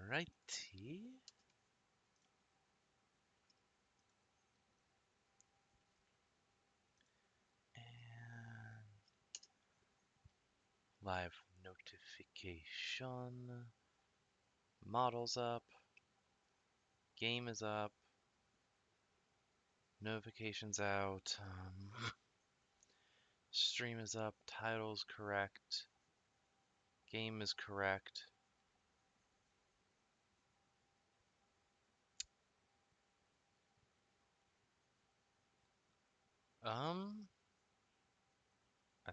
Alrighty. And live notification. Models up. Game is up. Notifications out. Stream is up. Title's correct. Game is correct. I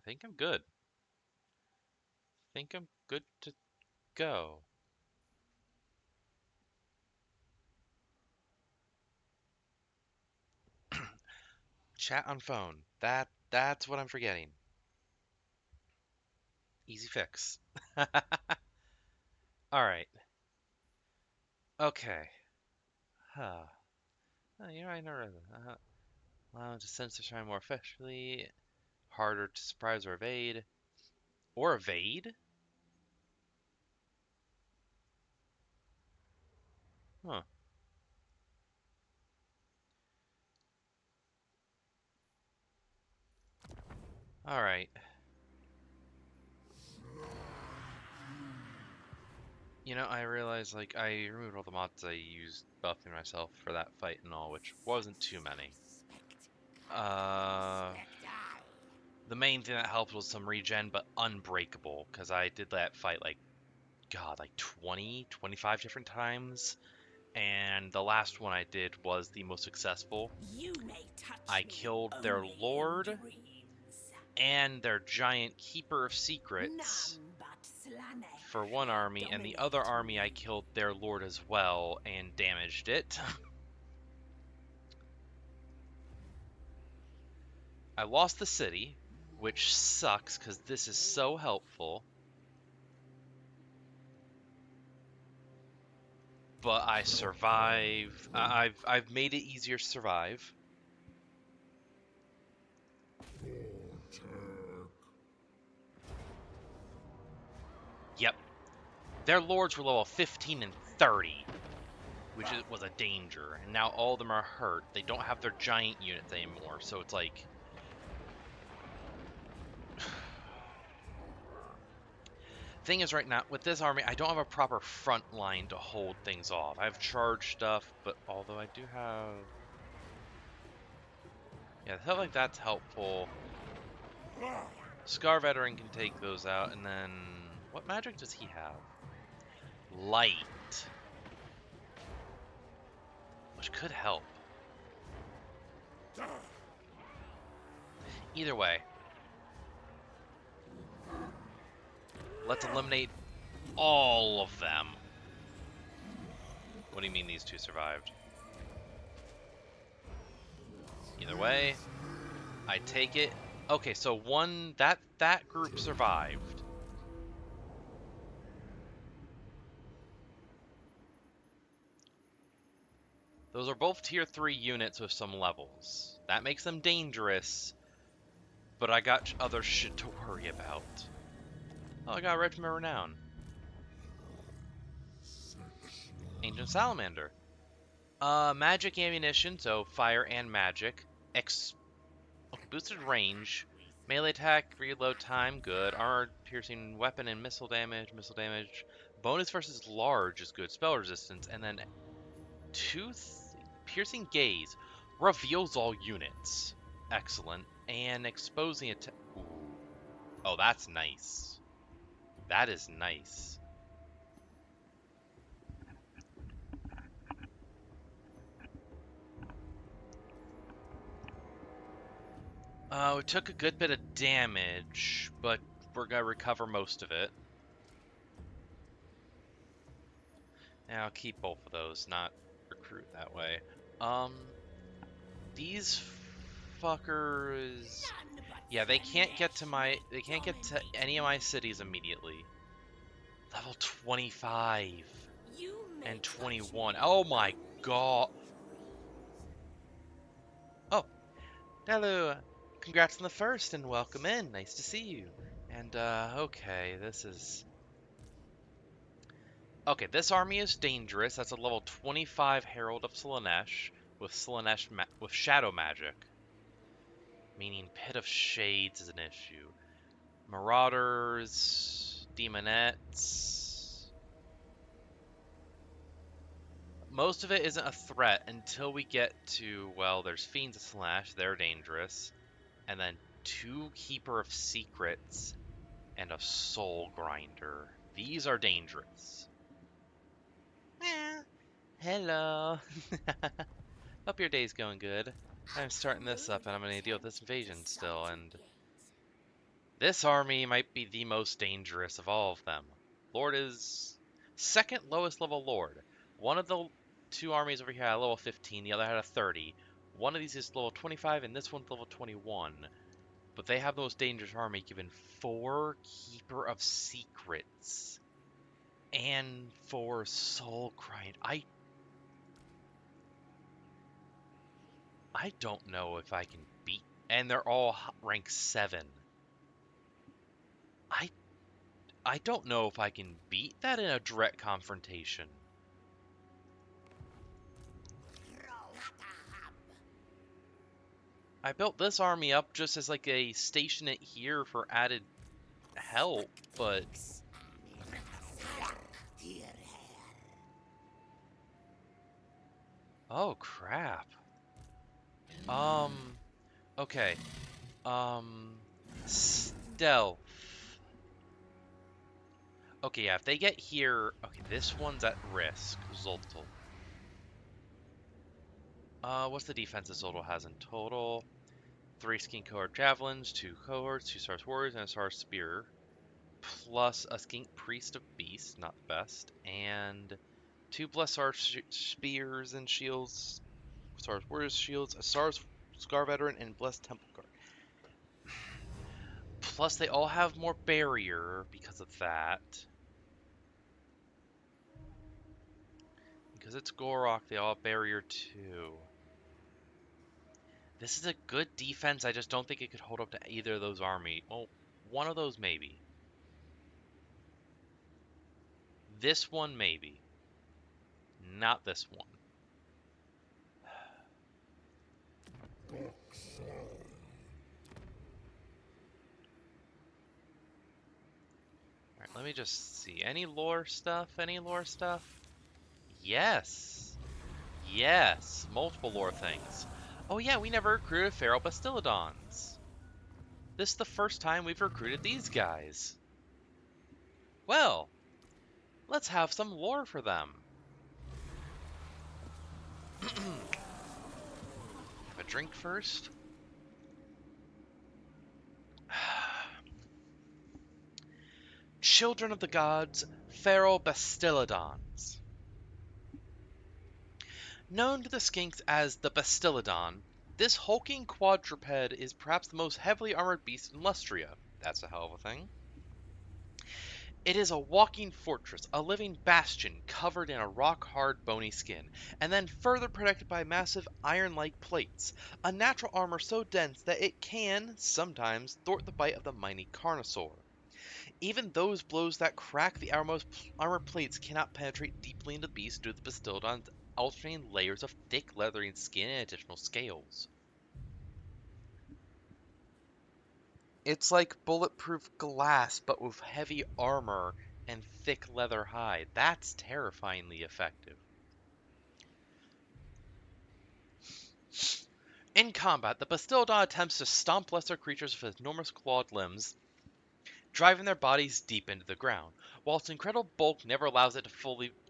think I'm good. Think I'm good to go. Chat on phone. That's what I'm forgetting. Easy fix. All right. Okay. Huh. Oh, you're right. Allow to sense to shine more effectively. Harder to surprise or evade. Or evade? Huh. All right. You know, I realized like I removed all the mods I used buffing myself for that fight and all, which wasn't too many. The main thing that helped was some regen, but unbreakable, because I did that fight like, God, like 20, 25 different times. And the last one I did was the most successful. I killed their lord and their giant keeper of secrets for one army, and the other army I killed their lord as well and damaged it. I lost the city, which sucks because this is so helpful. But I survive. I've made it easier to survive. Yep. Their lords were level 15 and 30, which was a danger. And now all of them are hurt. They don't have their giant units anymore, so it's like... Thing is, right now, with this army, I don't have a proper front line to hold things off. I have charge stuff, but although I do have... Yeah, stuff like that's helpful. Scar Veteran can take those out, and then... What magic does he have? Light. Which could help. Either way. Let's eliminate all of them. What do you mean these two survived? Either way, I take it. Okay, so that group survived. Those are both tier 3 units with some levels. That makes them dangerous, but I got other shit to worry about. Oh, I got Regiment Renown. Ancient Salamander. Magic ammunition, so fire and magic. Boosted range. Melee attack, reload time, good. Armored piercing weapon and missile damage. Bonus versus large is good. Spell resistance, and then piercing gaze reveals all units. Excellent. And exposing attack. Oh, that's nice. That is nice. We took a good bit of damage, but we're gonna recover most of it. And I'll keep both of those, not recruit that way. These fuckers... Yeah, they can't get to any of my cities immediately. Level 25 and 21. Oh my god. Oh, hello. Congrats on the first and welcome in. Nice to see you. And, okay, this is... Okay, this army is dangerous. That's a level 25 Herald of Slaanesh with with shadow magic, meaning Pit of Shades is an issue. Marauders, Demonettes. Most of it isn't a threat until we get to, well, there's Fiends of Slash, they're dangerous. And then two Keeper of Secrets and a Soul Grinder. These are dangerous. Hello. Hope your day's going good. I'm starting this up and I'm going to deal with this invasion still, and this army might be the most dangerous of all of them. Lord is second lowest level Lord. One of the two armies over here had a level 15, the other had a 30. One of these is level 25 and this one's level 21. But they have the most dangerous army given 4 Keeper of Secrets and 4 Soul Grind. I don't know if I can beat, and they're all rank 7. I I don't know if I can beat that in a direct confrontation. I built this army up just as like a station it here for added help, but oh crap. Okay. Stealth. Okay, yeah, if they get here, okay, this one's at risk. Zoltal. What's the defense that Zoltal has in total? 3 skink cohort javelins, 2 cohorts, 2 stars warriors, and a star spear. Plus a skink priest of beast, not the best, and 2 blessed spears and shields, stars warriors shields, a stars scar veteran, and blessed temple guard. Plus they all have more barrier because of that. Because it's Gorok, they all have barrier too. This is a good defense. I just don't think it could hold up to either of those army. Well, one of those maybe. This one maybe. Not this one. Alright, let me just see. Any lore stuff? Any lore stuff? Yes. Yes. Multiple lore things. Oh yeah, we never recruited Feral Bastillodons. This is the first time we've recruited these guys. Well, let's have some lore for them. Have a drink first. Children of the gods, feral Bastillodons. Known to the skinks as the Bastillodon, this hulking quadruped is perhaps the most heavily armored beast in Lustria. That's a hell of a thing. It is a walking fortress, a living bastion covered in a rock-hard bony skin, and then further protected by massive iron-like plates, a natural armor so dense that it can, sometimes, thwart the bite of the mighty Carnosaur. Even those blows that crack the armor plates cannot penetrate deeply into the beast due to the Bastillodon's alternating layers of thick leathery skin and additional scales. It's like bulletproof glass, but with heavy armor and thick leather hide. That's terrifyingly effective. In combat, the Bastillodon attempts to stomp lesser creatures with its enormous clawed limbs, driving their bodies deep into the ground. While its incredible bulk never allows it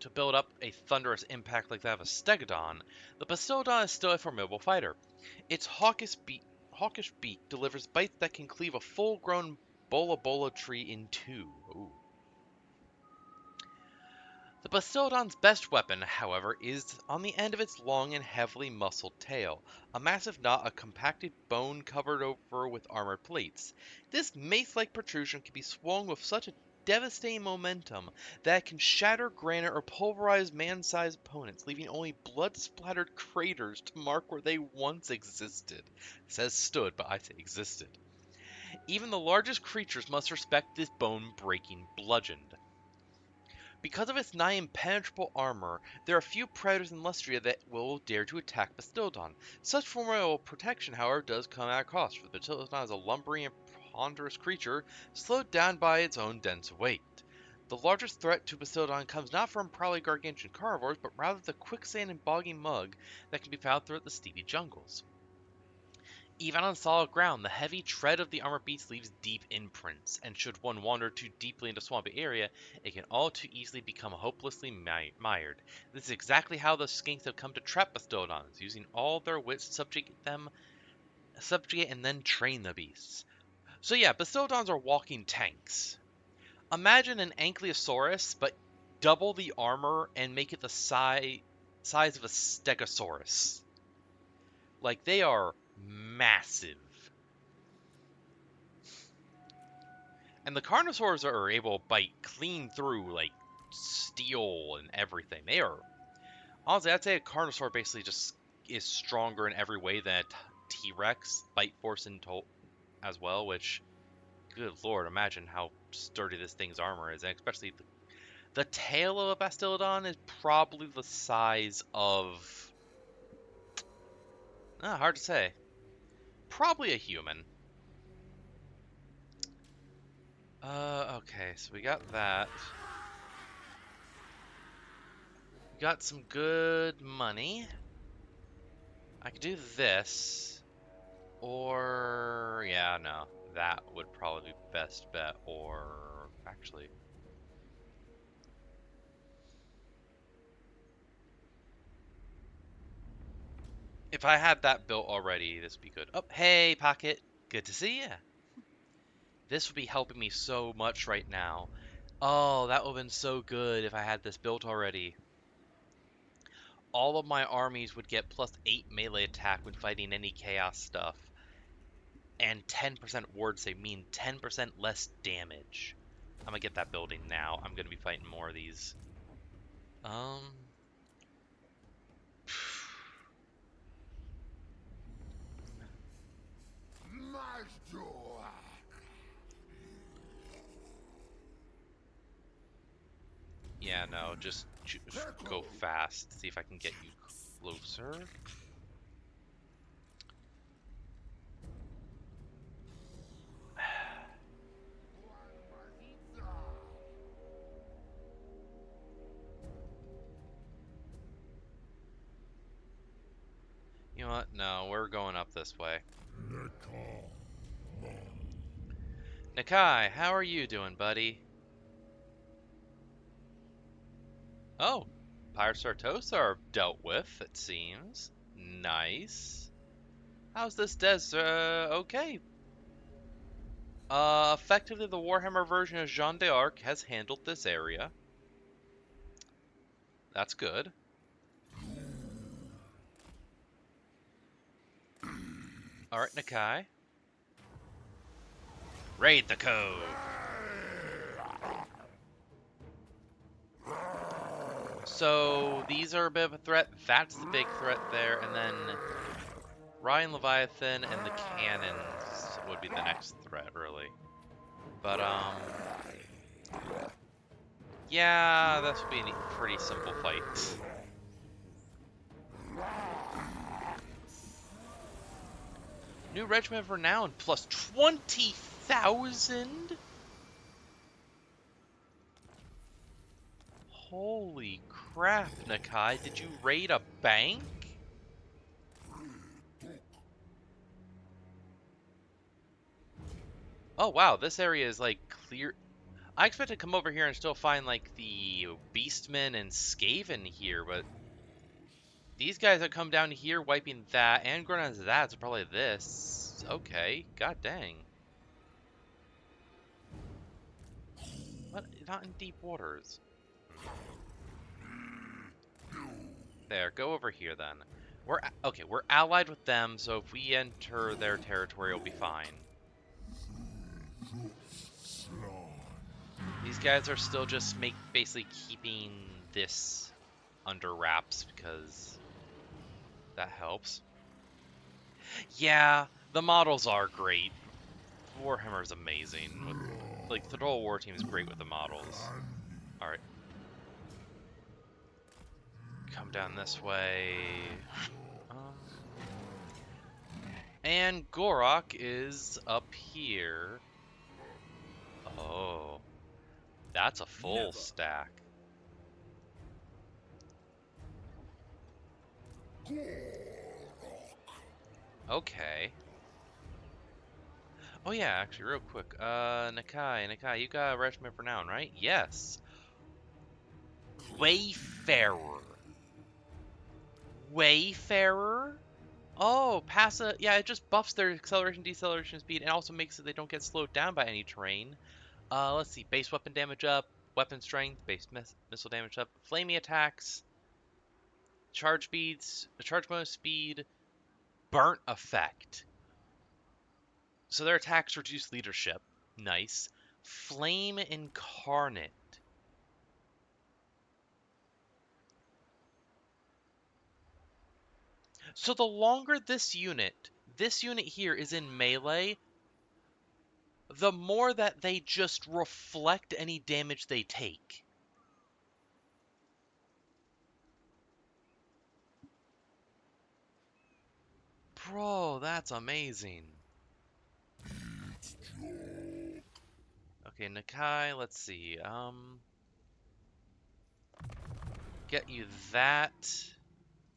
to build up a thunderous impact like that of a Stegodon, the Bastillodon is still a formidable fighter. Its hawkish beak delivers bites that can cleave a full-grown bola bola tree in two. Ooh. The Bastillodon's best weapon, however, is on the end of its long and heavily muscled tail, a massive knot of compacted bone covered over with armored plates. This mace-like protrusion can be swung with such a devastating momentum that it can shatter granite or pulverize man-sized opponents, leaving only blood-splattered craters to mark where they once existed. It says stood, but I say existed. Even the largest creatures must respect this bone-breaking bludgeon. Because of its nigh impenetrable armor, there are few predators in Lustria that will dare to attack Bastildon. Such formidable protection, however, does come at a cost, for Bastildon is a lumbering and ponderous creature, slowed down by its own dense weight. The largest threat to Bastildon comes not from probably gargantuan carnivores, but rather the quicksand and boggy mud that can be found throughout the steepy jungles. Even on solid ground, the heavy tread of the armored beast leaves deep imprints, and should one wander too deeply into a swampy area, it can all too easily become hopelessly mired. This is exactly how the skinks have come to trap Bastildons, using all their wits to subjugate and then train the beasts. So yeah, Bastildons are walking tanks. Imagine an Ankylosaurus, but double the armor and make it the size of a Stegosaurus. Like, they are massive. And the Carnosaurs are able to bite clean through, like, steel and everything. They are... Honestly, I'd say a Carnosaur basically just is stronger in every way than a T-Rex. Bite force as well, which... Good lord, imagine how sturdy this thing's armor is. And especially the tail of a Bastildon is probably the size of... hard to say. Probably a human. Okay, so we got that. We got some good money. I could do this. Or... yeah, no. That would probably be best bet. Or... actually... if I had that built already, this would be good. Oh, hey, Pocket. Good to see ya. This would be helping me so much right now. Oh, that would have been so good if I had this built already. All of my armies would get +8 melee attack when fighting any chaos stuff. And 10% ward save, mean 10% less damage. I'm gonna get that building now. I'm gonna be fighting more of these. Yeah, no, just go fast. See if I can get you closer. You know what? No, we're going up this way. Nakai, how are you doing, buddy? Oh, Pirates Sartosa are dealt with, it seems. Nice. How's this desert? Okay. Effectively, the Warhammer version of Jeanne d'Arc has handled this area. That's good. Alright, Nakai. Raid the cove! So, these are a bit of a threat. That's the big threat there. And then Ryan Leviathan and the cannons would be the next threat, really. But, yeah, this would be a pretty simple fight. New Regiment of Renown, plus 20,000? Holy crap, Nakai. Did you raid a bank? Oh, wow. This area is, like, clear. I expect to come over here and still find, like, the Beastmen and Skaven here, but these guys that come down here wiping that and going on that, so probably this. Okay. God dang. What? Not in deep waters. There, go over here then. We're allied with them, so if we enter their territory, we'll be fine. These guys are still just basically keeping this under wraps because that helps. Yeah, the models are great. Warhammer is amazing. Like, the Total War Team is great with the models. Alright. down this way. Um, and Gorok is up here. Oh, that's a full Never. stack. Okay. Oh yeah, actually, real quick. Nakai, you got a regiment for noun, right? Yes. Wayfarer. Wayfarer? Oh, passive. Yeah, it just buffs their acceleration, deceleration speed, and also makes it they don't get slowed down by any terrain. Let's see. Base weapon damage up, weapon strength, base missile damage up, flamey attacks, charge speeds, charge bonus speed, burnt effect. So their attacks reduce leadership. Nice. Flame incarnate. So the longer this unit here is in melee, the more that they just reflect any damage they take. Bro, that's amazing. Okay, Nakai, let's see. Get you that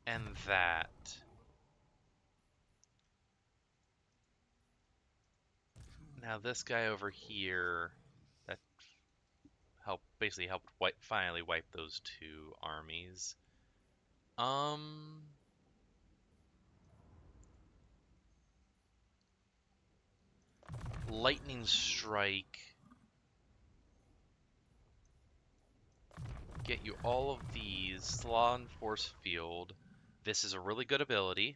and that. Now this guy over here that basically helped finally wipe those two armies. Um Lightning Strike. Get you all of these. Slan Force Field. This is a really good ability.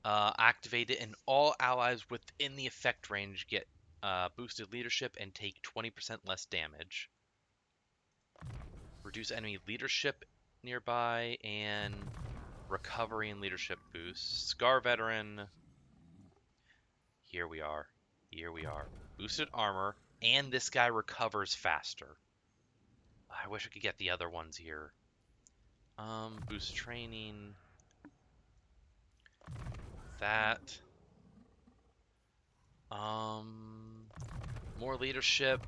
Activate it, and all allies within the effect range get boosted leadership and take 20% less damage. Reduce enemy leadership nearby, and recovery and leadership boost. Scar Veteran. Here we are. Here we are. Boosted armor, and this guy recovers faster. I wish I could get the other ones here. Boost training. That. More leadership,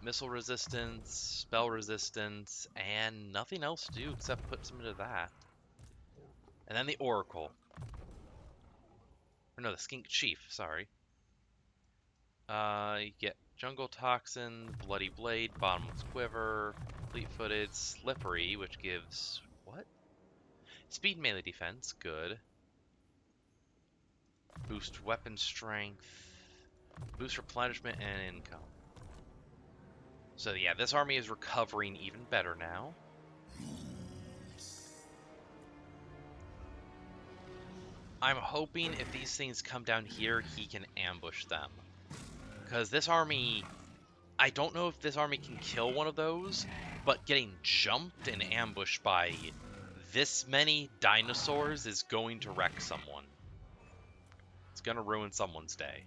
missile resistance, spell resistance, and nothing else to do except put some into that. And then the Oracle. Or no, the Skink Chief, sorry. You get Jungle Toxin, Bloody Blade, Bottomless Quiver, Fleet-Footed, Slippery, which gives... what? Speed melee defense, good. Boost weapon strength, boost replenishment and income. So yeah, this army is recovering even better now. I'm hoping if these things come down here, he can ambush them. Because this army, I don't know if this army can kill one of those, but getting jumped and ambushed by this many dinosaurs is going to wreck someone. It's going to ruin someone's day.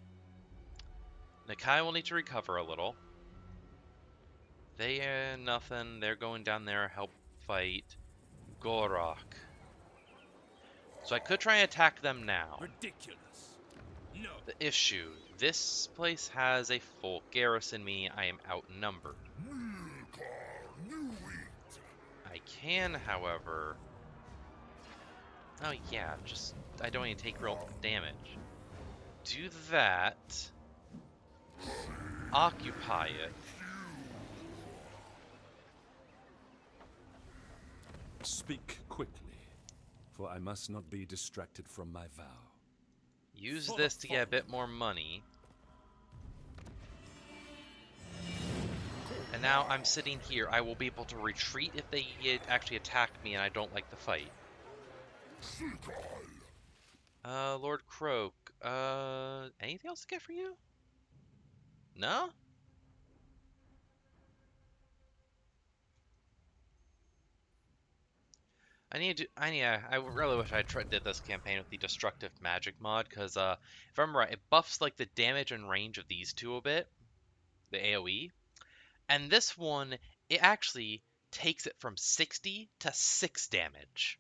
Nakai will need to recover a little. They nothing. They're going down there help fight Gorok. So I could try and attack them now. Ridiculous. No. The issue, this place has a full garrison. I am outnumbered. I can, however... oh yeah, just... I don't even take real damage. Do that. Occupy it. Speak quickly, for I must not be distracted from my vow. Use this to get a bit more money. And now I'm sitting here. I will be able to retreat if they actually attack me and I don't like the fight. Lord Croak. Anything else to get for you? No? I really wish I did this campaign with the destructive magic mod, because if I remember right, it buffs like the damage and range of these two a bit, the AoE, and this one it actually takes it from 60 to 6 damage.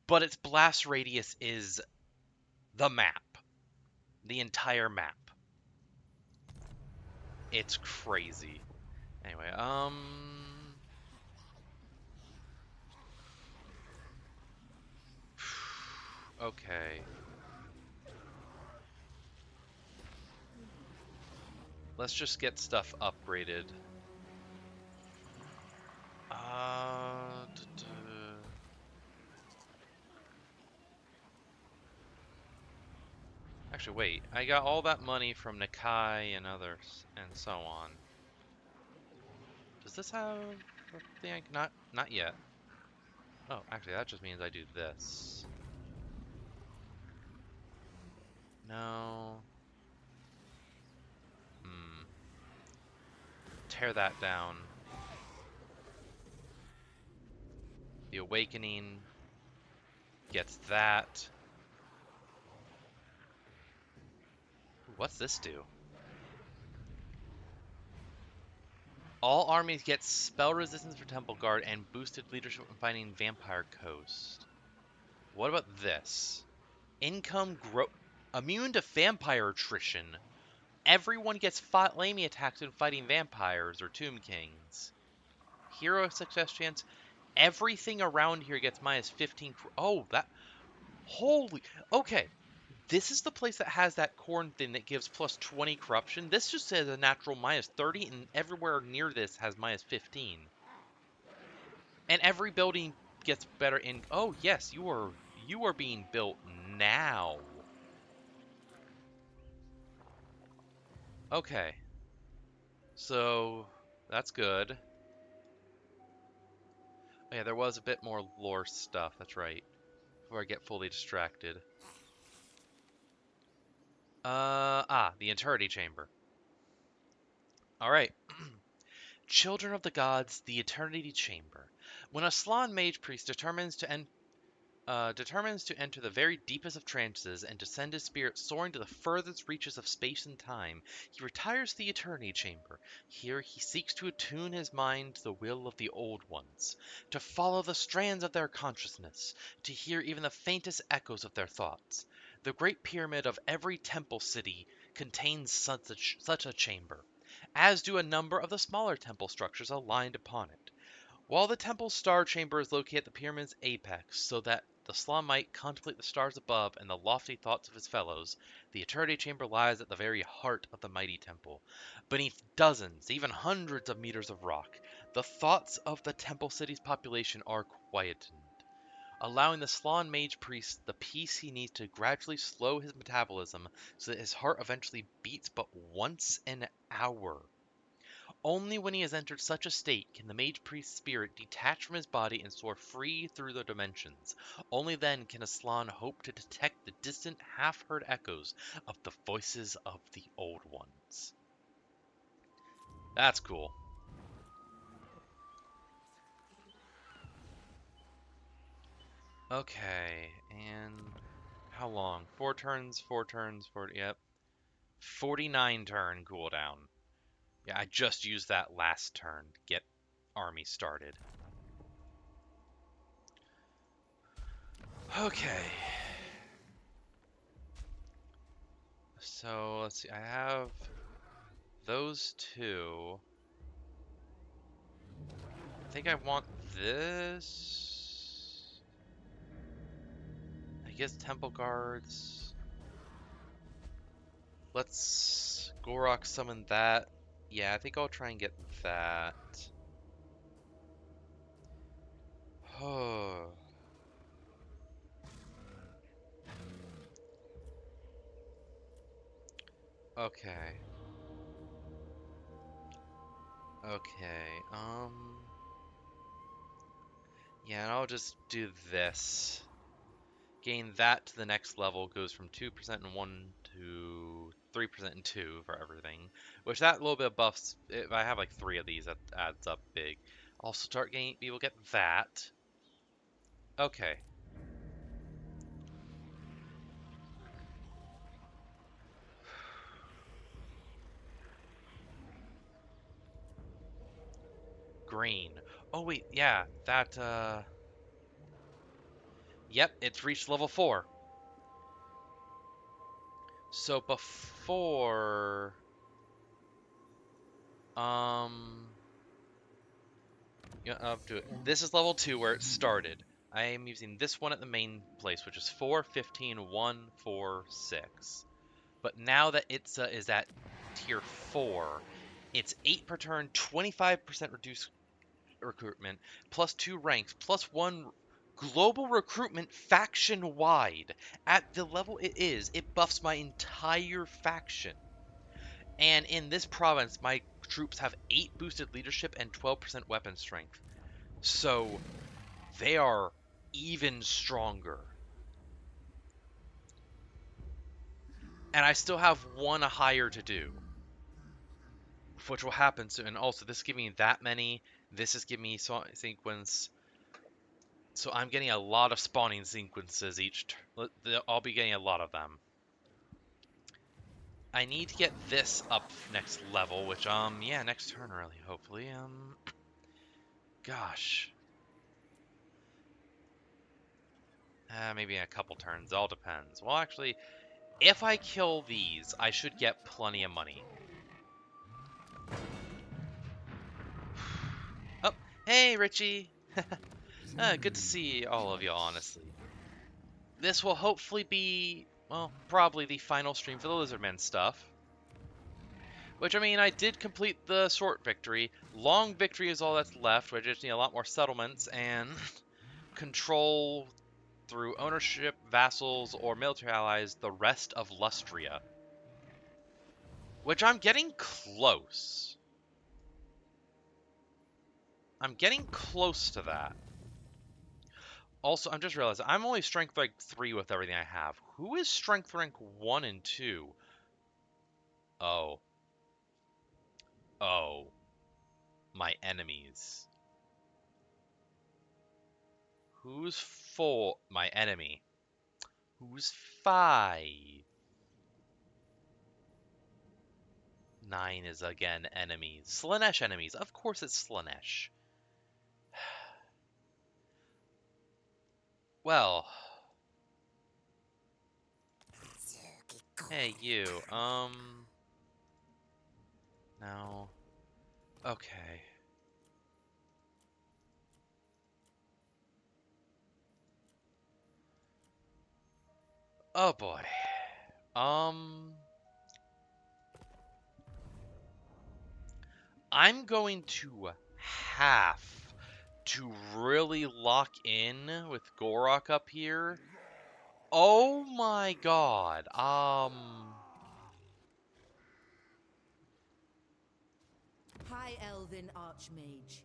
But its blast radius is the map. The entire map. It's crazy. Anyway, okay. Let's just get stuff upgraded. Actually, wait. I got all that money from Nikai and others, and so on. Does this have a thing? Not yet. Oh, actually, that just means I do this. No. Hmm. Tear that down. The Awakening gets that. Ooh, what's this do? All armies get spell resistance for Temple Guard and boosted leadership when fighting Vampire Coast. What about this? Income grow immune to vampire attrition. Everyone gets flamey attacks when fighting vampires or Tomb Kings. Hero success chance. Everything around here gets minus 15. Oh, that. Holy. Okay. This is the place that has that corn thing that gives plus 20 corruption. This just says a natural minus 30, and everywhere near this has minus 15. And every building gets better in. Oh yes, you are being built now. Okay, so that's good. Oh, yeah, there was a bit more lore stuff. That's right. Before I get fully distracted. The Eternity Chamber. All right. Children of the Gods, the Eternity Chamber. When a Slan Mage Priest determines to enter the very deepest of trances and to send his spirit soaring to the furthest reaches of space and time, he retires to the Eternity Chamber. Here he seeks to attune his mind to the will of the Old Ones, to follow the strands of their consciousness, to hear even the faintest echoes of their thoughts. The Great Pyramid of every temple city contains such a chamber, as do a number of the smaller temple structures aligned upon it. While the temple's star chamber is located at the pyramid's apex, so that the Slan might contemplate the stars above and the lofty thoughts of his fellows, the Eternity Chamber lies at the very heart of the mighty temple. Beneath dozens, even hundreds of meters of rock, the thoughts of the temple city's population are quietened, allowing the Slan Mage Priest the peace he needs to gradually slow his metabolism so that his heart eventually beats but once an hour. Only when he has entered such a state can the Mage Priest's spirit detach from his body and soar free through the dimensions. Only then can a Slan hope to detect the distant, half-heard echoes of the voices of the Old Ones. That's cool. Okay, and how long? 4 turns, 4 turns, 40, yep. 49 turn cooldown. Yeah, I just used that last turn to get army started. Okay. So, let's see, I have those two. I think I want this. I guess Temple Guards. Let's Gorok summon that. Yeah, I think I'll try and get that. Oh. Okay. Okay. Yeah, and I'll just do this. Gain that to the next level goes from 2% in 1 to 3% in 2 for everything. Which that little bit of buffs, if I have like 3 of these, that adds up big. Also start getting, we will get that. Okay. Green. Oh wait, yeah, that yep, it's reached level 4. So before um yeah, up to it. This is level 2 where it started. I am using this one at the main place, which is 4, 15, 1, 4, 6. But now that it's is at tier 4, it's 8 per turn, 25% reduced recruitment, plus 2 ranks, plus 1 global recruitment faction wide. At the level it is, it buffs my entire faction. And in this province, my troops have 8 boosted leadership and 12% weapon strength. So they are even stronger. And I still have one higher to do, which will happen soon. And also, this is giving me that many. This is giving me sequence. So I'm getting a lot of spawning sequences each. I'll be getting a lot of them. I need to get this up next level, which yeah, next turn really, hopefully. Gosh, maybe in a couple turns. All depends. Well, actually, if I kill these, I should get plenty of money. Oh, hey, Richie. Good to see all of you, honestly. This will hopefully be, well, probably the final stream for the lizardman stuff. Which, I mean, I did complete the short victory. Long victory is all that's left, where I just need a lot more settlements and control through ownership, vassals, or military allies the rest of Lustria. Which I'm getting close. I'm getting close to that. Also, I'm just realizing I'm only strength rank 3 with everything I have. Who is strength rank 1 and 2? Oh. Oh. My enemies. Who's 4? My enemy. Who's 5? 9 is again enemies. Slaanesh enemies. Of course it's Slaanesh. Well. Hey, you. No. Okay. Oh boy. I'm going to have to really lock in with Gorok up here. Oh my god. High Elven Archmage.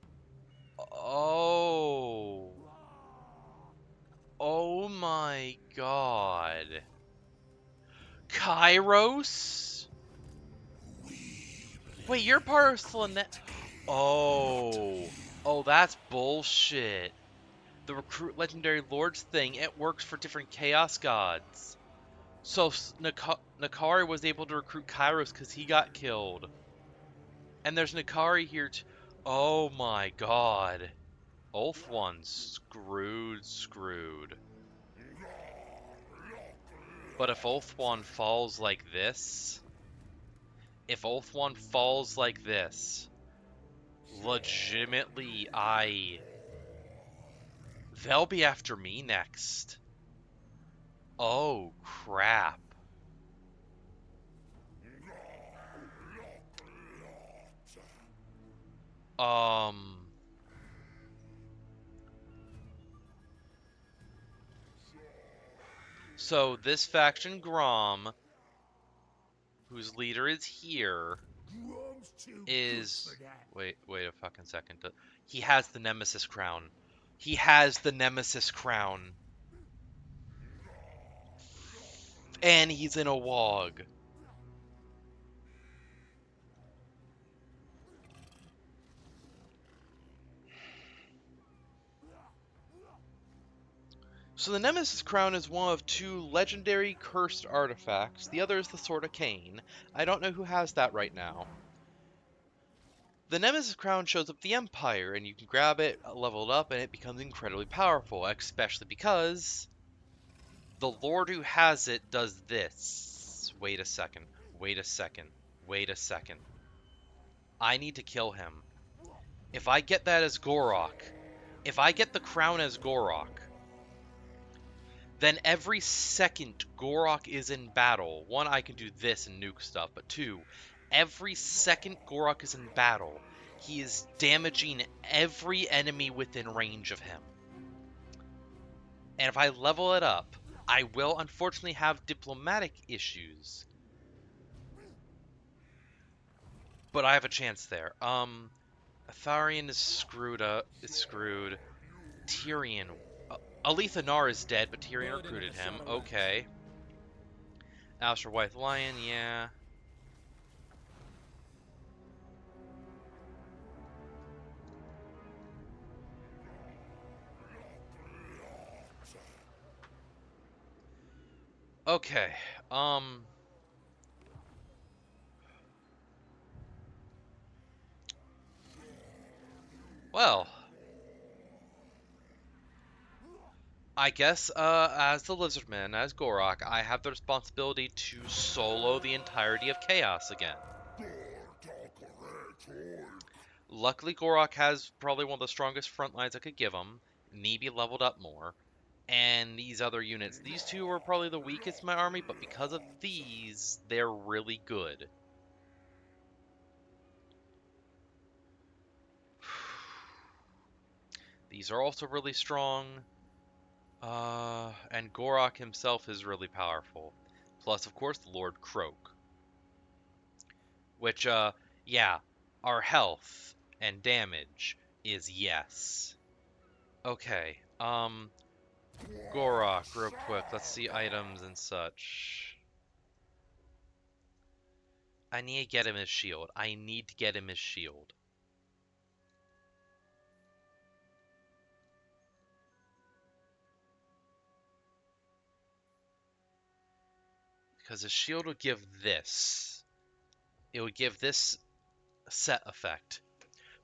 Oh. Oh my god. Kairos? Wait, you're part of Slanet. Oh. Oh, that's bullshit. The recruit legendary lords thing, it works for different chaos gods. So Nakari was able to recruit Kairos because he got killed. And there's Nakari here too. Oh my god. Ulf one screwed. But if Ulthuan falls like this, legitimately, they'll be after me next. Oh, crap. Um, so this faction, Grom, whose leader is here, is... Wait a fucking second. He has the Nemesis Crown. He has the Nemesis Crown. And he's in a Wog. So the Nemesis Crown is one of 2 legendary cursed artifacts. The other is the Sword of Cain. I don't know who has that right now. The Nemesis Crown shows up the Empire, and you can grab it, level it up, and it becomes incredibly powerful, especially because the Lord who has it does this. Wait a second. Wait a second. Wait a second. I need to kill him. If I get that as Gorok, if I get the crown as Gorok, then every second Gorok is in battle, one, I can do this and nuke stuff, but two, every second Gorok is in battle, he is damaging every enemy within range of him. And if I level it up, I will unfortunately have diplomatic issues, but I have a chance there. Atharian is screwed up. Is screwed. Tyrion. Alethanar is dead, but Tyrion recruited him. Okay. Alistair White Lion, yeah. Okay. Um. Well, I guess as the Lizardman, as Gorok, I have the responsibility to solo the entirety of Chaos again. Luckily, Gorok has probably one of the strongest front lines I could give him. Maybe leveled up more. And these other units, these two are probably the weakest in my army, but because of these, they're really good. These are also really strong. And Gorok himself is really powerful. Plus, of course, Lord Croak. Which, yeah, our health and damage is yes. Okay, Gorok, real quick, let's see items and such. I need to get him his shield. I need to get him his shield. Because his shield would give this. It would give this set effect,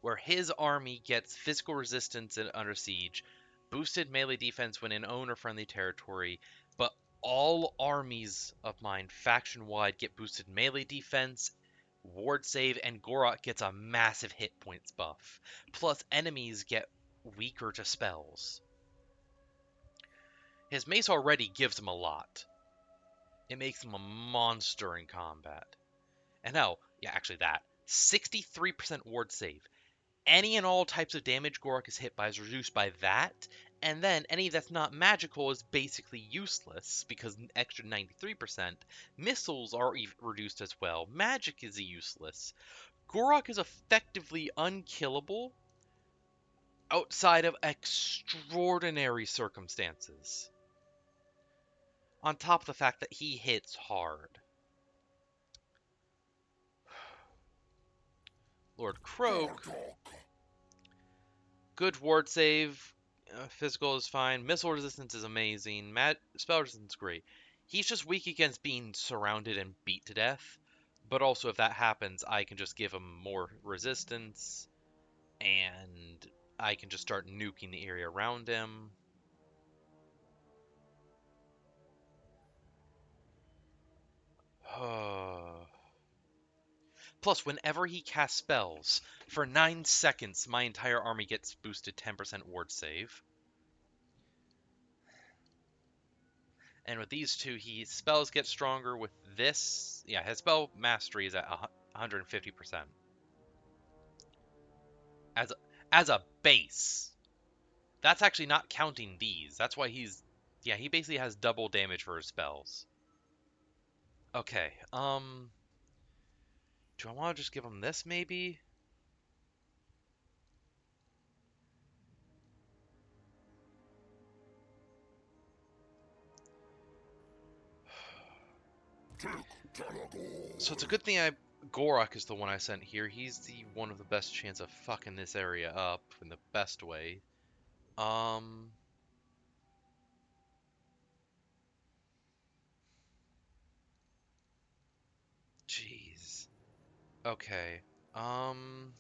where his army gets physical resistance under siege, boosted melee defense when in own or friendly territory, but all armies of mine faction-wide get boosted melee defense, ward save, and Gorok gets a massive hit points buff. Plus, enemies get weaker to spells. His mace already gives him a lot. It makes him a monster in combat. And hell, yeah, actually that. 63% ward save. Any and all types of damage Gorok is hit by is reduced by that, and then any that's not magical is basically useless because extra 93%. Missiles are reduced as well. Magic is useless. Gorok is effectively unkillable outside of extraordinary circumstances. On top of the fact that he hits hard. Lord Croak, good ward save. Physical is fine. Missile resistance is amazing. Spell resistance is great. He's just weak against being surrounded and beat to death. But also, if that happens, I can just give him more resistance. And I can just start nuking the area around him. Plus, whenever he casts spells, for 9 seconds, my entire army gets boosted 10% ward save. And with these two, his spells get stronger. With this, yeah, his spell mastery is at 150%. As a, as a base. That's actually not counting these. That's why yeah, he basically has double damage for his spells. Okay, do I want to just give him this, maybe? So it's a good thing Gorok is the one I sent here. He's the one with the best chance of fucking this area up in the best way. Jeez. Okay. Um,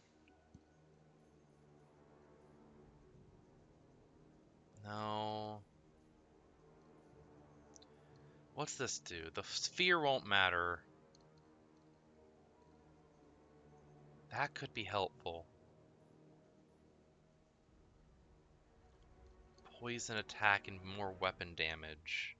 No. What's this do? The sphere won't matter. That could be helpful. Poison attack and more weapon damage.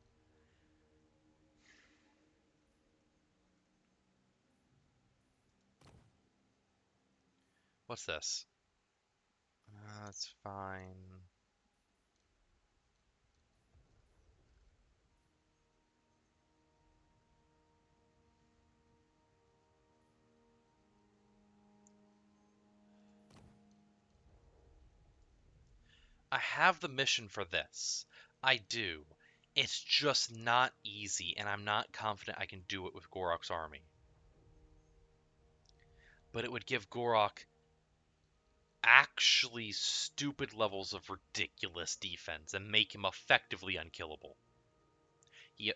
What's this? That's fine. I have the mission for this. I do. It's just not easy, and I'm not confident I can do it with Gorok's army. But it would give Gorok actually stupid levels of ridiculous defense and make him effectively unkillable. He,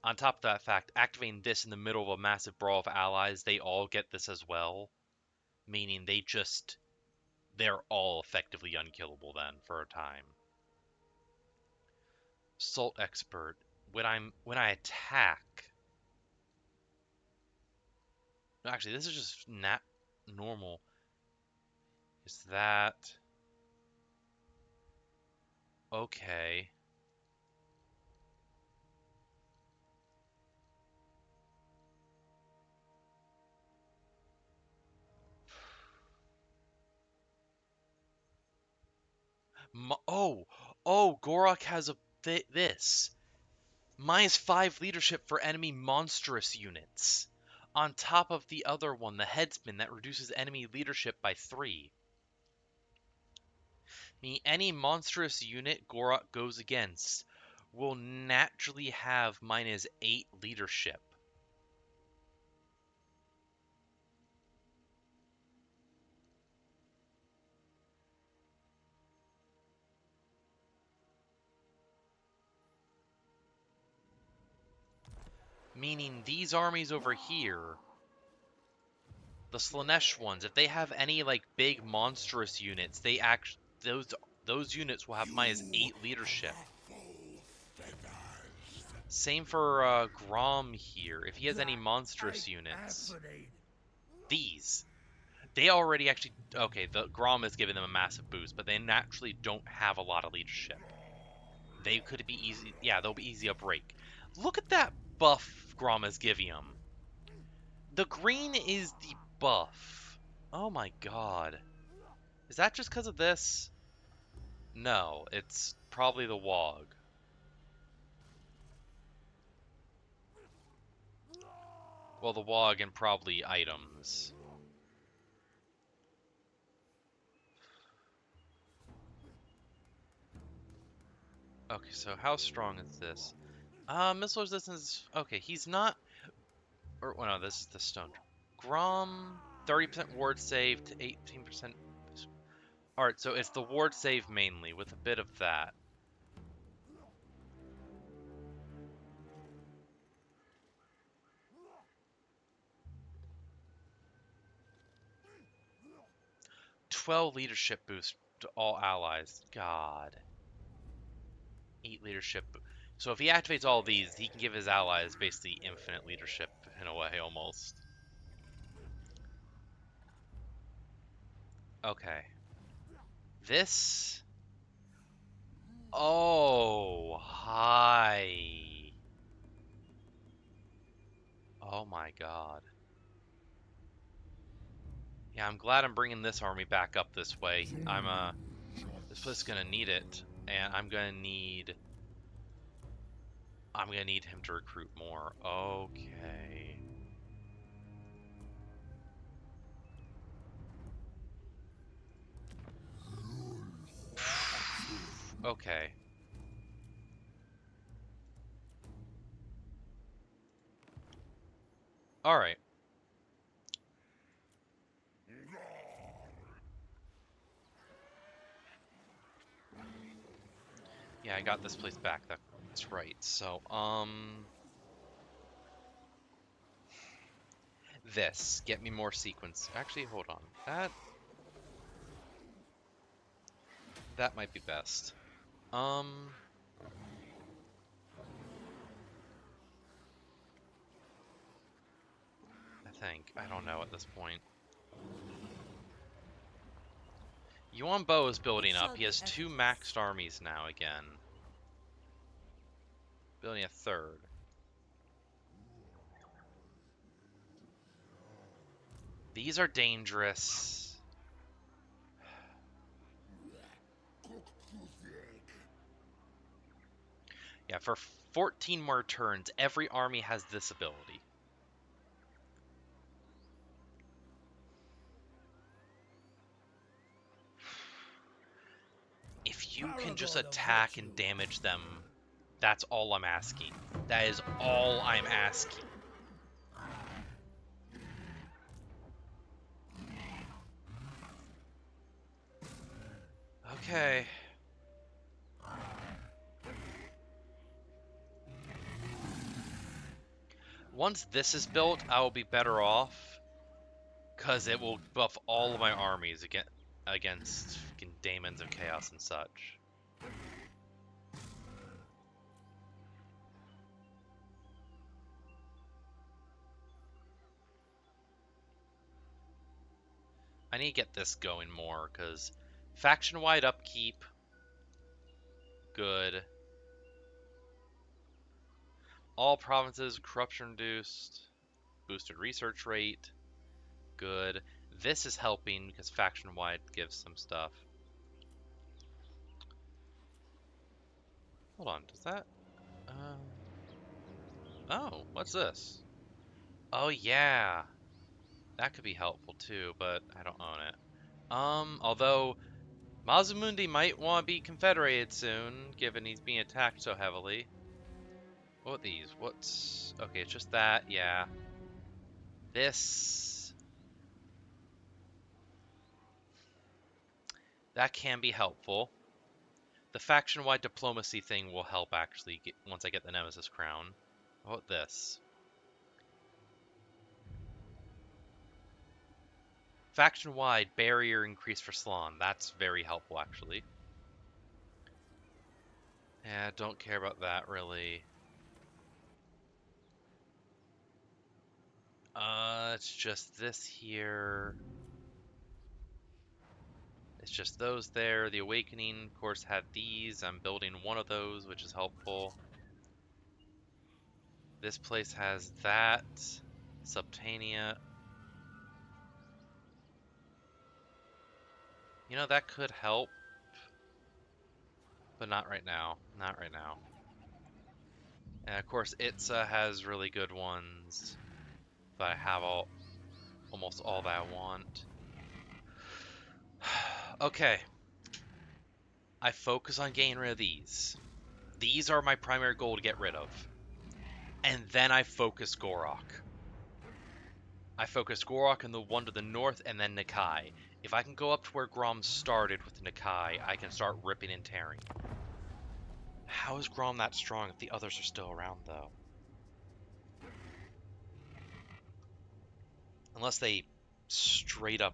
on top of that fact, activating this in the middle of a massive brawl of allies, they all get this as well, meaning they're all effectively unkillable then for a time. Assault expert. When I attack. No, actually, this is just not normal. Is that okay? Oh, Gorok has this. -5 leadership for enemy monstrous units. On top of the other one, the headsman that reduces enemy leadership by 3. Meaning any monstrous unit Gorok goes against will naturally have -8 leadership. Meaning these armies over here, the Slanesh ones, if they have any like big monstrous units, those units will have -8 leadership. Same for Grom here. If he has any monstrous units, they already actually okay. The Grom is giving them a massive boost, but they naturally don't have a lot of leadership. They could be easy. Yeah, they'll be easy to break. Look at that buff Grom is giving them. The green is the buff. Oh my god. Is that just because of this? No, it's probably the Wog. Well, the Wog and probably items. Okay, so how strong is this? Missile resistance. Okay, he's not. Or well, no, this is the stone. Grom, 30% ward save to 18%. All right, so it's the ward save mainly with a bit of that. "12 leadership boost to all allies. God. 8 leadership. So if he activates all these, he can give his allies basically infinite leadership in a way, almost. Okay. This... Oh, hi. Oh my god. Yeah, I'm glad I'm bringing this army back up this way. This place is gonna need it, and I'm gonna need him to recruit more. Okay. Okay. All right. Yeah, I got this place back. That's right. So, this get me more sequence. Actually, hold on. That might be best. I don't know at this point. Yuan Bo is building It up. shall He be has 2 effortless. maxed armies now again. Building a 3rd. These are dangerous. Yeah, for 14 more turns, every army has this ability. If you can just Paragon of attack and virtue. damage them, that's all I'm asking. That is all I'm asking. Okay. Once this is built, I will be better off, because it will buff all of my armies against fucking Daemons of Chaos and such. I need to get this going more, because faction-wide upkeep, good. All provinces, corruption reduced, boosted research rate, good. This is helping, because faction-wide gives some stuff. Hold on, does that... Oh, what's this? Oh, yeah. That could be helpful, too, but I don't own it. Although... Mazimundi might want to be confederated soon, given he's being attacked so heavily. What are these? What's... Okay, it's just that, yeah. This... That can be helpful. The faction-wide diplomacy thing will help, actually, once I get the Nemesis Crown. How about this? Faction-wide barrier increase for Slan. That's very helpful, actually. Yeah, don't care about that, really. It's just this here. It's just those there. The Awakening, of course, had these. I'm building one of those, which is helpful. This place has that. Subtania. You know, that could help. But not right now. Not right now. And of course, Itza has really good ones. But I have almost all that I want. Okay. I focus on getting rid of these. These are my primary goal to get rid of. And then I focus Gorok. I focus Gorok and the one to the north, and then Nakai. If I can go up to where Grom started with Nakai, I can start ripping and tearing. How is Grom that strong if the others are still around, though? Unless they straight up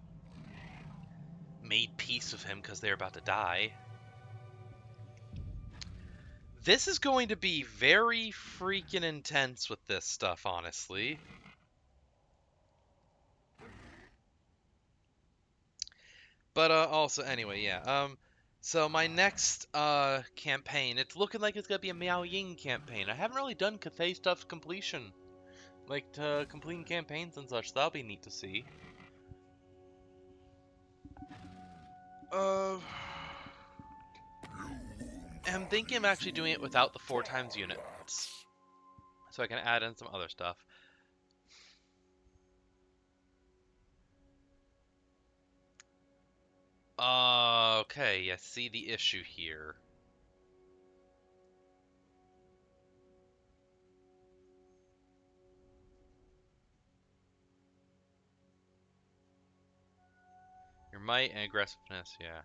made peace with him because they're about to die. This is going to be very freaking intense with this stuff, honestly. But also, anyway, yeah. So my next campaign, it's looking like it's gonna be a Miao Ying campaign. I haven't really done Cathay stuff completion, like completing campaigns and such. That'll be neat to see. I'm thinking of actually doing it without the 4 times units, so I can add in some other stuff. Okay, yeah, see the issue here. Your might and aggressiveness, yeah.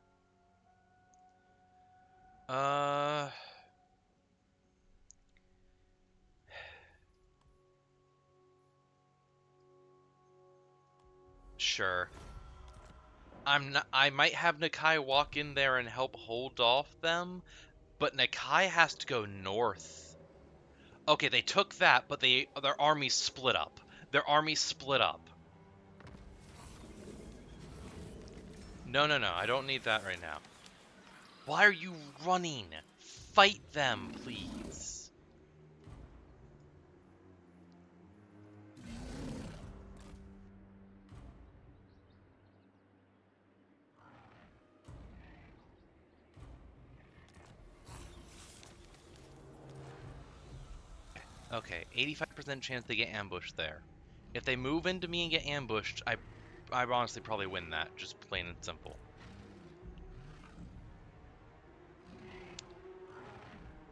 Sure. I might have Nakai walk in there and help hold off them, But Nakai has to go north. Okay, they took that, but their army split up. Their army split up. No, no, no. I don't need that right now. Why are you running? Fight them, please. Okay, 85% chance they get ambushed there. If they move into me and get ambushed, I honestly probably win that, just plain and simple.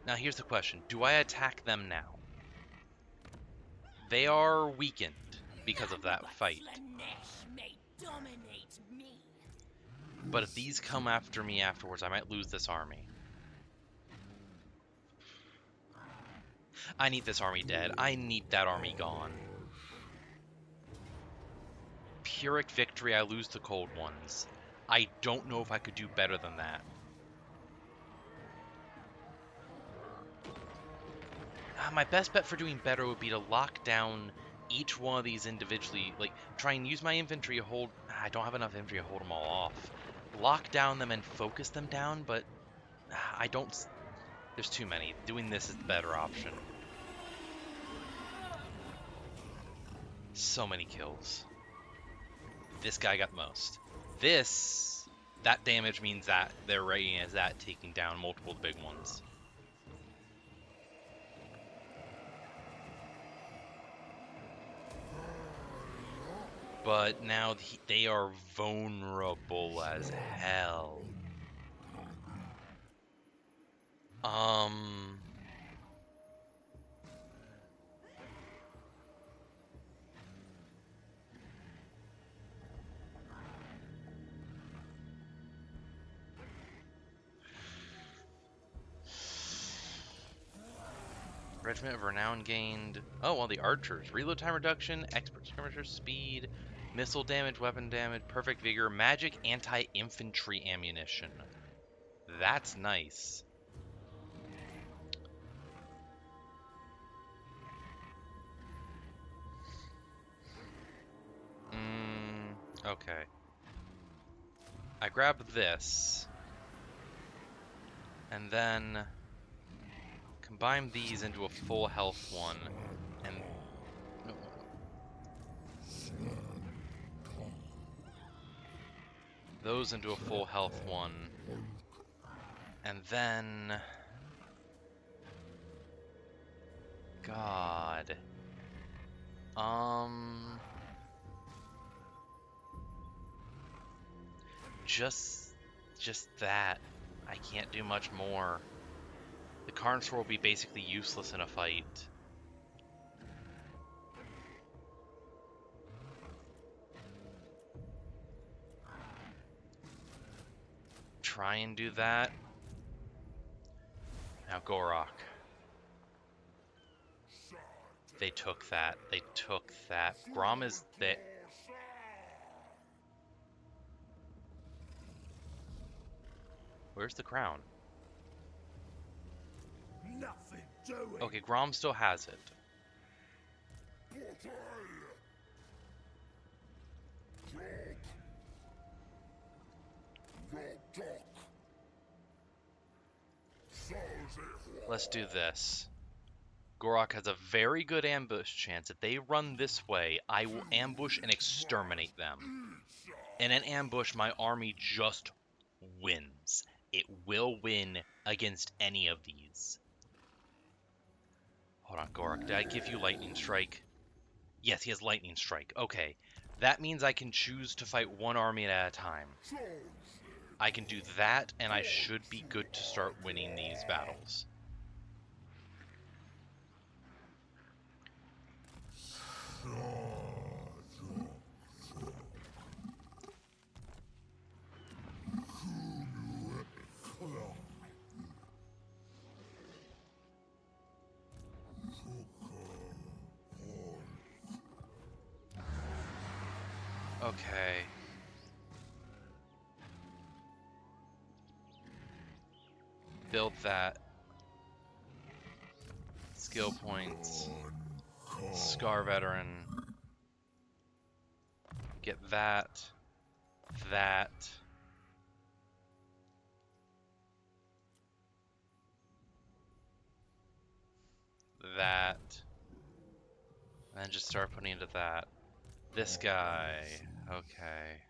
Now here's the question, do I attack them now? They are weakened because of that fight. But if these come after me afterwards, I might lose this army. I need this army dead. I need that army gone. Pyrrhic victory, I lose the cold ones. I don't know if I could do better than that. My best bet for doing better would be to lock down each one of these individually. Like, try and use my infantry to hold... I don't have enough infantry to hold them all off. Lock down them and focus them down, but I don't... There's too many. Doing this is the better option. So many kills. This guy got most. That damage means that their rating is that taking down multiple big ones. But now they are vulnerable as hell. Regiment of Renown gained. Oh, well, the archers. Reload time reduction, expert skirmisher speed, missile damage, weapon damage, perfect vigor, magic anti-infantry ammunition. That's nice. Okay. I grab this. And then combine these into a full health one. And no. Those into a full health one. And then God. Just that. I can't do much more. The Carnosaur will be basically useless in a fight. Try and do that. Now Gorok. They took that. They took that. Grom is there. Where's the crown? Nothing doing. Okay, Grom still has it. Let's do this. Gorok has a very good ambush chance. If they run this way, I will ambush and exterminate them. In an ambush, my army just wins. It will win against any of these. Hold on, Gorok. Did I give you Lightning Strike? Yes, he has Lightning Strike. Okay. That means I can choose to fight one army at a time. I can do that, and I should be good to start winning these battles. Okay. build that. Skill points. Scar Veteran. Get that. That. That. And then just start putting into that. This guy. Okay.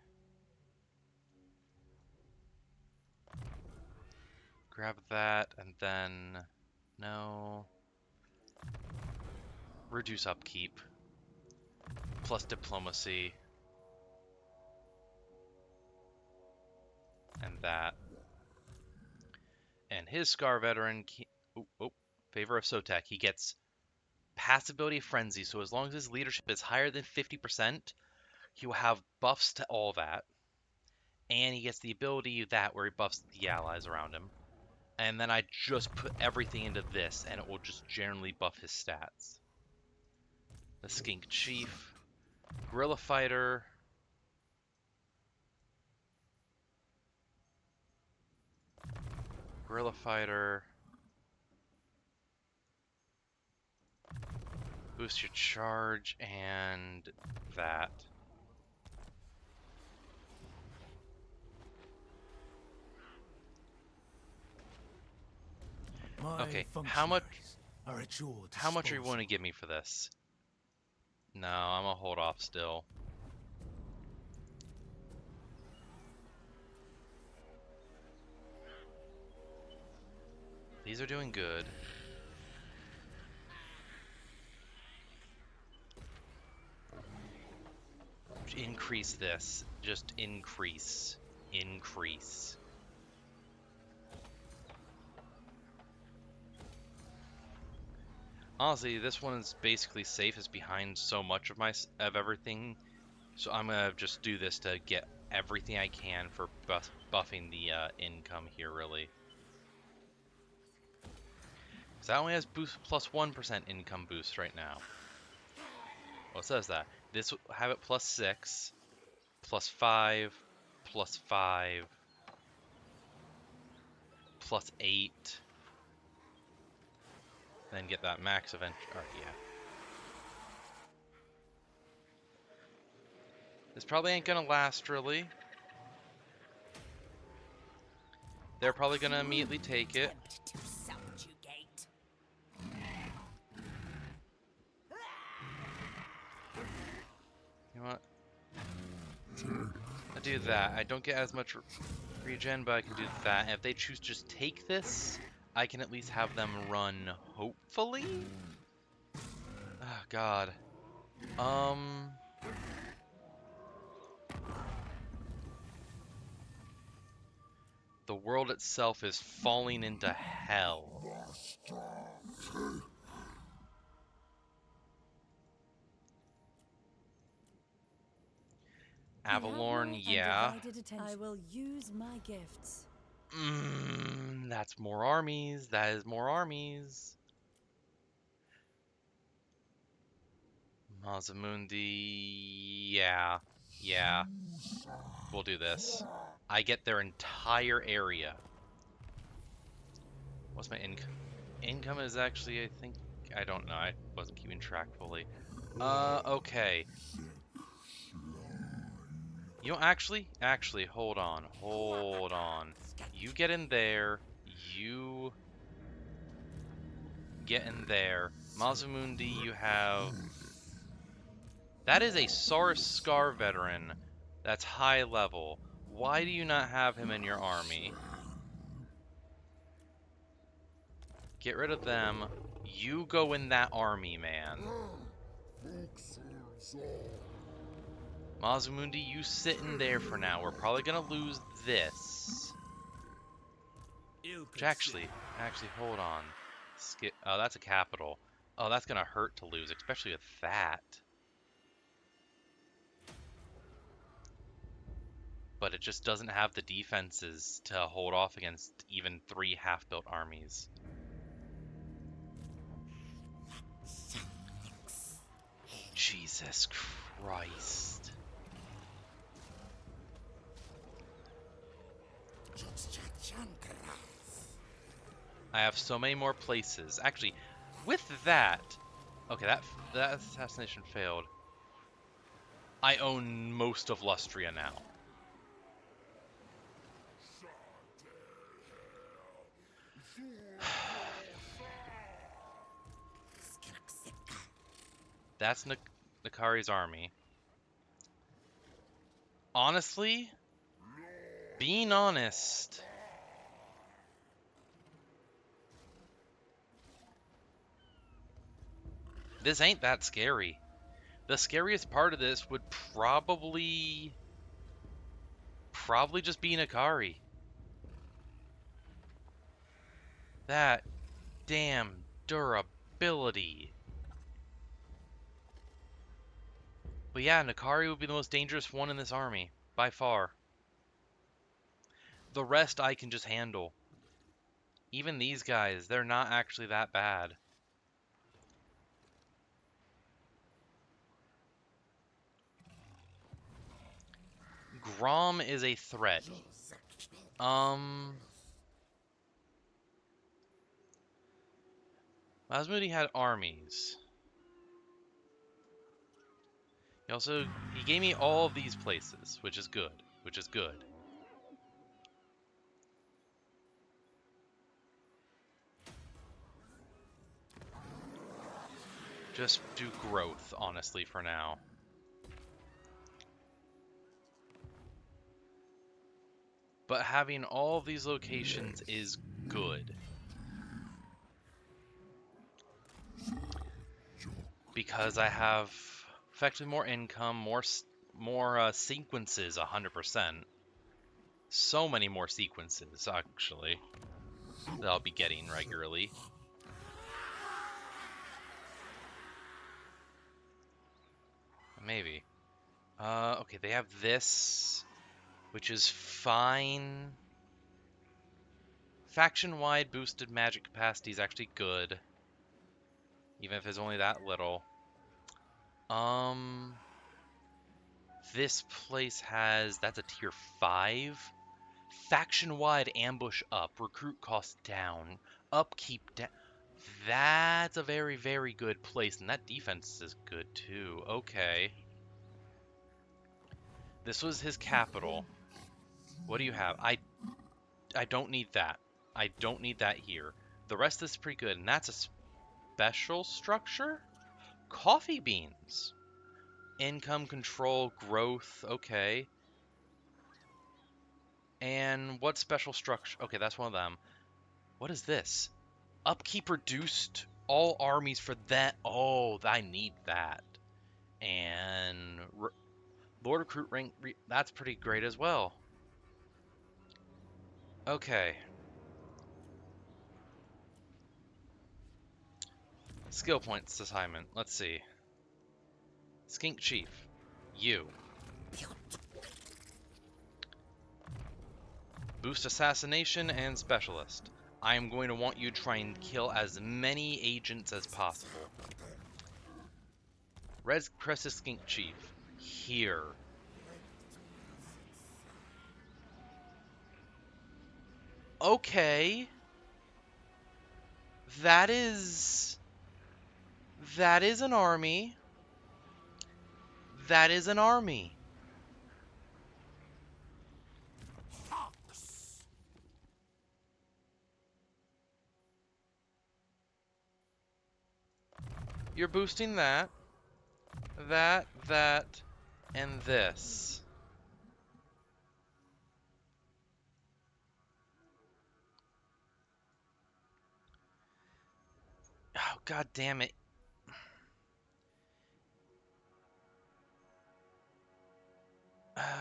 Grab that, and then... No. Reduce upkeep. Plus diplomacy. And that. And his Scar Veteran... Favor of Sotek. He gets passive ability Frenzy, so as long as his leadership is higher than 50%, he will have buffs to all that. And he gets the ability that where he buffs the allies around him. And then I just put everything into this, and it will just generally buff his stats. The Skink Chief, Guerrilla Fighter, boost your charge, and that. Okay, how much are you willing to give me for this? No, I'm gonna hold off still. These are doing good. Increase this. Just increase. Increase. Honestly, this one is basically safe. It's behind so much of everything. So I'm gonna just do this to get everything I can for buffing the income here, really. Because that only has boost plus 1% income boost right now. Well, it says that. This will have it plus 6, plus 5, plus 5, plus 8. Then get that max event. Yeah. This probably ain't gonna last, really. They're probably gonna immediately take it. You know what? I do that. I don't get as much regen, but I can do that. And if they choose to just take this, I can at least have them run, hopefully? Oh, God. The world itself is falling into hell. Avalorn, yeah. I will use my gifts. That's more armies. That is more armies. Mazamundi, yeah. Yeah. We'll do this. I get their entire area. What's my income? Income is actually, I think, I don't know. I wasn't keeping track fully. Okay. You know, actually, hold on. You get in there. You get in there. Mazamundi, you have... That is a Scar veteran. That's high level. Why do you not have him in your army? Get rid of them. You go in that army, man. Mazamundi, you sit in there for now. We're probably gonna lose this. Which actually, hold on. Oh, that's a capital. Oh, that's gonna hurt to lose, especially with that. But it just doesn't have the defenses to hold off against even 3 half-built armies. Jesus Christ. I have so many more places. Actually, with that, okay, that assassination failed. I own most of Lustria now. That's Nakari's army. Honestly, being honest, this ain't that scary. The scariest part of this would probably just be Nakari. That damn durability. But yeah, Nakari would be the most dangerous one in this army, by far. The rest I can just handle. Even these guys, they're not actually that bad. Grom is a threat. Masmoudi had armies. He gave me all of these places, which is good. Which is good. Just do growth, honestly, for now. But having all of these locations is good. Because I have effectively more income, more sequences, 100%. So many more sequences, actually, that I'll be getting regularly. Maybe. Okay, they have this, which is fine. Faction-wide boosted magic capacity is actually good, even if it's only that little. This place has, that's a tier 5. Faction-wide ambush up, recruit cost down, upkeep down. That's a very, very good place, and that defense is good too. Okay. This was his capital. What do you have? I don't need that. I don't need that here. The rest is pretty good, and that's a special structure? Coffee beans. Income control, growth, okay. And what special structure? Okay, that's one of them. What is this? Upkeep reduced all armies for that. Oh, I need that. And Lord Recruit rank, that's pretty great as well. Okay. Skill points assignment. Let's see. Skink Chief. You. Boost Assassination and Specialist. I am going to want you to try and kill as many agents as possible. Red Crescent Skink Chief. Here. Okay. That is an army. That is an army. You're boosting that, and this. Oh, god damn it.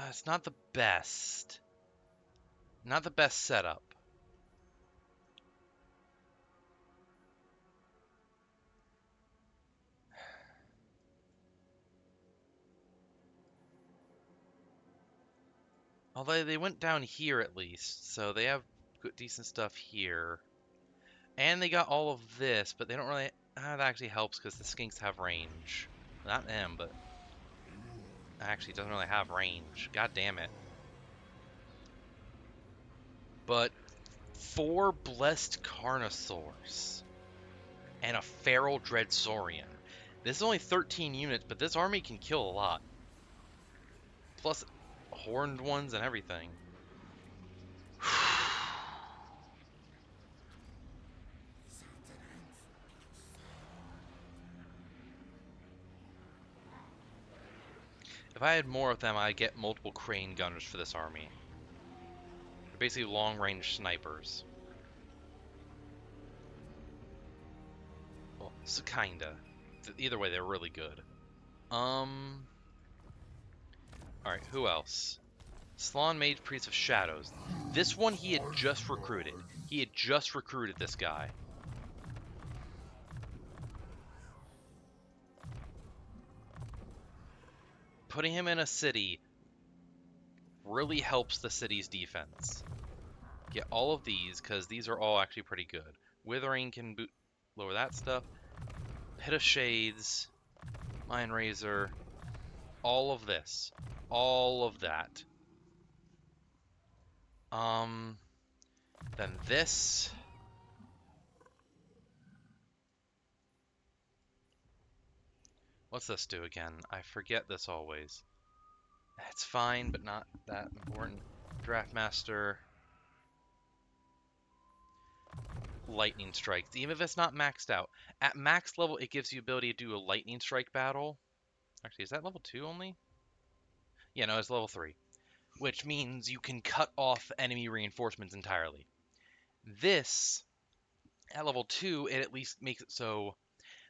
It's not the best. Not the best setup. Although they went down here at least, so they have good, decent stuff here. And they got all of this, but they don't really... that actually helps because the skinks have range. Not them, but... actually doesn't really have range. God damn it. But 4 blessed Carnosaurs and a feral Dreadsaurian. This is only 13 units, but this army can kill a lot. Plus horned ones and everything. If I had more of them, I'd get multiple crane gunners for this army. They're basically long-range snipers. Well, so kinda. Either way, they're really good. Alright, who else? Slan Mage Priest of Shadows. This one he had just recruited. He had just recruited this guy. Putting him in a city really helps the city's defense. Get all of these, because these are all actually pretty good. Withering can lower that stuff. Pit of Shades, Mind Razor, all of this. All of that. Then this. What's this do again? I forget this always. It's fine, but not that important. Draftmaster. Lightning strikes, even if it's not maxed out. At max level, it gives you ability to do a lightning strike battle. Actually, is that level 2 only? Yeah, no, it's level 3. Which means you can cut off enemy reinforcements entirely. This, at level 2, it at least makes it so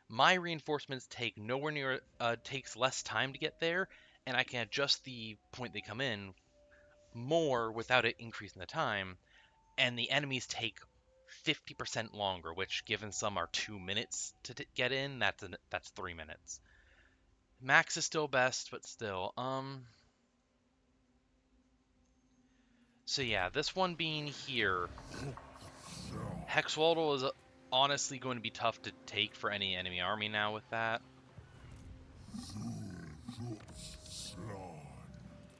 my reinforcements take nowhere near, takes less time to get there, and I can adjust the point they come in more without it increasing the time, and the enemies take 50% longer, which given some are 2 minutes to get in, that's 3 minutes. Max is still best, but still, so yeah, this one being here, Hexwaddle is honestly going to be tough to take for any enemy army now with that.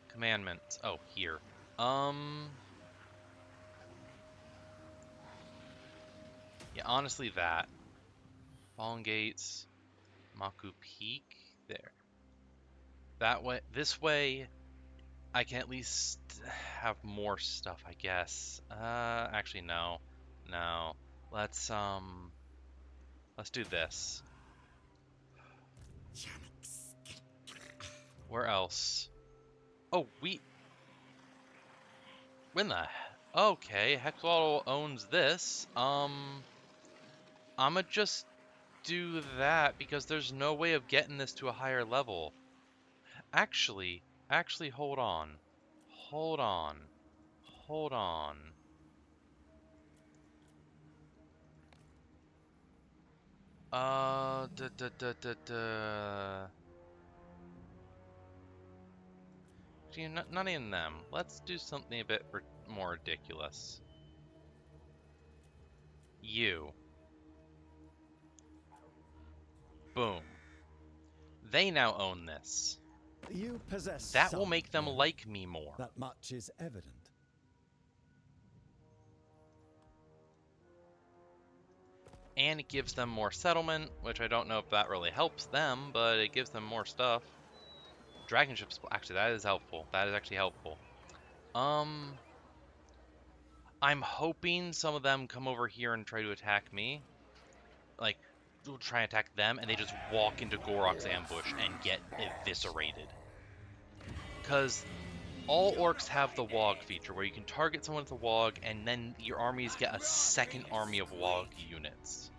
Commandments. Oh, here. Yeah, honestly that. Fallen Gates, Maku Peak, there. That way, this way, I can at least have more stuff, I guess. Actually, no. No. Let's do this. Where else? Oh, when the... Okay, Hexwaddle owns this. I'ma just do that because there's no way of getting this to a higher level. Actually, hold on. Hold on. Hold on. Da, da, da, da, da. Actually, not even them. Let's do something a bit more ridiculous. You. Boom. They now own this. You possess That will some make them merit. like me more. That much is evident. And it gives them more settlement, which I don't know if that really helps them, but it gives them more stuff. Dragon ships, actually, that is helpful. That is actually helpful. I'm hoping some of them come over here and try to attack me. Like, we'll try and attack them, and they just walk into Gorok's ambush and get eviscerated. Because all orcs have the Wog feature, where you can target someone with a Wog, and then your armies get a second army of Wog units.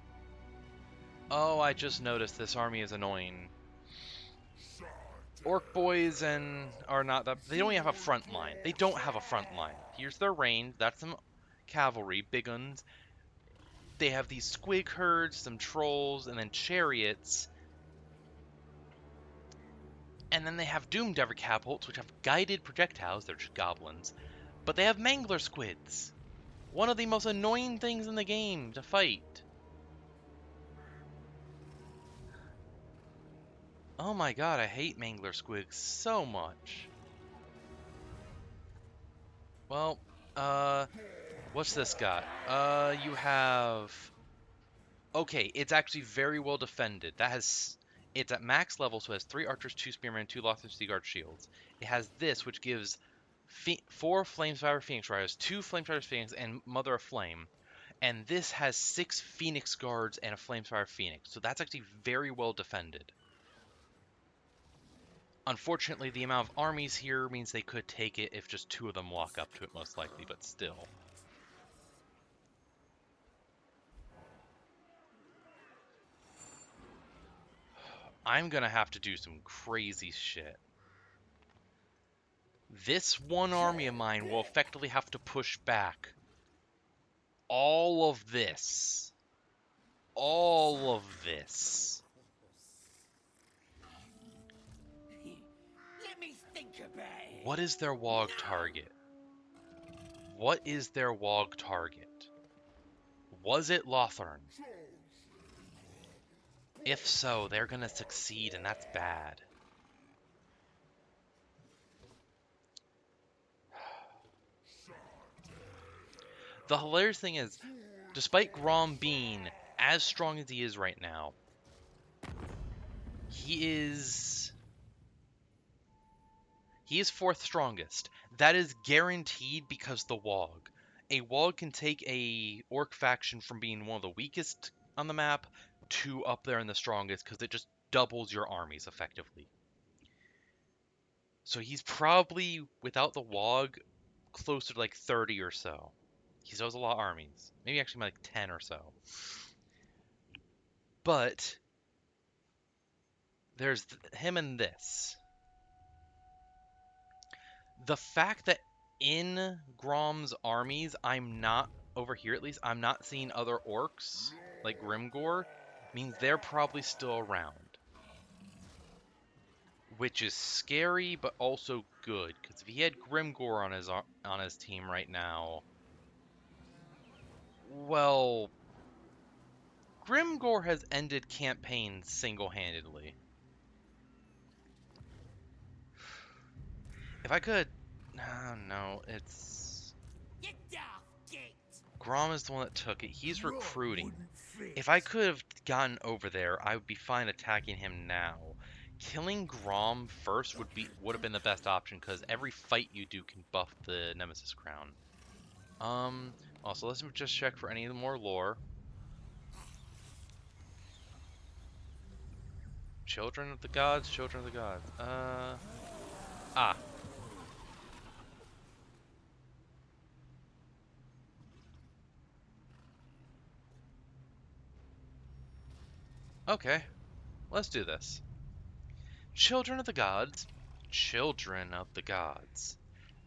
Oh, I just noticed this army is annoying. Orc boys are not that... They don't even have a front line. They don't have a front line. Here's their range. That's some cavalry, big uns. They have these squig herds, some trolls, and then chariots. And then they have Doomdever catapults, which have guided projectiles. They're just goblins. But they have Mangler squids. One of the most annoying things in the game to fight. Oh my god, I hate Mangler squids so much. Well, What's this got? You have. Okay, it's actually very well defended. It's at max level, so it has 3 archers, 2 spearmen, 2 lothers, 3 guard shields. It has this, which gives 4 flamespider phoenix riders, 2 flamespider phoenix, and mother of flame. And this has 6 phoenix guards and a flamespider phoenix. So that's actually very well defended. Unfortunately, the amount of armies here means they could take it if just 2 of them walk up to it, most likely, but still. I'm gonna have to do some crazy shit. This one army of mine will effectively have to push back all of this. All of this. Let me think about it. What is their WOG target? What is their WOG target? Was it Lothern? If so, they're gonna succeed, and that's bad. The hilarious thing is, despite Grom being as strong as he is right now, he is 4th strongest. That is guaranteed because the WOG. A WOG can take a Orc faction from being one of the weakest on the map to up there in the strongest because it just doubles your armies effectively. So he's probably, without the WOG, closer to like 30 or so. He still has a lot of armies. Maybe actually like 10 or so. But there's him and this. The fact that in Grom's armies, I'm not, over here at least, I'm not seeing other orcs, like Grimgor, means they're probably still around. Which is scary, but also good, because if he had Grimgor on his team right now, well, Grimgor has ended campaigns single-handedly. If I could, no, it's Get off, gate. Grom is the one that took it. He's recruiting. If I could have gotten over there, I would be fine attacking him now. Killing Grom first would have been the best option because every fight you do can buff the Nemesis Crown. Also, let's just check for any more lore. Children of the Gods, Children of the Gods. Okay, let's do this. Children of the Gods, Children of the Gods.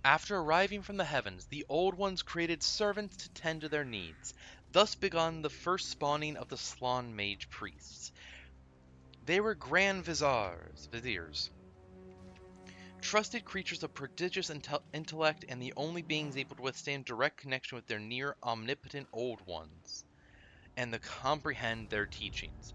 After arriving from the heavens, the Old Ones created servants to tend to their needs. Thus begun the first spawning of the Slan Mage Priests. They were Grand Viziers, trusted creatures of prodigious intellect and the only beings able to withstand direct connection with their near omnipotent Old Ones, and to comprehend their teachings.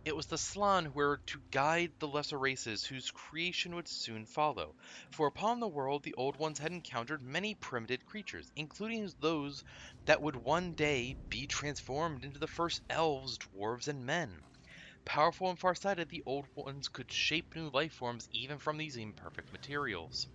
It was the Slan who were to guide the lesser races whose creation would soon follow, for upon the world the Old Ones had encountered many primitive creatures, including those that would one day be transformed into the first elves, dwarves, and men. Powerful and farsighted, the Old Ones could shape new life forms even from these imperfect materials.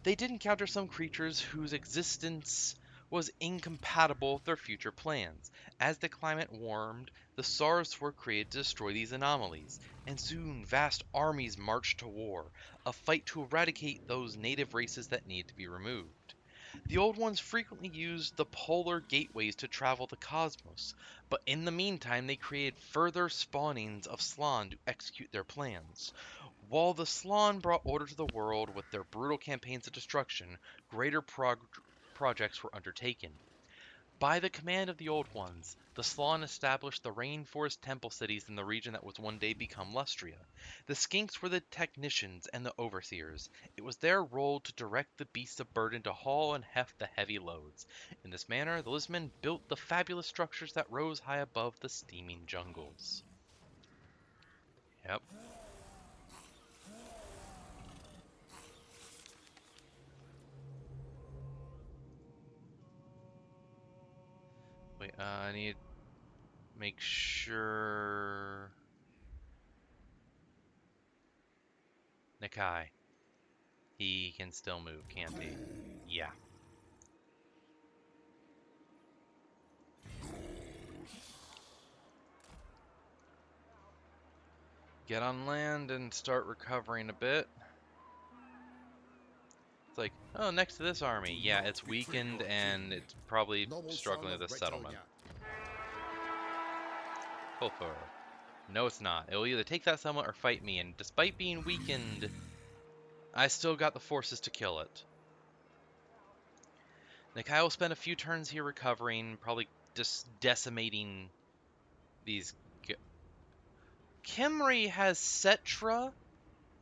They did encounter some creatures whose existence was incompatible with their future plans. As the climate warmed, the SARS were created to destroy these anomalies, and soon vast armies marched to war, a fight to eradicate those native races that needed to be removed. The Old Ones frequently used the polar gateways to travel the cosmos, but in the meantime they created further spawnings of Slan to execute their plans. While the Slan brought order to the world with their brutal campaigns of destruction, greater projects were undertaken. By the command of the Old Ones, the Slan established the rainforest temple cities in the region that was one day become Lustria. The Skinks were the technicians and the overseers. It was their role to direct the beasts of burden to haul and heft the heavy loads. In this manner, the lizardmen built the fabulous structures that rose high above the steaming jungles. Yep. I need to make sure... Nikai. He can still move, can't he? Yeah. Get on land and start recovering a bit. It's like, oh, next to this army. Yeah, it's weakened and it's probably struggling with a settlement. Hofer. No, it's not. It will either take that settlement or fight me, and despite being weakened, I still got the forces to kill it. Nikai will spend a few turns here recovering, probably just decimating these... Kimri has Cetra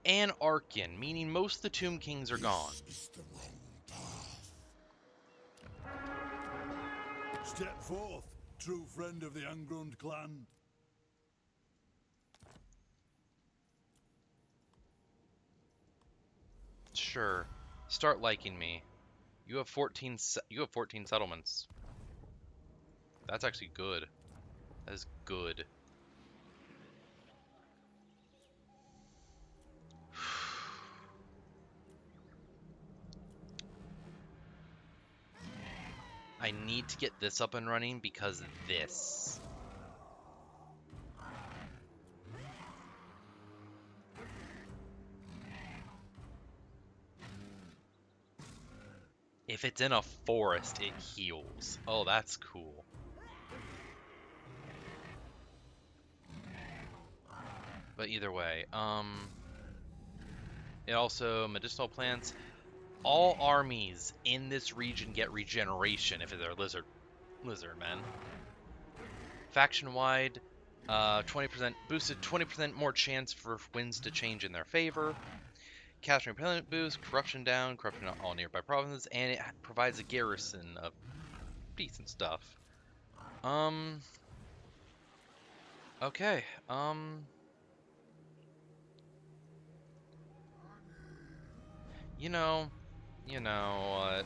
and Arkin, meaning most of the Tomb Kings are gone. Step forth, true friend of the Ungrown clan. Sure. Start liking me. You have 14 settlements. That's actually good. That is good. I need to get this up and running because this. If it's in a forest, it heals. Oh, that's cool. But either way, it also, medicinal plants. All armies in this region get regeneration if they're lizardmen. Faction-wide, 20% boosted, 20% more chance for winds to change in their favor. Casting repellent boost, corruption down, corruption on all nearby provinces, and it provides a garrison of decent stuff. Okay, you know what?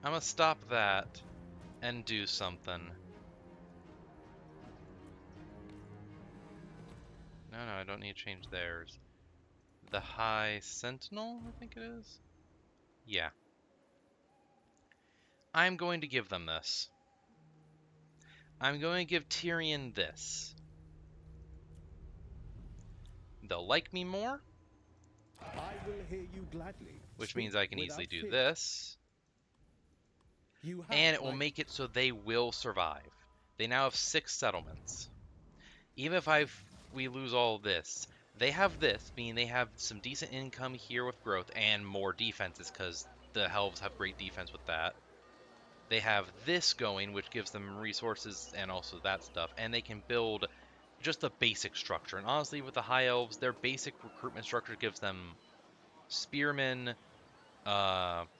I'm gonna stop that and do something. No, I don't need to change theirs. The High Sentinel, I think it is? Yeah. I'm going to give them this. I'm going to give Tyrion this. They'll like me more. I will hear you gladly. Which Speak means I can without easily do fear. this. You have And it will my- make it so they will survive. They now have 6 settlements. Even if we lose all of this, they have this, meaning they have some decent income here with growth and more defenses because the Helves have great defense with that. They have this going, which gives them resources and also that stuff, and they can build just the basic structure. And honestly, with the High Elves, their basic recruitment structure gives them spearmen,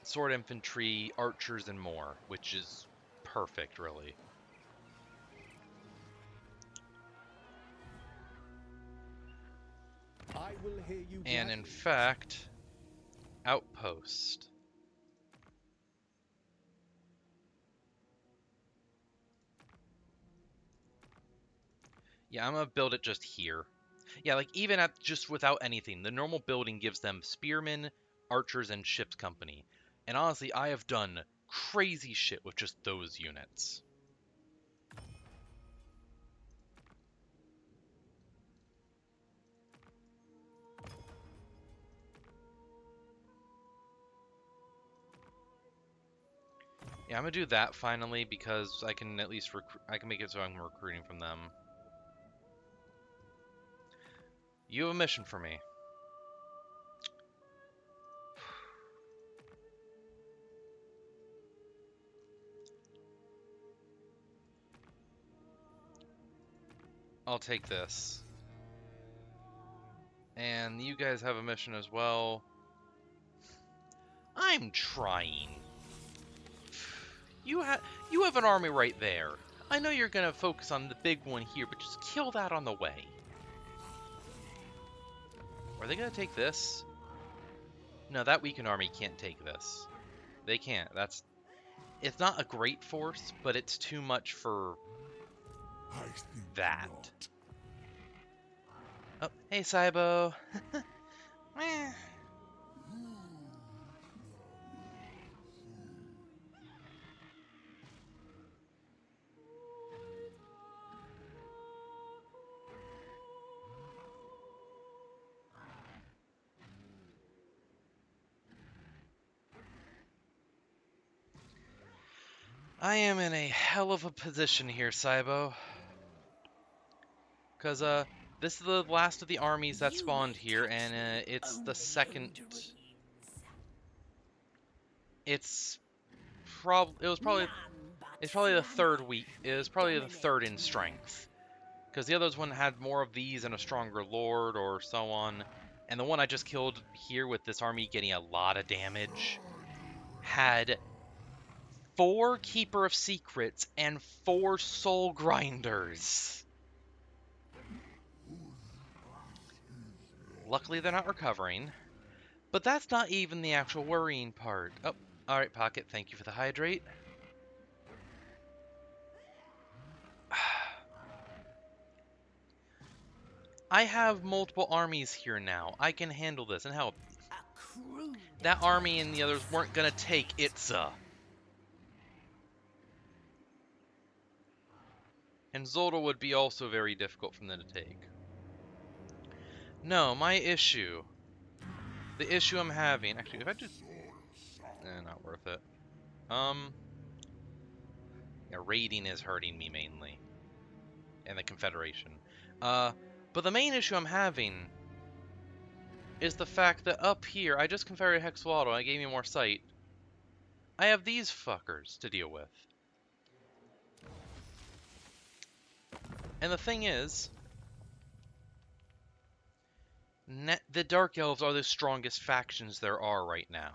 sword infantry, archers, and more, which is perfect, really. I will hear you And in gladly. fact, outpost. Yeah, I'm gonna build it just here. Yeah, like even at just without anything, the normal building gives them spearmen, archers, and ship's company. And honestly, I have done crazy shit with just those units. Yeah, I'm gonna do that finally because I can at least I can make it so I'm recruiting from them. You have a mission for me. I'll take this. And you guys have a mission as well. I'm trying. You have an army right there. I know you're gonna focus on the big one here, but just kill that on the way. they gonna take this? No, that weakened army can't take this. They can't. It's not a great force, but it's too much for I think that. not. Oh, hey, Saibo. Meh. I am in a hell of a position here, Saibo. Because, this is the last of the armies that You spawned may here, catch and me it's the only second... in dreams. It's it's probably None but the third Slanesh week. It was probably the third in strength. Because the others one had more of these and a stronger lord or so on. And the one I just killed here with this army getting a lot of damage had 4 Keeper of Secrets and 4 Soul Grinders. Luckily they're not recovering. But that's not even the actual worrying part. Oh, alright, Pocket, thank you for the hydrate. I have multiple armies here now. I can handle this, and hell, a crude that army and attack. the others weren't gonna take Itza. And Zolda would be also very difficult for them to take. No, my issue. The issue I'm having... Actually, if I just... not worth it. Yeah, raiding is hurting me mainly. And the Confederation. But the main issue I'm having is the fact that up here, I just configured Hexwaddle and it gave me more sight. I have these fuckers to deal with. And the thing is, the Dark Elves are the strongest factions there are right now.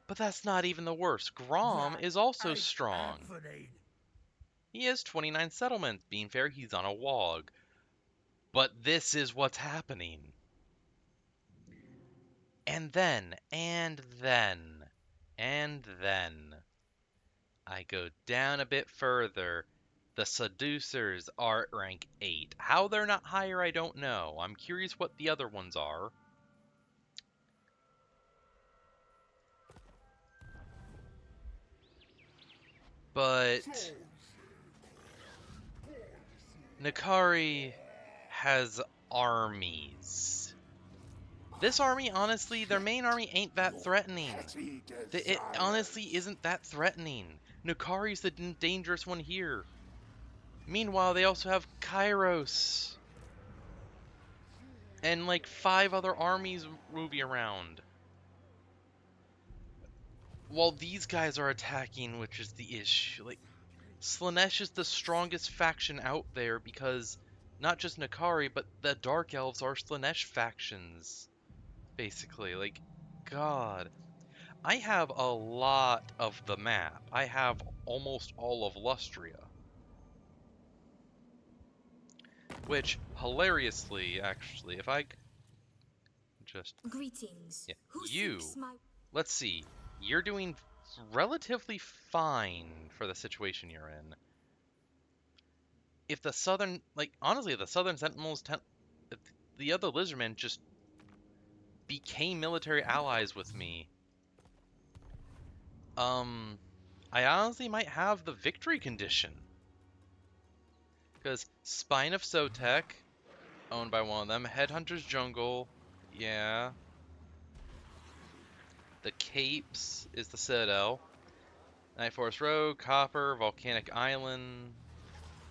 But that's not even the worst. Grom is also strong. He has 29 settlements. Being fair, he's on a wog. But this is what's happening. And then, I go down a bit further. The Seducers are at rank 8. How they're not higher, I don't know. I'm curious what the other ones are. But Nakari has armies. This army, honestly, their main army ain't that threatening. It honestly isn't that threatening. Nakari's the dangerous one here. Meanwhile, they also have Kairos. And like 5 other armies moving around. While these guys are attacking, which is the issue. Like, Slanesh is the strongest faction out there because not just Nakari, but the Dark Elves are Slanesh factions. Basically, like, God. I have a lot of the map. I have almost all of Lustria. Which, hilariously, actually, if I just... Greetings. Yeah, Who you... seeks my... Let's see. You're doing relatively fine for the situation you're in. If the southern... Like, honestly, the southern sentinels... If the other lizardmen just became military allies with me... I honestly might have the victory condition. Because Spine of Sotek, owned by one of them. Headhunter's Jungle, yeah. The Capes is the Citadel. Night Forest Road, Copper, Volcanic Island.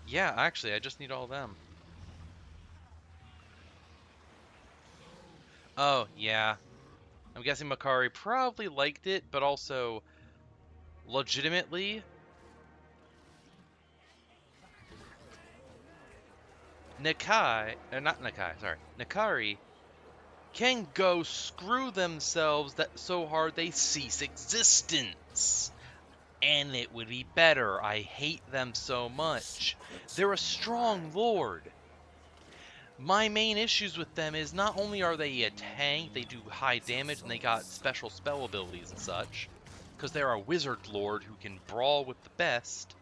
Yeah, actually, I just need all of them. Oh, yeah. I'm guessing Makari probably liked it, but also legitimately... Nakari can go screw themselves that so hard they cease existence. And it would be better. I hate them so much. They're a strong lord. My main issues with them is not only are they a tank, they do high damage and they got special spell abilities and such, because they're a wizard lord who can brawl with the best.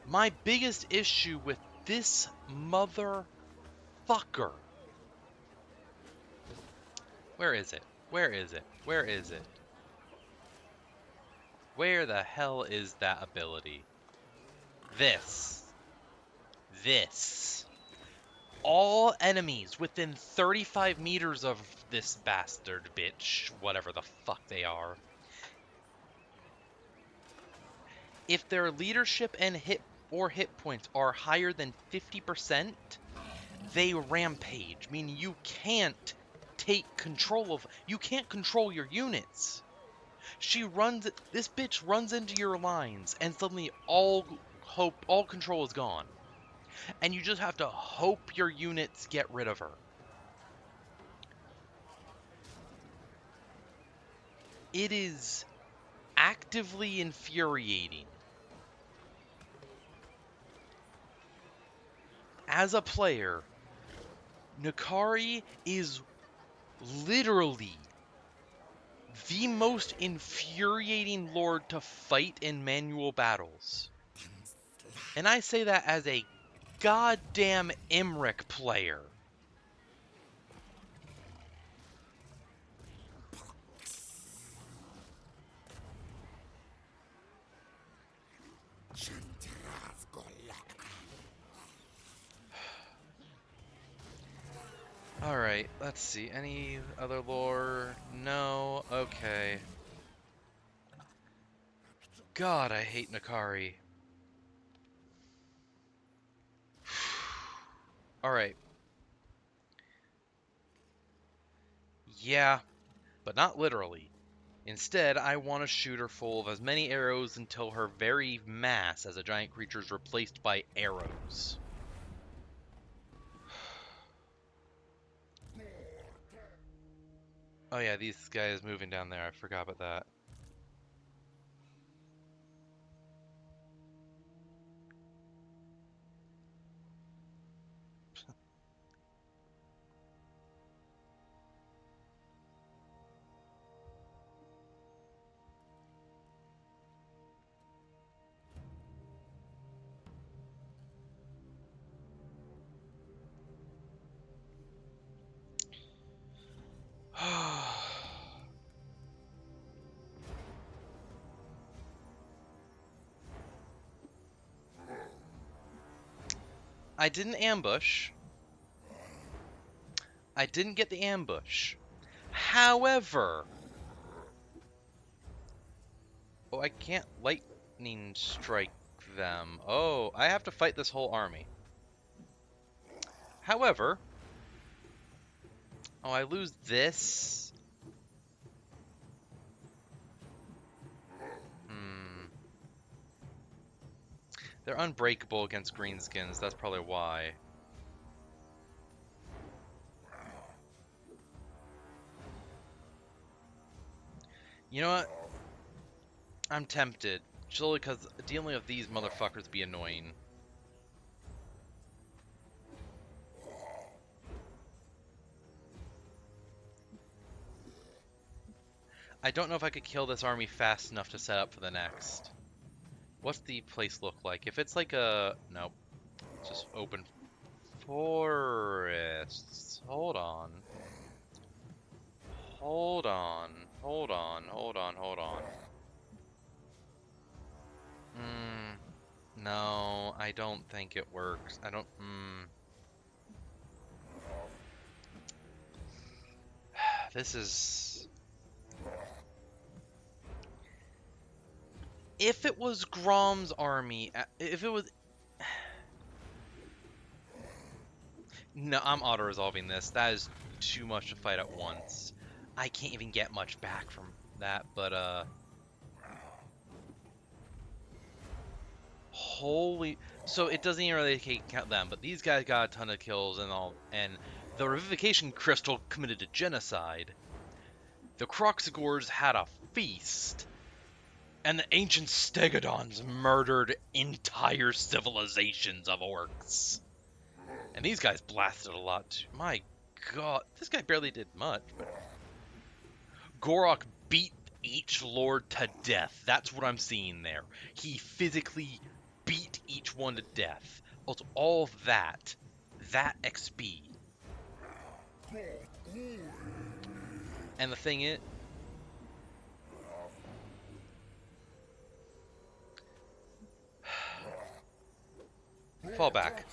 My biggest issue with this motherfucker. Where is it? Where is it? Where is it? Where the hell is that ability? This. All enemies within 35 meters of this bastard bitch, whatever the fuck they are, if their leadership and hit points are higher than 50%, they rampage, meaning you can't you can't control your units. This bitch runs into your lines, and suddenly all control is gone. And you just have to hope your units get rid of her. It is actively infuriating. As a player, Nakari is literally the most infuriating lord to fight in manual battles. And I say that as a goddamn Imric player. Alright, let's see. Any other lore? No? Okay. God, I hate Nakari. Alright. Yeah, but not literally. Instead, I want to shoot her full of as many arrows until her very mass as a giant creature is replaced by arrows. Oh yeah, these guys moving down there. I forgot about that. I didn't ambush. I didn't get the ambush. However... Oh, I can't lightning strike them. Oh, I have to fight this whole army. However... Oh, I lose this. They're unbreakable against greenskins, that's probably why. You know what? I'm tempted. Solely because dealing with these motherfuckers be annoying. I don't know if I could kill this army fast enough to set up for the next. What's the place look like? If it's like a... Nope. It's just open forests. Hold on. Hold on. Hold on. Hold on. Hold on. No, I don't think it works. I don't... This is... If it was Grom's army, if it was... No, I'm auto-resolving this. That is too much to fight at once. I can't even get much back from that, but, Holy... So it doesn't even really count them, but these guys got a ton of kills and all, and the Revivification Crystal committed a genocide. The Croxigors had a feast. And the ancient Stegodons murdered entire civilizations of orcs. And these guys blasted a lot too. My god, this guy barely did much, but Gorok beat each lord to death. That's what I'm seeing there. He physically beat each one to death. Also, all of that XP. And the thing is, fall back.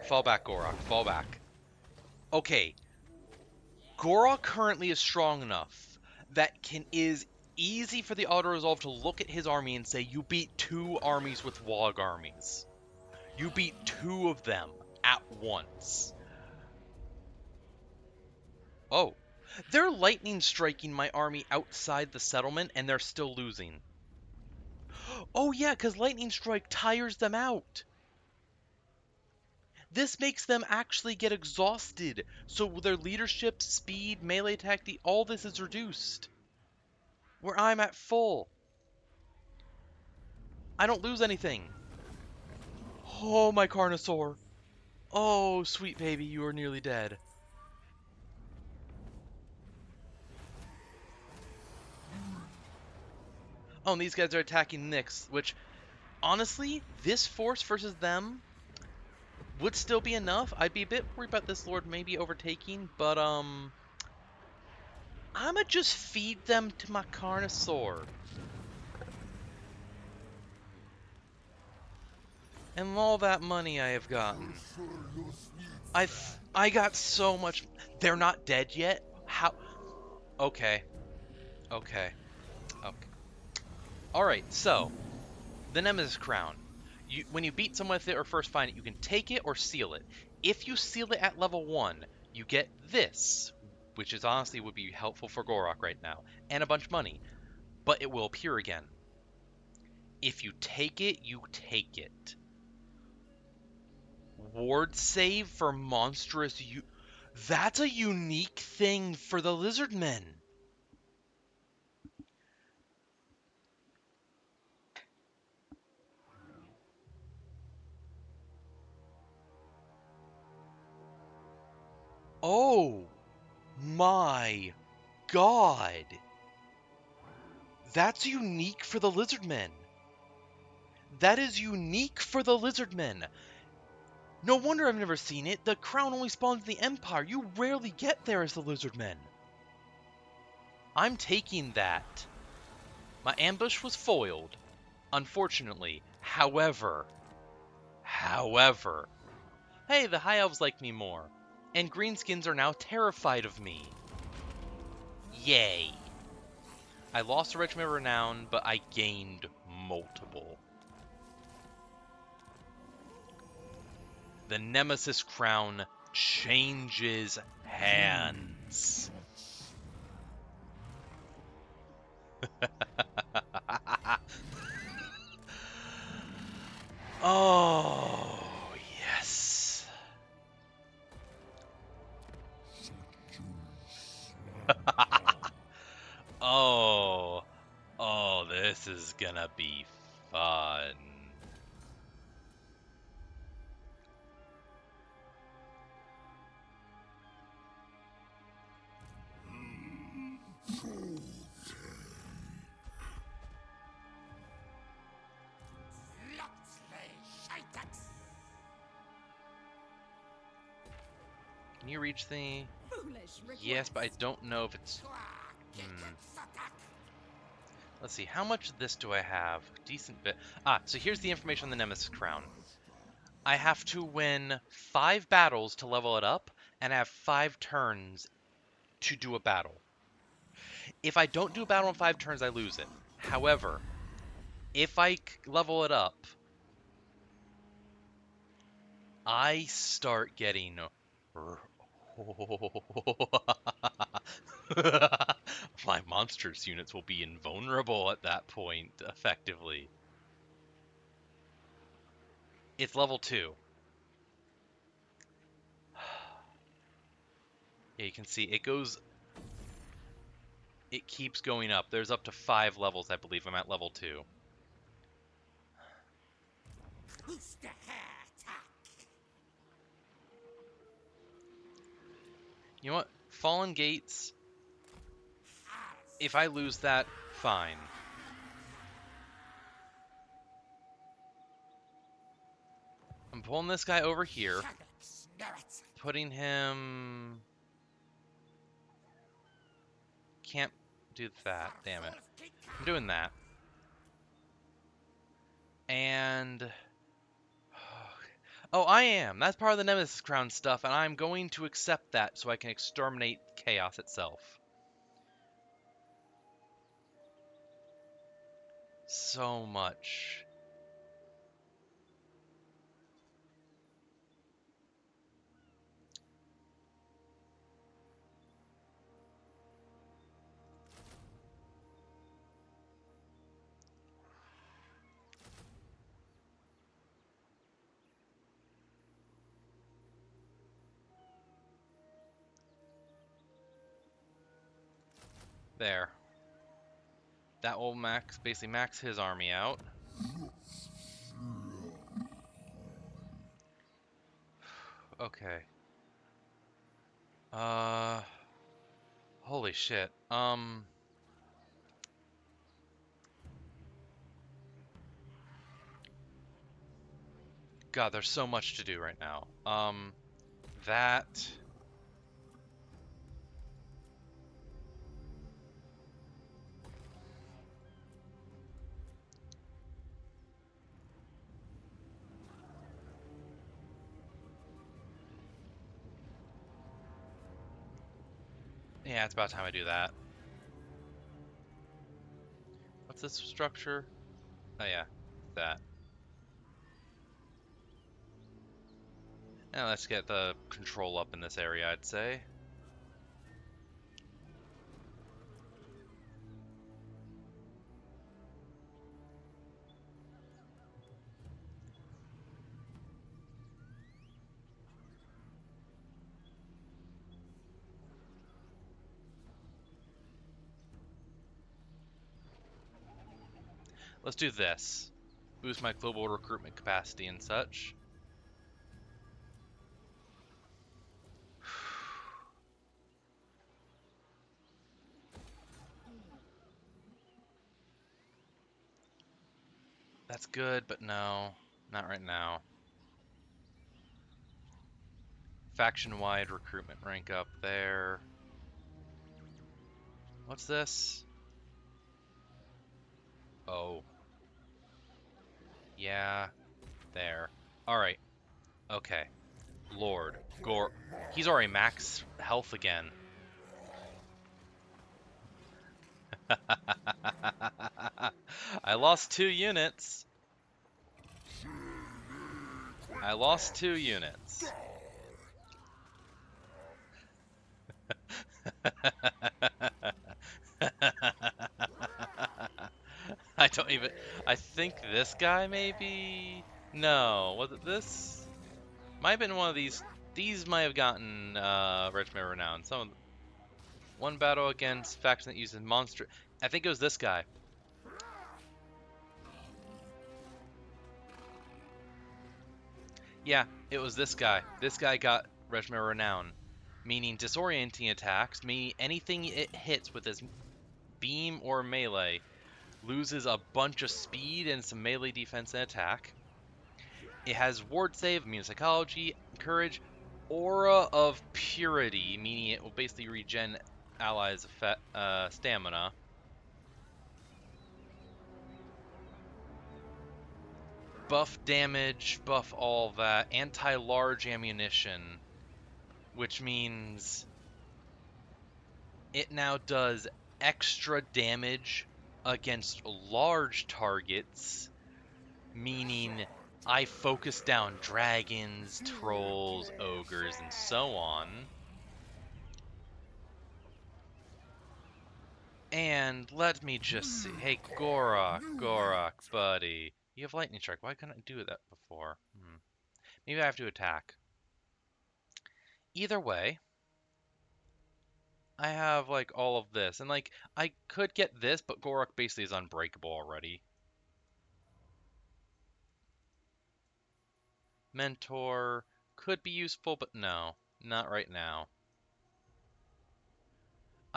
Fall back, Gorok. Fall back. Okay. Gorok currently is strong enough that is easy for the auto-resolve to look at his army and say, you beat 2 armies with Wog armies. You beat 2 of them at once. Oh. They're lightning striking my army outside the settlement and they're still losing. Oh yeah, because lightning strike tires them out. This makes them actually get exhausted, so their leadership, speed, melee attack, all this is reduced. Where I'm at full. I don't lose anything. Oh, my Carnosaur. Oh, sweet baby, you are nearly dead. Oh, and these guys are attacking Nyx, which, honestly, this force versus them would still be enough. I'd be a bit worried about this lord maybe overtaking, but, I'ma just feed them to my Carnosaur. And all that money I have gotten. I got so much. They're not dead yet? How? Okay. Okay. Okay. Alright, so. The Nemesis Crown. When you beat someone with it or first find it, you can take it or seal it. If you seal it at level 1, you get this, which is honestly would be helpful for Gorok right now, and a bunch of money. But it will appear again. If you take it, you take it. Ward save for monstrous that's a unique thing for the lizardmen. Oh my god. That's unique for the lizardmen. That is unique for the lizardmen. No wonder I've never seen it. The crown only spawns in the Empire. You rarely get there as the lizardmen. I'm taking that. My ambush was foiled, unfortunately. However, hey, the High Elves like me more. And Greenskins are now terrified of me. Yay. I lost a Regiment of Renown, but I gained multiple. The Nemesis Crown changes hands. Oh, yes. Oh, this is gonna be fun. Can you reach the... Yes, but I don't know if it's... Let's see, how much of this do I have? Decent bit. So here's the information on the Nemesis Crown. I have to win 5 battles to level it up, and I have 5 turns to do a battle. If I don't do a battle in 5 turns, I lose it. However, if I level it up, I start getting... My monstrous units will be invulnerable at that point, effectively. It's level 2. Yeah, you can see it goes... It keeps going up. There's up to 5 levels, I believe. I'm at level 2. You know what? Fallen Gates. If I lose that, fine. I'm pulling this guy over here, putting him... Can't do that, damn it. I'm doing that. And... Oh, I am. That's part of the Nemesis Crown stuff, and I'm going to accept that so I can exterminate chaos itself. So much. There. That will basically max his army out. Okay. Holy shit. God, there's so much to do right now. That... Yeah, it's about time I do that. What's this structure? Oh yeah, that. Now let's get the control up in this area, I'd say. Let's do this. Boost my global recruitment capacity and such. That's good, but no. Not right now. Faction-wide recruitment rank up there. What's this? Oh. Yeah. There. Alright. Okay. Lord. Gore. He's already max health again. I lost 2 units. I lost 2 units. I don't even... I think this guy maybe... No, was it this? Might have been one of these. These might have gotten Regiment Renown. One battle against faction that uses monster... I think it was this guy. Yeah, it was this guy. This guy got Regiment Renown. Meaning disorienting attacks, meaning anything it hits with his beam or melee loses a bunch of speed and some melee defense and attack. It has ward save, immune psychology, courage, aura of purity, meaning it will basically regen allies' stamina. Buff damage, buff all that, anti-large ammunition, which means it now does extra damage against large targets, meaning I focus down dragons, trolls, ogres, and so on. And let me just see. Hey, Gorak, buddy. You have lightning strike. Why couldn't I do that before? Maybe I have to attack. Either way, I have like all of this, and like I could get this, but Gorak basically is unbreakable already. Mentor could be useful, but no, not right now.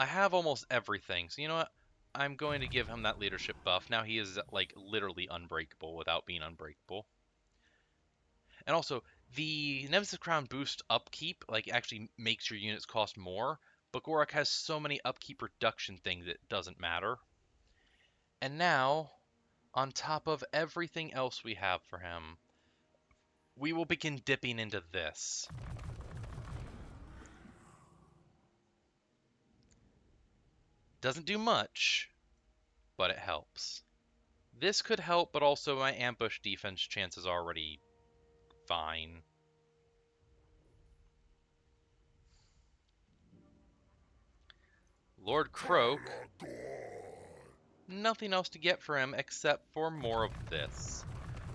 I have almost everything. So you know what? I'm going to give him that leadership buff. Now he is like literally unbreakable without being unbreakable. And also, the Nemesis Crown boost upkeep like actually makes your units cost more, but Gorak has so many upkeep reduction things it doesn't matter. And now, on top of everything else we have for him, we will begin dipping into this. Doesn't do much, but it helps. This could help, but also my ambush defense chance is already fine. Lord Croak, nothing else to get for him except for more of this,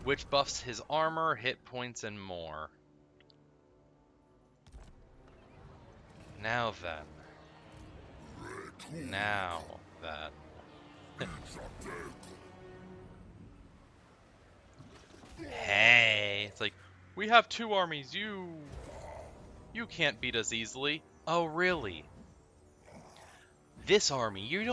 which buffs his armor, hit points, and more. Now then. Now then. Hey, it's like, we have 2 armies, you can't beat us easily. Oh, really? This army, you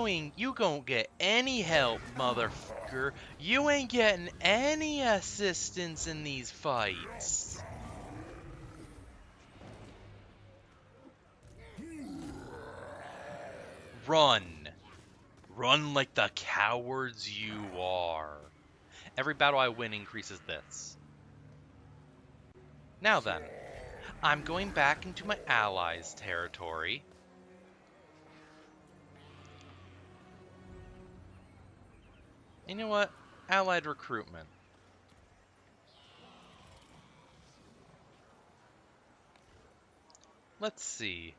don't get any help, motherfucker. You ain't getting any assistance in these fights. Run. Run like the cowards you are. Every battle I win increases this. Now then, I'm going back into my allies' territory. You know what? Allied recruitment. Let's see.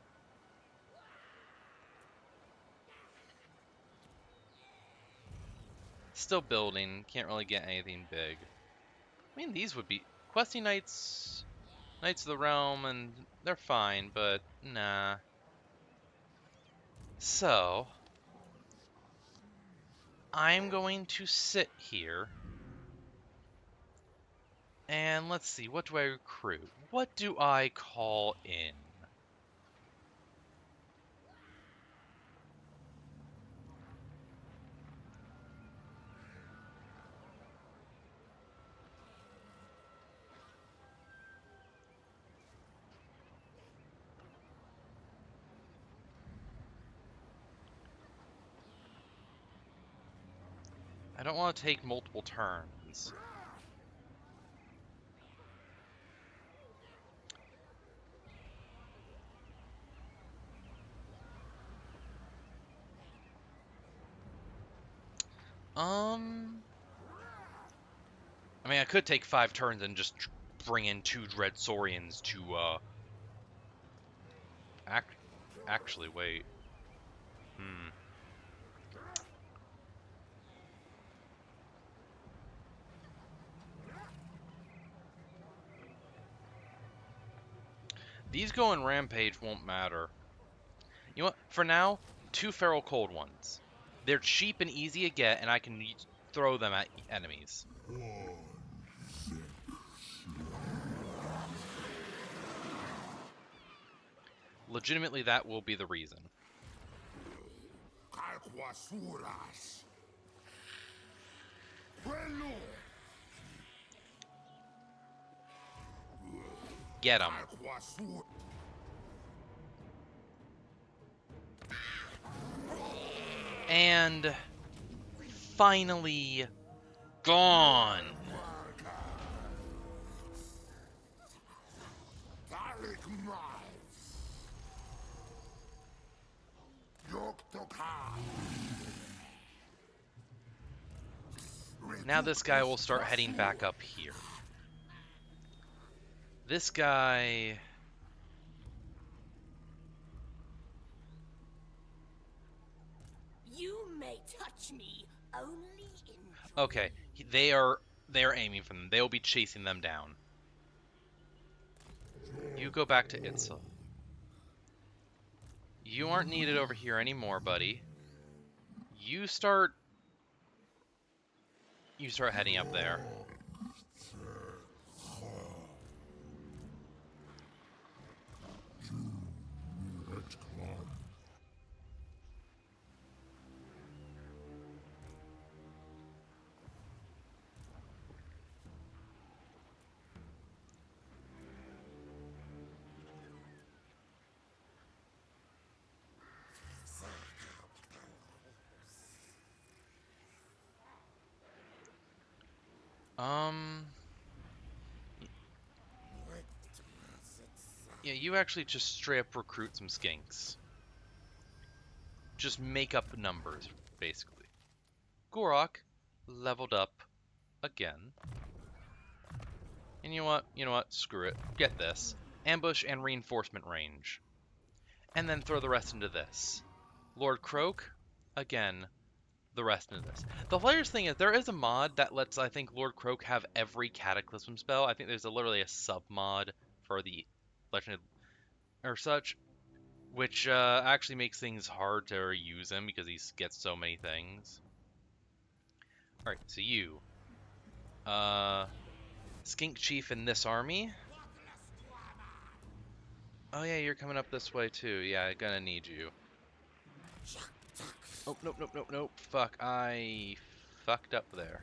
Still building. Can't really get anything big. I mean, these would be... Questing Knights... Knights of the Realm, and they're fine, but nah. So... I'm going to sit here. And let's see, what do I recruit? What do I call in? I don't want to take multiple turns. I mean, I could take 5 turns and just bring in 2 Dread Saurians to, actually, wait. These going Rampage won't matter. You know what? For now, 2 Feral Cold ones. They're cheap and easy to get, and I can throw them at enemies. Legitimately, that will be the reason. Get them. And finally gone. Now this guy will start heading back up here. This guy... You may touch me only in... Okay, they are aiming for them. They will be chasing them down. You go back to Itza. You aren't needed over here anymore, buddy. You start heading up there. Um, yeah, you actually just straight up recruit some skinks. Just make up numbers, basically. Gorok leveled up again. And you know what? You know what? Screw it. Get this. Ambush and reinforcement range. And then throw the rest into this. Lord Croak, again, the rest into this. The hilarious thing is, there is a mod that lets, I think, Lord Croak have every Cataclysm spell. I think there's literally a sub-mod for the Legend or such, which actually makes things hard to use him because he gets so many things. Alright, so you. Skink Chief in this army. Oh yeah, you're coming up this way too. Yeah, I'm gonna need you. Oh, nope, nope, nope, nope. Fuck, I fucked up there.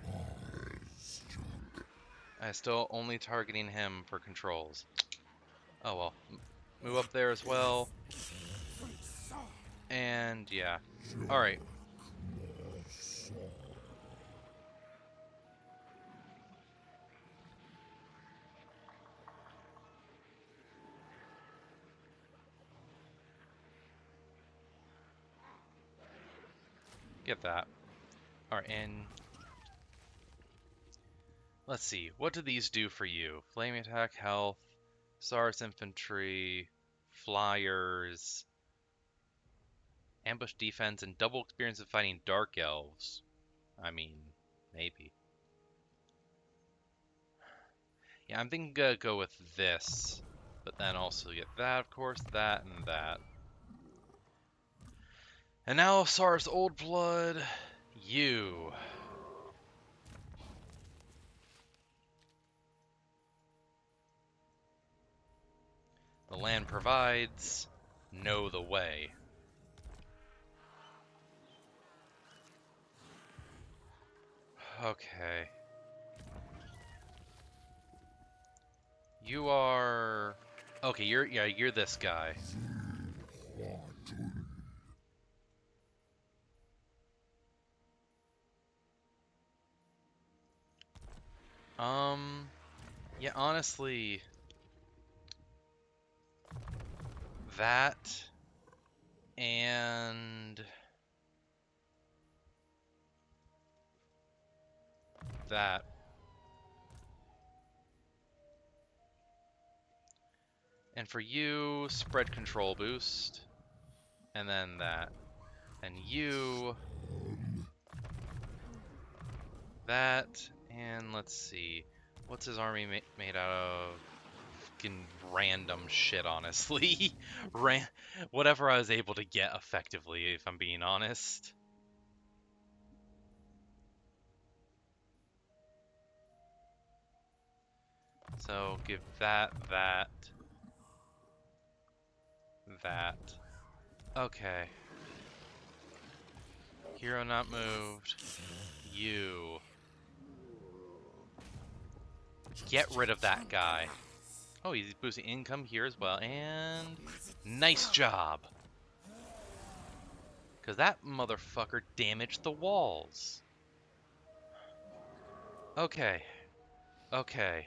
I still only targeting him for controls. Oh well. Move up there as well. And yeah. Alright. Get that. Alright, and let's see. What do these do for you? Flame attack, health, SARS infantry, flyers, ambush defense, and double experience of fighting dark elves. I mean, maybe. Yeah, I'm thinking gonna go with this, but then also get that, of course, that, and that. And now SARS Old Blood, you. The land provides, know the way. Okay. You are... Okay, you're this guy. Yeah, honestly, that and that. And for you, spread control boost, and then that. And you, that, and let's see. What's his army made out of? Fucking random shit, honestly. Whatever I was able to get effectively, if I'm being honest. So give that, that. Okay. Hero not moved. You. Get rid of that guy. Oh, he's boosting income here as well. And nice job. Because that motherfucker damaged the walls. Okay. Okay.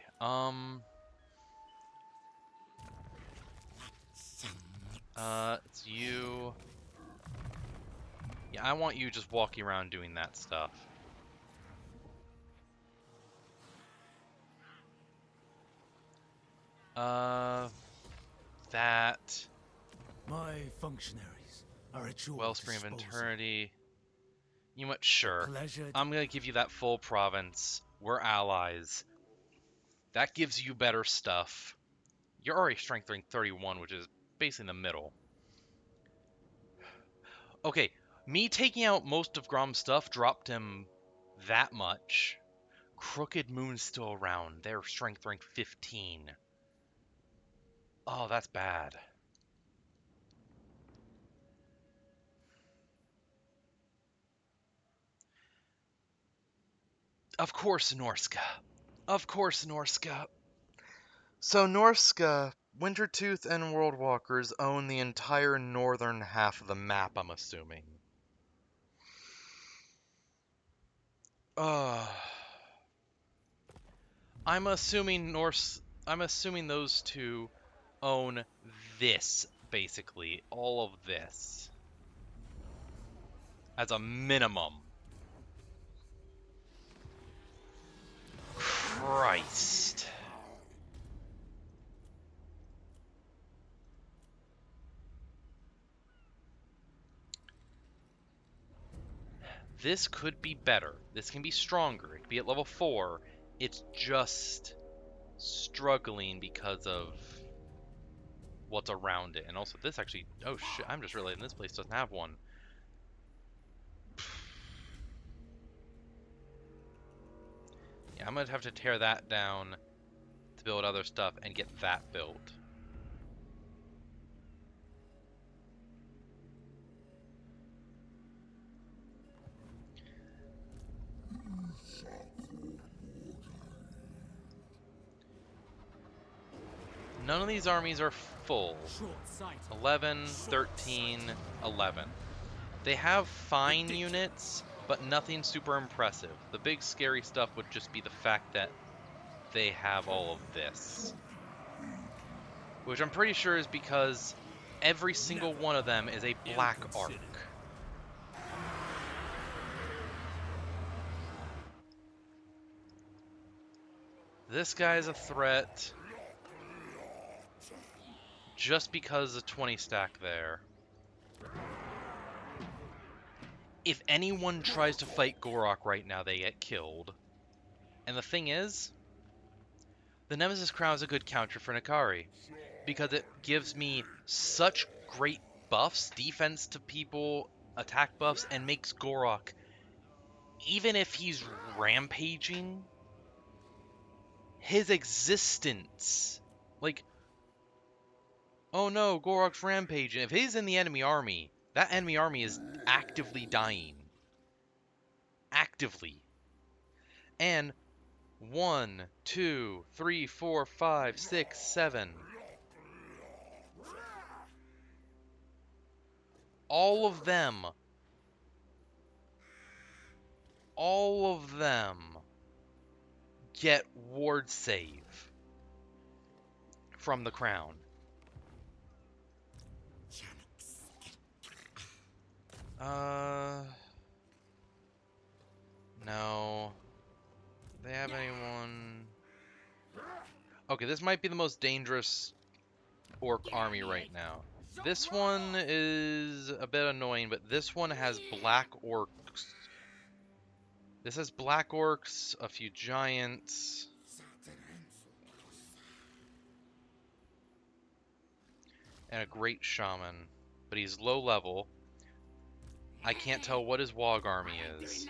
It's you. Yeah, I want you just walking around doing that stuff. That. My functionaries are at your Wellspring of disposal. Eternity. You know what? Sure. Pleasure. I'm gonna give you that full province. We're allies. That gives you better stuff. You're already strength rank 31, which is basically in the middle. Okay, me taking out most of Grom's stuff dropped him that much. Crooked Moon's still around. They're strength rank 15. Oh, that's bad. Of course, Norska. Of course, Norska. So Norska, Wintertooth, and Worldwalkers own the entire northern half of the map, I'm assuming. I'm assuming Norse. I'm assuming those two own this, basically. All of this. As a minimum. Christ. This could be better. This can be stronger. It could be at level 4. It's just struggling because of what's around it. And also this actually... Oh shit, I'm just realizing this place doesn't have one. Yeah, I'm gonna have to tear that down to build other stuff and get that built. None of these armies are full. 11, 13, 11. They have fine units, but nothing super impressive. The big scary stuff would just be the fact that they have all of this. Which I'm pretty sure is because every single one of them is a black arc. This guy's a threat just because of 20 stack there. If anyone tries to fight Gorok right now, they get killed. And the thing is, the Nemesis Crown is a good counter for Nakari, because it gives me such great buffs, defense to people, attack buffs, and makes Gorok, even if he's rampaging, his existence, like, oh no, Gorok's rampaging. If he's in the enemy army, that enemy army is actively dying. Actively. And 1, 2, 3, 4, 5, 6, 7. All of them get ward save from the crown. No. Do they have anyone? Okay, this might be the most dangerous orc army right now. This one is a bit annoying, but this one has black orcs. This has black orcs, a few giants. And a great shaman. But he's low level. I can't tell what his Wog army is.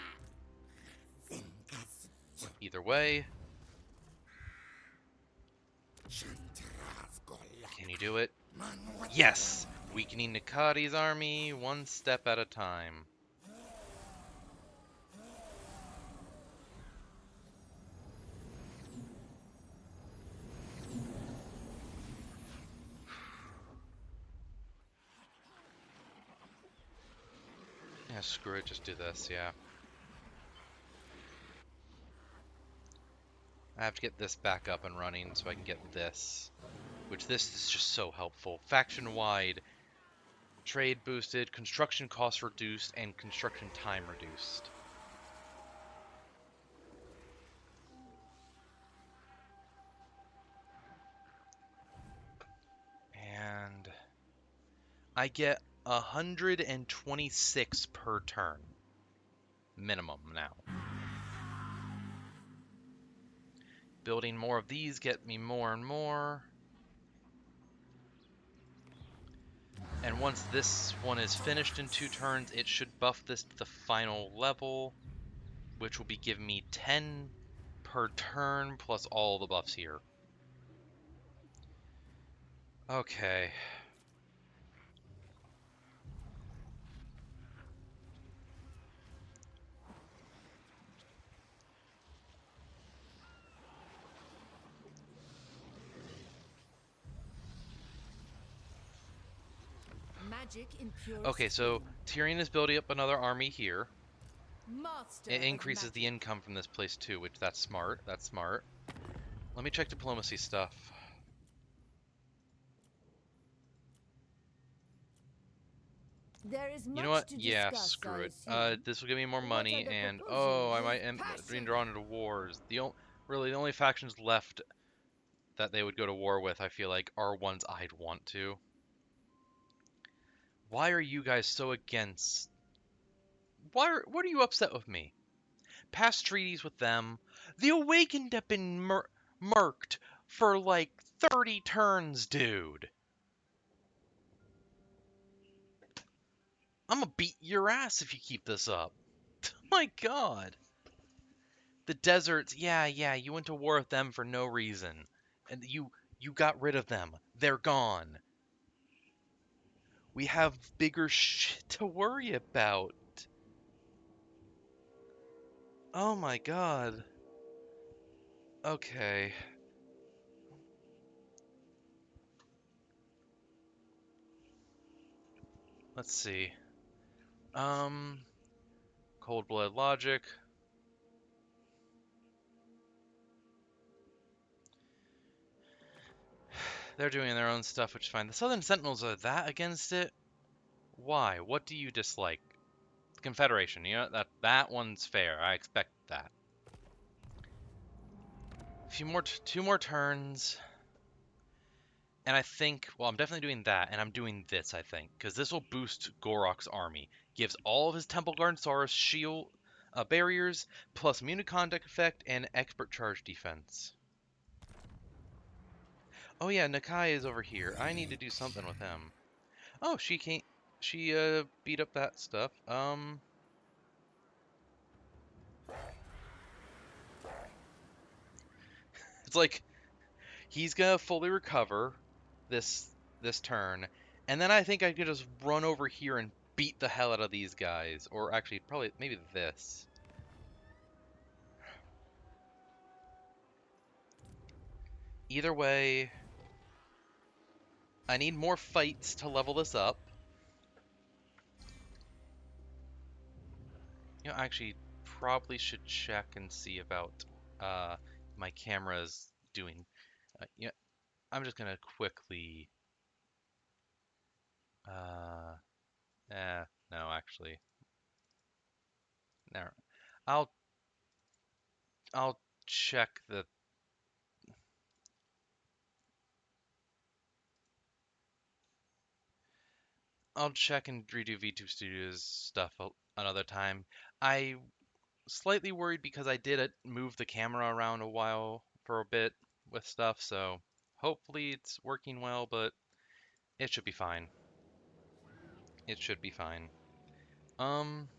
Either way. Can you do it? Yes! Weakening Nakari's army, one step at a time. Yeah, screw it, just do this, yeah. I have to get this back up and running so I can get this. Which this is just so helpful. Faction-wide, trade boosted, construction costs reduced, and construction time reduced. And I get 126 per turn. Minimum now. Building more of these get me more and more. And once this one is finished in 2 turns, it should buff this to the final level, which will be giving me 10 per turn plus all the buffs here. Okay. Okay, so Tyrion is building up another army here. It increases the income from this place too, which that's smart. That's smart. Let me check diplomacy stuff. There is You know much what? to Yeah, discuss, screw I it. assume. This will give me more What are money, the and oh, proposals I of might end up being passion? drawn into wars. Really, the only factions left that they would go to war with, I feel like, are ones I'd want to. Why are you guys so against? What are you upset with me? Past treaties with them. The Awakened have been murked for like 30 turns, dude. I'm gonna beat your ass if you keep this up. My god. The deserts, yeah, you went to war with them for no reason. And you got rid of them. They're gone. We have bigger shit to worry about. Oh my god. Okay. Let's see. Um, Cold Blood Logic. They're doing their own stuff, which is fine. The Southern Sentinels are that against it? Why? What do you dislike? The Confederation. You know, that one's fair. I expect that. Two more turns. And I think, well, I'm definitely doing that, and I'm doing this, I think, because this will boost Gorok's army. Gives all of his Temple Guard Saurus shield barriers, plus immune contact effect, and expert charge defense. Oh yeah, Nakai is over here. I need to do something with him. Oh, she can't. She beat up that stuff. It's like he's gonna fully recover this this turn, and then I think I could just run over here and beat the hell out of these guys, or actually probably maybe this. Either way, I need more fights to level this up. You know, I actually probably should check and see about my camera's doing. Yeah, I'm just gonna quickly. Uh, no, actually, no. I'll I'll check the. I'll check and redo VTuber Studios stuff another time. I slightly worried because I did move the camera around a while for a bit with stuff, so hopefully it's working well, but it should be fine. It should be fine. Um,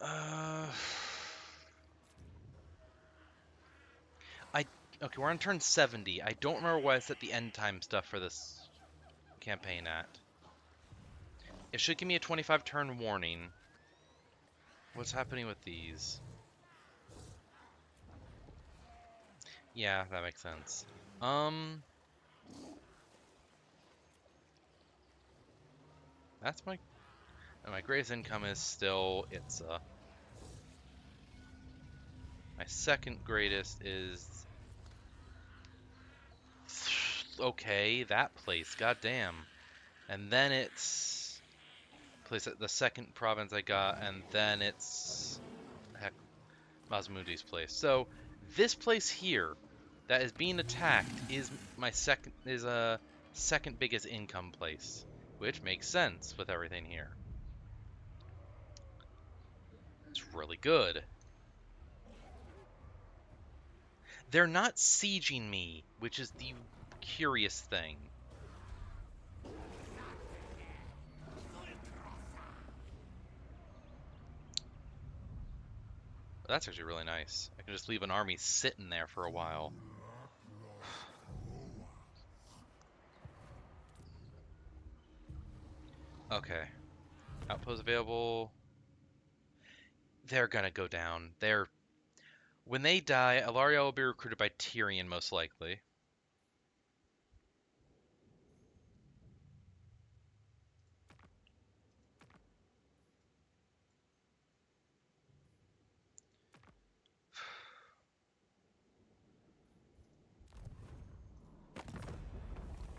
uh, I okay, we're on turn 70. I don't remember why I set the end time stuff for this campaign at. It should give me a 25 turn warning. What's happening with these? Yeah, that makes sense. That's my greatest income is still Itza. My second greatest is okay, that place, goddamn. And then it's place the second province I got, and then it's heck, Masmundi's place. So this place here that is being attacked is a second biggest income place, which makes sense with everything here. It's really good. They're not sieging me, which is the curious thing. That's actually really nice. I can just leave an army sitting there for a while. Okay. Outpost available. They're gonna go down. When they die, Ilaria will be recruited by Tyrion, most likely.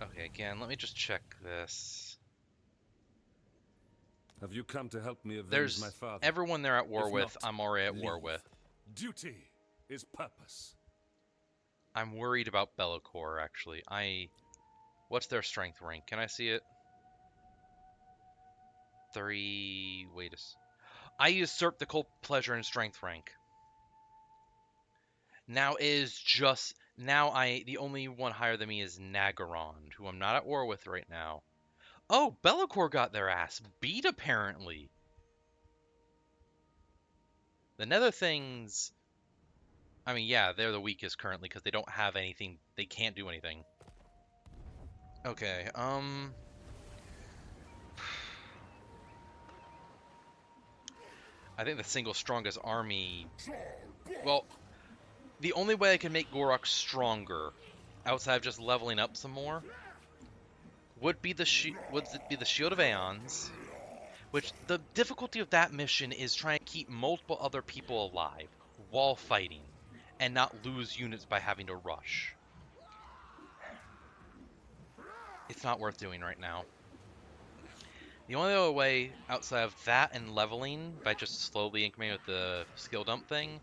Okay, again, let me just check this. Have you come to help me avenge my There's father? everyone they're at war If with, not, I'm already at war leave. with. Duty is purpose. I'm worried about Be'lakor, actually. What's their strength rank? Can I see it? 3... Wait a... I usurped the cult pleasure and strength rank. Now the only one higher than me is Nagaron, who I'm not at war with right now. Oh, Be'lakor got their ass beat, apparently. The Nether things... I mean, yeah, they're the weakest currently because they don't have anything. They can't do anything. Okay, I think the single strongest army... Well, the only way I can make Gorok stronger, outside of just leveling up some more, would be the Shield of Aeons, which the difficulty of that mission is trying to keep multiple other people alive while fighting, and not lose units by having to rush. It's not worth doing right now. The only other way outside of that and leveling, by just slowly incrementing with the skill dump thing,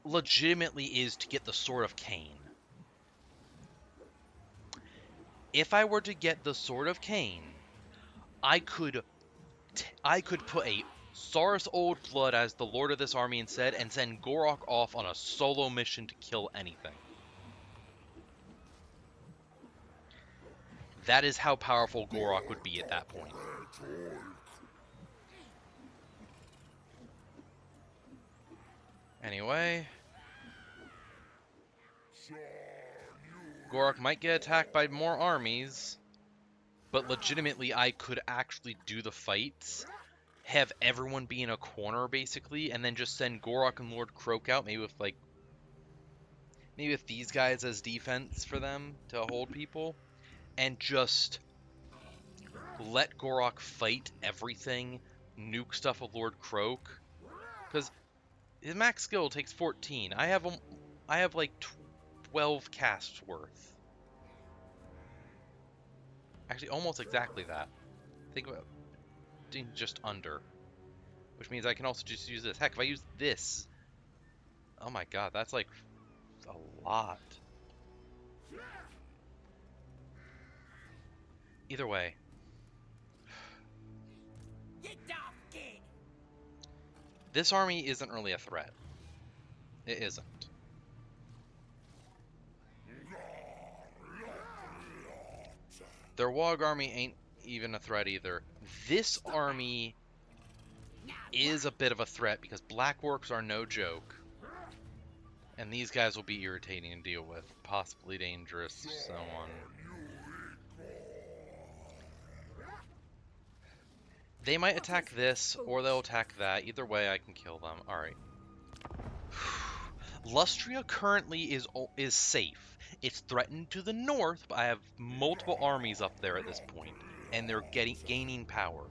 legitimately is to get the Sword of Cain. If I were to get the Sword of Cain, I could put a Saurus Old Blood as the lord of this army instead, and send Gorok off on a solo mission to kill anything. That is how powerful Gorok would be at that point. Anyway, Gorok might get attacked by more armies, but legitimately I could actually do the fights, have everyone be in a corner basically, and then just send Gorok and Lord Croak out, maybe with these guys as defense for them to hold people, and just let Gorok fight everything, nuke stuff with Lord Croak, because his max skill takes 14. I have like 12 casts worth. Actually, almost exactly that. Think about just under. Which means I can also just use this. Heck, if I use this... Oh my god, that's like a lot. Either way. This army isn't really a threat. It isn't. Their Wog army ain't even a threat either. This army is a bit of a threat because Black Orcs are no joke. And these guys will be irritating to deal with. Possibly dangerous, so on. They might attack this, or they'll attack that. Either way, I can kill them. Alright. Lustria currently is safe. It's threatened to the north, but I have multiple armies up there at this point, and they're gaining power.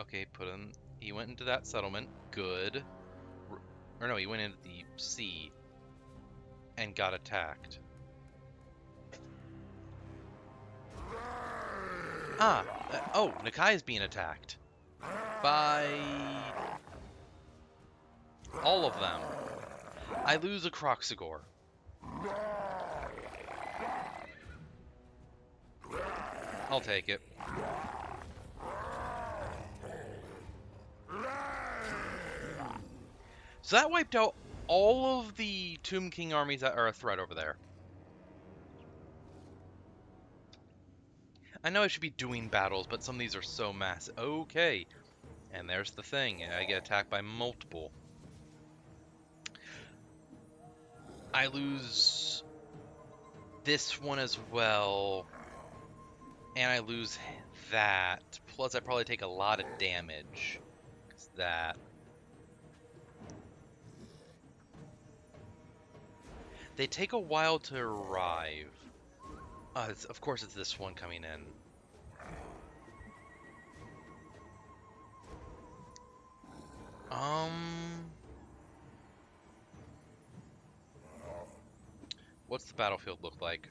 Okay, he went into that settlement. Good. Or no, he went into the sea and got attacked. Oh, Nakai is being attacked by all of them. I lose a Croxigor. I'll take it. So that wiped out all of the Tomb King armies that are a threat over there. I know I should be doing battles, but some of these are so massive. Okay. And there's the thing. I get attacked by multiple. I lose this one as well. And I lose that. Plus, I probably take a lot of damage. 'Cause that. They take a while to arrive. Of course, it's this one coming in. What's the battlefield look like?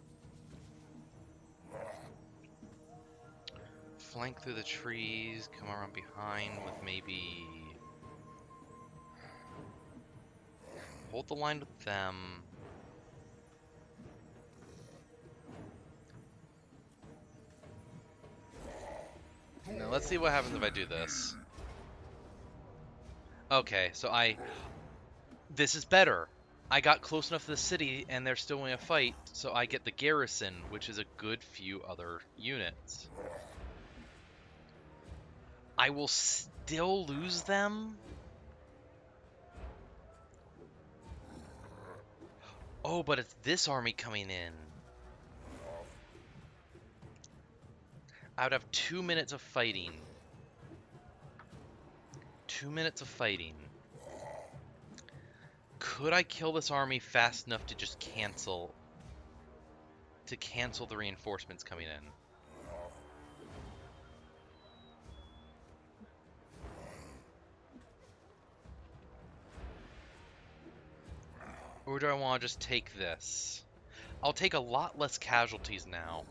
Flank through the trees, come around behind with maybe... Hold the line with them. Now let's see what happens if I do this. Okay, so this is better. I got close enough to the city and they're still in a fight, so I get the garrison, which is a good few other units. I will still lose them? Oh, but it's this army coming in. I would have 2 minutes of fighting. 2 minutes of fighting. Could I kill this army fast enough to just cancel the reinforcements coming in? Or do I want to just take this? I'll take a lot less casualties now.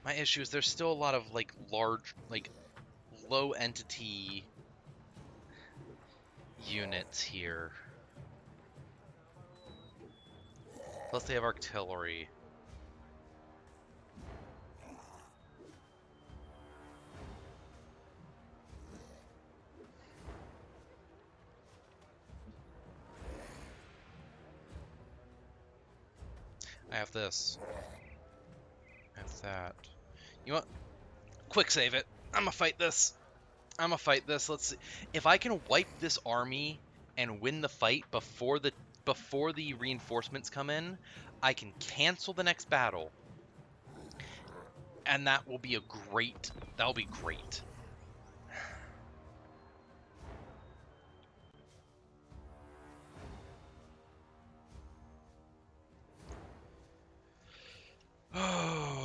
My issue is there's still a lot of large, low entity units here. Plus they have artillery. I have this. I have that. You know what? Quick save it. I'm gonna fight this. Let's see. If I can wipe this army and win the fight before the reinforcements come in, I can cancel the next battle. And that'll be great.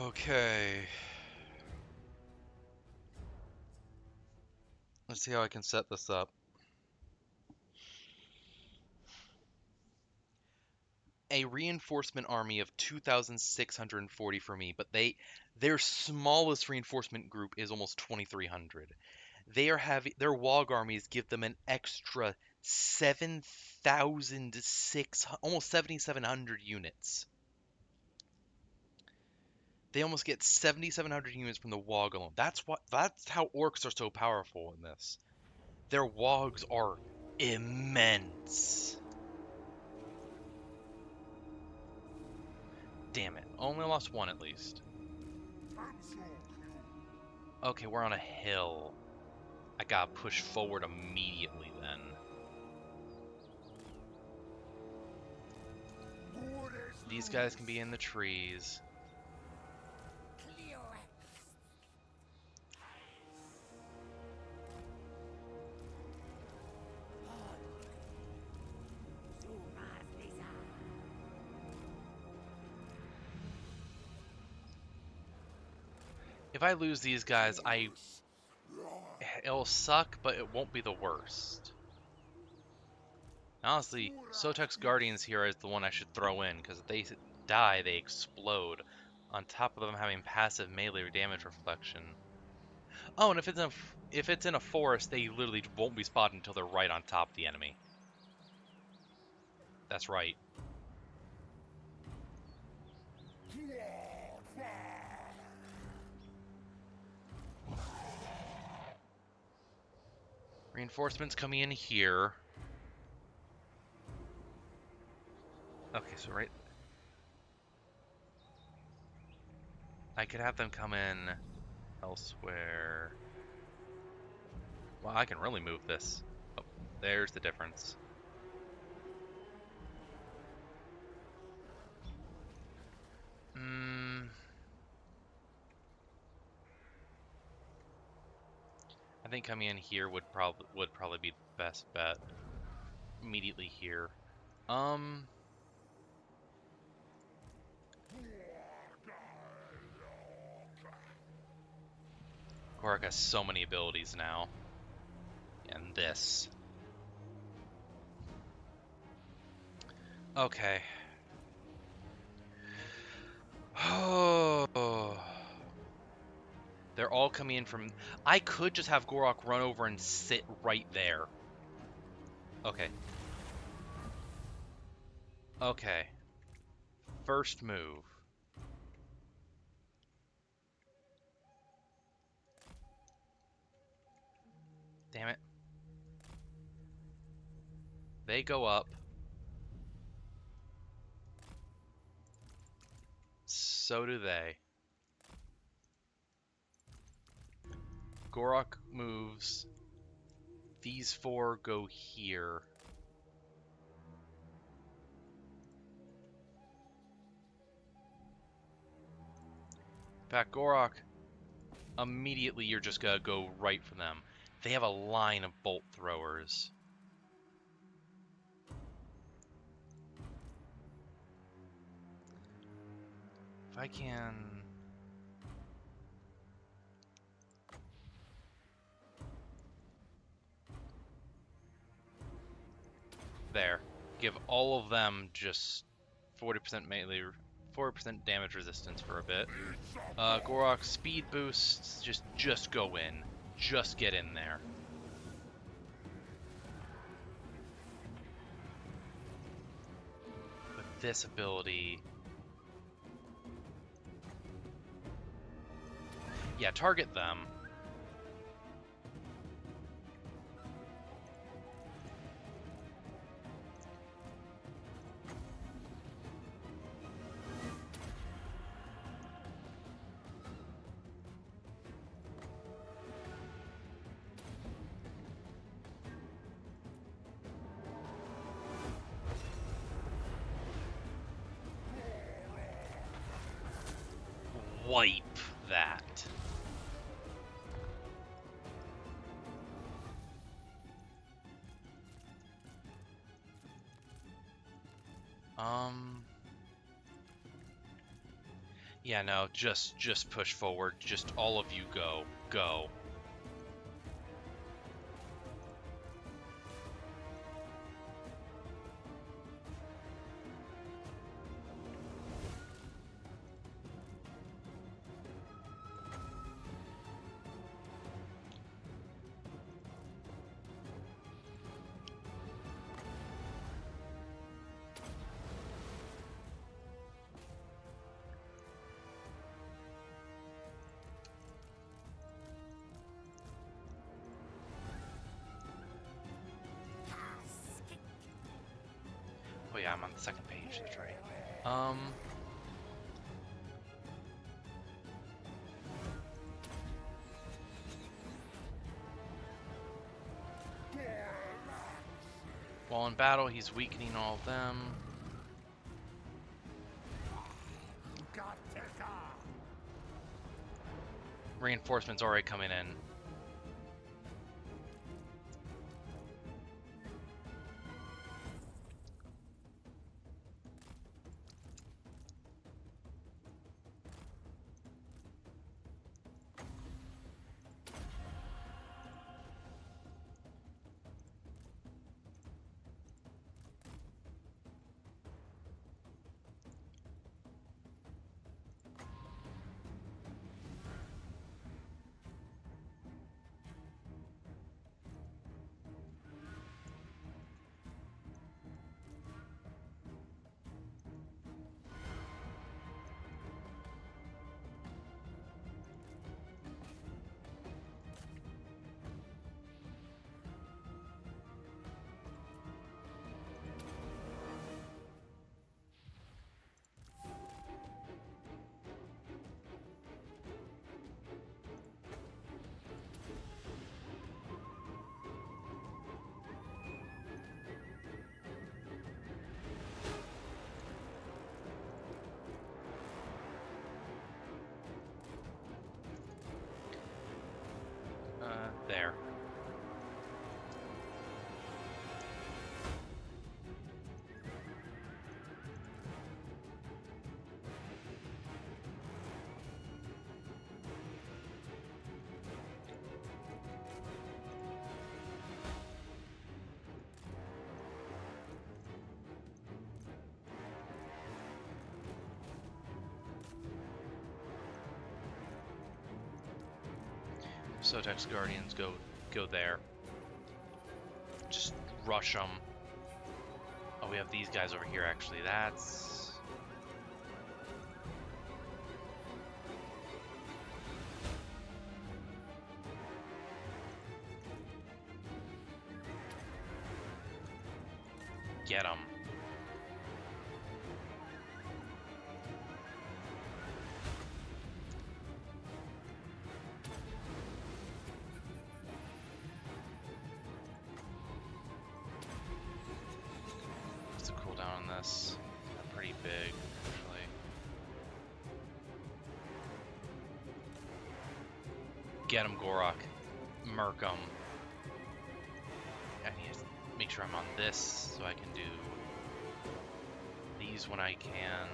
Okay. Let's see how I can set this up. A reinforcement army of 2,640 for me, but their smallest reinforcement group is almost 2,300. Their WOG armies give them an extra 7,600, almost 7,700 units. They almost get 7,700 units from the WOG alone. That's how orcs are so powerful in this. Their WOGs are immense. Damn it. Only lost one at least. Okay, we're on a hill. I gotta push forward immediately then. These guys can be in the trees. If I lose these guys, it'll suck, but it won't be the worst. Honestly, Sotek's Guardians here is the one I should throw in, because if they die, they explode, on top of them having passive melee damage reflection. Oh, and if it's in a forest, they literally won't be spotted until they're right on top of the enemy. That's right. Reinforcements coming in here. Okay, so right... I could have them come in elsewhere. Well, I can really move this. Oh, there's the difference. I think coming in here would probably be the best bet. Immediately here. Gorak has so many abilities now. And this. Okay. Oh. They're all coming in from... I could just have Gorak run over and sit right there. Okay. Okay. First move. Damn it. They go up. So do they. Gorak moves. These four go here. In fact, Gorak, immediately you're just gonna go right for them. They have a line of bolt throwers. If I can... There. Give all of them just 40% melee, 40% damage resistance for a bit. Gorak, speed boosts, just go in. Just get in there. With this ability... Yeah, target them. Wipe that. Yeah, no, just push forward. Just all of you go. Go. Oh yeah, I'm on the second page, that's right. While in battle, he's weakening all of them. Reinforcements already coming in. Sotek's Guardians go there. Just rush them. Oh, we have these guys over here, actually. That's... Get them. What's the cooldown on this? Pretty big, actually. Get him, Gorok. Murk him. I need to make sure I'm on this so I can do these when I can.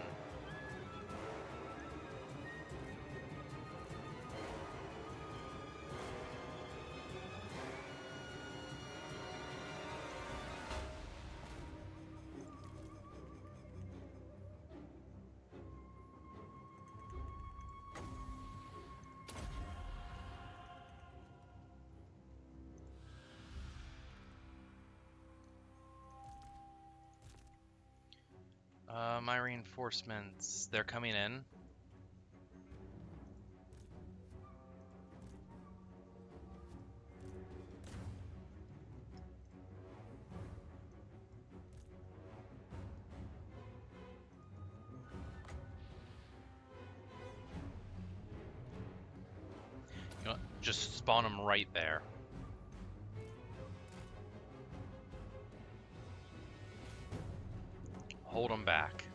My reinforcements, they're coming in. You know what? Just spawn them right there. Hold them back.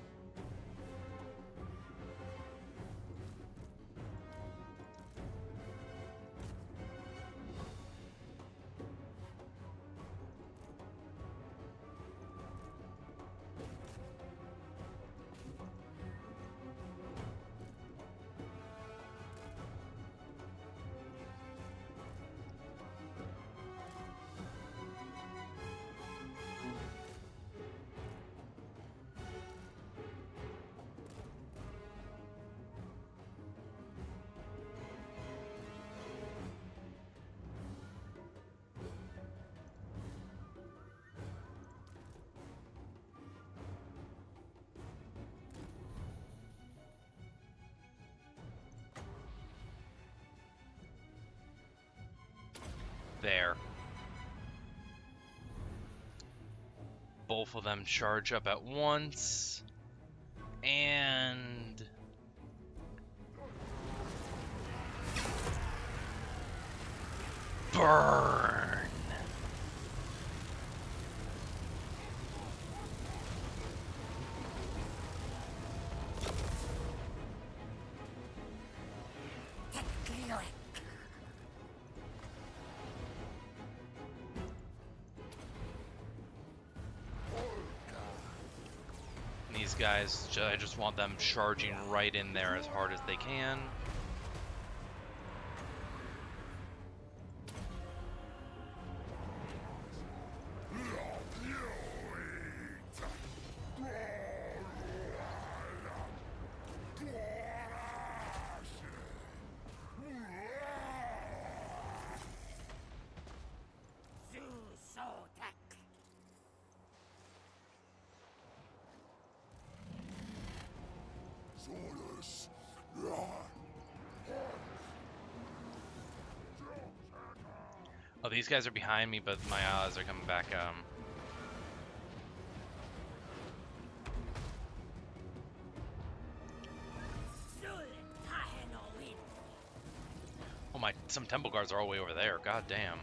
There. Both of them charge up at once. And... burn! These guys, I just want them charging right in there as hard as they can. Oh, these guys are behind me, but my allies are coming back. Oh my, some temple guards are all the way over there. God damn.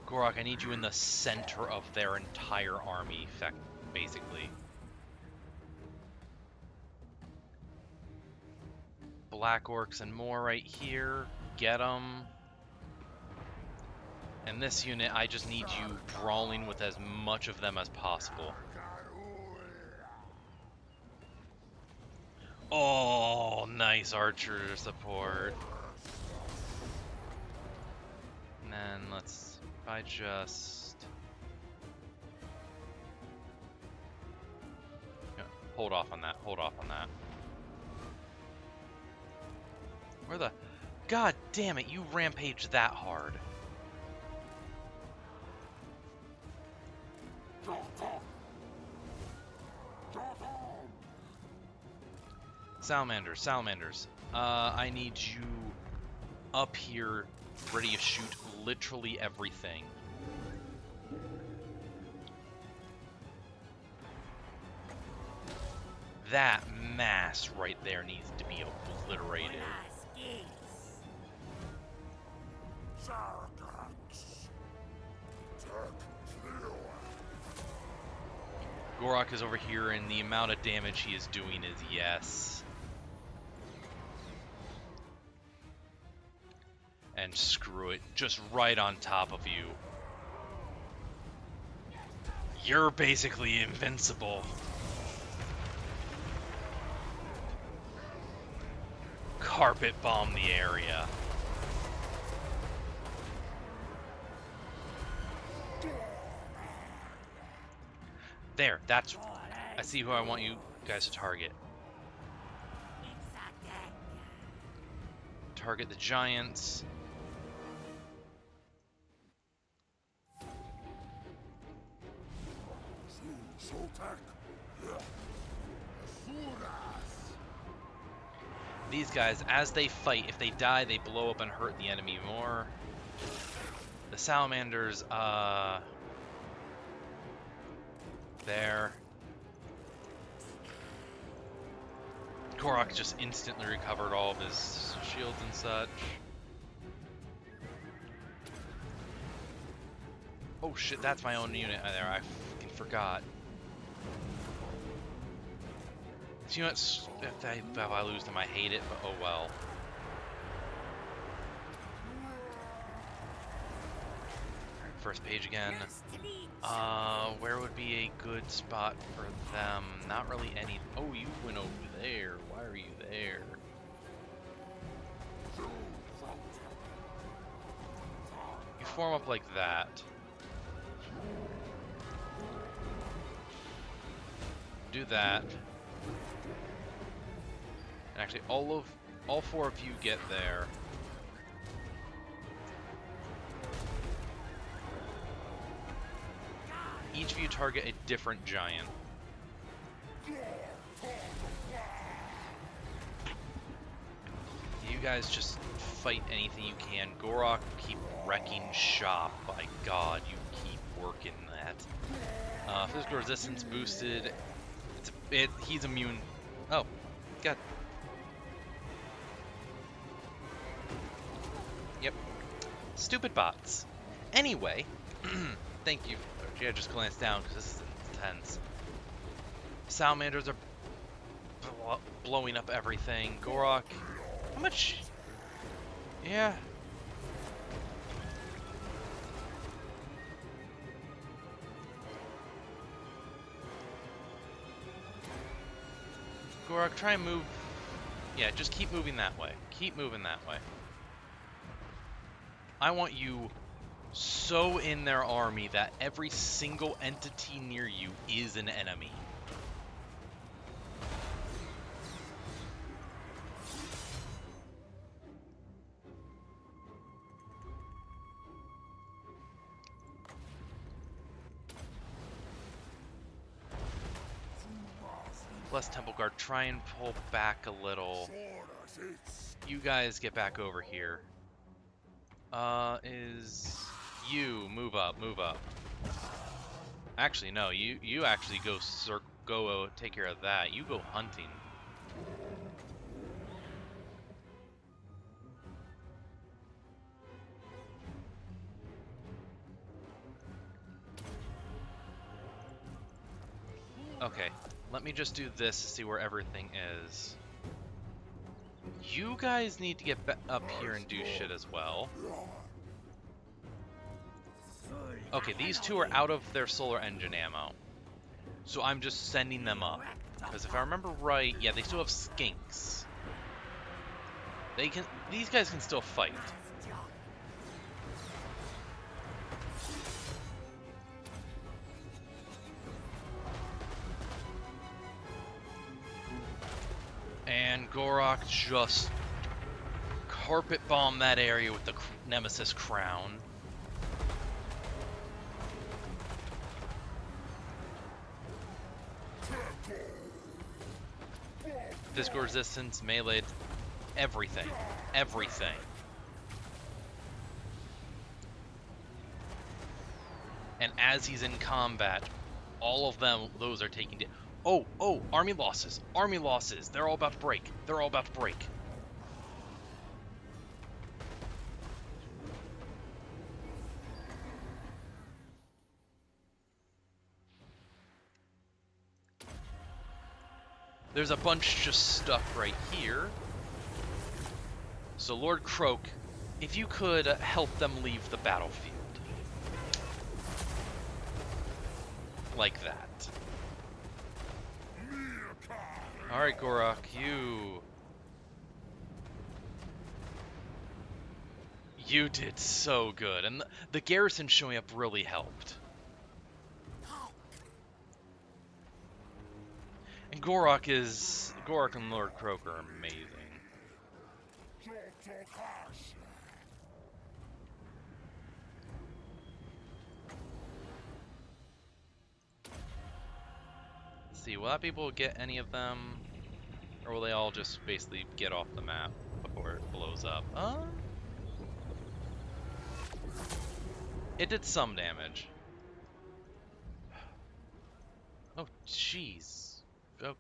Gorok, I need you in the center of their entire army, basically. Black orcs and more right here. Get them. And this unit, I just need you brawling with as much of them as possible. Oh, nice archer support. And then let's... I just... Hold off on that. Hold off on that. Where the... God damn it, you rampage that hard. Salamanders, salamanders. I need you up here, ready to shoot literally everything. That mass right there needs to be obliterated. Gorok is over here, and the amount of damage he is doing is yes. And screw it, just right on top of you. You're basically invincible. Carpet bomb the area. There, that's... I see who I want you guys to target. Target the giants. These guys, as they fight, if they die, they blow up and hurt the enemy more. The salamanders, there. Korok just instantly recovered all of his shields and such. Oh shit, that's my own unit there, I fucking forgot. So, you know what, if I lose them, I hate it, but oh well. First page again. Where would be a good spot for them? Not really any... Oh, you went over there. Why are you there? You form up like that. Do that. And actually, all four of you get there. Each of you target a different giant. You guys just fight anything you can. Gorok, keep wrecking shop. By God, you keep working that. Physical resistance boosted. He's immune. Oh, God. Yep. Stupid bots. Anyway, thank you. Yeah, just glance down because this is intense. Salamanders are blowing up everything. Gorok, how much? Yeah. Gorok, try and move. Yeah, just keep moving that way. Keep moving that way. I want you so in their army that every single entity near you is an enemy. Plus Temple Guard, try and pull back a little. You guys get back over here. You move up, move up. Actually, no, you actually go take care of that. You go hunting. Okay, let me just do this to see where everything is. You guys need to get up here and do shit as well. Okay, these two are out of their solar engine ammo. So I'm just sending them up. Because if I remember right, yeah, they still have skinks. These guys can still fight. And Gorok just carpet bomb that area with the Nemesis Crown. Physical resistance, melee, everything. Everything. And as he's in combat, all of them, those are taking damage. Oh, army losses. Army losses. They're all about to break. They're all about to break. There's a bunch just stuck right here. So Lord Croak, if you could help them leave the battlefield. Like that. Alright, Gorok, you did so good, and the garrison showing up really helped. And Gorok and Lord Croak are amazing. Let's see, will that be able to get any of them? Or will they all just basically get off the map before it blows up? It did some damage. Oh, jeez. Oh.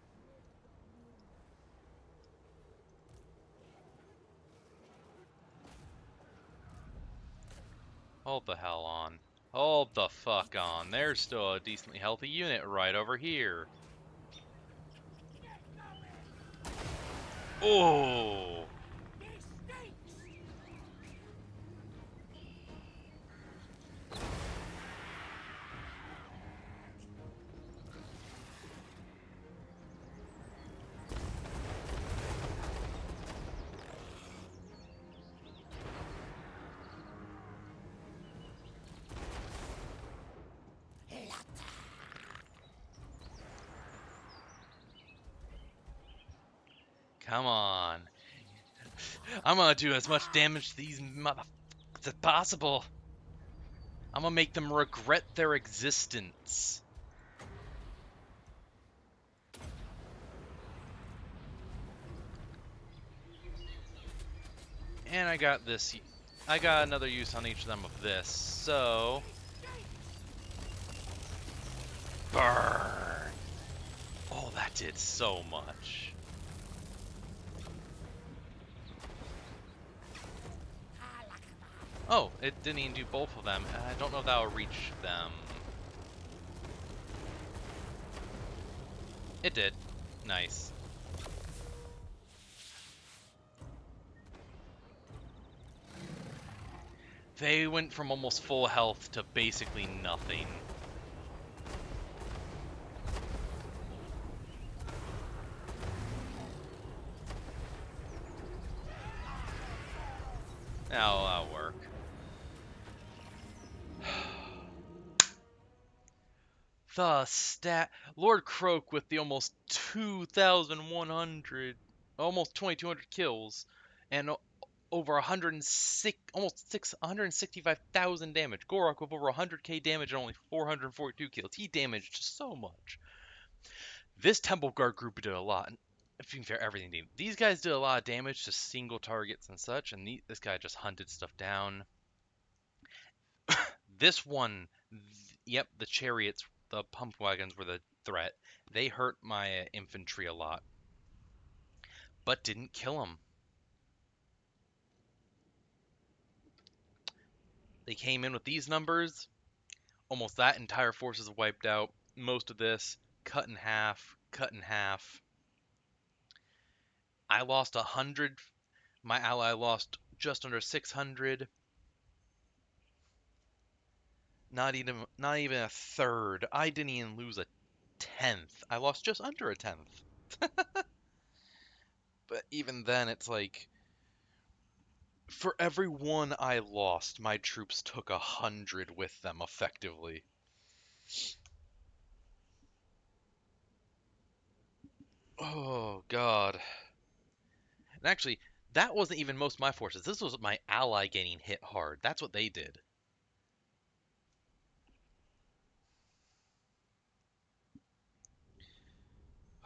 Hold the hell on. Hold the fuck on. There's still a decently healthy unit right over here. Oh! Come on. I'm gonna do as much damage to these motherfuckers as possible. I'm gonna make them regret their existence. And I got this. I got another use on each of them of this, so... Burn! Oh, that did so much. Oh, it didn't even do both of them. I don't know if that will reach them. It did. Nice. They went from almost full health to basically nothing. That'll work. The stat... Lord Croak with the almost 2,100... Almost 2,200 kills. And over 106... Almost 165,000 damage. Gorok with over 100k damage and only 442 kills. He damaged so much. This Temple Guard group did a lot. Being fair, everything did. These guys did a lot of damage to single targets and such, and this guy just hunted stuff down. This one, yep, the chariots, the pump wagons were the threat. They hurt my infantry a lot, but didn't kill them. They came in with these numbers. Almost that entire force is wiped out. Most of this, cut in half, cut in half. I lost 100. My ally lost just under 600. Not even a third. I didn't even lose a tenth. I lost just under a tenth. But even then, it's like, for every one I lost, my troops took 100 with them effectively. Oh, God. And actually, that wasn't even most of my forces. This was my ally getting hit hard. That's what they did.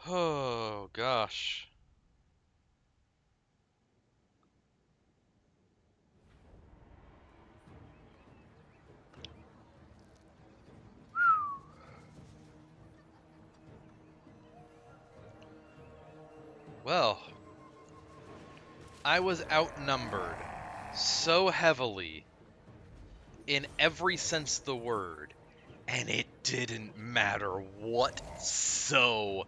Oh, gosh. Well, I was outnumbered so heavily in every sense of the word, and it didn't matter whatsoever.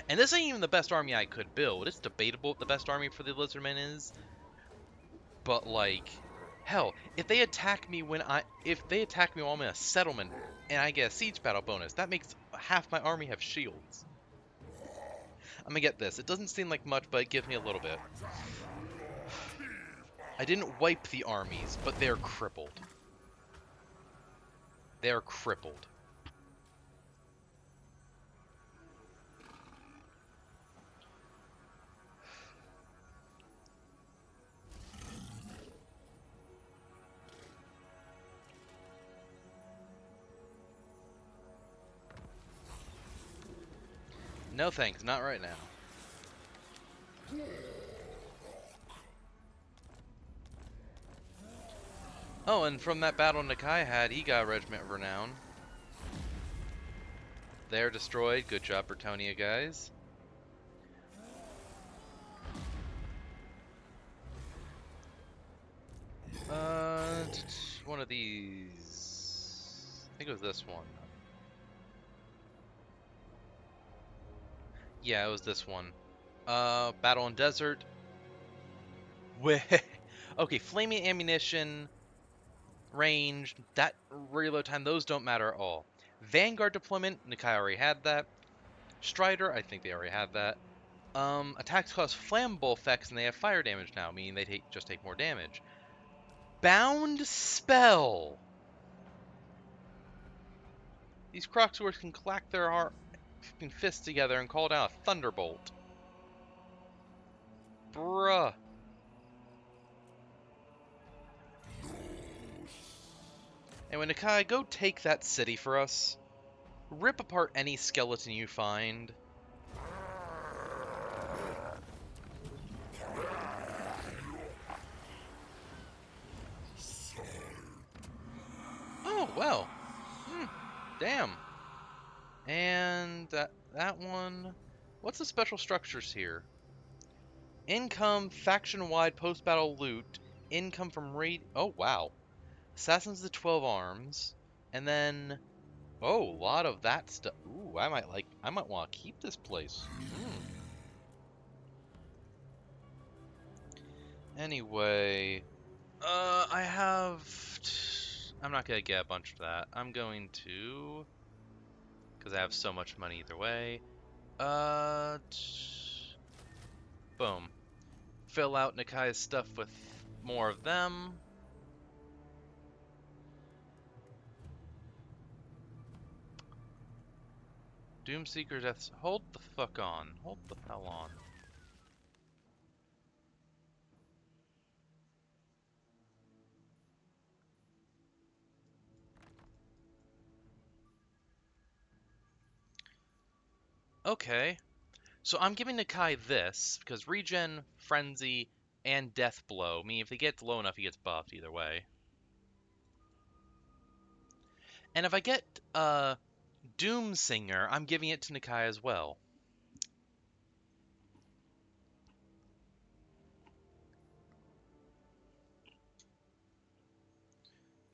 And this ain't even the best army I could build. It's debatable what the best army for the lizardmen is, but like, hell, if they attack me while I'm in a settlement and I get a siege battle bonus, that makes half my army have shields. I'm gonna get this. It doesn't seem like much, but it gives me a little bit. I didn't wipe the armies, but they're crippled. They're crippled. No thanks, not right now. Oh, and from that battle Nakai had, he got a Regiment of Renown. They're destroyed. Good job, Bretonia, guys. One of these. I think it was this one. Yeah, it was this one. Battle in Desert. Okay, flaming ammunition, range, that reload time, those don't matter at all. Vanguard deployment, Nakai already had that. Strider, I think they already had that. Attacks cause flammable effects and they have fire damage now, meaning they just take more damage. Bound spell. These Crocswords can clack their fists together and call down a thunderbolt. Bruh. And when Nakai, go take that city for us. Rip apart any skeleton you find. Oh, well. Damn. And that one... What's the special structures here? Income, faction-wide post-battle loot, income from raid... Oh, wow. Assassins of the 12 Arms, and then... Oh, a lot of that stuff. Ooh, I might want to keep this place. Anyway... I'm not gonna get a bunch of that. I'm going to... Because I have so much money either way. Boom. Fill out Nakai's stuff with more of them. Doomseeker Deaths. Hold the fuck on. Hold the hell on. Okay. So I'm giving Nakai this, because Regen, Frenzy, and Death Blow. I mean, if he gets low enough, he gets buffed either way. And if I get Doomsinger, I'm giving it to Nakai as well.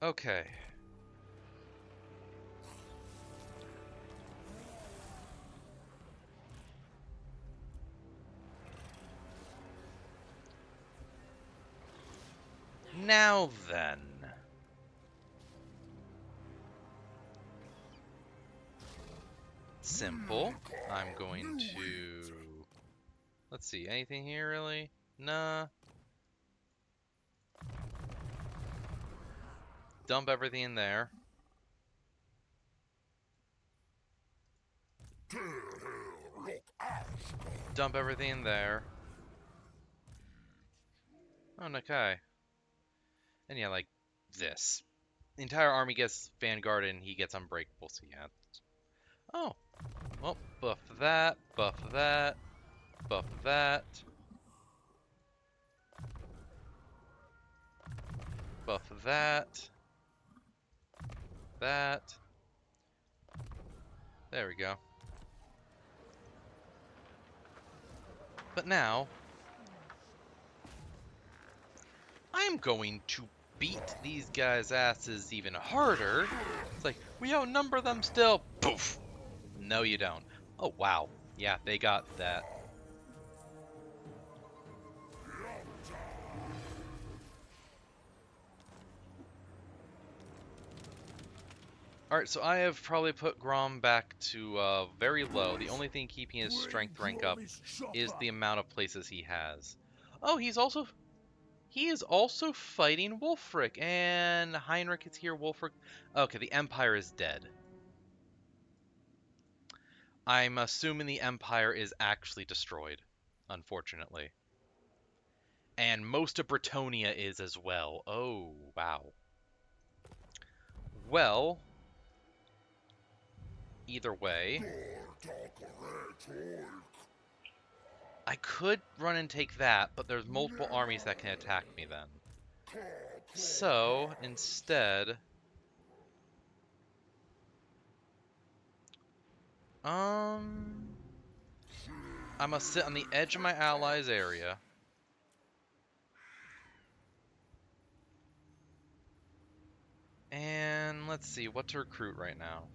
Okay. Now then. Simple. I'm going to... Let's see, anything here really? Nah. Dump everything in there. Dump everything in there. Oh, Nakai. And yeah, like this. The entire army gets Vanguard and he gets Unbreakable, so yeah. Oh, well, buff that, buff that, buff that. Buff that. That. There we go. But now, I'm going to beat these guys' asses even harder. It's like, we outnumber them still. Poof! No, you don't. Oh, wow. Yeah, they got that. Alright, so I have probably put Grom back to very low. The only thing keeping his strength rank up is the amount of places he has. Oh, he is also fighting Wulfric, and Heinrich is here, Wulfric... Okay, the Empire is dead. I'm assuming the Empire is actually destroyed, unfortunately. And most of Bretonnia is as well. Oh, wow. Well, either way, I could run and take that, but there's multiple armies that can attack me then. So, instead... I must sit on the edge of my allies' area. And let's see, what to recruit right now.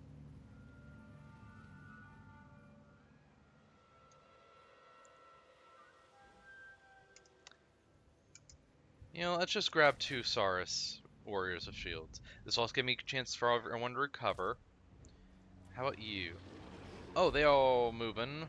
You know, let's just grab 2 Saurus Warriors of Shields. This will also give me a chance for everyone to recover. How about you? Oh, they all moving.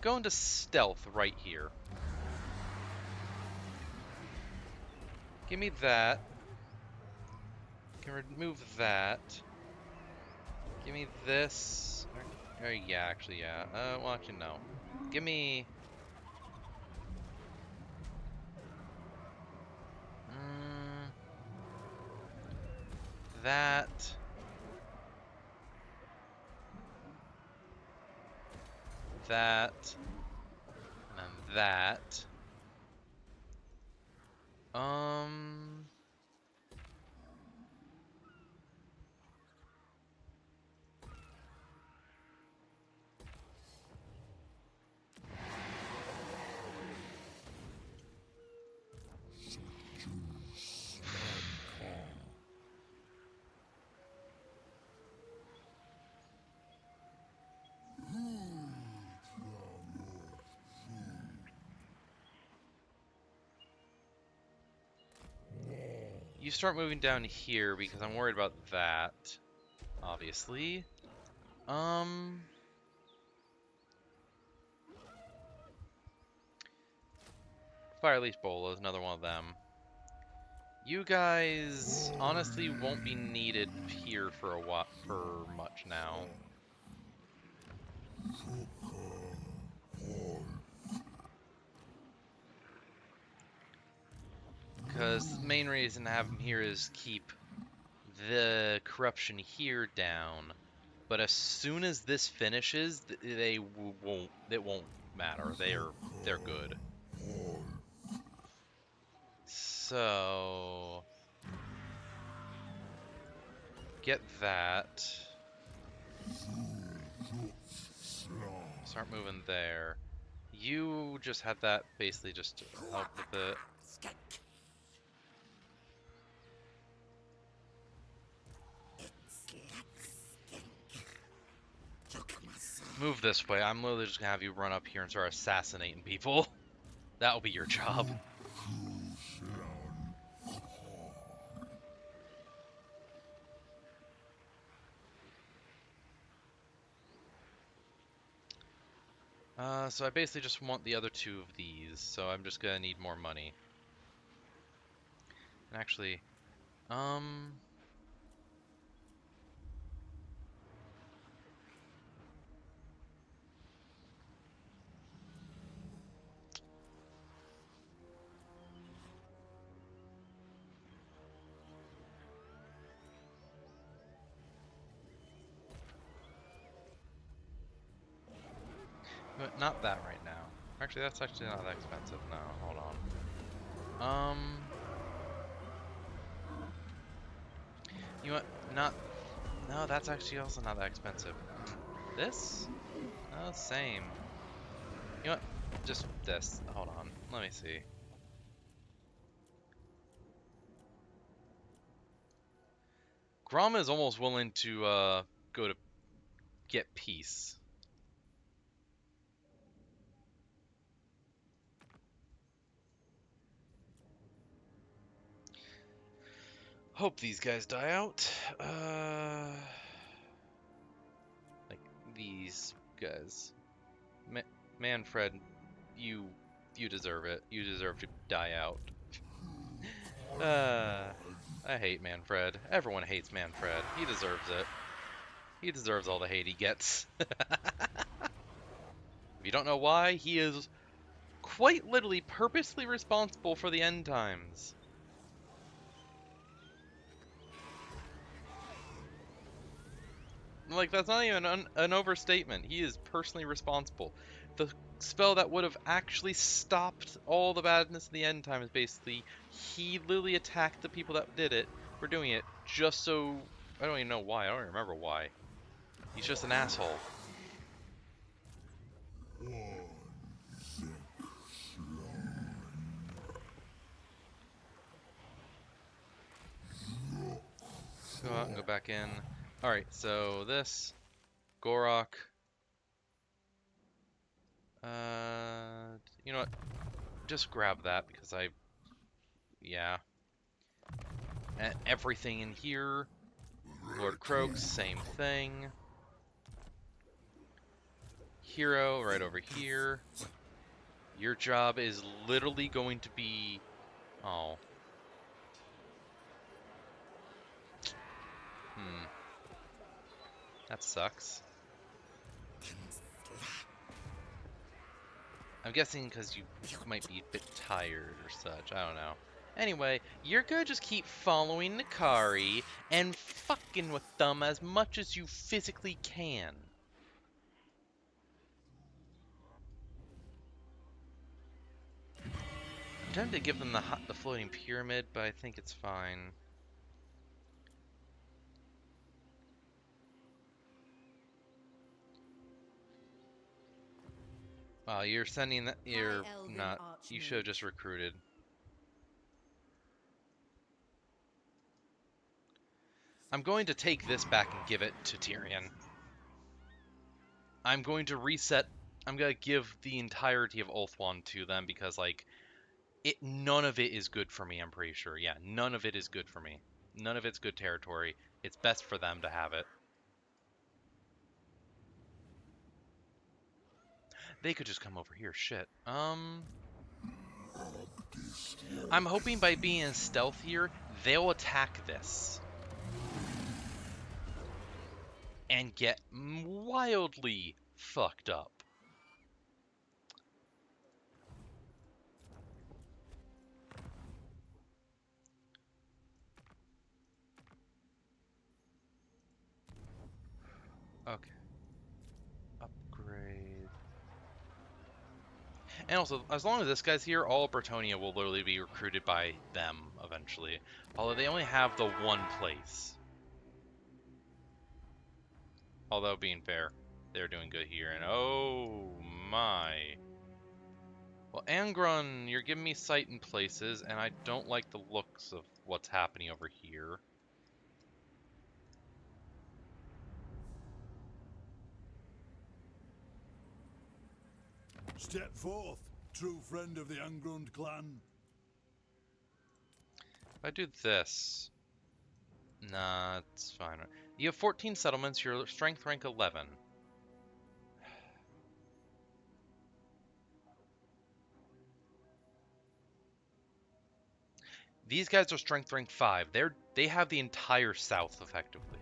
Go into stealth right here. Give me that. Can remove that. Give me this. Yeah, actually, yeah. Well, actually, no. Give me... that. That. And then that. Um... You start moving down here because I'm worried about that, obviously. Fire Leaf Bola is another one of them. You guys honestly won't be needed here for a while, for much now. Because the main reason to have them here is keep the corruption here down. But as soon as this finishes, they won't. It won't matter. They're good. So get that. Start moving there. You just had that basically just to help with it. Move this way. I'm literally just gonna have you run up here and start assassinating people. That'll be your job. So I basically just want the other 2 of these, so I'm just gonna need more money. And actually, Um. But not that right now. Actually, that's actually not that expensive. No, hold on. You know what? Not. No, that's actually also not that expensive. This? No, same. You know what? Just this. Hold on. Let me see. Grom is almost willing to go to get peace. Hope these guys die out. Like these guys. Manfred, you deserve it. You deserve to die out. I hate Manfred. Everyone hates Manfred. He deserves it. He deserves all the hate he gets. If you don't know why, he is quite literally purposely responsible for the end times. Like, that's not even an overstatement. He is personally responsible. The spell that would have actually stopped all the badness in the end times, basically, he literally attacked the people that did it for doing it just so... I don't even know why. I don't even remember why. He's just an asshole. Go out and go back in. Alright, so this... Gorok... You know what? Just grab that because yeah. And everything in here. Lord Croak, same thing. Hero, right over here. Your job is literally going to be... Oh. That sucks. I'm guessing because you might be a bit tired or such. I don't know. Anyway, you're gonna just keep following Nakari and fucking with them as much as you physically can. I'm tempted to give them the floating pyramid, but I think it's fine. Wow, you're sending that. You're not. You should have just recruited. I'm going to take this back and give it to Tyrion. I'm going to reset. I'm going to give the entirety of Ulthuan to them because, like, none of it is good for me, I'm pretty sure. Yeah, none of it is good for me. None of it's good territory. It's best for them to have it. They could just come over here. Shit. I'm hoping by being stealthier, they'll attack this. And get wildly fucked up. Okay. Upgrade. And also, as long as this guy's here, all of Bretonia will literally be recruited by them eventually. Although they only have the one place. Although, being fair, they're doing good here. And oh my. Well, Angron, you're giving me sight in places, and I don't like the looks of what's happening over here. Step forth, true friend of the Unground clan. If I do this... Nah, it's fine. You have 14 settlements, your strength rank 11. These guys are strength rank 5. They have the entire south effectively.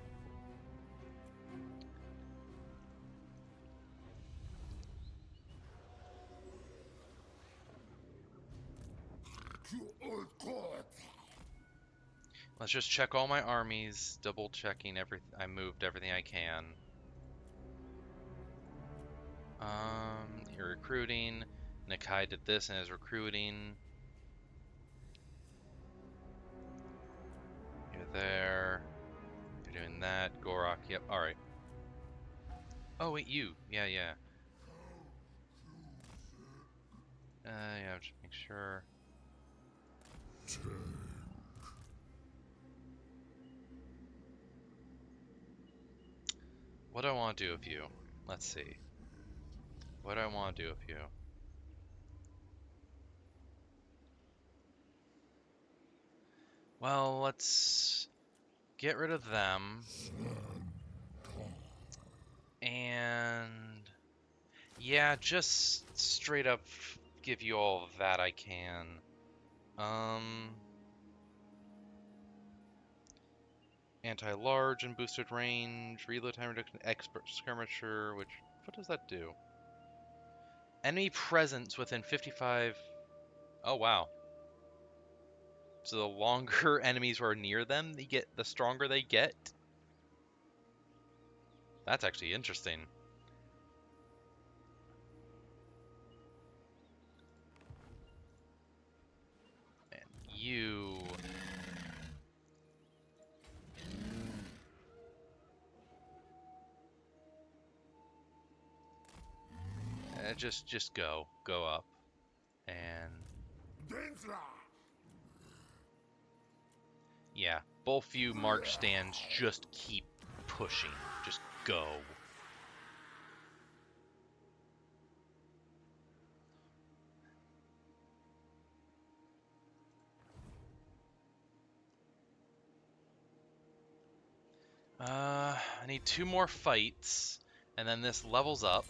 Let's just check all my armies, double checking everything. I moved everything I can. You're recruiting. Nakai did this and is recruiting. You're there. You're doing that. Gorok, yep, alright. Oh, wait, you. Yeah, yeah. Yeah, just make sure. What do I want to do with you? Let's see. What do I want to do with you? Well, let's get rid of them. And yeah, just straight up give you all that I can. Anti-large and boosted range, reload time reduction, expert skirmisher, which, what does that do? Enemy presence within 55. Oh, wow. So the longer enemies are near them, the stronger they get. That's actually interesting. And you. Just go up, and yeah, both you march stands. Just keep pushing. Just go. I need 2 more fights, and then this levels up.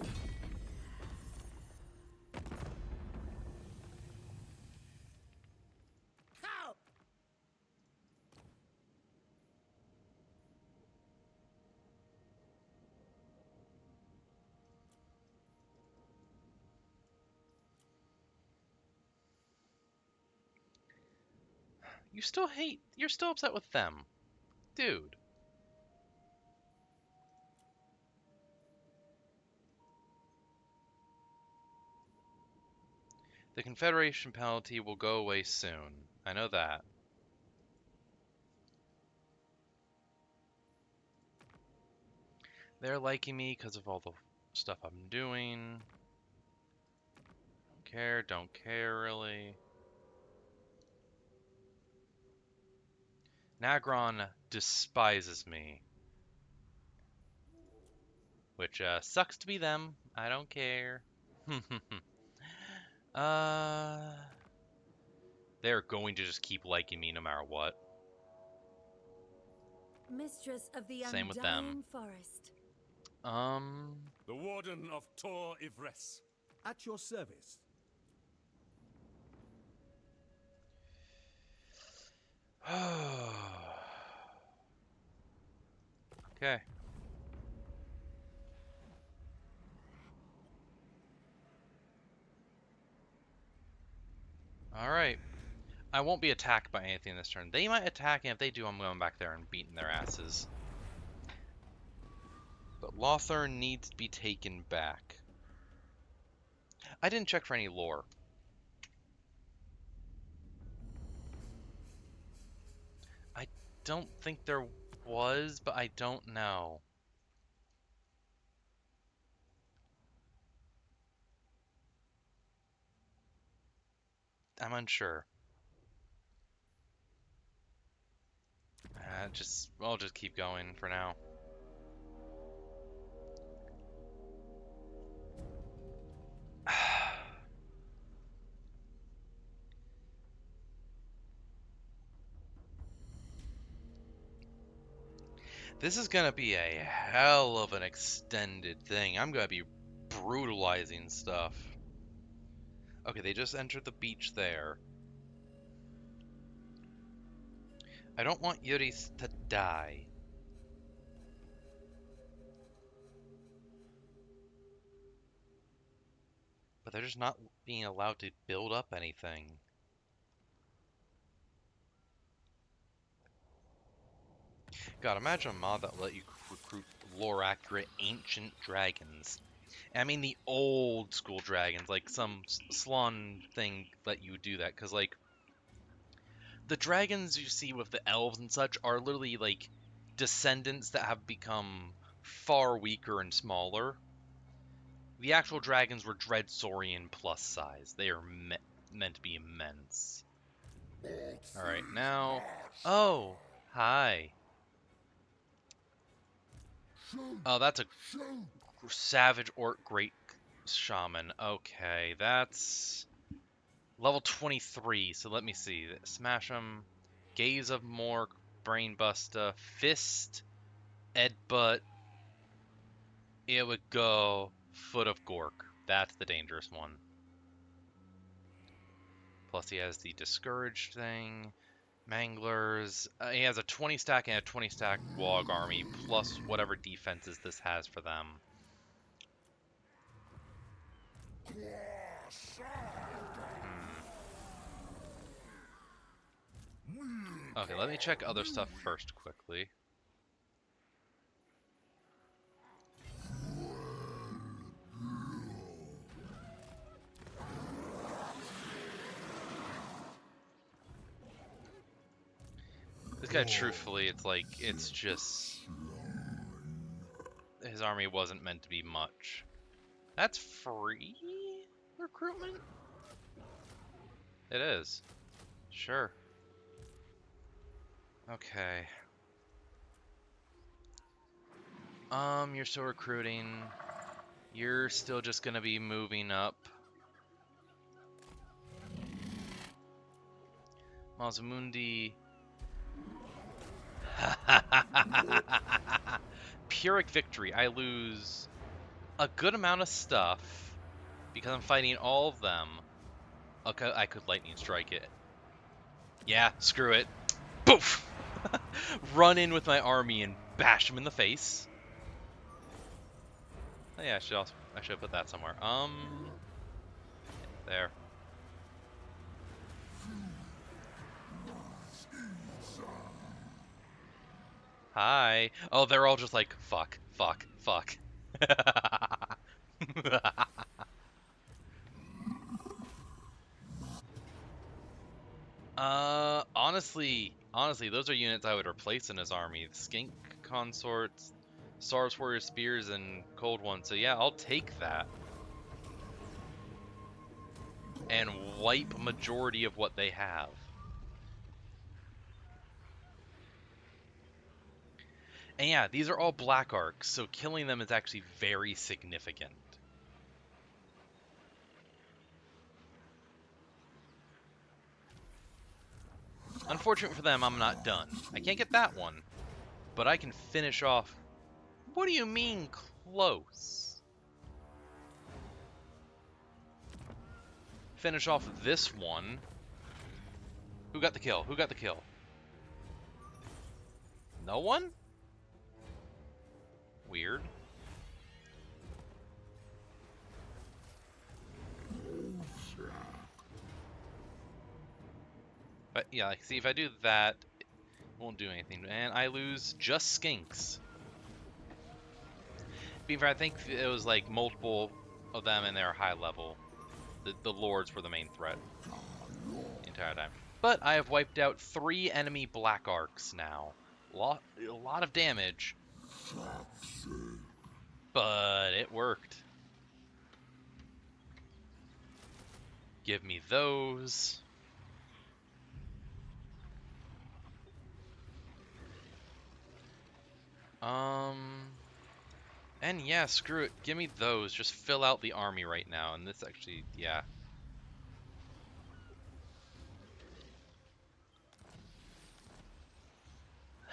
You're still upset with them. Dude. The Confederation penalty will go away soon. I know that. They're liking me because of all the stuff I'm doing. Don't care really. Nagron despises me. Which sucks to be them. I don't care. They're going to just keep liking me no matter what. Mistress of the Same with Undying them. Forest. The Warden of Tor Ivres. At your service. Okay. Alright. I won't be attacked by anything this turn. They might attack, and if they do, I'm going back there and beating their asses. But Lothar needs to be taken back. I didn't check for any lore. I don't think there was, but I don't know. I'm unsure. I'll just keep going for now. This is gonna be a hell of an extended thing. I'm gonna be brutalizing stuff. Okay, they just entered the beach there. I don't want Yuris to die. But they're just not being allowed to build up anything. God, imagine a mod that let you recruit lore-accurate ancient dragons. I mean the old school dragons, like some Slon thing let you do that, because like the dragons you see with the elves and such are literally like descendants that have become far weaker and smaller. The actual dragons were Dreadsaurian plus size. They are meant to be immense. Alright, now... Oh! Hi. Oh, that's a Savage Orc Great Shaman. Okay, that's... level 23, so let me see. Smash them. Gaze of Mork, Brain Buster, Fist, Edbutt. It would go Foot of Gork. That's the dangerous one. Plus he has the Discouraged thing. Manglers. He has a 20 stack and a 20 stack Wog army, plus whatever defenses this has for them. Okay, let me check other stuff first quickly. This guy, truthfully, it's just... his army wasn't meant to be much. That's free recruitment? It is. Sure. Okay. You're still recruiting. You're still just gonna be moving up. Mazamundi. Pyrrhic victory. I lose a good amount of stuff because I'm fighting all of them. Okay, I could lightning strike it. Yeah, screw it. Poof! Run in with my army and bash him in the face. Oh yeah, I should put that somewhere. There. Hi. Oh, they're all just like fuck, fuck, fuck. Honestly, those are units I would replace in his army. The Skink Consorts, Stars Warrior Spears, and Cold One. So yeah, I'll take that. And wipe majority of what they have. And yeah, these are all black arcs, so killing them is actually very significant. Unfortunate for them, I'm not done. I can't get that one, but I can finish off... What do you mean, close? Finish off this one. Who got the kill? Who got the kill? No one? Weird. But yeah, like, see, if I do that, it won't do anything. And I lose just skinks. Being fair, I think it was like multiple of them and they're high level. The lords were the main threat the entire time. But I have wiped out 3 enemy black arcs now. A lot of damage. But it worked. Give me those. And yeah, screw it. Give me those. Just fill out the army right now. And this actually, yeah.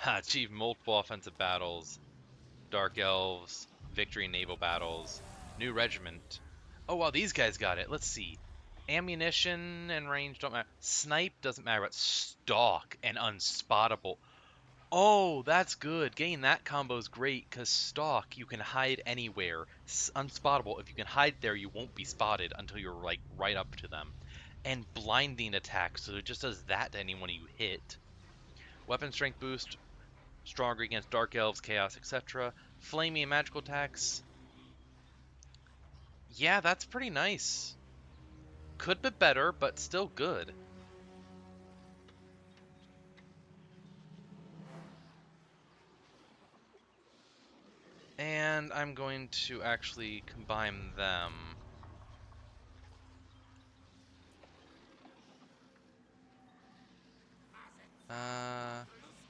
Achieve multiple offensive battles. Dark Elves. Victory in naval battles. New regiment. Oh, wow, these guys got it. Let's see. Ammunition and range don't matter. Snipe doesn't matter, but stalk and unspottable. Oh, that's good. Getting that combo is great because stalk, you can hide anywhere. Unspottable, if you can hide there, you won't be spotted until you're like right up to them. And blinding attack, so it just does that to anyone you hit. Weapon strength boost, stronger against dark elves, chaos, etc. Flaming and magical attacks. Yeah, that's pretty nice. Could be better, but still good. And I'm going to actually combine them.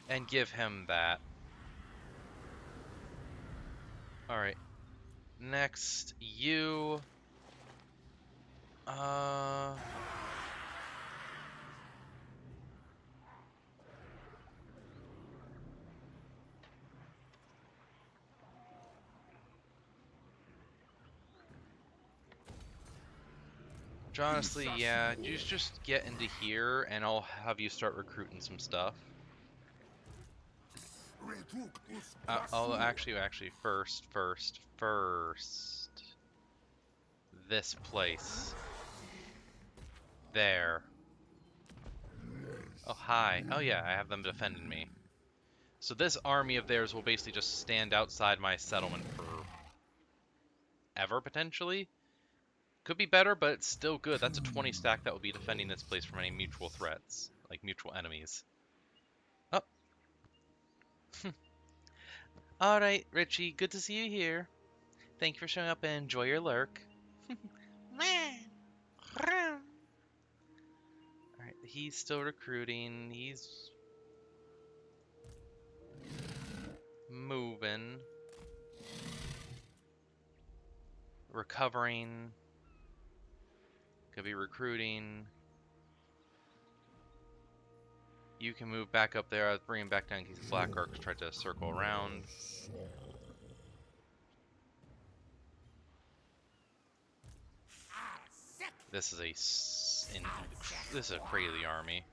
And give him that. Alright. Next, you. Uh... Honestly, yeah, you just get into here and I'll have you start recruiting some stuff. Actually, first. This place. There. Oh, hi. Oh, yeah, I have them defending me. So this army of theirs will basically just stand outside my settlement for ever, potentially. Could be better, but it's still good. That's a 20 stack that will be defending this place from any mutual threats, like mutual enemies. Oh. Alright, Richie, good to see you here. Thank you for showing up and enjoy your lurk. Alright, he's still recruiting. He's moving. Recovering. Could be recruiting. You can move back up there. I was bringing back down in case Black Arcs tried to circle around. This is a crazy army.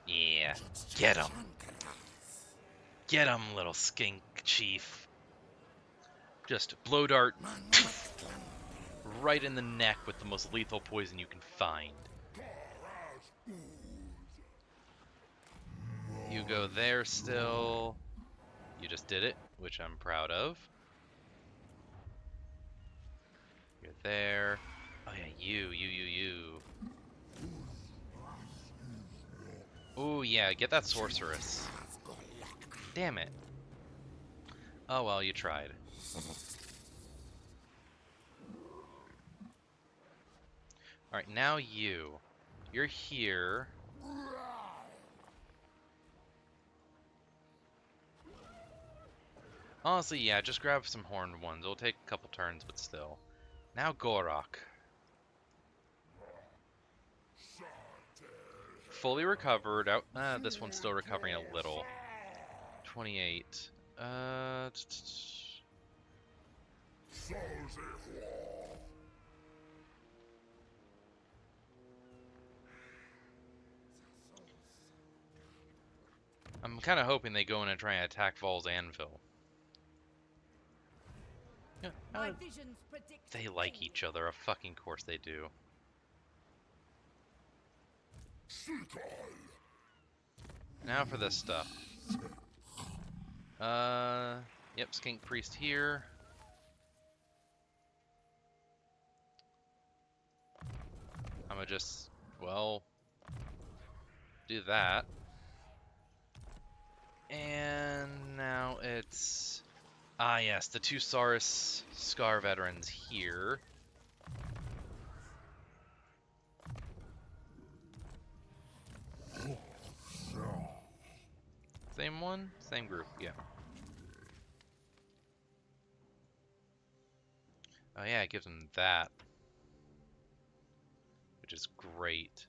Yeah, get him. Get him, little skink chief. Just blow dart right in the neck with the most lethal poison you can find. You go there still. You just did it, which I'm proud of. You're there. Oh yeah, you. Oh yeah, get that sorceress. Damn it. Oh well, you tried. Alright, now you. You're here. Honestly, yeah, just grab some horned ones. It'll take a couple turns, but still. Now Gorok. Fully recovered. Out. This one's still recovering a little. 28. I'm kind of hoping they go in and try and attack Vol's Anvil. Yeah, they like each other. Of fucking course they do. Now for this stuff. Yep, Skink Priest here. I'm gonna just, well, do that. And now it's... Ah, yes, the two Saurus Scar veterans here. Same one? Same group, yeah. yeah, it gives him that, which is great.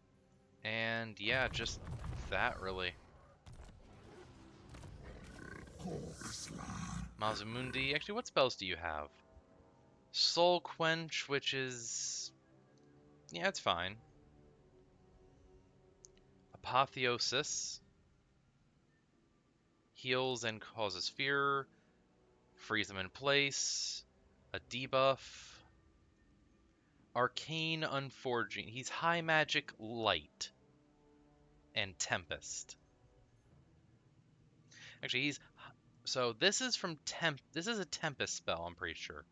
And yeah, just that really. Mazamundi. Actually, what spells do you have? Soul Quench, which is... yeah, it's fine. Apotheosis. Heals and causes fear. Freeze them in place. A debuff. Arcane Unforging. He's high magic light. And Tempest. Actually, he's... so this is from This is a Tempest spell, I'm pretty sure.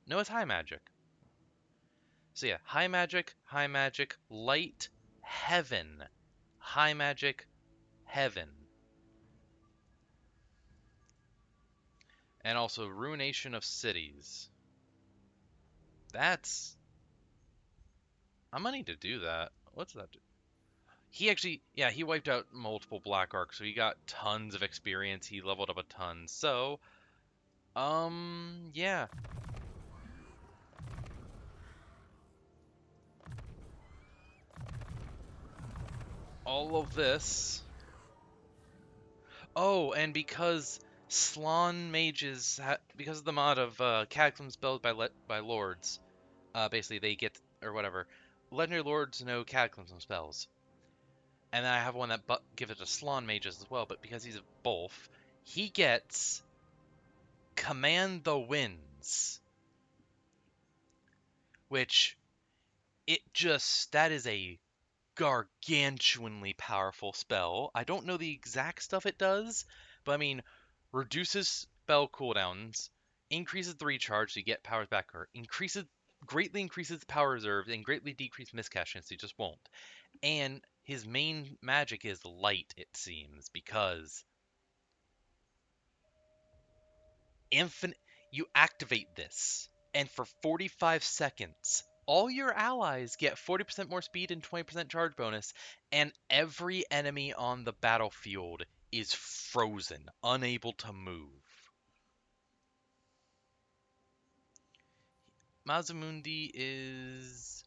No, it's high magic. So yeah, high magic, light, heaven. High magic, heaven. And also ruination of cities. That's... I'm gonna need to do that. What's that do? He actually, yeah, he wiped out multiple black arcs, so he got tons of experience. He leveled up a ton. So, yeah. All of this. Oh, and because Slann mages, because of the mod of Cataclysm spells by lords, basically they get, or whatever, legendary lords know Cataclysm spells. And then I have one that gives it to Slann mages as well, but because he's a both, he gets Command the Winds, which that is a gargantuanly powerful spell. I don't know the exact stuff it does, but I mean, reduces spell cooldowns, increases the recharge so you get powers back, or greatly increases power reserves, and greatly decreases miscast chance so you just won't. And his main magic is light, it seems, because infinite. You activate this, and for 45 seconds, all your allies get 40% more speed and 20% charge bonus, and every enemy on the battlefield is frozen, unable to move. Mazamundi is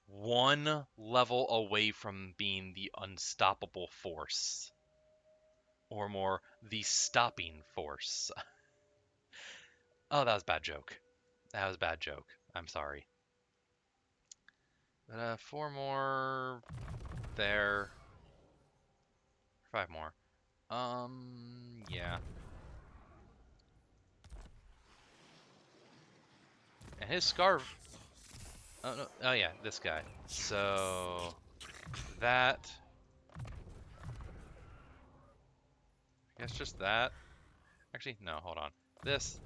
one level away from being the unstoppable force. Or more, the stopping force. Oh, that was a bad joke. That was a bad joke. I'm sorry. But, 4 more there. 5 more. Yeah. And his scarf... oh, no. Oh, yeah, this guy. So... that... I guess just that. Actually, no, hold on. This.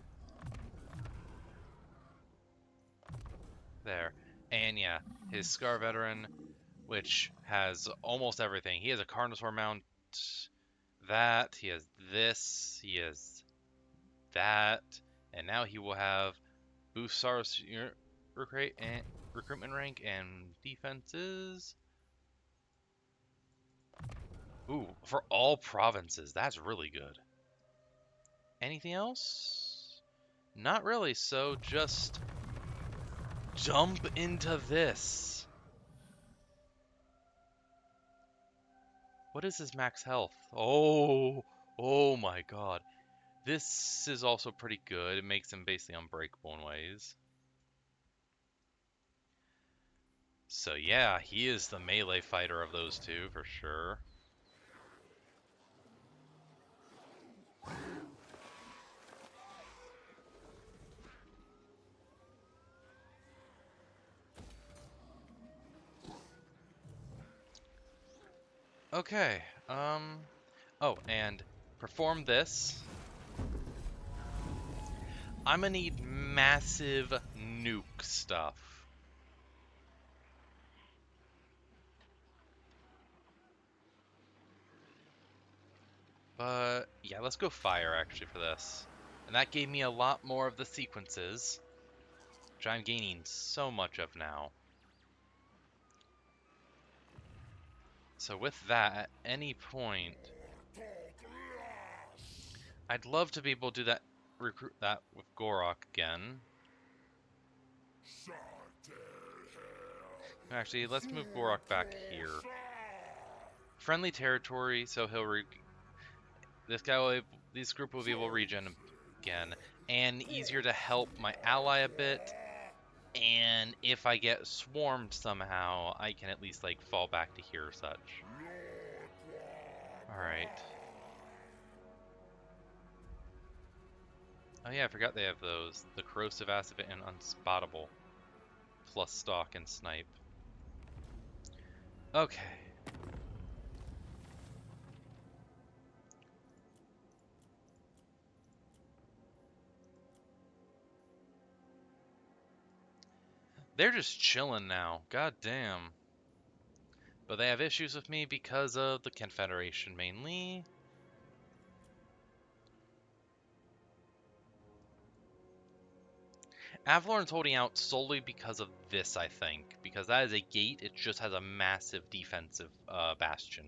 There. And yeah, his Scar Veteran, which has almost everything. He has a Carnosaur mount. That. He has this. He has that. And now he will have boost Saurus recruitment rank and defenses. Ooh, for all provinces. That's really good. Anything else? Not really, so just jump into this. What is his max health? Oh my god. This is also pretty good. It makes him basically unbreakable in ways. So yeah, he is the melee fighter of those two for sure. Okay, oh, and perform this. I'm gonna need massive nuke stuff. But yeah, let's go fire actually for this. And that gave me a lot more of the sequences, which I'm gaining so much of now. So with that, at any point, I'd love to be able to do that recruit that with Gorok again. Actually, let's move Gorok back here. Friendly territory, so this group will be able to regen again, and easier to help my ally a bit. And if I get swarmed somehow, I can at least like fall back to here or such. All right. Oh yeah, I forgot they have those. The corrosive acid and unspottable, plus stalk and snipe. Okay. They're just chilling now. God damn. But they have issues with me because of the Confederation mainly. Avalorn's holding out solely because of this, I think. Because that is a gate, it just has a massive defensive bastion.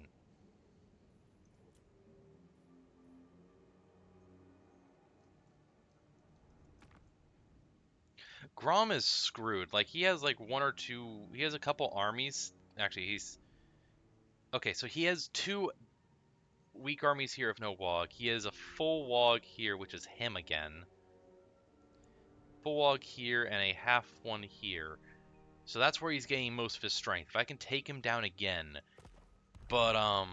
Grom is screwed. Like, he has like one or two... He has a couple armies. Actually, he's... Okay, so he has 2 weak armies here of no Wog. He has a full Wog here, which is him again. Full Wog here and a half one here. So that's where he's gaining most of his strength. If I can take him down again. But,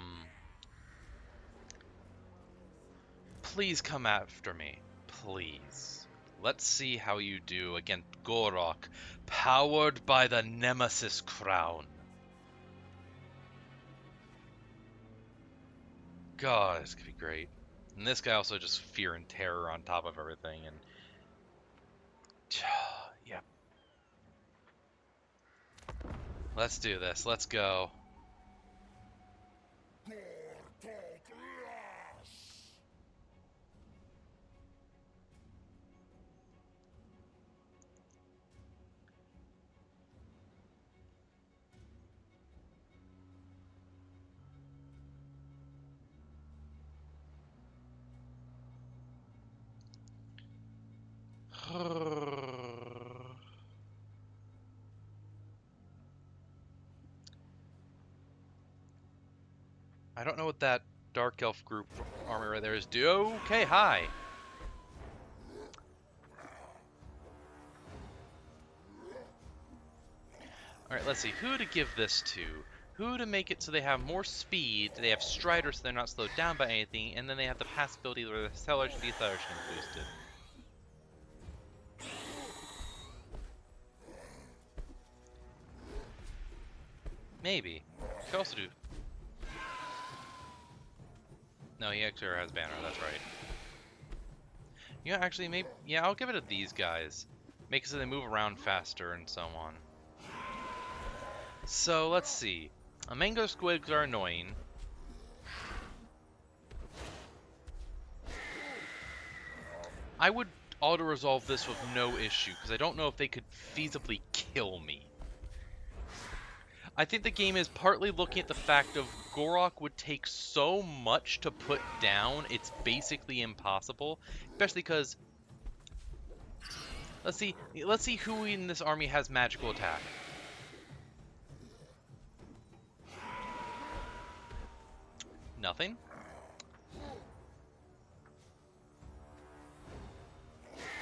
please come after me. Please. Let's see how you do against Gorok, powered by the Nemesis Crown. God, this could be great. And this guy also just fear and terror on top of everything. And yeah. Let's do this. Let's go. I don't know what that Dark Elf group army right there is. Okay, hi. Alright, let's see. Who to give this to? Who to make it so they have more speed, they have Strider so they're not slowed down by anything, and then they have the pass ability where the acceleration and deceleration is boosted. Maybe. You could also do... No, he actually has Banner, that's right. You know, actually, maybe... Yeah, I'll give it to these guys. Make it so they move around faster and so on. So, let's see. Mango squids are annoying. I would auto-resolve this with no issue, because I don't know if they could feasibly kill me. I think the game is partly looking at the fact of Gorok would take so much to put down, it's basically impossible. Especially because... Let's see who in this army has magical attack. Nothing.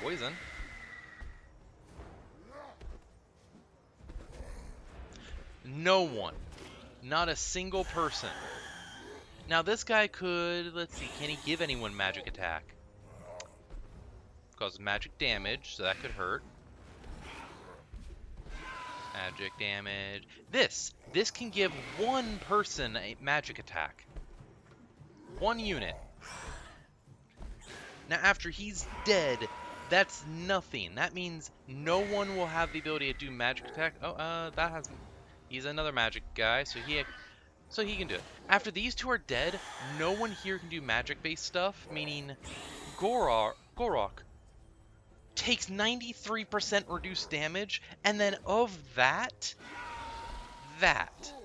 Poison. No one. Not a single person. Now this guy could, let's see, can he give anyone magic attack? Causes magic damage, so that could hurt. Magic damage. This can give one person a magic attack. One unit. Now after he's dead, that's nothing. That means no one will have the ability to do magic attack. Oh, that has... He's another magic guy, so he can do it. After these two are dead, no one here can do magic-based stuff, meaning Gorok takes 93% reduced damage, and then of that.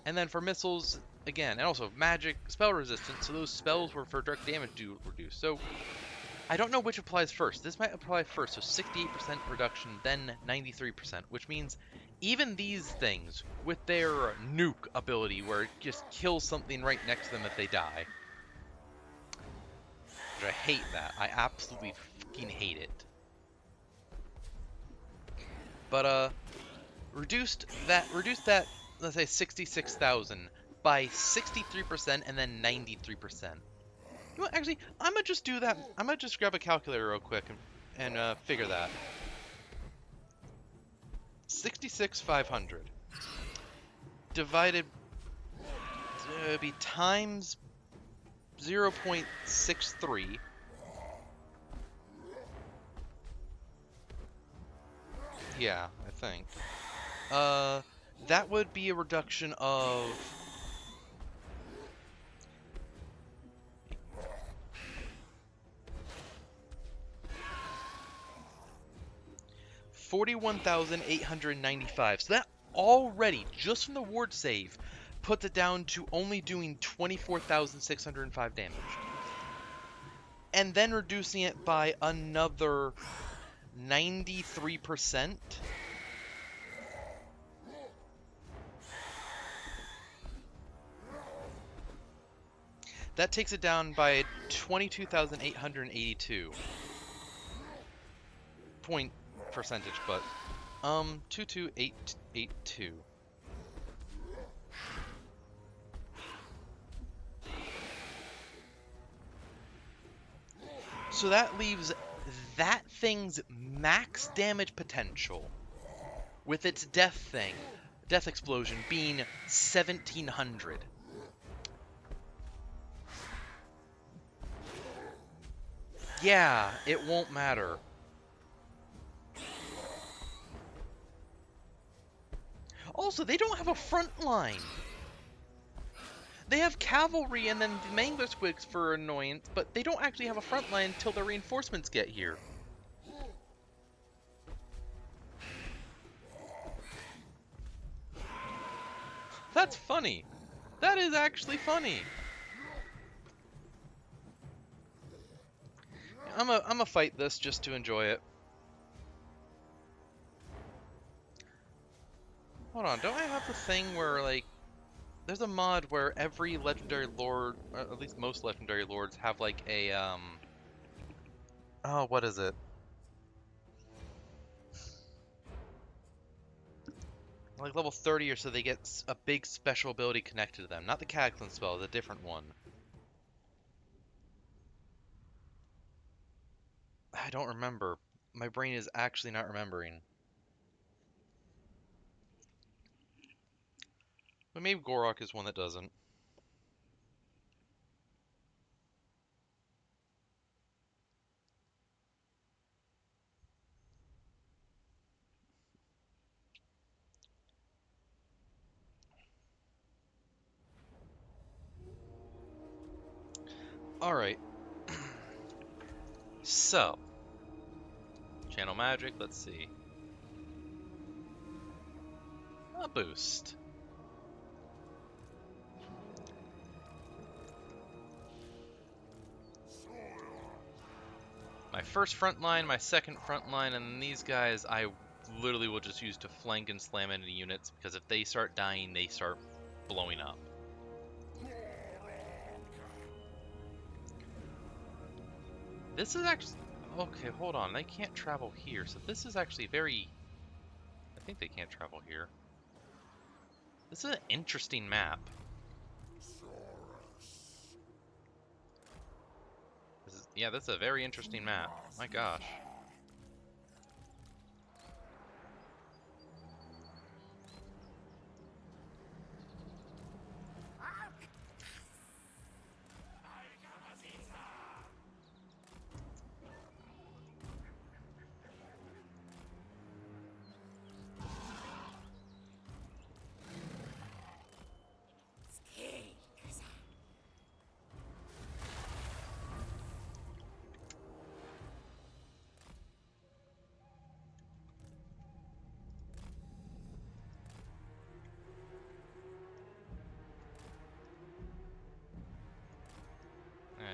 And then for missiles, again, and also magic, spell resistance, so those spells were for direct damage do reduce. So, I don't know which applies first. This might apply first, so 68% reduction, then 93%, which means even these things, with their nuke ability, where it just kills something right next to them if they die. Which I hate that. I absolutely fucking hate it. But, reduced that, let's say 66,000 by 63% and then 93%. You know what, actually, I'm gonna just do that. I'm gonna just grab a calculator real quick and figure that. 66,500 divided be times 0.63. Yeah, I think. That would be a reduction of 41,895. So that already, just from the ward save, puts it down to only doing 24,605 damage. And then reducing it by another 93%. That takes it down by 22,882 point percentage, but 22882. So that leaves that thing's max damage potential with its death explosion being 1,700. Yeah, it won't matter. Also, they don't have a front line. They have cavalry and then the mangler squigs for annoyance, but they don't actually have a front line until the reinforcements get here. That's funny. That is actually funny. I'm a fight this just to enjoy it. Hold on, don't I have the thing where, like, there's a mod where every legendary lord, or at least most legendary lords, have like a oh, what is it? Like level 30 or so, they get a big special ability connected to them. Not the Cataclysm spell, the different one. I don't remember. My brain is actually not remembering. But maybe Gorok is one that doesn't. Alright. So. Channel magic, let's see. A boost. My first front line, my second front line, and then these guys I literally will just use to flank and slam into units, because if they start dying, they start blowing up. This is actually... Okay, hold on. They can't travel here, so this is actually very... I think they can't travel here. This is an interesting map. Yeah, that's a very interesting map. My gosh.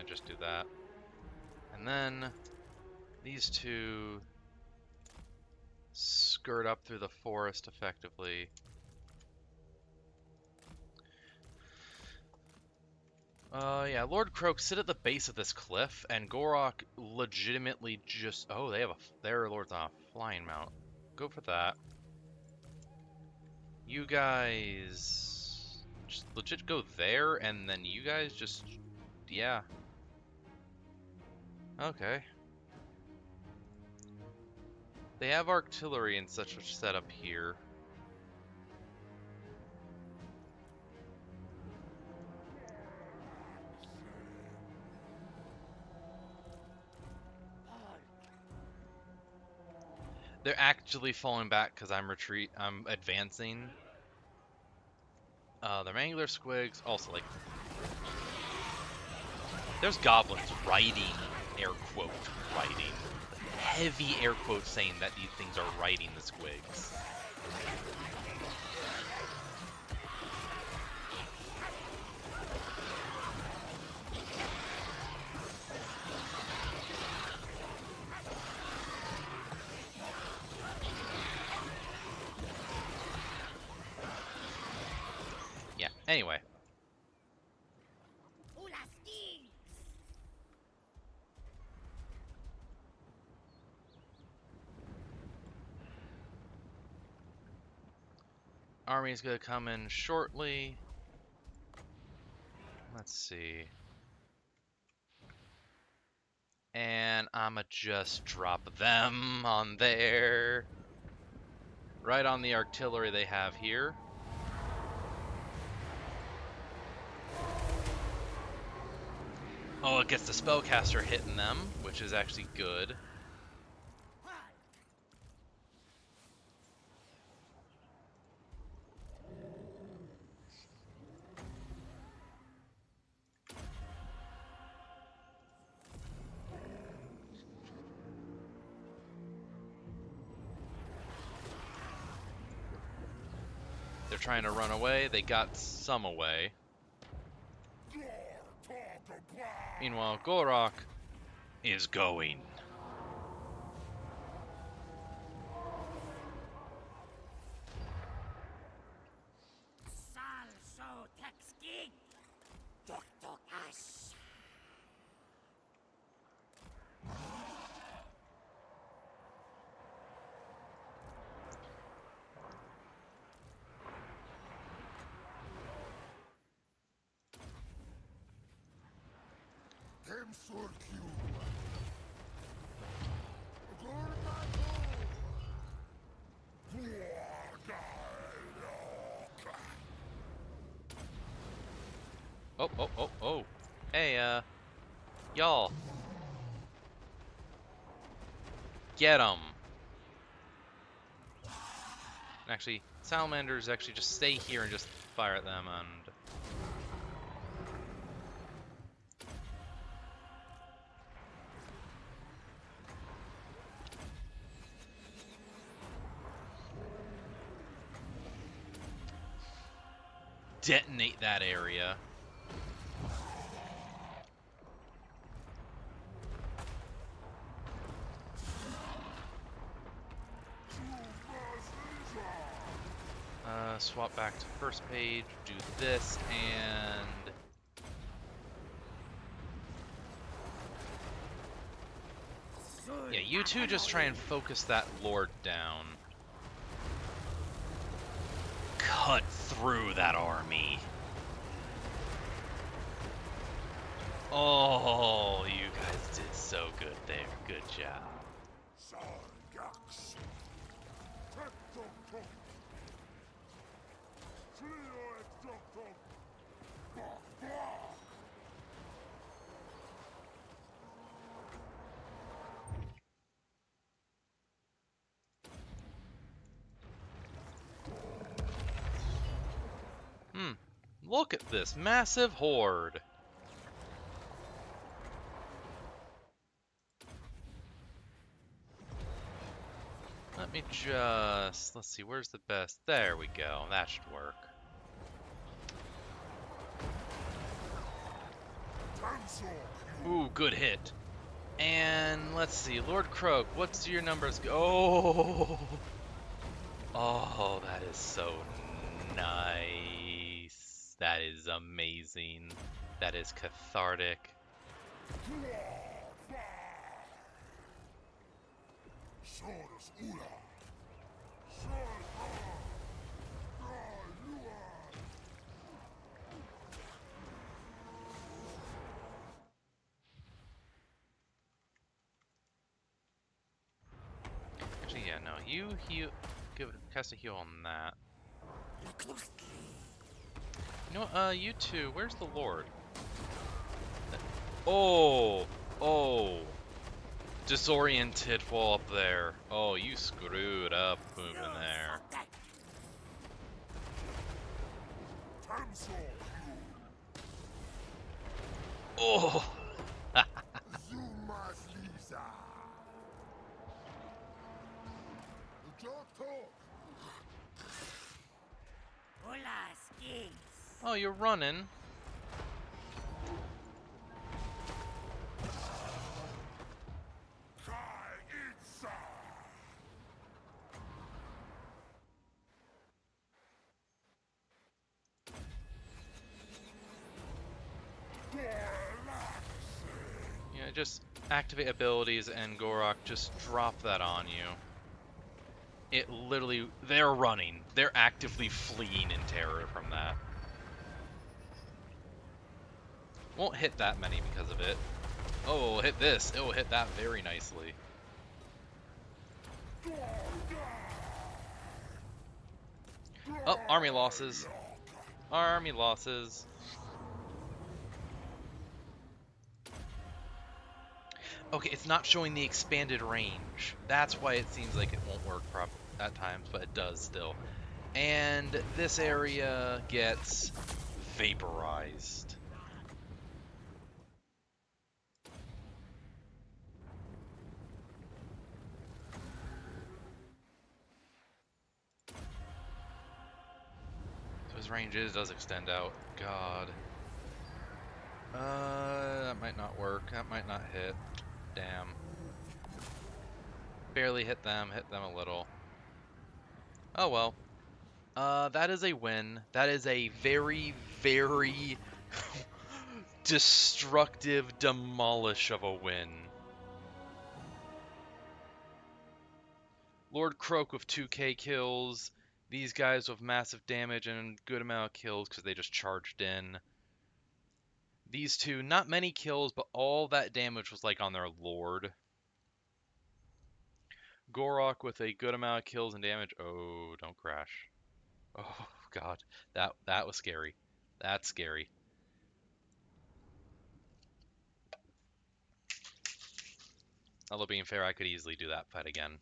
Just do that. And then these two skirt up through the forest effectively. Yeah, Lord Croak, sit at the base of this cliff, and Gorok legitimately just... Oh, they have their Lord's on a flying mount. Go for that. You guys... just legit go there, and then you guys just... Yeah. Okay. They have artillery and such set up here. They're actually falling back because I'm advancing. The Mangler Squigs also like... There's goblins riding, air quote, riding. Heavy air quotes saying that these things are riding the squigs. Yeah, anyway. Army's gonna come in shortly. Let's see. And I'ma just drop them on there. Right on the artillery they have here. Oh, it gets the spellcaster hitting them, which is actually good. They're trying to run away. They got some away. Meanwhile, Gorok is going. Oh, oh, oh, oh. Hey, y'all. Get 'em. Actually, salamanders actually just stay here and just fire at them and... detonate that area. Swap back to first page, do this, and... yeah, you two just try and focus that lord down. Cut through that army. Oh, you guys did so good there. Good job. Look at this massive horde. Let me just... let's see, where's the best? There we go. That should work. Ooh, good hit. And let's see, Lord Croak, what's your numbers? Oh, oh, that is so nice. That is amazing. That is cathartic. Actually, yeah, no, you heal, cast a heal on that. You know what, you two, where's the Lord? Oh, oh, disoriented while up there. Oh, you screwed up moving there. Oh, Hola, skins. oh, you're running. Yeah, just activate abilities and Gorok just drop that on you. It literally, they're running. They're actively fleeing in terror from that. Won't hit that many because of it. Oh, it'll hit this. It will hit that very nicely. Oh, army losses. Army losses. Okay, it's not showing the expanded range. That's why it seems like it won't work at times, but it does still. And this area gets vaporized. So his range does extend out. God. That might not work. That might not hit. Damn. Barely hit them a little. Oh well. That is a win. That is a very, very destructive demolish of a win. Lord Croak with 2k kills. These guys with massive damage and good amount of kills because they just charged in. These two, not many kills, but all that damage was like on their Lord. Gorok with a good amount of kills and damage. Oh, don't crash. Oh god, that was scary. That's scary. Although being fair, I could easily do that fight again.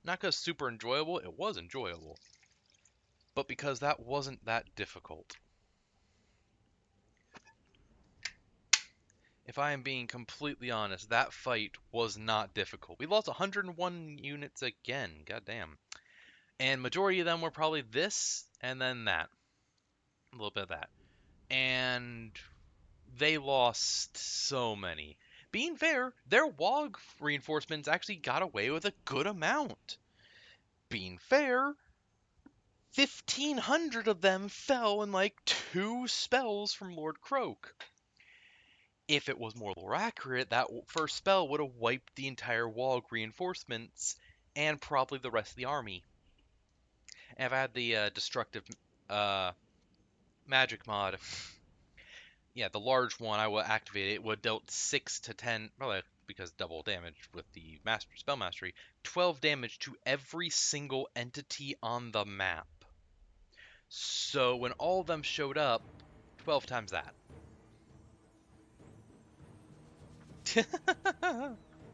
Not because super enjoyable, it was enjoyable. But because that wasn't that difficult. If I am being completely honest, that fight was not difficult. We lost 101 units again, goddamn. And majority of them were probably this, and then that. A little bit of that. And they lost so many. Being fair, their WOG reinforcements actually got away with a good amount. Being fair, 1,500 of them fell in like 2 spells from Lord Croak. If it was more accurate, that first spell would have wiped the entire WOG reinforcements and probably the rest of the army. And if I had the destructive magic mod, yeah, the large one, I will activate it. It would have dealt 6 to 10, probably because double damage with the spell mastery, 12 damage to every single entity on the map. So when all of them showed up, 12 times that.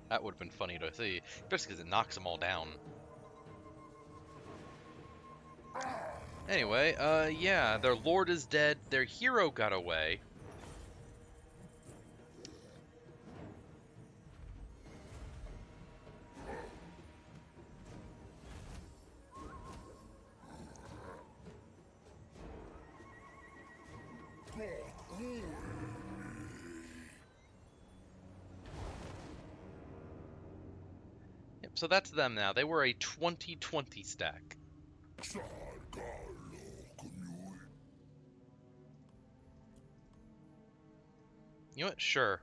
That would have been funny to see, especially because it knocks them all down. Anyway, yeah, their lord is dead, their hero got away. so that's them now. They were a 2020 stack. You know what? Sure.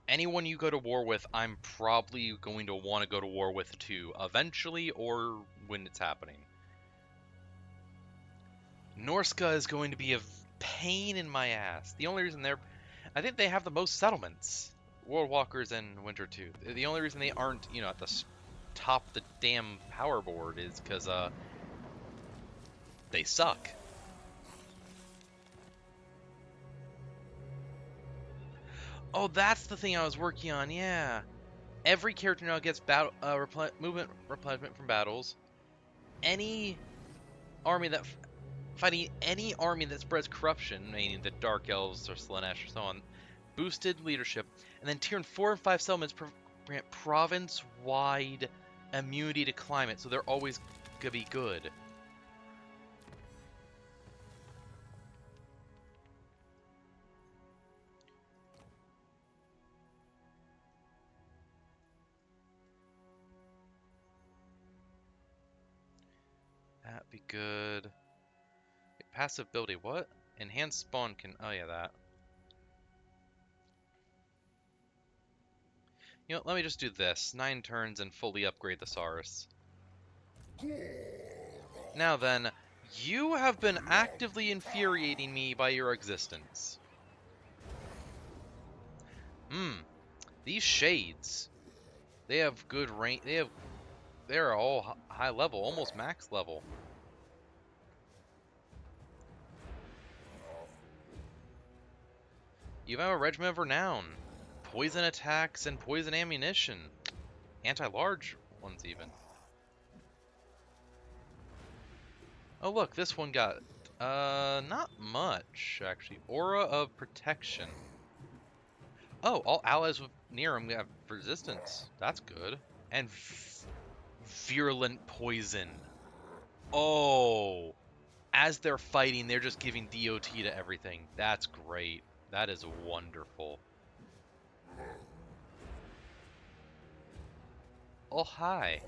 Anyone you go to war with, I'm probably going to want to go to war with too, eventually or when it's happening. Norska is going to be a pain in my ass. The only reason I think they have the most settlements. World Walkers and Winter 2. The only reason they aren't, at the top of the damn power board is because, they suck. Oh, that's the thing I was working on, yeah. Every character now gets movement replenishment from battles. Any army that fighting any army that spreads corruption, meaning the Dark Elves or Slaanesh or so on, boosted leadership, and then tier 4 and 5 settlements grant province-wide immunity to climate, so they're always gonna be good. That'd be good. Wait, passive ability, what? Enhanced spawn can... Oh yeah, that. Let me just do this. 9 turns and fully upgrade the Saurus. Now then, you have been actively infuriating me by your existence. These shades. They have good range. They're all high level, almost max level. You have a regiment of renown. Poison attacks and poison ammunition. Anti-large ones even. Oh look, this one got, not much, actually. Aura of Protection. Oh, all allies near them have resistance. That's good. And Virulent Poison. Oh! As they're fighting, they're just giving DOT to everything. That's great. That is wonderful. Oh, hi.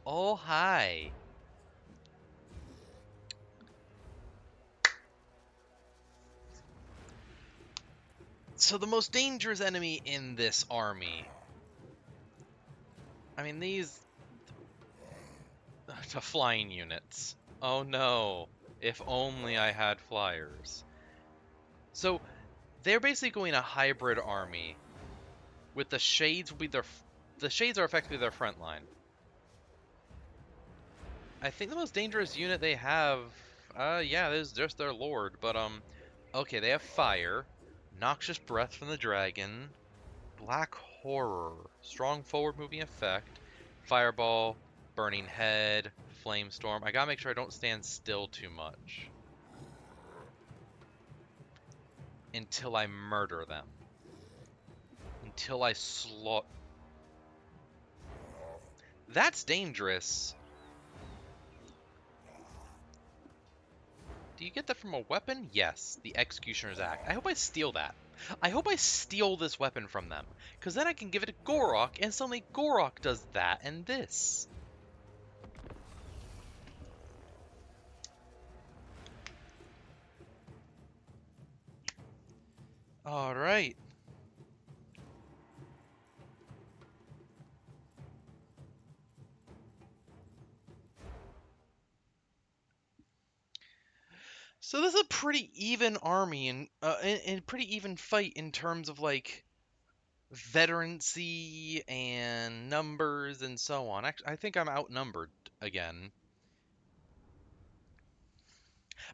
Oh, hi. So the most dangerous enemy in this army. I mean, these... the flying units. Oh no. If only I had flyers. So, they're basically going a hybrid army. With the Shades will be their... The Shades are effectively their front line. I think the most dangerous unit they have... yeah, this is just their lord, but, okay, they have Fire. Noxious Breath from the Dragon. Black Horror. Strong forward moving effect. Fireball. Burning Head. Flamestorm. I gotta make sure I don't stand still too much. Until I murder them. Until I slaughter... That's dangerous. Do you get that from a weapon? Yes, the Executioner's Axe. I hope I steal that. I hope I steal this weapon from them. Because then I can give it to Gorok, and suddenly Gorok does that and this. Alright. So this is a pretty even army and pretty even fight in terms of like veterancy and numbers and so on. Actually, I think I'm outnumbered again.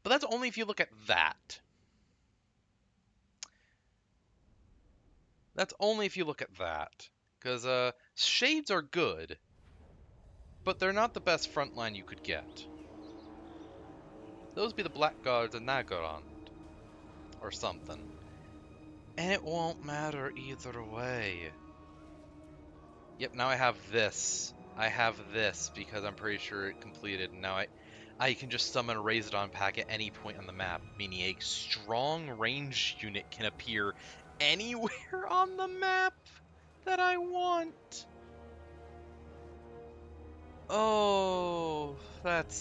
But that's only if you look at that. That's only if you look at that. Because Shades are good, but they're not the best frontline you could get. Those be the Blackguards and Nagorand. Or something. And it won't matter either way. Yep, now I have this. I have this because I'm pretty sure it completed. Now I can just summon a Razodon pack at any point on the map, meaning a strong range unit can appear anywhere on the map. that I want. Oh, that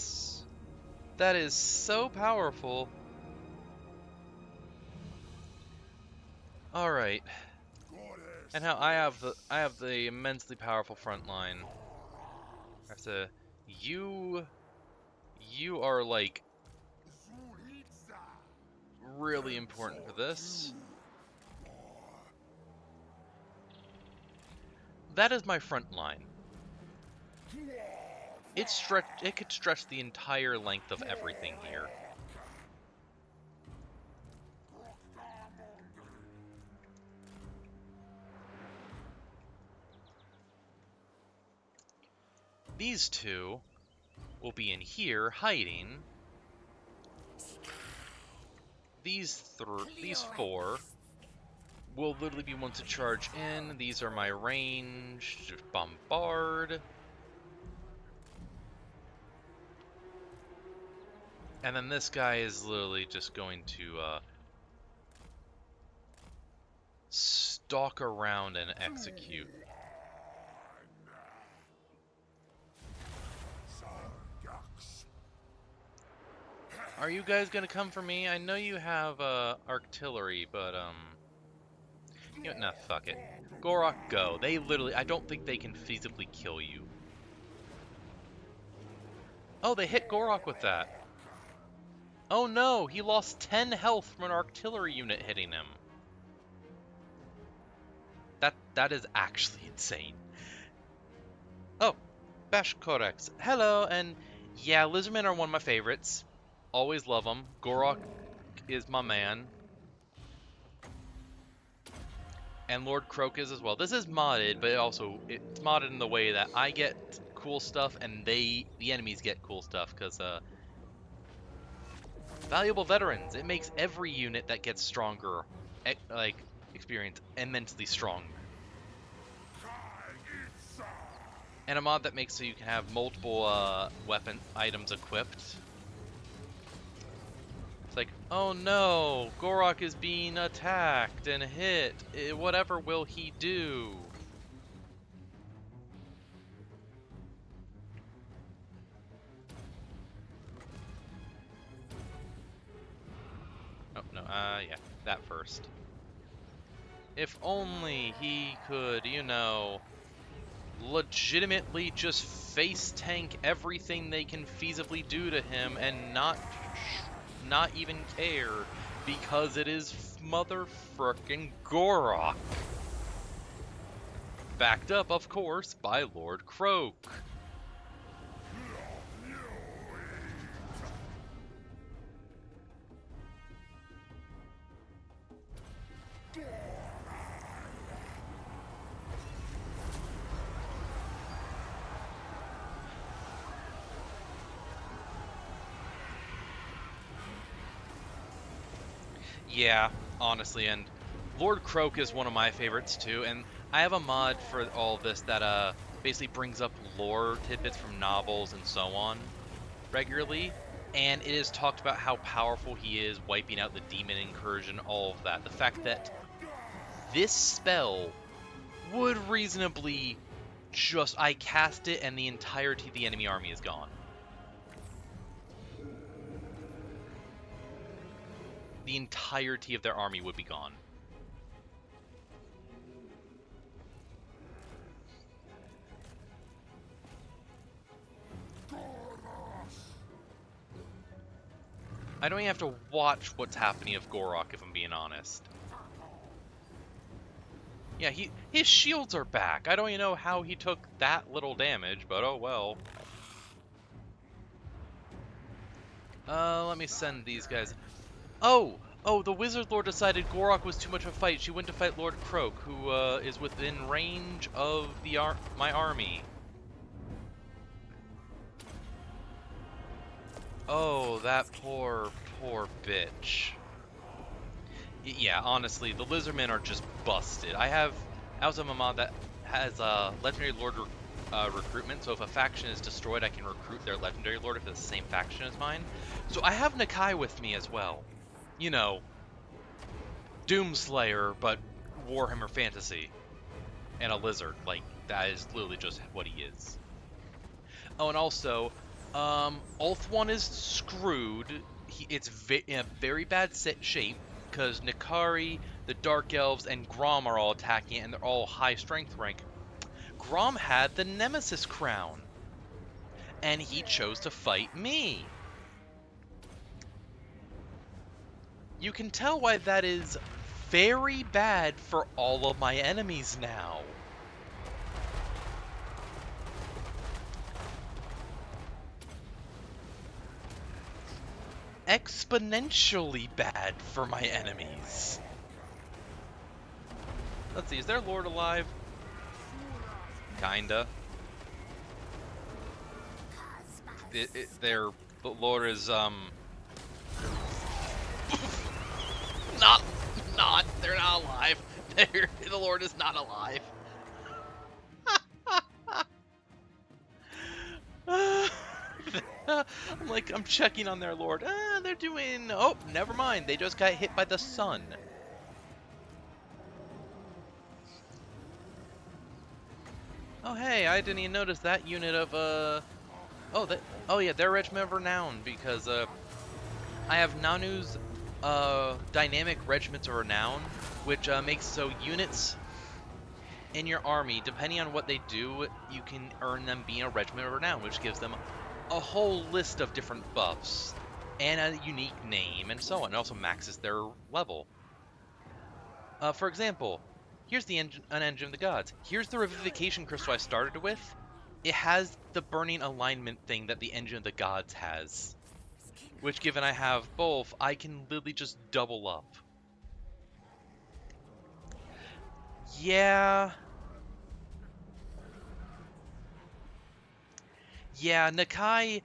is so powerful. All right. And how I have the immensely powerful front line. I have to you are like really important for this. That is my front line. It could stretch the entire length of everything here. These two will be in here hiding. These four will literally be ones to charge in. These are my ranged bombard. And then this guy is literally just going to stalk around and execute. Are you guys gonna come for me? I know you have artillery, but you know, nah, fuck it. Gorok, go. They literally, I don't think they can feasibly kill you. Oh, they hit Gorok with that. Oh no, he lost 10 health from an artillery unit hitting him. That is actually insane. Oh, Bash Codex. Hello, and yeah, lizardmen are one of my favorites. Always love them. Gorok is my man. And Lord Croak is as well. This is modded, but it's modded in the way that I get cool stuff and the enemies get cool stuff, because valuable veterans. It makes every unit that gets stronger, like experience immensely strong. And a mod that makes so you can have multiple weapon items equipped. It's like, oh no, Gorok is being attacked and hit. Whatever will he do? Oh, no, yeah, that first. If only he could, you know, legitimately just face tank everything they can feasibly do to him and not even care, because it is motherfucking Gorok. Backed up, of course, by Lord Croak. Yeah, honestly, and Lord Croak is one of my favorites too, and I have a mod for all of this that basically brings up lore tidbits from novels and so on regularly, and it is talked about how powerful he is, wiping out the demon incursion, all of that. The fact that this spell would reasonably just, I cast it and the entirety of the enemy army is gone. The entirety of their army would be gone. I don't even have to watch what's happening of Gorok, if I'm being honest. Yeah, his shields are back. I don't even know how he took that little damage, but oh well. Let me send these guys. Oh, the Wizard Lord decided Gorok was too much of a fight. She went to fight Lord Croak, who is within range of my army. Oh, that poor bitch. Yeah, honestly, the Lizardmen are just busted. I also have a mod that has Legendary Lord recruitment, so if a faction is destroyed, I can recruit their Legendary Lord if it's the same faction as mine. So I have Nakai with me as well. You know, Doomslayer, but Warhammer Fantasy. and a lizard. Like, that is literally just what he is. Oh, and also, Ulth 1 is screwed. It's in a very bad shape, because Nikari, the Dark Elves, and Grom are all attacking it, and they're all high strength rank. Grom had the Nemesis crown, and he chose to fight me. You can tell why that is very bad for all of my enemies now. Exponentially bad for my enemies. Let's see, is their lord alive? Kinda. The lord is, they're not alive. The lord is not alive. I'm checking on their lord. They're doing, oh, never mind. They just got hit by the sun. Oh, hey, I didn't even notice that unit of, oh yeah, they're Regiment of Renown, because, I have Nanu's, dynamic Regiments of Renown, which, makes so units in your army, depending on what they do, you can earn them being a Regiment of Renown, which gives them a whole list of different buffs, and a unique name, and so on. It also maxes their level. For example, here's an Engine of the Gods. Here's the Revivification Crystal I started with. It has the Burning Alignment thing that the Engine of the Gods has, which, given I have both, I can literally just double up. Yeah, Nakai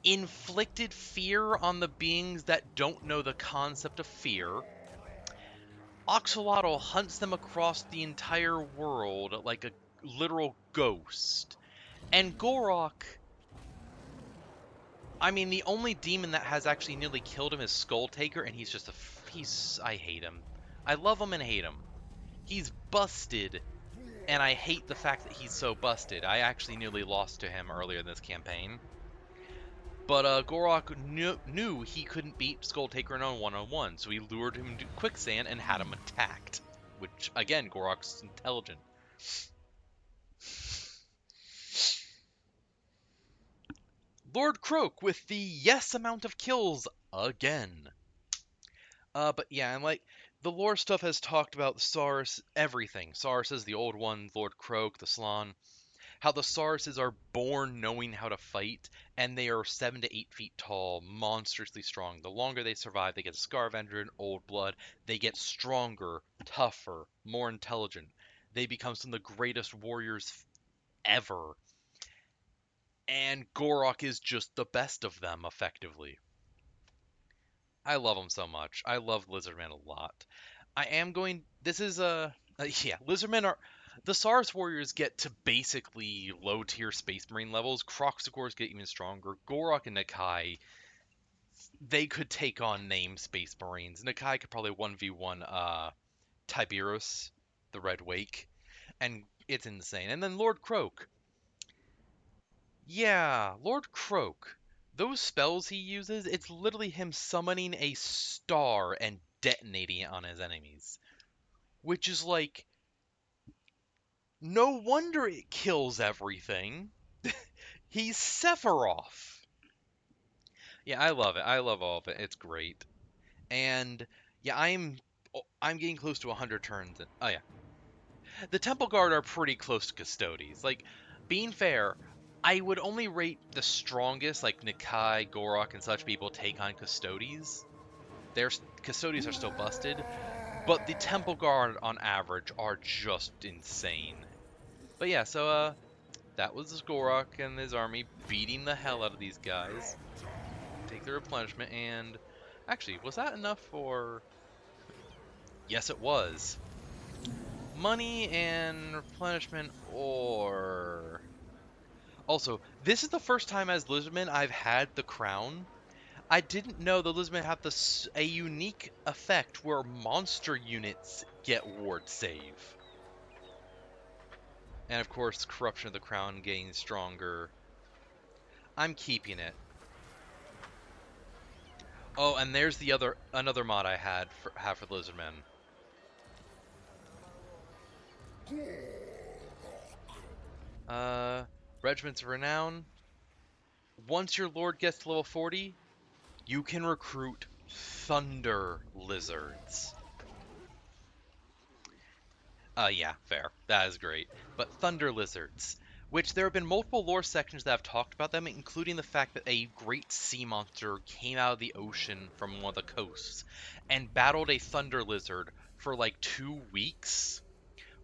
inflicted fear on the beings that don't know the concept of fear. Oxalotl hunts them across the entire world like a literal ghost. And Gorok, I mean, the only demon that has actually nearly killed him is Skulltaker, and he's just I hate him. I love him and hate him. He's busted, and I hate the fact that he's so busted. I actually nearly lost to him earlier in this campaign. But Gorok knew he couldn't beat Skulltaker in a one-on-one, so he lured him into quicksand and had him attacked. Which, again, Gorok's intelligent. Lord Croak with the yes amount of kills again. But yeah, and like, the lore stuff has talked about Saurus, everything. Saurus is the old one, Lord Croak, the Slann. How the Sauruses are born knowing how to fight, and they are 7 to 8 feet tall, monstrously strong. The longer they survive, they get Scarvenger and Old Blood. They get stronger, tougher, more intelligent. They become some of the greatest warriors ever. And Gorok is just the best of them, effectively. I love him so much. I love Lizardman a lot. I am going. This is yeah. Lizardmen are the Saurus warriors get to basically low tier Space Marine levels. Croxagores get even stronger. Gorok and Nakai, they could take on named Space Marines. Nakai could probably 1v1 Tiberius, the Red Wake, and it's insane. And then Lord Croak. Yeah, Lord Croak. Those spells he uses, it's literally him summoning a star and detonating it on his enemies. Which is like, no wonder it kills everything. He's Sephiroth. Yeah, I love it. I love all of it. It's great. And yeah, I'm getting close to 100 turns. Oh yeah, the Temple Guard are pretty close to Custodes. Like, being fair, I would only rate the strongest, like Nakai, Gorok, and such people take on Custodes. Their Custodes are still busted, but the Temple Guard on average are just insane. But yeah, so that was Gorok and his army beating the hell out of these guys. Take the replenishment, and actually, was that enough for? Yes, it was. Money and replenishment, or also, this is the first time as Lizardman I've had the crown. I didn't know the Lizardmen have a unique effect where monster units get ward save. And of course, corruption of the crown getting stronger. I'm keeping it. Oh, and there's the another mod I have for the lizardmen. Regiments of Renown. Once your lord gets to level 40, you can recruit Thunder Lizards. Yeah, fair. That is great. But Thunder Lizards, which there have been multiple lore sections that have talked about them, including the fact that a great sea monster came out of the ocean from one of the coasts and battled a Thunder Lizard for like 2 weeks,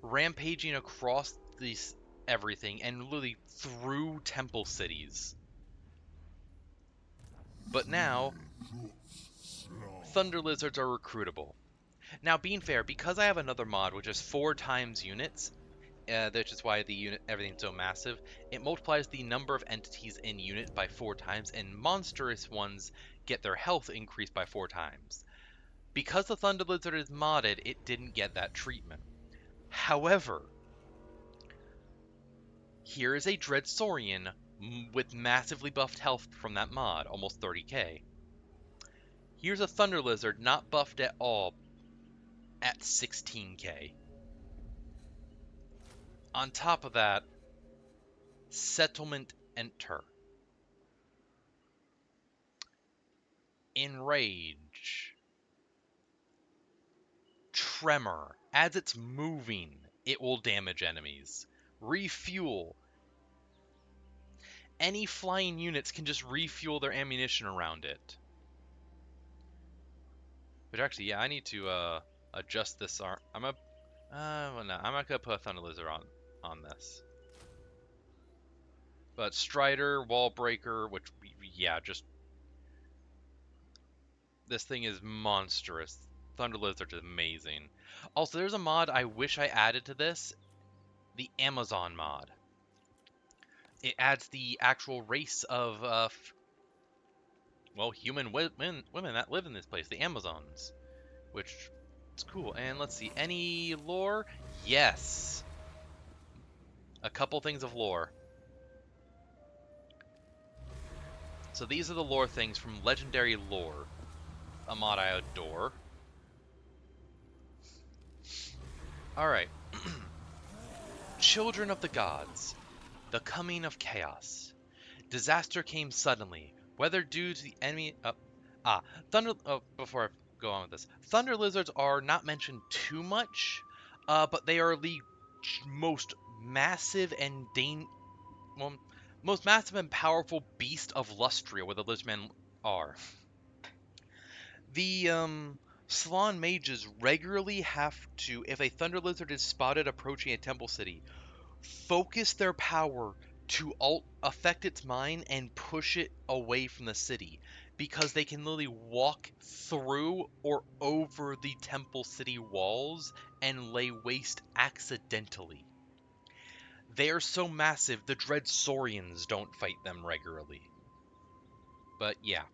rampaging across these everything and literally through temple cities. But now, Thunder Lizards are recruitable. Now, being fair, because I have another mod which is 4 times units, which is why everything's so massive, it multiplies the number of entities in unit by 4 times, and monstrous ones get their health increased by 4 times. Because the Thunder Lizard is modded, it didn't get that treatment. However, here is a Dread Saurian with massively buffed health from that mod, almost 30k. Here's a Thunder Lizard not buffed at all at 16k. On top of that, Settlement Enter. Enrage. Tremor. As it's moving, it will damage enemies. Refuel. Any flying units can just refuel their ammunition around it. But actually, yeah, I need to adjust this arm. Well, no, I'm not gonna put a Thunder Lizard on this. But Strider, Wall Breaker, which yeah, just this thing is monstrous. Thunder Lizard is amazing. Also, there's a mod I wish I added to this, the Amazon mod. It adds the actual race of well, human women that live in this place, the Amazons, which is cool. And let's see, any lore? Yes. A couple things of lore. So these are the lore things from Legendary Lore, a mod I adore. Alright. Children of the Gods. The Coming of Chaos. Disaster came suddenly, whether due to the enemy... before I go on with this. Thunder Lizards are not mentioned too much, but they are the most massive and most massive and powerful beast of Lustria, where the Lizardmen are. The Salon mages regularly have to, if a Thunder Lizard is spotted approaching a temple city, focus their power to affect its mind and push it away from the city, because they can literally walk through or over the temple city walls and lay waste accidentally. They are so massive, the Dread Saurians don't fight them regularly. But yeah.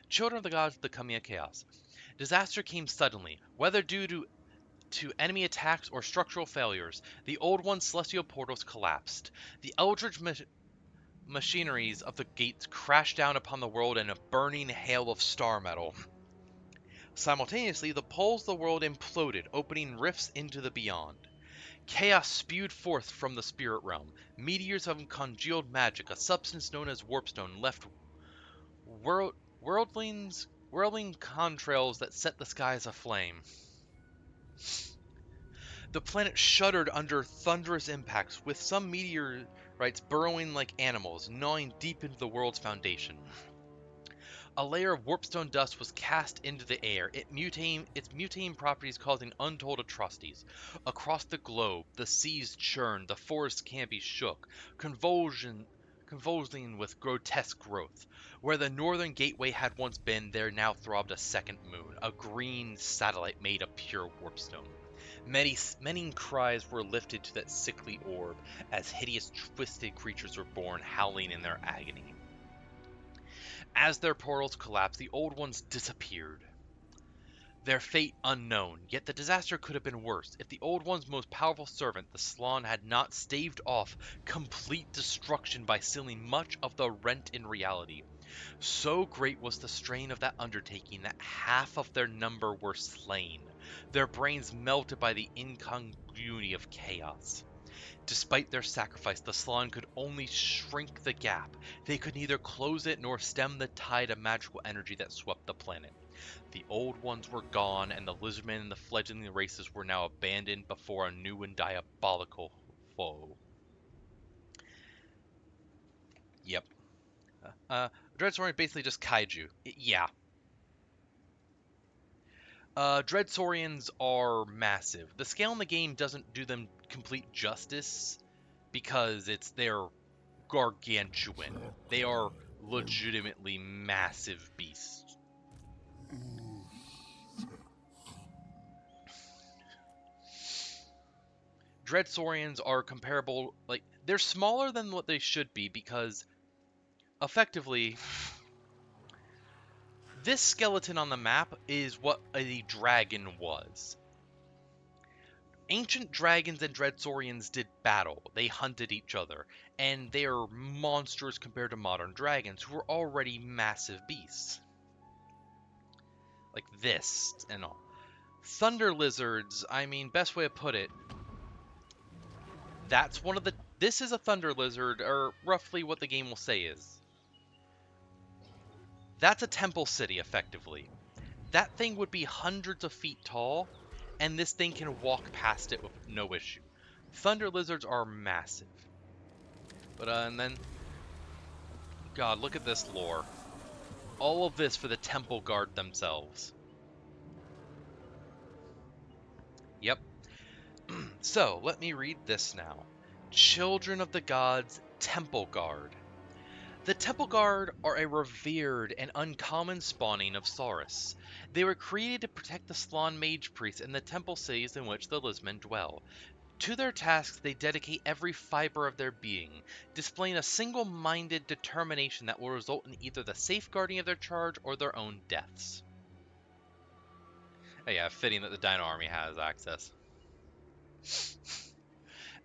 Children of the Gods, the Coming of Chaos. Disaster came suddenly, whether due to enemy attacks or structural failures. The Old One's celestial portals collapsed. The eldritch machineries of the gates crashed down upon the world in a burning hail of star metal. Simultaneously, the poles of the world imploded, opening rifts into the beyond. Chaos spewed forth from the spirit realm. Meteors of congealed magic, a substance known as warpstone, left whirling contrails that set the skies aflame. The planet shuddered under thunderous impacts, with some meteorites burrowing like animals, gnawing deep into the world's foundation. A layer of warpstone dust was cast into the air, its mutating properties causing untold atrocities. Across the globe, the seas churned, the forests can't be shook, convulsing with grotesque growth. Where the northern gateway had once been, there now throbbed a second moon, a green satellite made of pure warpstone. Many cries were lifted to that sickly orb, as hideous twisted creatures were born, howling in their agony. As their portals collapsed, the Old Ones disappeared. their fate unknown. Yet the disaster could have been worse if the Old One's most powerful servant, the Slann, had not staved off complete destruction by sealing much of the rent in reality. So great was the strain of that undertaking that half of their number were slain, their brains melted by the incongruity of chaos. Despite their sacrifice, the Slann could only shrink the gap. They could neither close it nor stem the tide of magical energy that swept the planet. The old ones were gone, and the lizardmen and the fledgling races were now abandoned before a new and diabolical foe. Yep. Dreadsaurian basically just kaiju. Yeah. Dreadsaurians are massive. The scale in the game doesn't do them complete justice because they're gargantuan. They are legitimately massive beasts. Dreadsaurians are comparable, like, they're smaller than what they should be because, effectively, this skeleton on the map is what a dragon was. Ancient dragons and Dreadsaurians did battle. They hunted each other, and they are monsters compared to modern dragons, who are already massive beasts. Like this and all. Thunder lizards, I mean, best way to put it, that's one of the... This is a thunder lizard, or roughly what the game will say is. That's a temple city, effectively. That thing would be hundreds of feet tall, and this thing can walk past it with no issue. Thunder lizards are massive. But, and then... God, look at this lore. All of this for the temple guard themselves. Yep. So, let me read this now. Children of the Gods, Temple Guard. The Temple Guard are a revered and uncommon spawning of Saurus. They were created to protect the Slann mage priests in the temple cities in which the Lizmen dwell. To their tasks, they dedicate every fiber of their being, displaying a single-minded determination that will result in either the safeguarding of their charge or their own deaths. Oh yeah, fitting that the Dino Army has access.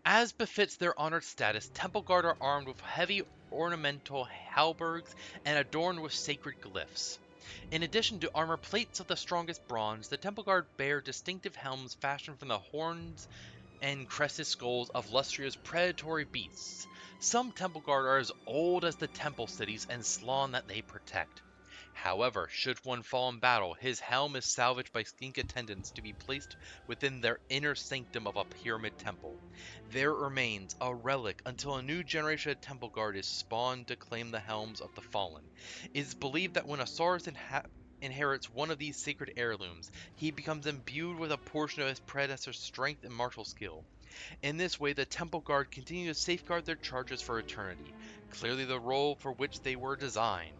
As befits their honored status, Temple Guard are armed with heavy ornamental halberds and adorned with sacred glyphs. In addition to armor plates of the strongest bronze, the Temple Guard bear distinctive helms fashioned from the horns and crested skulls of lustrous predatory beasts. Some Temple Guard are as old as the temple cities and Slann that they protect. However, should one fall in battle, his helm is salvaged by skink attendants to be placed within their inner sanctum of a pyramid temple. There it remains, a relic, until a new generation of Temple Guard is spawned to claim the helms of the fallen. It is believed that when a Saurus inherits one of these sacred heirlooms, he becomes imbued with a portion of his predecessor's strength and martial skill. In this way, the Temple Guard continue to safeguard their charges for eternity, clearly the role for which they were designed.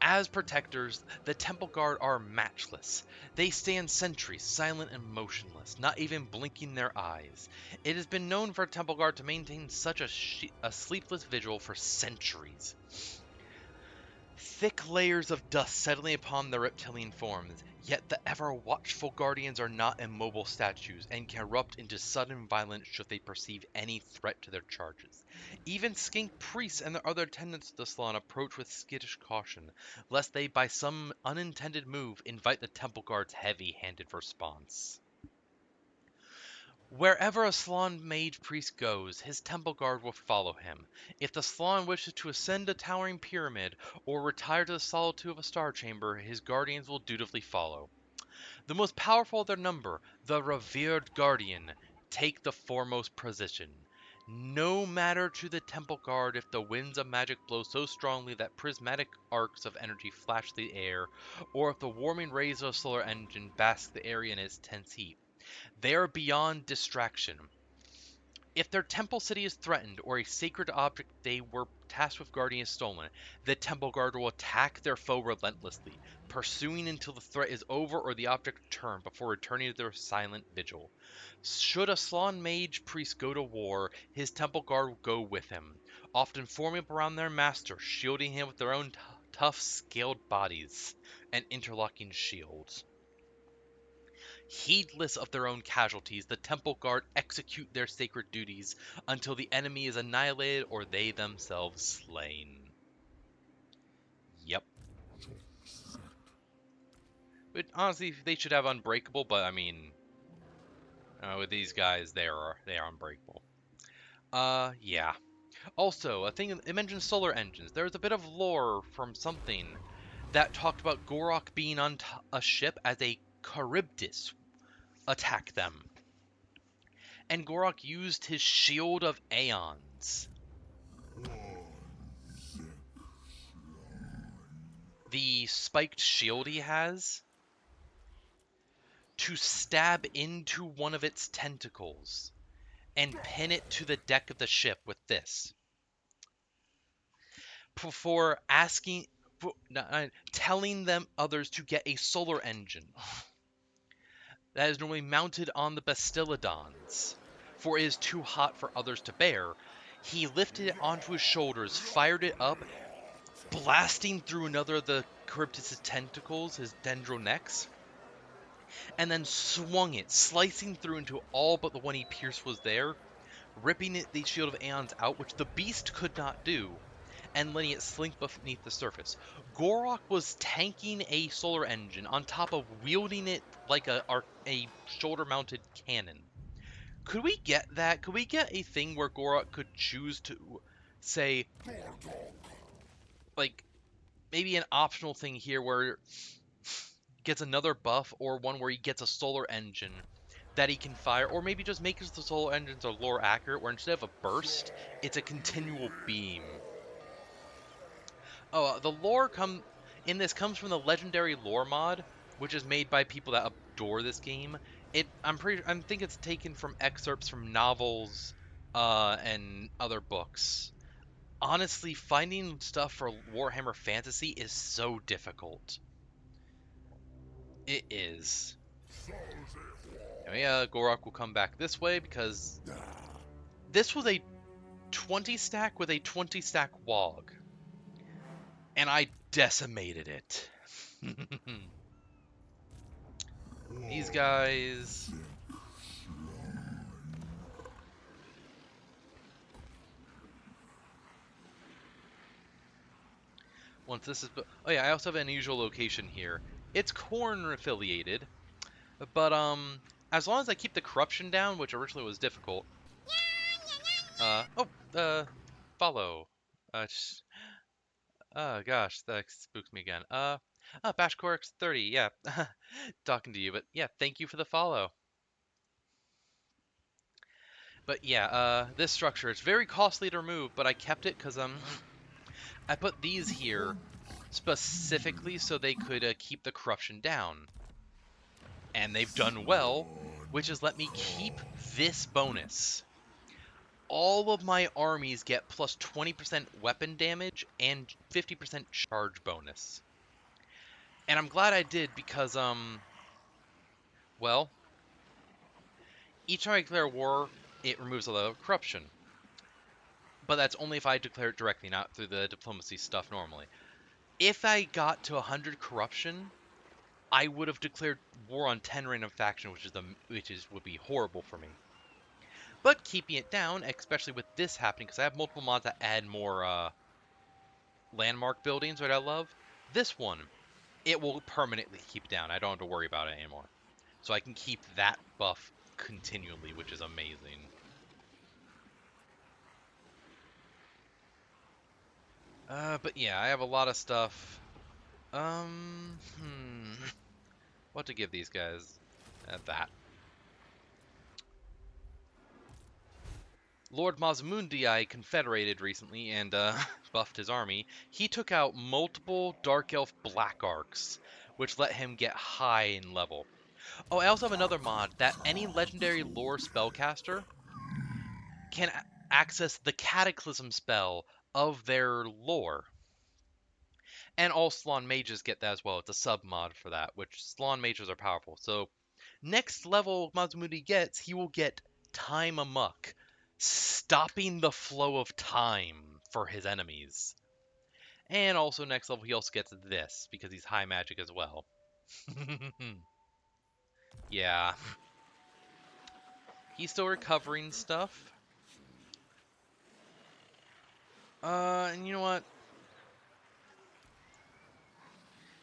As protectors, the Temple Guard are matchless. They stand sentry, silent and motionless, not even blinking their eyes. It has been known for a Temple Guard to maintain such a sleepless vigil for centuries. Thick layers of dust settling upon their reptilian forms, yet the ever-watchful guardians are not immobile statues, and can erupt into sudden violence should they perceive any threat to their charges. Even skink priests and their other attendants of the Slann approach with skittish caution, lest they, by some unintended move, invite the Temple Guard's heavy-handed response. Wherever a Slann mage priest goes, his temple guard will follow him. If the Slann wishes to ascend a towering pyramid or retire to the solitude of a star chamber, his guardians will dutifully follow. The most powerful of their number, the revered guardian, take the foremost position. No matter to the temple guard if the winds of magic blow so strongly that prismatic arcs of energy flash the air, or if the warming rays of a solar engine bask the area in its tense heat. They are beyond distraction. If their temple city is threatened or a sacred object they were tasked with guarding is stolen, the temple guard will attack their foe relentlessly, pursuing until the threat is over or the object returned before returning to their silent vigil. Should a Slann mage priest go to war, his temple guard will go with him, often forming up around their master, shielding him with their own tough, scaled bodies and interlocking shields. Heedless of their own casualties, the Temple Guard execute their sacred duties until the enemy is annihilated or they themselves slain. Yep. But honestly, they should have unbreakable, but I mean, with these guys, they are unbreakable. Yeah. Also, a thing it mentions solar engines. There was a bit of lore from something that talked about Gorok being on a ship as a Charybdis attack them. And Gorok used his Shield of Aeons. The spiked shield he has to stab into one of its tentacles and pin it to the deck of the ship with this. Before telling them others to get a solar engine that is normally mounted on the Bastiladons, for it is too hot for others to bear. He lifted it onto his shoulders, fired it up, blasting through another of the Charybdis' tentacles, his dendronecks, and then swung it, slicing through into all but the one he pierced was there, ripping the Shield of Aeons out, which the beast could not do, and letting it slink beneath the surface. Gorok was tanking a solar engine on top of wielding it like a shoulder-mounted cannon. Could we get that? Could we get a thing where Gorok could choose to, say, like, maybe an optional thing here where he gets another buff, or one where he gets a solar engine that he can fire, or maybe just make the solar engines are lore accurate, where instead of a burst, it's a continual beam. Oh, the lore in this comes from the legendary lore mod, which is made by people that adore this game. I think it's taken from excerpts from novels, and other books. Honestly, finding stuff for Warhammer Fantasy is so difficult. It is. And yeah, Gorok will come back this way because this was a 20 stack with a 20 stack Wog. And I decimated it. These guys. Once this is. Oh, yeah, I also have an unusual location here. It's Corn affiliated, but, as long as I keep the corruption down, which originally was difficult. Follow. Gosh, that spooks me again. Bashcorix 30, yeah. Talking to you, but yeah, thank you for the follow. But yeah, this structure, it's very costly to remove, but I kept it because, I put these here specifically so they could keep the corruption down. And they've done well, which has let me keep this bonus. All of my armies get plus 20% weapon damage and 50% charge bonus. And I'm glad I did because, well, each time I declare war, it removes a level of corruption. But that's only if I declare it directly, not through the diplomacy stuff normally. If I got to 100 corruption, I would have declared war on 10 random faction, would be horrible for me. But keeping it down, especially with this happening, because I have multiple mods that add more landmark buildings, which I love. This one, it will permanently keep down. I don't have to worry about it anymore. So I can keep that buff continually, which is amazing. But yeah, I have a lot of stuff. What to give these guys? That. Lord Mazmundii confederated recently and buffed his army. He took out multiple Dark Elf Black Arcs, which let him get high in level. Oh, I also have another mod that any legendary lore spellcaster can access the Cataclysm spell of their lore. And all Slaane's mages get that as well. It's a sub mod for that, which Slaane's mages are powerful. So, next level Mazmudi gets, he will get Time Amok, stopping the flow of time for his enemies. And also next level he also gets this, because he's high magic as well. Yeah. He's still recovering stuff. And you know what?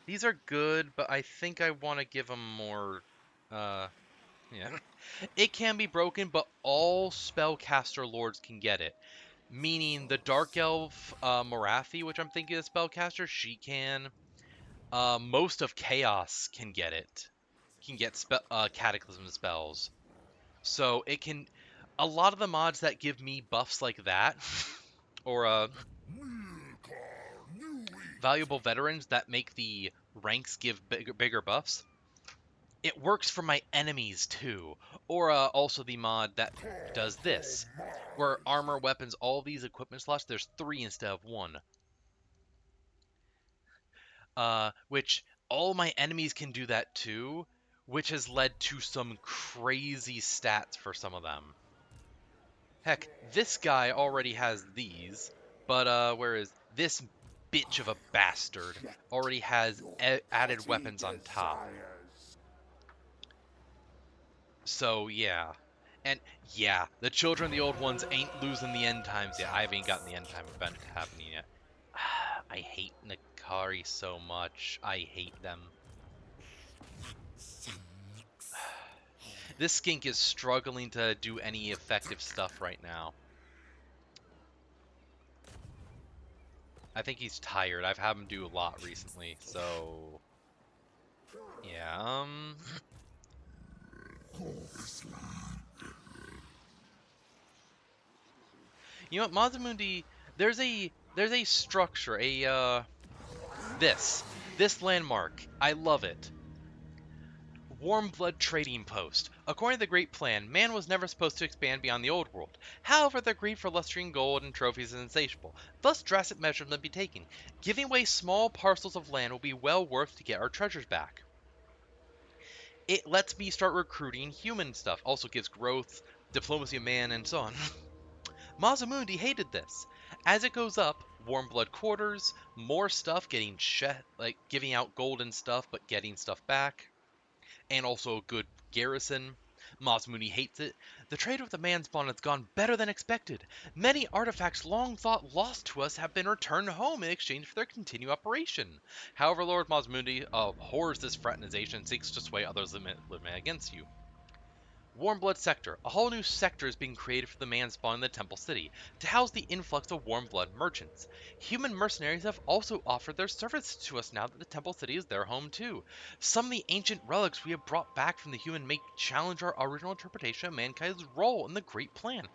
These are good, but I think I want to give him more, yeah. It can be broken, but all spellcaster lords can get it. Meaning the Dark Elf, Morathi, which I'm thinking is spellcaster, she can. Most of Chaos can get it. Can get Cataclysm spells. So it can. A lot of the mods that give me buffs like that, or valuable veterans that make the ranks give bigger buffs, it works for my enemies too. Or also the mod that does this, where armor, weapons, all these equipment slots, there's 3 instead of 1. Which all my enemies can do that too, which has led to some crazy stats for some of them. Heck, this guy already has these, but whereas this bitch of a bastard already has added weapons on top. So yeah. And yeah, the children of the old ones ain't losing the end times yet. I haven't gotten the end time event happening yet. I hate Nakari so much. I hate them. This skink is struggling to do any effective stuff right now. I think he's tired. I've had him do a lot recently, so yeah. You know what, Mazamundi? There's a structure, this landmark. I love it. Warm Blood Trading Post. According to the Great Plan, man was never supposed to expand beyond the old world. However, their greed for lustrine gold and trophies is insatiable. Thus, drastic measures must be taken. Giving away small parcels of land will be well worth to get our treasures back. It lets me start recruiting human stuff. Also gives growth, diplomacy of man, and so on. Mazamundi hated this. As it goes up, warm blood quarters, more stuff getting giving out golden stuff but getting stuff back, and also a good garrison. Masamune hates it. The trade with the man spawn has gone better than expected. Many artifacts long thought lost to us have been returned home in exchange for their continued operation. However, Lord Masamune abhors this fraternization and seeks to sway others living against you. Warm Blood Sector. A whole new sector is being created for the man spawn in the Temple City, to house the influx of Warm Blood merchants. Human mercenaries have also offered their services to us now that the Temple City is their home too. Some of the ancient relics we have brought back from the human make challenge our original interpretation of mankind's role in the Great Plan.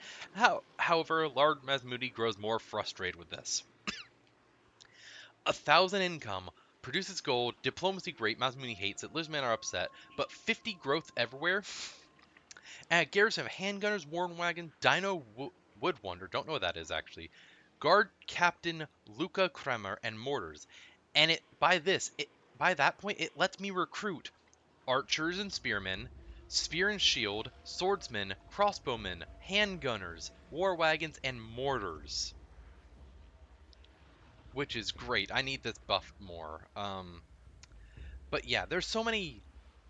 However, Lord Masmudi grows more frustrated with this. 1,000 income, produces gold, diplomacy great, Masmuni hates it, Lizardman are upset, but 50 growth everywhere? At garrison of handgunners, worn wagon, Dino Wood Wonder, don't know what that is actually, guard captain Luca Kremer, and mortars. And by that point, it lets me recruit archers and spearmen, spear and shield, swordsmen, crossbowmen, handgunners, war wagons, and mortars. Which is great. I need this buff more. But yeah, there's so many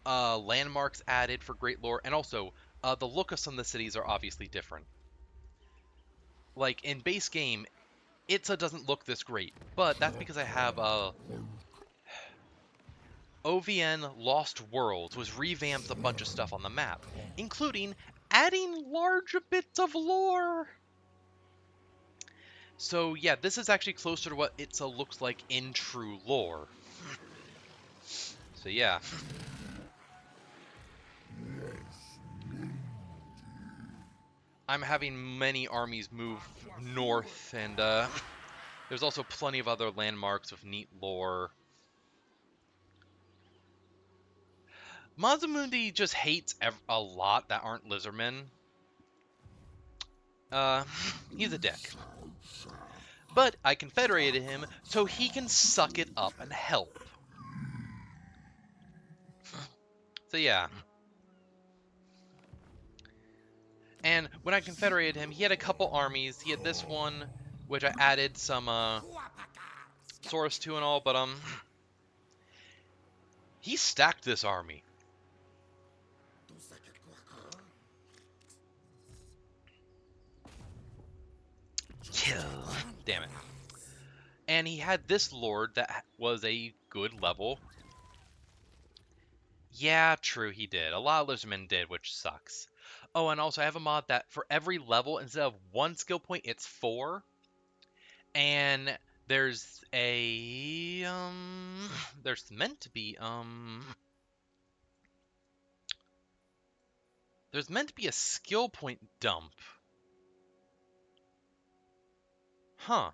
landmarks added for Great Lore, and also the look of some of the cities are obviously different. Like in base game, Itza doesn't look this great, but that's because I have OVN Lost Worlds, which revamps a bunch of stuff on the map, including adding larger bits of lore. So yeah, this is actually closer to what Itza looks like in true lore. So yeah. I'm having many armies move north, and there's also plenty of other landmarks with neat lore. Mazamundi just hates a lot that aren't lizardmen. He's a dick. But I confederated him so he can suck it up and help. So yeah. And when I confederated him, he had a couple armies. He had this one, which I added some Saurus to and all, but he stacked this army. Kill. Damn it. And he had this lord that was a good level. Yeah, true, he did. A lot of lizardmen did, which sucks. Oh, and also I have a mod that for every level, instead of 1 skill point, it's 4. And there's a there's meant to be there's meant to be a skill point dump. Huh.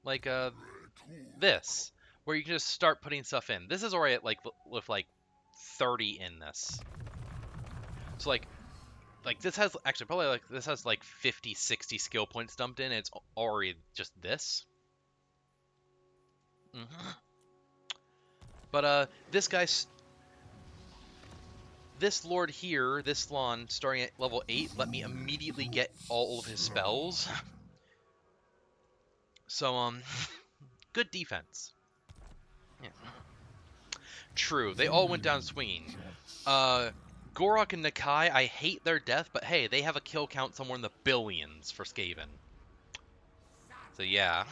Like this, where you can just start putting stuff in. This is already at like with like 30 in this. So like this has actually probably like this has like 50 60 skill points dumped in. It's already just this. But this lord here, this Lon, starting at level 8, let me immediately get all of his spells. So good defense. Yeah. True, they all went down swinging. Gorok and Nakai, I hate their death, but hey, they have a kill count somewhere in the billions for Skaven. So yeah.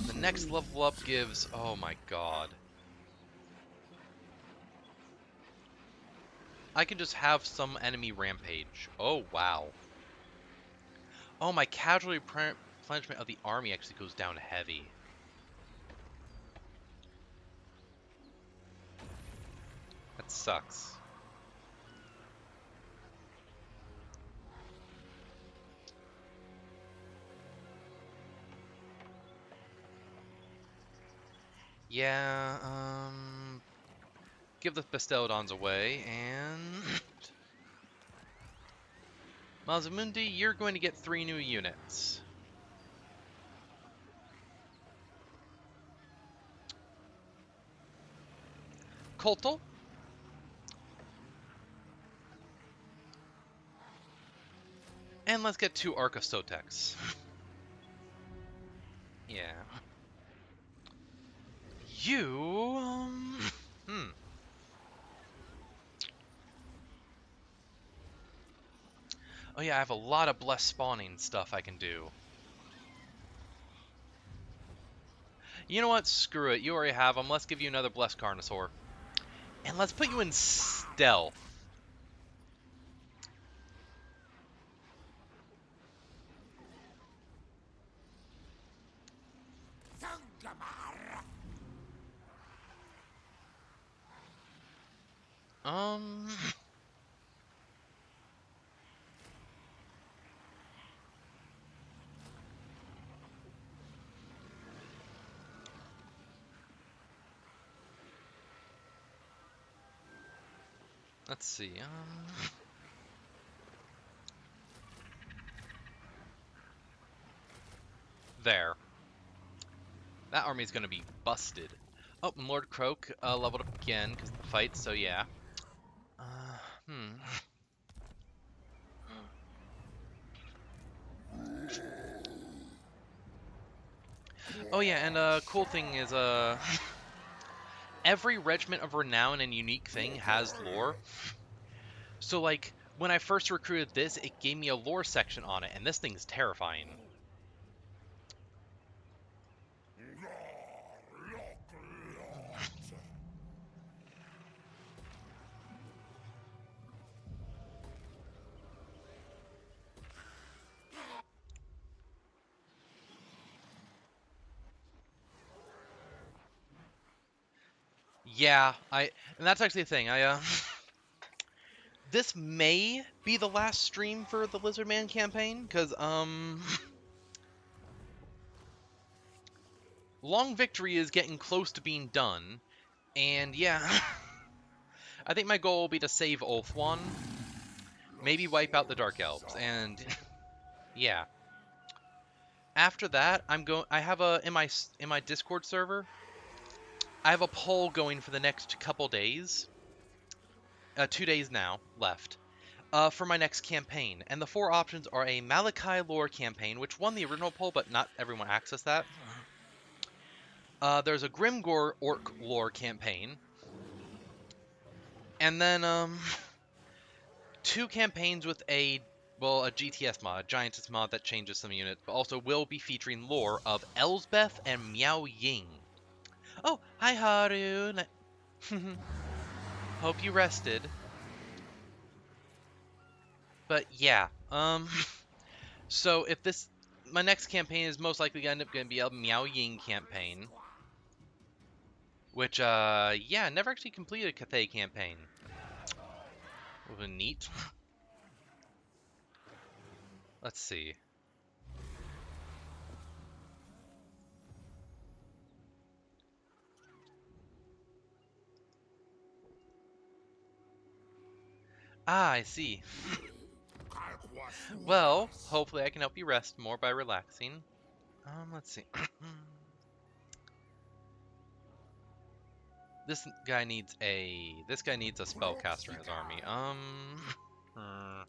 The next level up gives, oh my god. I can just have some enemy rampage. Oh wow. Oh, my casualty replenishment of the army actually goes down heavy. That sucks. Yeah, give the Basteladons away, and... Mazamundi, you're going to get 3 new units. Coltal? And let's get 2 Arcosotex. Yeah. You, Oh yeah, I have a lot of blessed spawning stuff I can do. You know what? Screw it. You already have them. Let's give you another blessed Carnosaur. And let's put you in stealth. Um... Let's see, There. That army's gonna be busted. Oh, and Lord Croak leveled up again because of the fight, so yeah. Oh yeah, and cool thing is, every regiment of renown and unique thing has lore. So, like, when I first recruited this, it gave me a lore section on it, and this thing's terrifying. Yeah, and that's actually the thing, this may be the last stream for the Lizardman campaign, because, Long Victory is getting close to being done, and yeah, I think my goal will be to save Ulthuan, maybe wipe out the Dark Elves, and yeah. After that, I have in my Discord server, I have a poll going for the next couple days. 2 days now left for my next campaign. And the 4 options are a Malachi lore campaign, which won the original poll, but not everyone accessed that. There's a Grimgore orc lore campaign. And then 2 campaigns with a GTS mod, a Giantess mod that changes some units, but also will be featuring lore of Elsbeth and Meow Ying. Oh, hi Haru. Hope you rested. But yeah, so if this, my next campaign is most likely gonna end up gonna be a Meow Ying campaign, which yeah, never actually completed a Cathay campaign. Well, neat. Let's see. Ah, I see. Well, hopefully I can help you rest more by relaxing. Let's see. This guy needs a spellcaster in his army. hmm.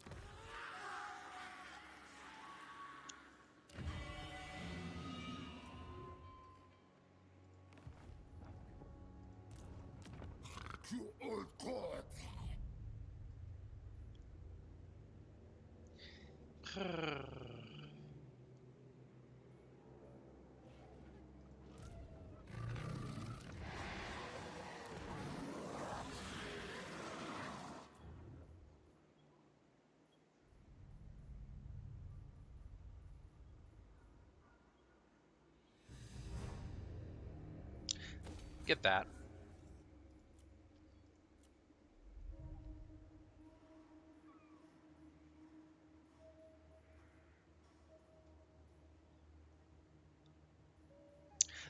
Get that.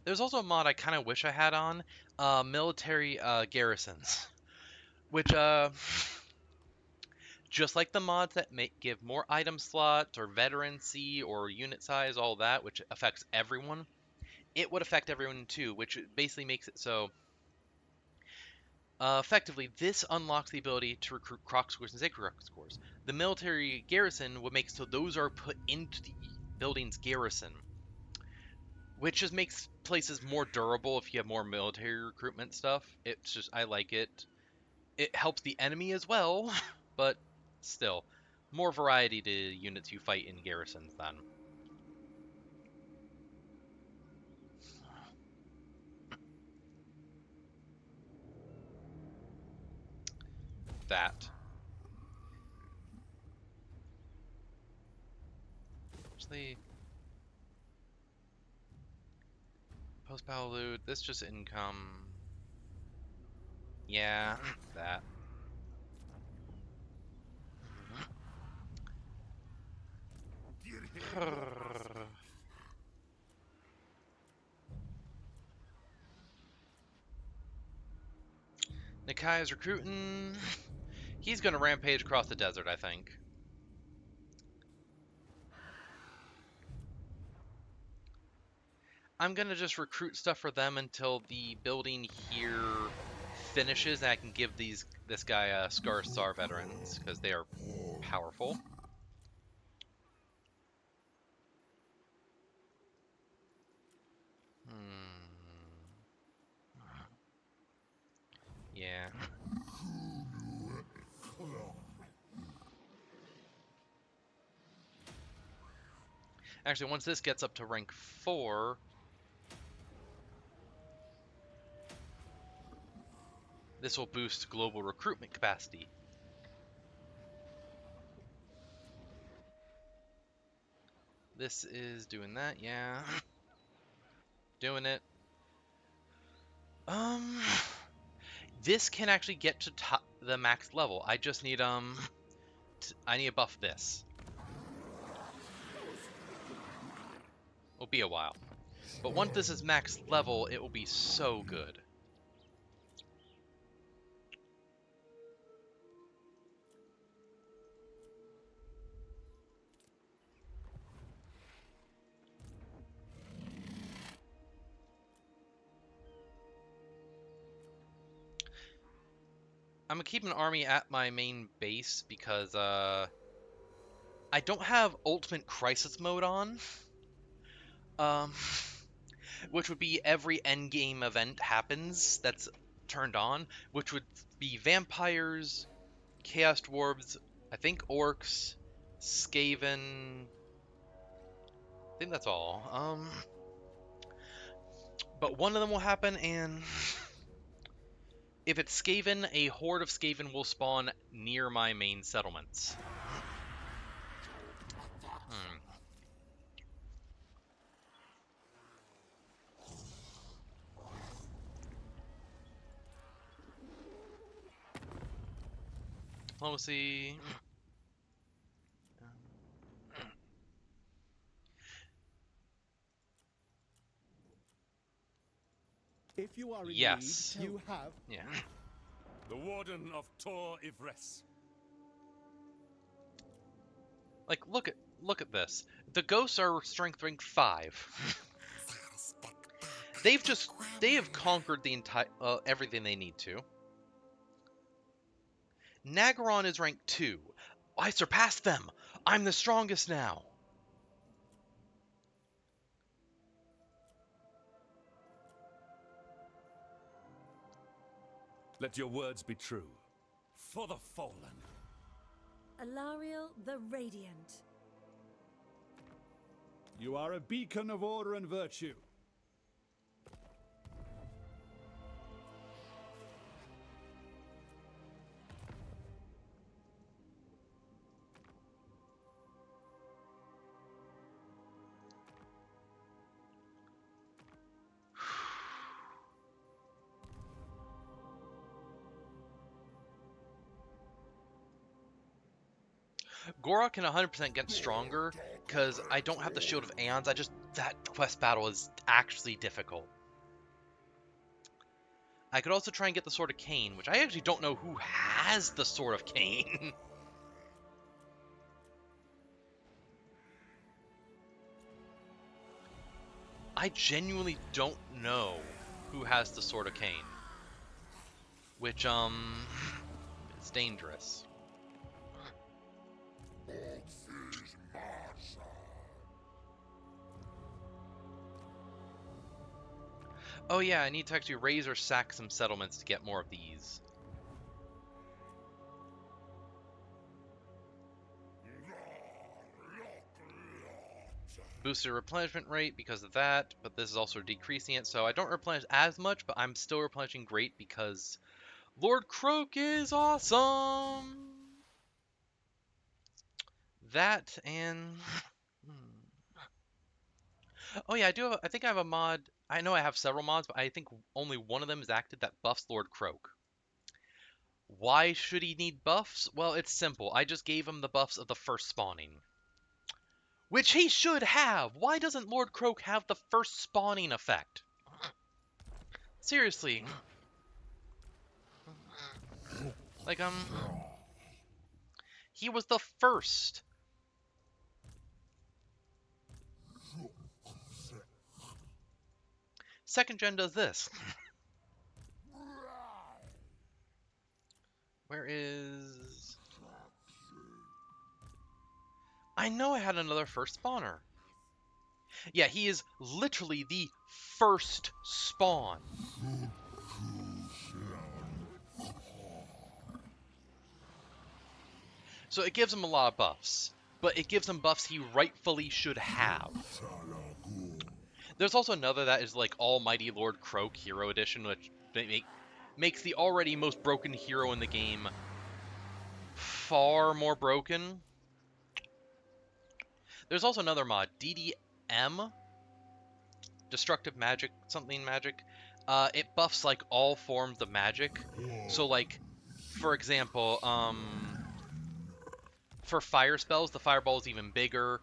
There's also a mod I kind of wish I had on, military garrisons, which just like the mods that give more item slots or veterancy or unit size, all that, which affects everyone, it would affect everyone too, which basically makes it so. Effectively, this unlocks the ability to recruit Croc scores and Sacred Croc scores. The military garrison would make so those are put into the building's garrison, which just makes places more durable if you have more military recruitment stuff. It's just, I like it. It helps the enemy as well, but still, more variety to units you fight in garrisons then. That. Actually, post-battle loot, this just income. Yeah, that. Nakai is recruiting. He's gonna rampage across the desert, I think. I'm gonna just recruit stuff for them until the building here finishes, and I can give this guy Scar Star veterans because they are powerful. Yeah. Actually, once this gets up to rank 4, this will boost global recruitment capacity. This is doing that, yeah. Doing it. This can actually get to the max level. I just need I need to buff this. It'll be a while. But once this is max level, it will be so good. I'm gonna keep an army at my main base because I don't have Ultimate Crisis mode on. Um, which would be every endgame event happens that's turned on, which would be vampires, chaos dwarves, I think orcs, Skaven. I think that's all. But one of them will happen, and if it's Skaven, a horde of Skaven will spawn near my main settlements. Hmm. Diplomacy. If you are in Yes. need, you have. Yeah. The Warden of Tor Ivres. Like, look at this. The ghosts are strength rank 5. They have conquered the entire everything they need to. Nagaron is rank 2. I surpassed them. I'm the strongest now. Let your words be true. For the fallen. Alariel the Radiant. You are a beacon of order and virtue. Gora can 100% get stronger because I don't have the Shield of Aeons. That quest battle is actually difficult. I could also try and get the Sword of Cain, which I actually don't know who has the Sword of Cain. I genuinely don't know who has the Sword of Cain. Which, is dangerous. Oh yeah, I need to actually raise or sack some settlements to get more of these. Boosted replenishment rate because of that, but this is also decreasing it, so I don't replenish as much, but I'm still replenishing great because Lord Croak is awesome! That and... Oh yeah, I think I have a mod. I know I have several mods, but I think only one of them is active that buffs Lord Croak. Why should he need buffs? Well, it's simple. I just gave him the buffs of the first spawning. Which he should have! Why doesn't Lord Croak have the first spawning effect? Seriously. Like, he was the first. Second gen does this. Where is... I know I had another first spawner. Yeah, he is literally the first spawn. So it gives him a lot of buffs, but it gives him buffs he rightfully should have. There's also another that is like Almighty Lord Croak Hero Edition, which makes the already most broken hero in the game far more broken. There's also another mod, DDM, Destructive Magic, something magic. It buffs like all forms of magic. So like, for example, for fire spells, the fireball is even bigger.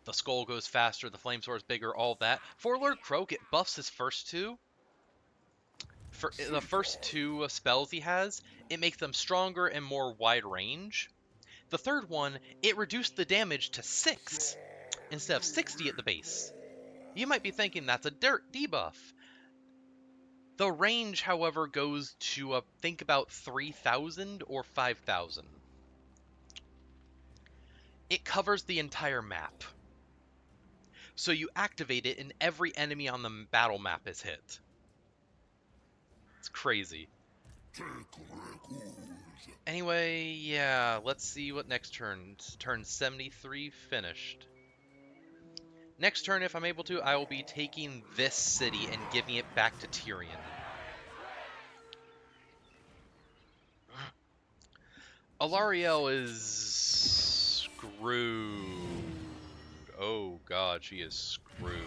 The skull goes faster, the flame sword is bigger, all that. For Lord Croak, it buffs his first two. For the first two spells he has, it makes them stronger and more wide range. The third one, it reduced the damage to 6 instead of 60 at the base. You might be thinking that's a dirt debuff. The range, however, goes to think about 3,000 or 5,000. It covers the entire map. So you activate it and every enemy on the battle map is hit. It's crazy. Anyway, yeah, let's see what next turn. Turn 73 finished. Next turn, if I'm able to, I will be taking this city and giving it back to Tyrion. Alarielle is screwed. Oh god, she is screwed.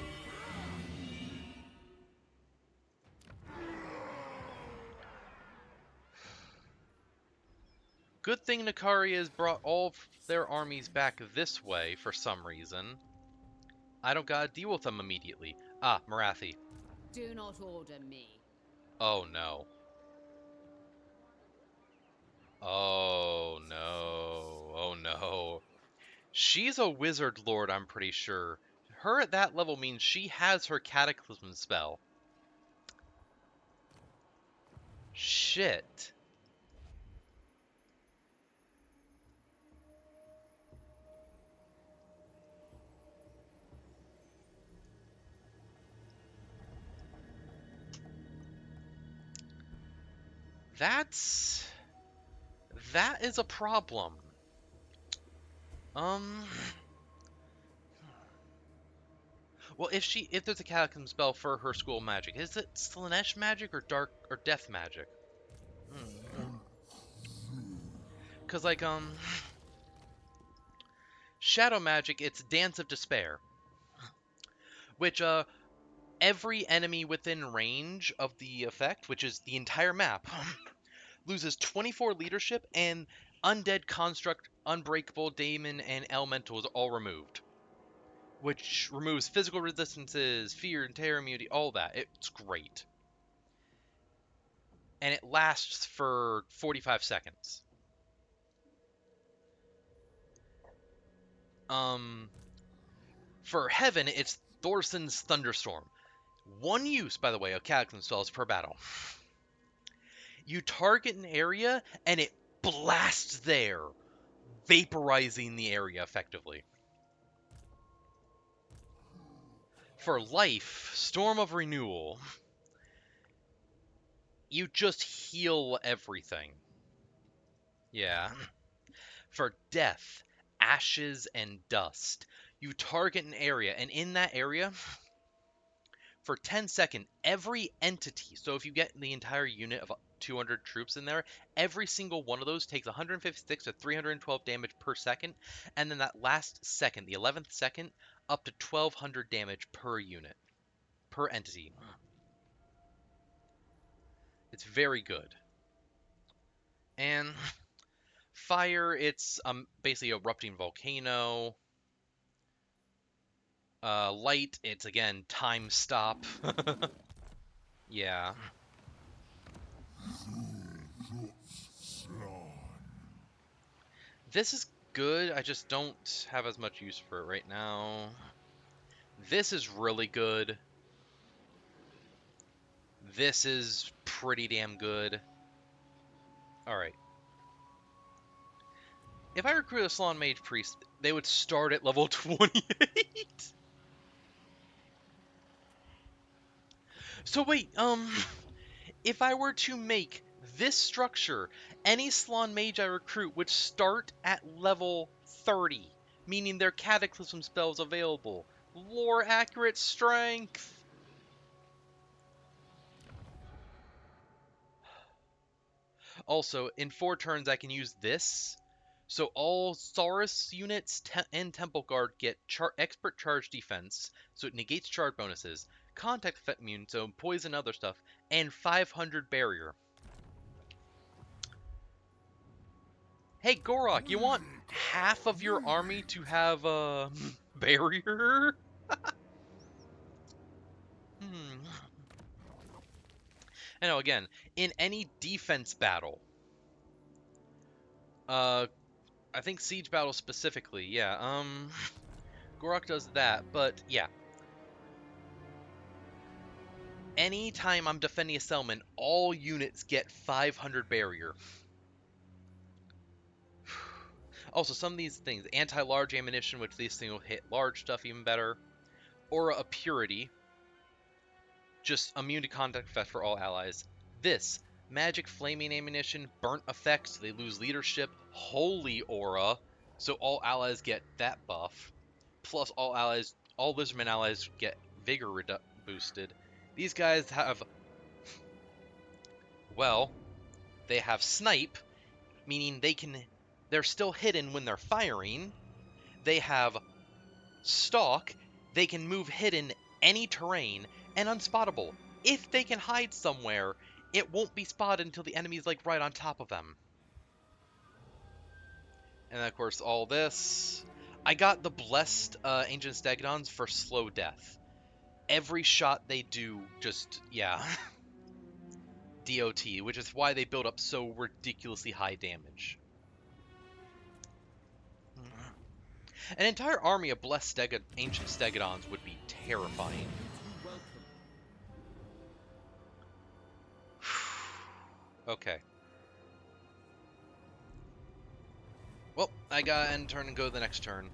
Good thing Nakari has brought all their armies back this way for some reason. I don't gotta deal with them immediately. Ah, Marathi. Do not order me. Oh no. Oh no. Oh no. She's a wizard lord, I'm pretty sure. Her at that level means she has her cataclysm spell. Shit. That is a problem. Well, if there's a cataclysm spell for her school magic, is it Slanesh magic or dark or death magic? Cause like shadow magic, it's Dance of Despair, which every enemy within range of the effect, which is the entire map, loses 24 leadership and undead construct, unbreakable daemon, and elemental is all removed. Which removes physical resistances, fear and terror immunity, all that. It's great. And it lasts for 45 seconds. For Heaven, it's Thorson's Thunderstorm. One use, by the way, of Cataclysm spells per battle. You target an area, and it blasts there, vaporizing the area effectively. For Life, Storm of Renewal, you just heal everything. Yeah. For Death, Ashes and Dust, you target an area, and in that area, for 10 seconds, every entity, so if you get the entire unit of 200 troops in there, every single one of those takes 156 to 312 damage per second, and then that last second, the 11th second, up to 1200 damage per unit, per entity. It's very good. And Fire, it's basically erupting volcano. Light, it's again time stop. Yeah. This is good, I just don't have as much use for it right now. This is really good. This is pretty damn good. Alright. If I recruit a Salon Mage Priest, they would start at level 28. So wait, if I were to make this structure, any Salon Mage I recruit would start at level 30, meaning their Cataclysm spells available. Lore accurate strength. Also, in 4 turns I can use this. So all Saurus units and Temple Guard get expert charge defense, so it negates charge bonuses, contact effect immune, so poison other stuff, and 500 barrier. Hey Gorok, you want half of your army to have a barrier? I know, again, in any defense battle, I think siege battle specifically, yeah, Gorok does that, but yeah. Anytime I'm defending a settlement, all units get 500 barrier. Also, some of these things, anti-large ammunition, which these things will hit large stuff even better. Aura of Purity, just immune to contact effect for all allies. This, magic flaming ammunition, burnt effects, they lose leadership. Holy Aura, so all allies get that buff. Plus all lizardman allies get vigor boosted. These guys have, well, they have snipe, meaning they're still hidden when they're firing. They have stalk, they can move hidden any terrain, and unspottable. If they can hide somewhere, it won't be spotted until the enemy's like right on top of them. And then, of course, all this. I got the blessed ancient stegodons for slow death. Every shot they do, just, yeah. DOT, which is why they build up so ridiculously high damage. An entire army of blessed ancient stegodons would be terrifying. Okay. Well, I gotta end turn and go to the next turn.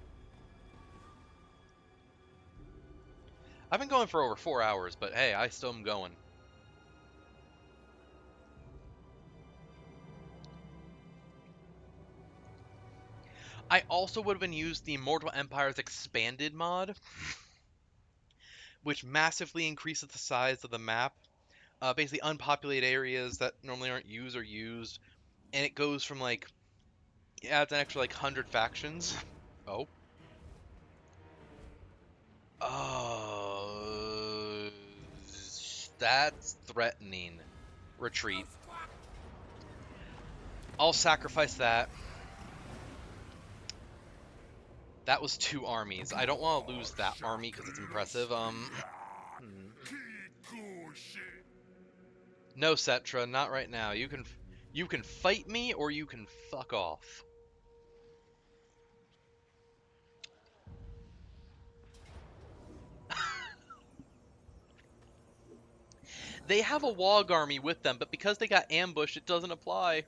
I've been going for over 4 hours, but hey, I still am going. I also would have been used the Immortal Empire's Expanded mod, which massively increases the size of the map. Basically, unpopulated areas that normally aren't used are used, and it goes from like, yeah, it's an extra like 100 factions. Oh. That's threatening. Retreat. I'll sacrifice that. That was 2 armies. I don't want to lose that army because it's impressive. No, Cetra, not right now. You can fight me or you can fuck off. They have a Wog army with them, but because they got ambushed, it doesn't apply.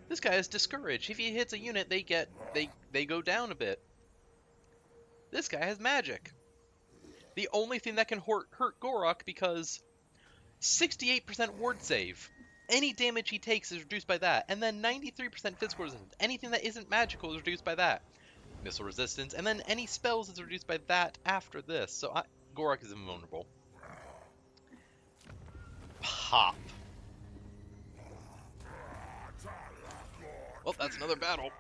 This guy is discouraged. If he hits a unit, they go down a bit. This guy has magic. The only thing that can hurt Gorok because 68% ward save. Any damage he takes is reduced by that, and then 93% physical resistance. Anything that isn't magical is reduced by that. Missile resistance, and then any spells is reduced by that after this. So Gorok is invulnerable. Pop. Well, that's another battle.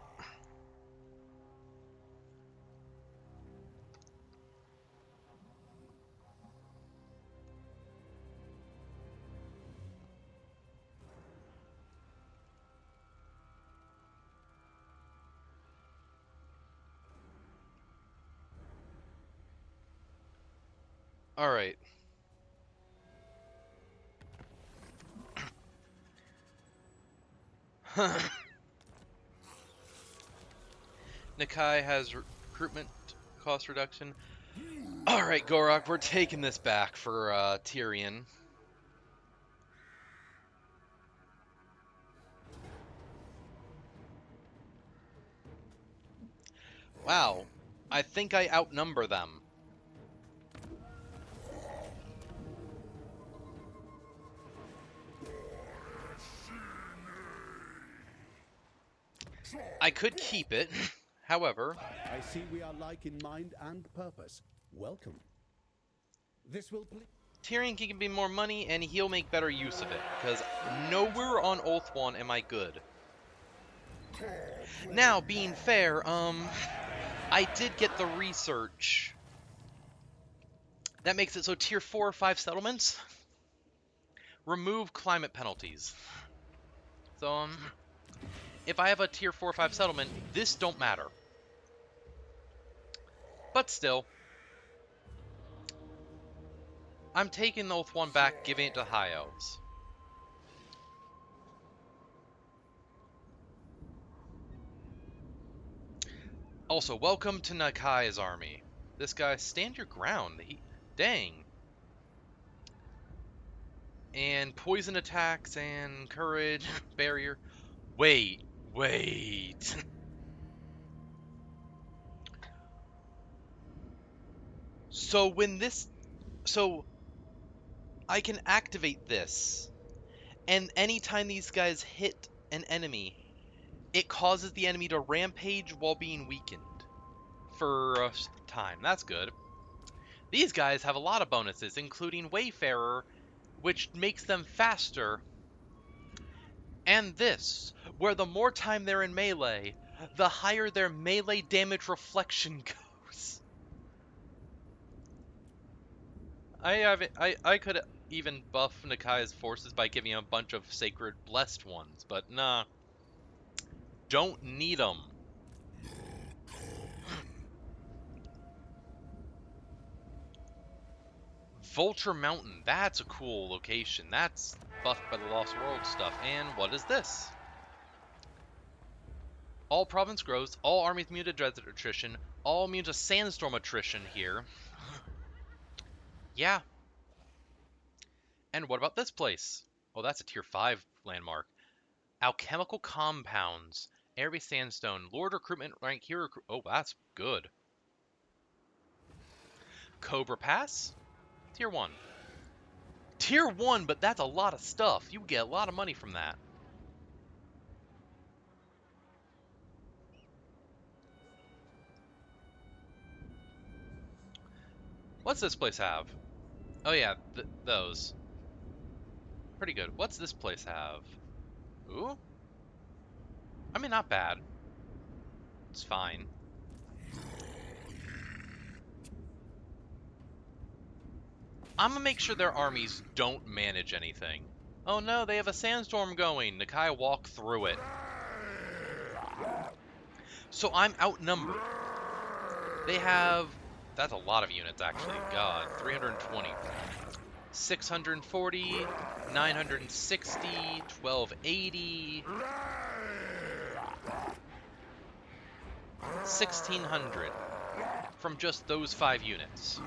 All right. Nakai has recruitment cost reduction. Alright, Gorok, we're taking this back for Tyrion. Wow. I think I outnumber them. I could keep it. However, I see we are like in mind and purpose. Welcome. This will please. Tyrion can give me more money and he'll make better use of it, because nowhere on Ulthuan am I good. Now, being fair, I did get the research. That makes it so tier 4 or 5 settlements remove climate penalties. So, if I have a tier 4 or 5 settlement, this don't matter. But still, I'm taking the Ulthuan back, giving it to High Elves. Also, welcome to Nakai's army. This guy, stand your ground. Dang. And poison attacks and courage, barrier. Wait, wait. So when this, so I can activate this, and anytime these guys hit an enemy, it causes the enemy to rampage while being weakened for a time. That's good. These guys have a lot of bonuses, including Wayfarer, which makes them faster, and this, where the more time they're in melee, the higher their melee damage reflection goes. I could even buff Nakai's forces by giving him a bunch of sacred blessed ones, but nah, don't need them. Vulture Mountain, that's a cool location. That's buffed by the Lost World stuff. And what is this? All province grows, all armies immune to desert attrition, all immune to sandstorm attrition here. Yeah. And what about this place? Oh, that's a tier 5 landmark. Alchemical compounds. Airy sandstone. Lord recruitment rank hero. Oh, that's good. Cobra Pass? Tier 1. Tier 1, but that's a lot of stuff. You get a lot of money from that. What's this place have? Oh yeah, those. Pretty good. What's this place have? Ooh? I mean, not bad. It's fine. I'm gonna make sure their armies don't manage anything. Oh no, they have a sandstorm going. Nakai walk through it. So I'm outnumbered. They have... That's a lot of units, actually. God, 320. 640, 960, 1280, 1600 from just those 5 units.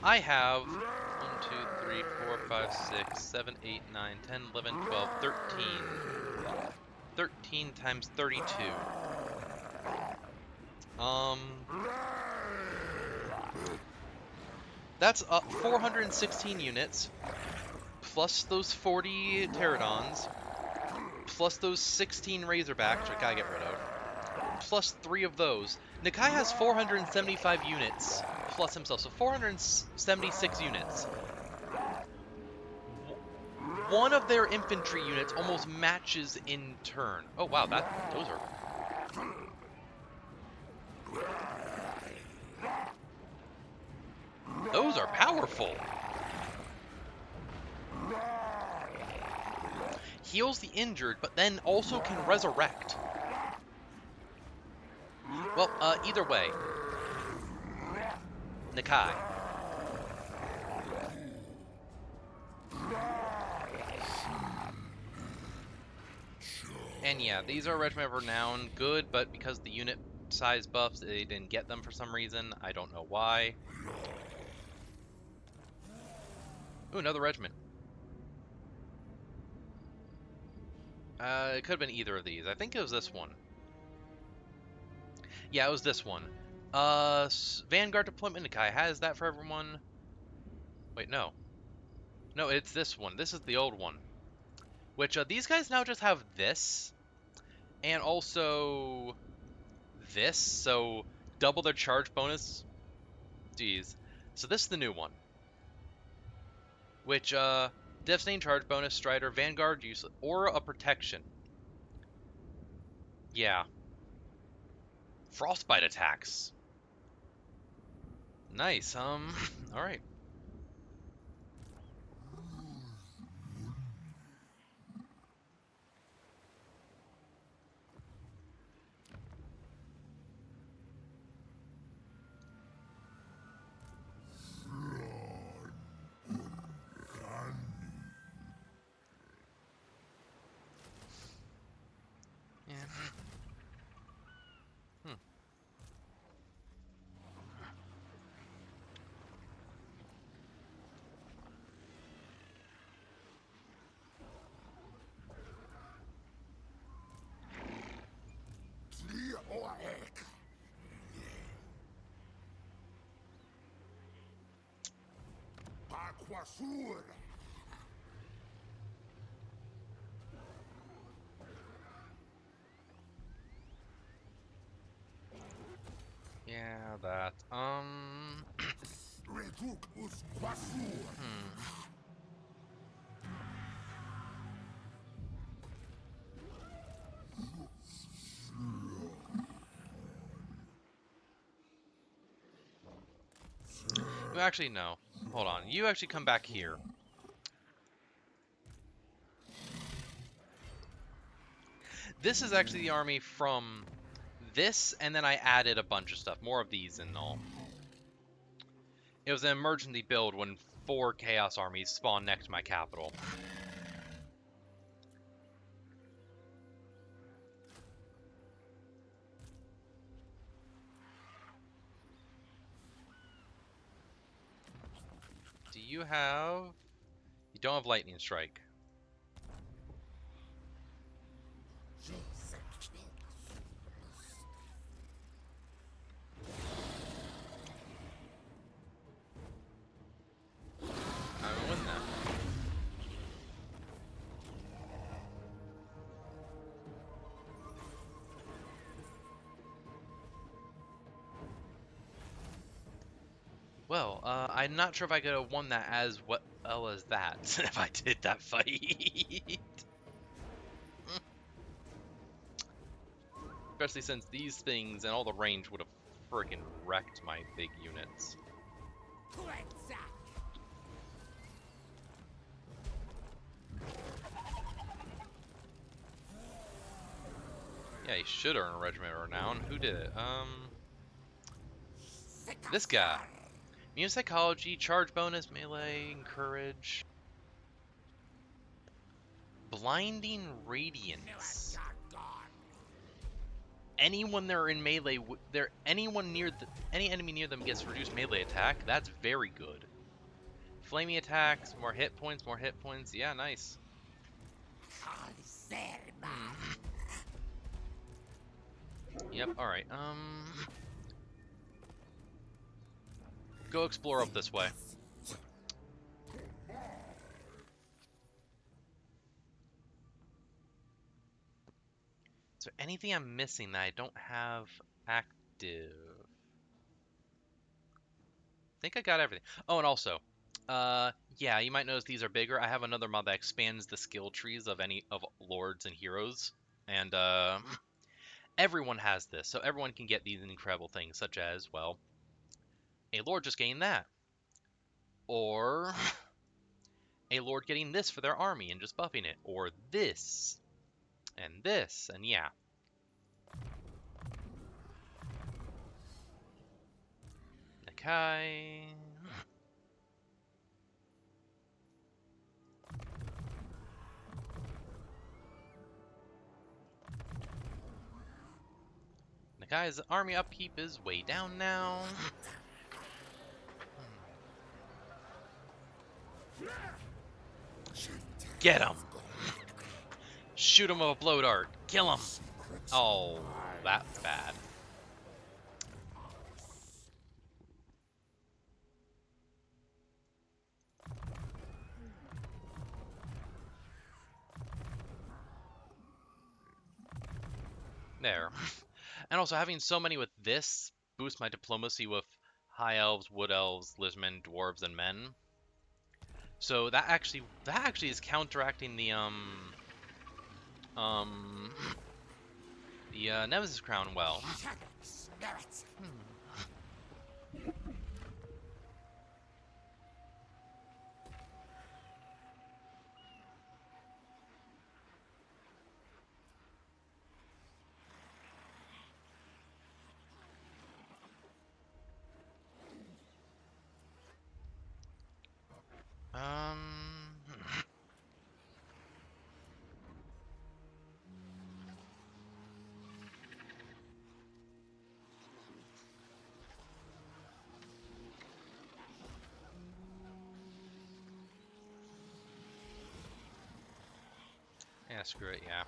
I have 1, 2, 3, 4, 5, 6, 7, 8, 9, 10, 11, 12, 13. 13 times 32. That's 416 units, plus those 40 pterodons, plus those 16 razorbacks, which I gotta get rid of, plus 3 of those. Nakai has 475 units, plus himself, so 476 units. One of their infantry units almost matches in turn. Oh wow, those are... Those are powerful. Heals the injured, but then also can resurrect. Well, either way. Nakai. And yeah, these are Regiment of Renown. Good, but because the unit size buffs, they didn't get them for some reason. I don't know why. Ooh, another regiment. It could have been either of these. I think it was this one. Yeah, it was this one. Vanguard deployment. Nakai has that for everyone. Wait, no. No, it's this one. This is the old one. Which, these guys now just have this. And also... this. So, double their charge bonus. Jeez. So this is the new one. Which, devastating charge bonus, Strider, Vanguard, use Aura of Protection. Yeah. Frostbite attacks. Nice, alright. Yeah. Yeah, that. You actually no. Hold on. You actually come back here. This is actually the army from this, and then I added a bunch of stuff. More of these and all. It was an emergency build when 4 Chaos armies spawned next to my capital. Do you have... You don't have Lightning Strike. I will win that. Well, I'm not sure if I could have won that as well as that if I did that fight. Especially since these things and all the range would have freaking wrecked my big units. Yeah, he should earn a regiment of renown. Who did it? This guy. Immune psychology, charge bonus, melee, encourage. Blinding radiance. Anyone they're in melee, any enemy near them gets reduced melee attack. That's very good. Flaming attacks, more hit points, more hit points. Yeah, nice. Yep. All right. Go explore up this way. Is there anything I'm missing that I don't have active? I think I got everything. Oh, and also, yeah, you might notice these are bigger. I have another mod that expands the skill trees of any of lords and heroes, and everyone has this, so everyone can get these incredible things, such as, well, a lord just gained that, or a lord getting this for their army and just buffing it, or this, and yeah. Nakai. Nakai's army upkeep is way down now. Get him! Shoot him with a blow dart. Kill him! Oh, that's bad. There. And also, having so many with this boosts my diplomacy with high elves, wood elves, lizardmen, dwarves, and men. So that actually is counteracting the Nemesis Crown well. Yeah, screw it, yeah.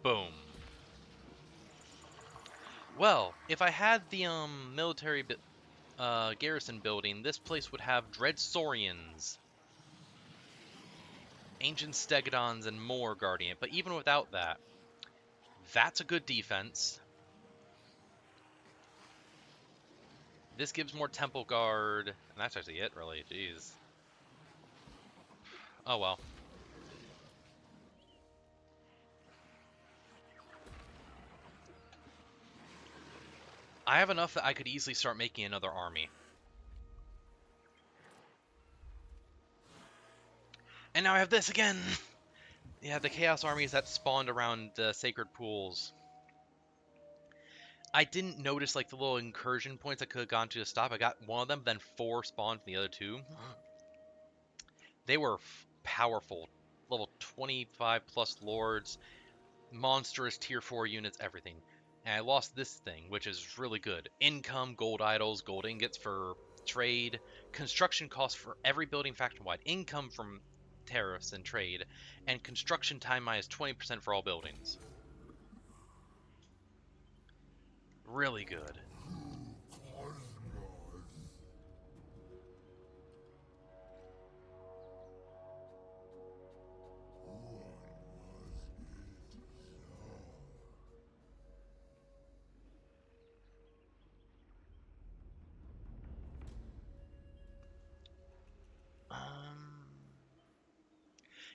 Boom. Well, if I had the military garrison building, this place would have Dreadsaurians, Ancient Stegodons, and more guarding it. But even without that, that's a good defense. This gives more Temple Guard, and that's actually it, really. Jeez. Oh well. I have enough that I could easily start making another army. And now I have this again! Yeah, the Chaos armies that spawned around the Sacred Pools. I didn't notice like the little incursion points I could have gone to stop. I got one of them, then 4 spawned from the other 2. They were powerful. Level 25 plus lords, monstrous tier 4 units, everything. And I lost this thing, which is really good. Income, gold idols, gold ingots for trade, construction costs for every building faction-wide, income from tariffs and trade, and construction time minus 20% for all buildings. Really good.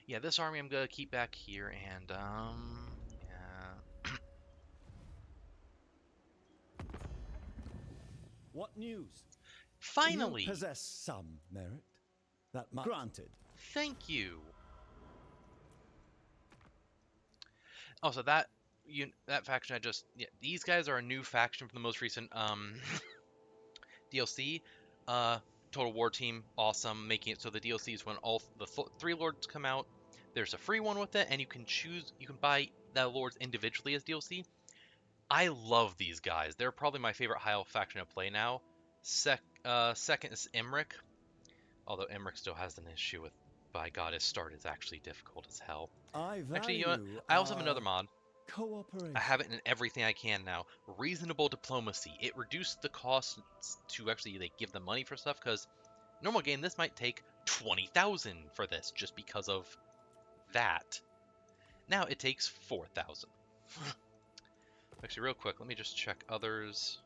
Yeah, this army I'm gonna keep back here, and yeah. What news? Finally! You possess some merit. That much. Granted. Thank you. Also, that faction these guys are a new faction from the most recent DLC. Total War Team, awesome, making it so the DLCs when all the 3 lords come out, there's a free one with it, and you can buy that lords individually as DLC. I love these guys. They're probably my favorite high elf faction to play now. Second is Imric, although Imric still has an issue with, by God, his start is actually difficult as hell. Actually, you know what? I also have another mod. Cooperation. I have it in everything I can now. Reasonable diplomacy. It reduced the costs to actually give them money for stuff, because normal game this might take 20,000 for this just because of that. Now it takes 4,000. Actually, real quick, let me just check others.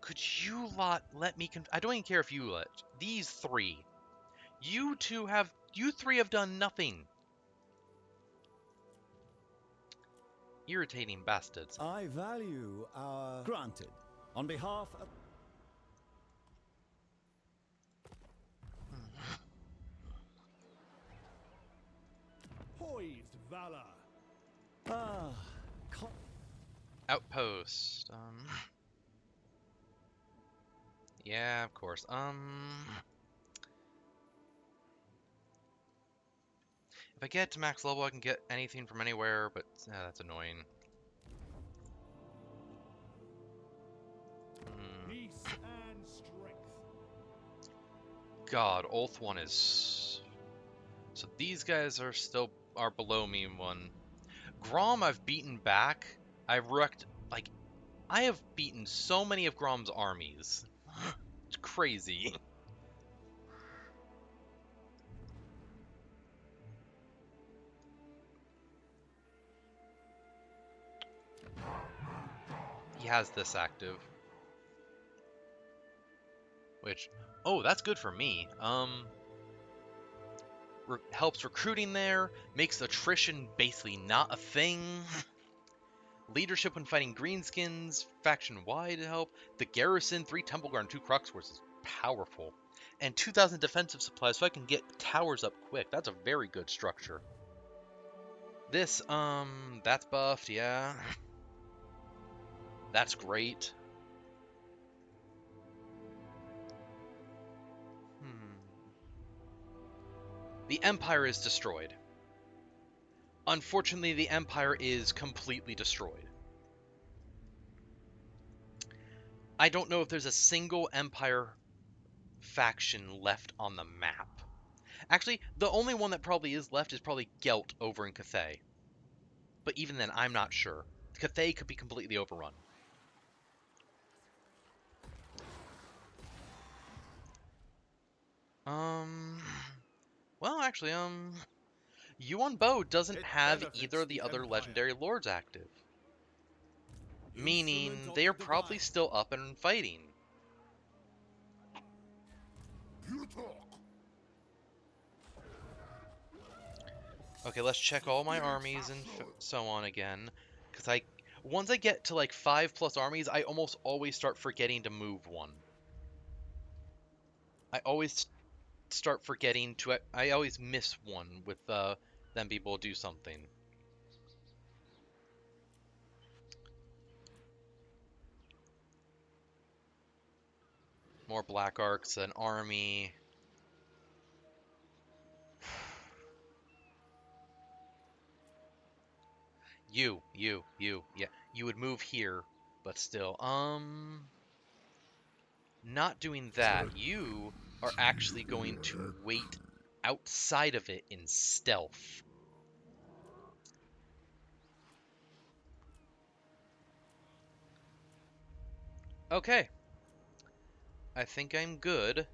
Could you lot let me I don't even care if you let. These 3. You 3 have done nothing. Irritating bastards. I value our... Granted. On behalf of... Poised valor. Ah... Outpost. Yeah, of course. If I get to max level, I can get anything from anywhere, but that's annoying. Peace and strength. God, Ulth 1 is... So these guys are below me in 1. Grom I've beaten back. I've wrecked, like, I have beaten so many of Grom's armies. It's crazy. He has this active. Which, oh, that's good for me. Helps recruiting there, makes attrition basically not a thing. Leadership when fighting greenskins, faction-wide help. The garrison, 3 Temple Guard and 2 Crux Swords is powerful. And 2,000 defensive supplies so I can get towers up quick. That's a very good structure. This, that's buffed, yeah. That's great. The Empire is destroyed. Unfortunately, the Empire is completely destroyed. I don't know if there's a single Empire faction left on the map. Actually, the only one that probably is left is probably Gelt over in Cathay. But even then, I'm not sure. Cathay could be completely overrun. Um, well, actually, Yuan Bo doesn't It have either benefits of the the other Empire. legendary lords active. Meaning Instrument of they are the probably divine. still up and fighting. You talk. Okay, let's check all my armies and so on again. Because once I get to like 5+ armies, I almost always start forgetting to move one. I always start forgetting to, I always miss one with them people do something. More Black Arcs, an army. Yeah, you would move here, but still, not doing that. You are actually going to wait outside of it in stealth. Okay, I think I'm good.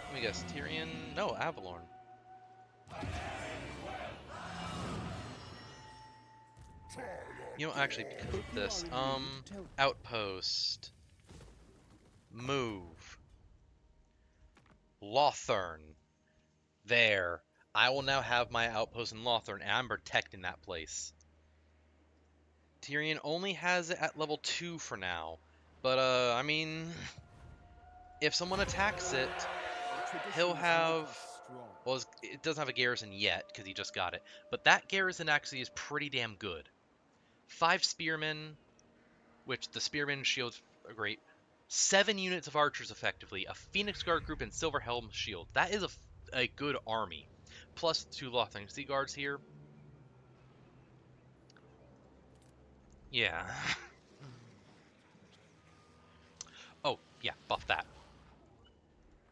Let me guess, Tyrion? No, Avalorn. You know, actually, because of If you this, are in need, tell Outpost. Move. Lothern. There. I will now have my outpost in Lothern, and I'm protecting that place. Tyrion only has it at level 2 for now. But, I mean, if someone attacks it, he'll traditions make have... us strong. Well, it doesn't have a garrison yet, because he just got it. But that garrison actually is pretty damn good. 5 spearmen, which the spearmen shields are great. 7 units of archers effectively, a Phoenix Guard group, and Silver Helm shield. That is a good army. Plus 2 Lothring Sea Guards here. Yeah. Oh, yeah, buff that.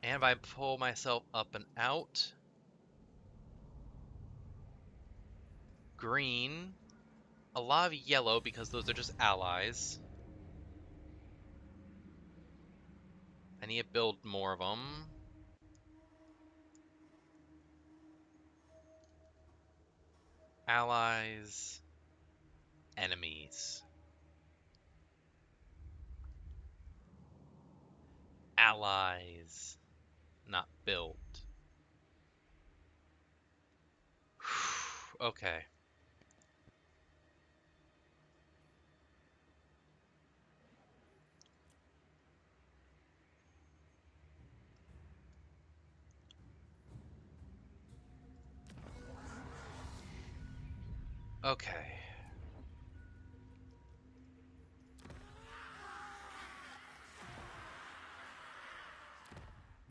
And if I pull myself up and out, green, a lot of yellow because those are just allies. I need to build more of them. Allies, enemies. Allies, not built. Okay. Okay.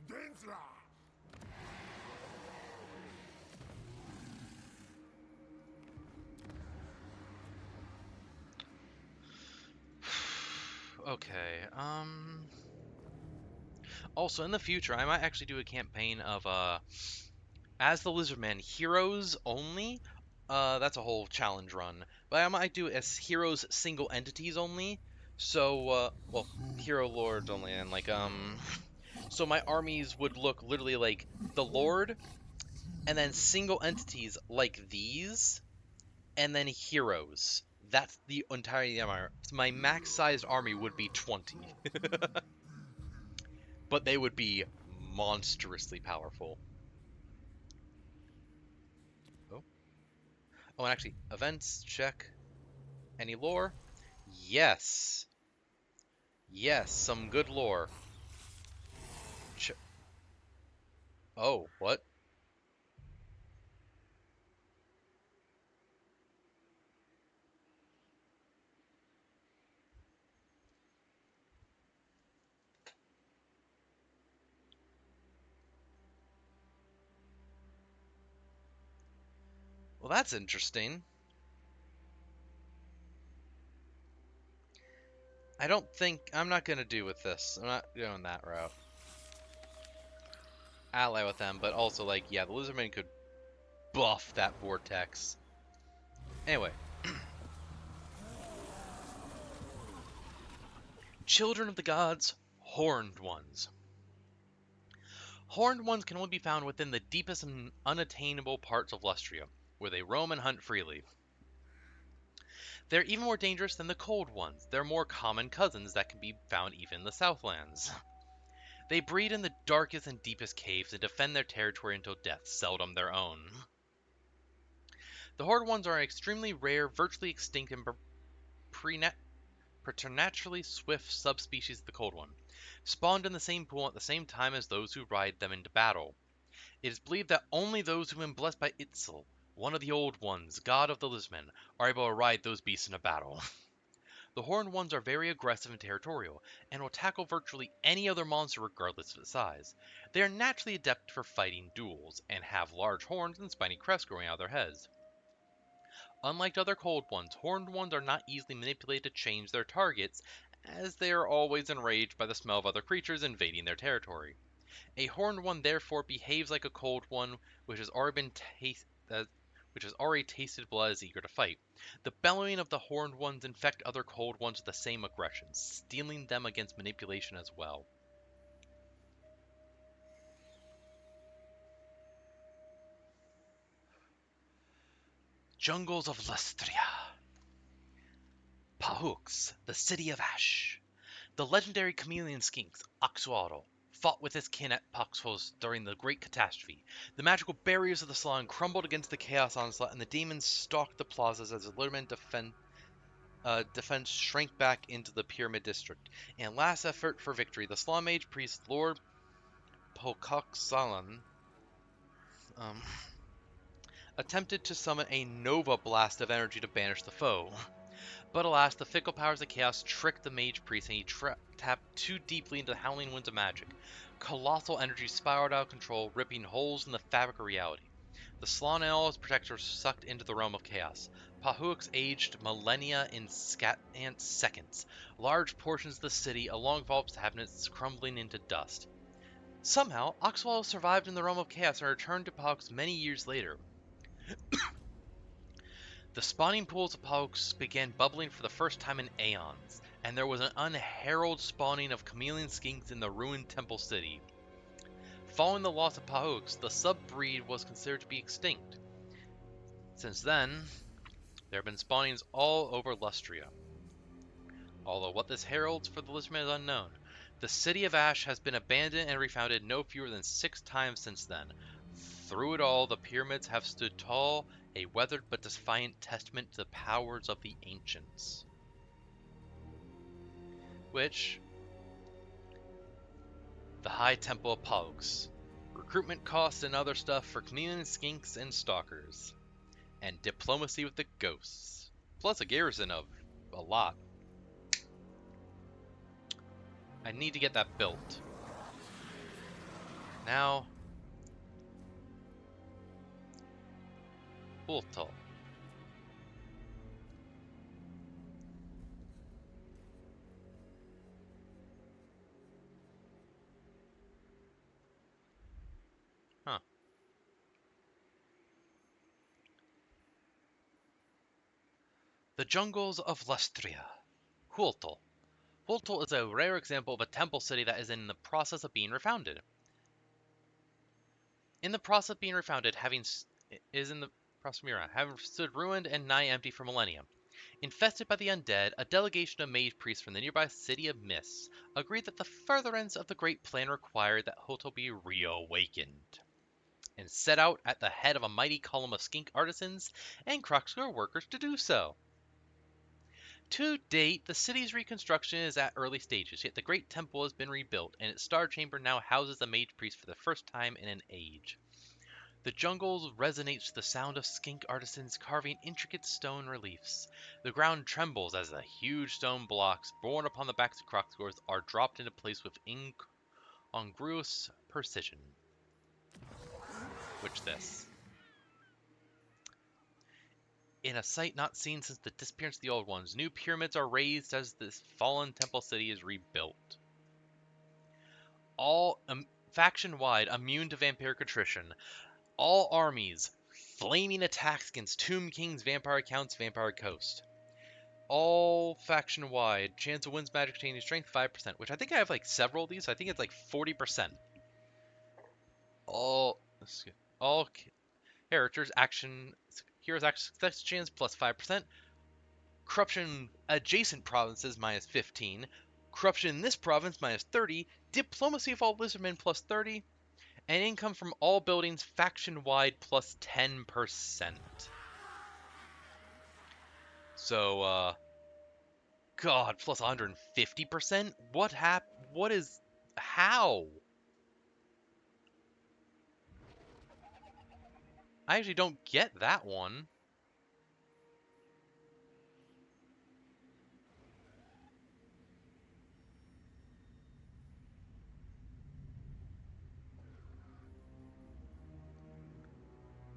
Densla. Okay. Also, in the future, I might actually do a campaign of as the lizardman, heroes only. That's a whole challenge run. But I might do it as heroes single entities only. So, well, hero lords only, and like so my armies would look literally like the lord, and then single entities like these, and then heroes. That's the entire army. So my max sized army would be 20, but they would be monstrously powerful. Oh, oh, and actually, events check. Any lore? Yes. Yes, some good lore. Ch oh, what? Well, that's interesting. I don't think... I'm not gonna do with this. I'm not doing that route. Ally with them, but also, like, yeah, the lizardman could buff that vortex. Anyway. Children of the gods, Horned Ones. Horned Ones can only be found within the deepest and unattainable parts of Lustria, where they roam and hunt freely. They're even more dangerous than the Cold Ones. They're more common cousins that can be found even in the Southlands. They breed in the darkest and deepest caves and defend their territory until death, seldom their own. The Horned Ones are an extremely rare, virtually extinct, and preternaturally swift subspecies of the Cold One, spawned in the same pool at the same time as those who ride them into battle. It is believed that only those who have been blessed by Itzel, one of the Old Ones, god of the lizardman, are able to ride those beasts in a battle. The Horned Ones are very aggressive and territorial, and will tackle virtually any other monster regardless of its size. They are naturally adept for fighting duels, and have large horns and spiny crests growing out of their heads. Unlike other Cold Ones, Horned Ones are not easily manipulated to change their targets, as they are always enraged by the smell of other creatures invading their territory. A Horned One therefore behaves like a Cold One, which has already tasted blood, is eager to fight. The bellowing of the Horned Ones infect other Cold Ones with the same aggression, steeling them against manipulation as well. Jungles of Lustria. Pahux, the City of Ash. The legendary chameleon skinks, Axolotl, fought with his kin at Paxos during the Great Catastrophe. The magical barriers of the salon crumbled against the chaos onslaught, and the demons stalked the plazas as the Lizardman defense shrank back into the Pyramid District. In last effort for victory, the Slaw Mage priest Lord Pokaksalan attempted to summon a Nova Blast of energy to banish the foe. But alas, the fickle powers of chaos tricked the mage priest, and he tapped too deeply into the howling winds of magic. Colossal energy spiraled out of control, ripping holes in the fabric of reality. The Slon and all his protectors sucked into the realm of chaos. Pahux aged millennia in scant seconds. Large portions of the city, along with all its inhabitants, crumbling into dust. Somehow, Oxwell survived in the realm of chaos and returned to Pahux many years later. The spawning pools of Pahux began bubbling for the first time in aeons, and there was an unheralded spawning of chameleon skinks in the ruined temple city. Following the loss of Pahux, the subbreed was considered to be extinct. Since then, there have been spawnings all over Lustria. Although what this heralds for the lizardman is unknown. The City of Ash has been abandoned and refounded no fewer than 6 times since then. Through it all, the pyramids have stood tall, a weathered but defiant testament to the powers of the ancients. Which, the High Temple of Pahux, recruitment costs and other stuff for chameleon skinks and stalkers, and diplomacy with the ghosts, plus a garrison of a lot. I need to get that built. Now, Ultal. Huh. The Jungles of Lustria. Hultal. Hultal is a rare example of a temple city that is in the process of being refounded. Having stood ruined and nigh empty for millennia. Infested by the undead, a delegation of mage priests from the nearby city of Mists agreed that the furtherance of the great plan required that Hultal be reawakened, and set out at the head of a mighty column of skink artisans and Croxscore workers to do so. To date, the city's reconstruction is at early stages, yet the great temple has been rebuilt, and its star chamber now houses the mage priest for the first time in an age. The jungles resonates to the sound of skink artisans carving intricate stone reliefs. The ground trembles as the huge stone blocks borne upon the backs of Croxscores are dropped into place with incongruous precision. Which this? In a sight not seen since the disappearance of the old ones, new pyramids are raised as this fallen temple city is rebuilt. All faction-wide, immune to vampiric attrition. All armies, flaming attacks against Tomb King's Vampire Count's Vampire Coast. all faction wide. Chance of wins magic changing strength 5%, which I think I have like several of these. I think it's like 40%. All characters action heroes action success chance plus 5%. Corruption adjacent provinces minus 15. Corruption in this province minus 30. Diplomacy of all lizardmen plus 30. And income from all buildings faction wide plus 10%. So, God, plus 150%? What is. How? I actually don't get that one.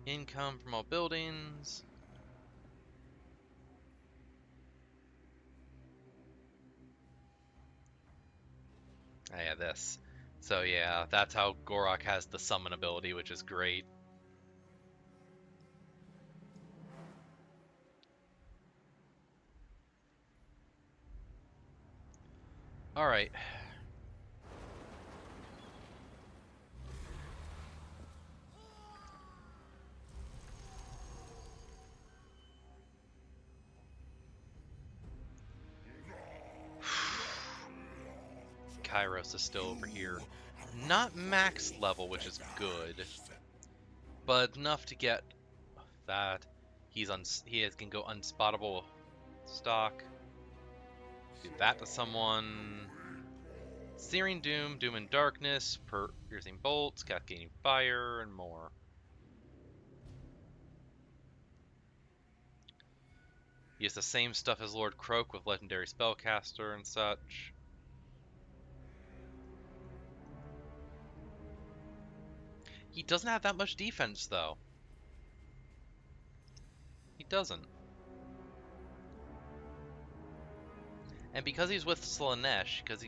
Income from all buildings. Oh, yeah, this. So yeah, that's how Gorok has the summon ability, which is great. Alright. Kairos is still over here. Not max level, which is good, but enough to get that. He can go unspottable stock. Do that to someone. Searing Doom, Doom and Darkness, Piercing Bolts, Cascading Fire, and more. He has the same stuff as Lord Croak with Legendary Spellcaster and such. He doesn't have that much defense, though. He doesn't. And because he's with Slaanesh, because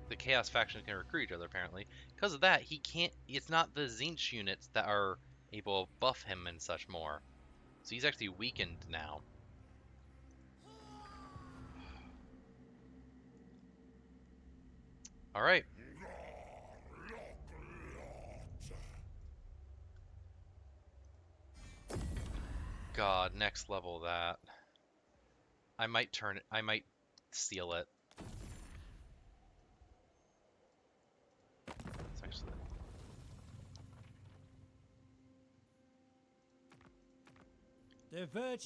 the Chaos factions can recruit each other, apparently, because of that, he can't. It's not the Zinch units that are able to buff him and such more. So he's actually weakened now. Alright. God, next level that. I might turn it. I might seal it. It's actually.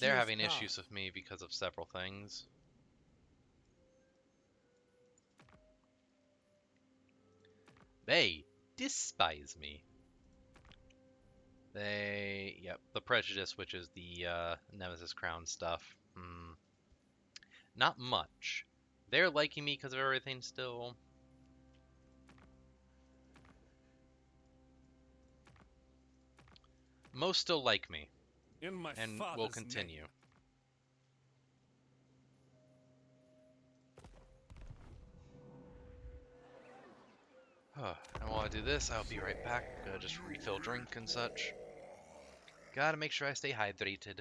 They're having issues with me because of several things. They despise me. Yep, the prejudice, which is the Nemesis Crown stuff. Not much. They're liking me because of everything still. Most still like me, and will continue. And while I do this, I'll be right back. Just refill drink and such. Gotta make sure I stay hydrated.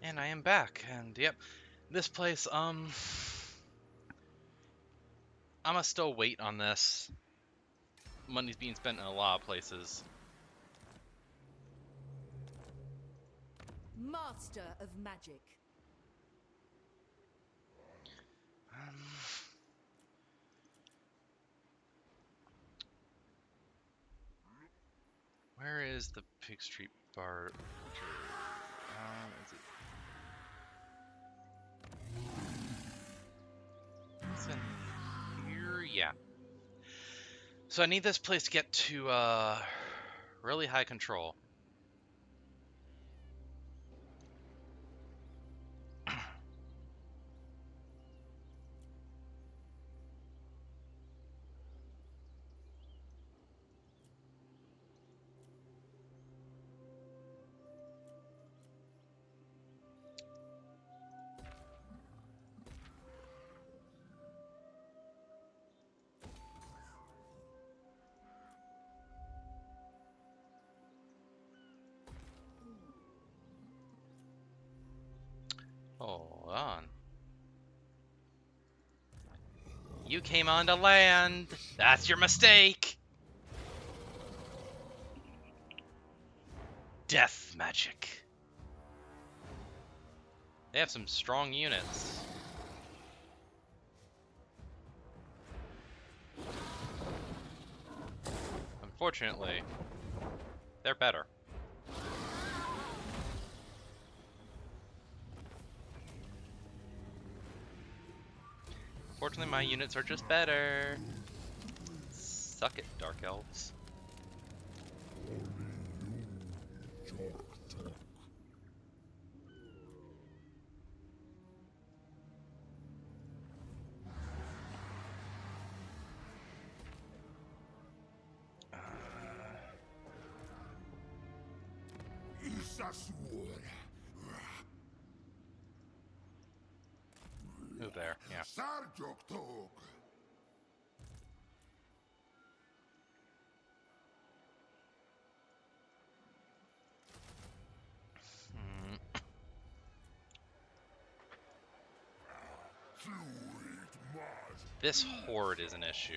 And I am back, and yep, this place, I'ma still wait on this. Money's being spent in a lot of places. Master of magic. Um, where is the Pig Street Bar? Is it's in here? Yeah. So I need this place to get to, really high control. Hold on. You came onto land. That's your mistake. Death magic. They have some strong units. Unfortunately, they're better. Fortunately, my units are just better. Suck it, Dark Elves. Move there, yeah. This horde is an issue.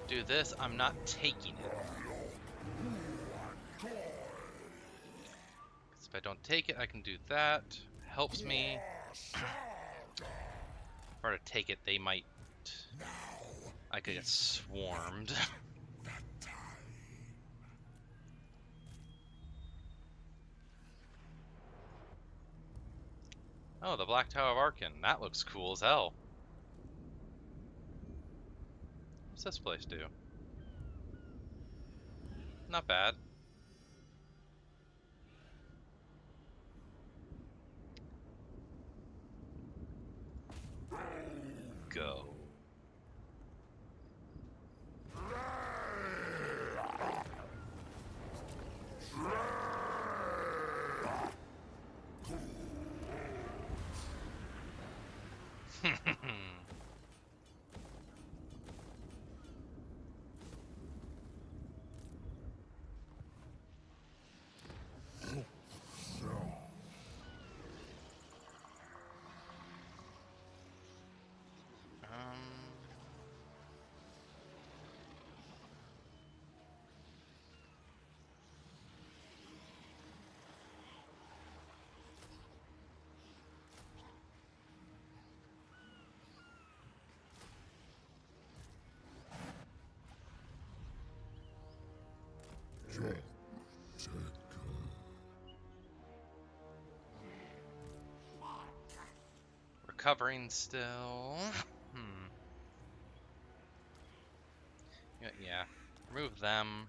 Do this, I'm not taking it. If I don't take it, I can do that. Helps me. If I were to take it, they might... I could get swarmed. Oh, the Black Tower of Arkan. That looks cool as hell. What's this place do? Not bad. Go. Recovering still. Yeah. Remove them.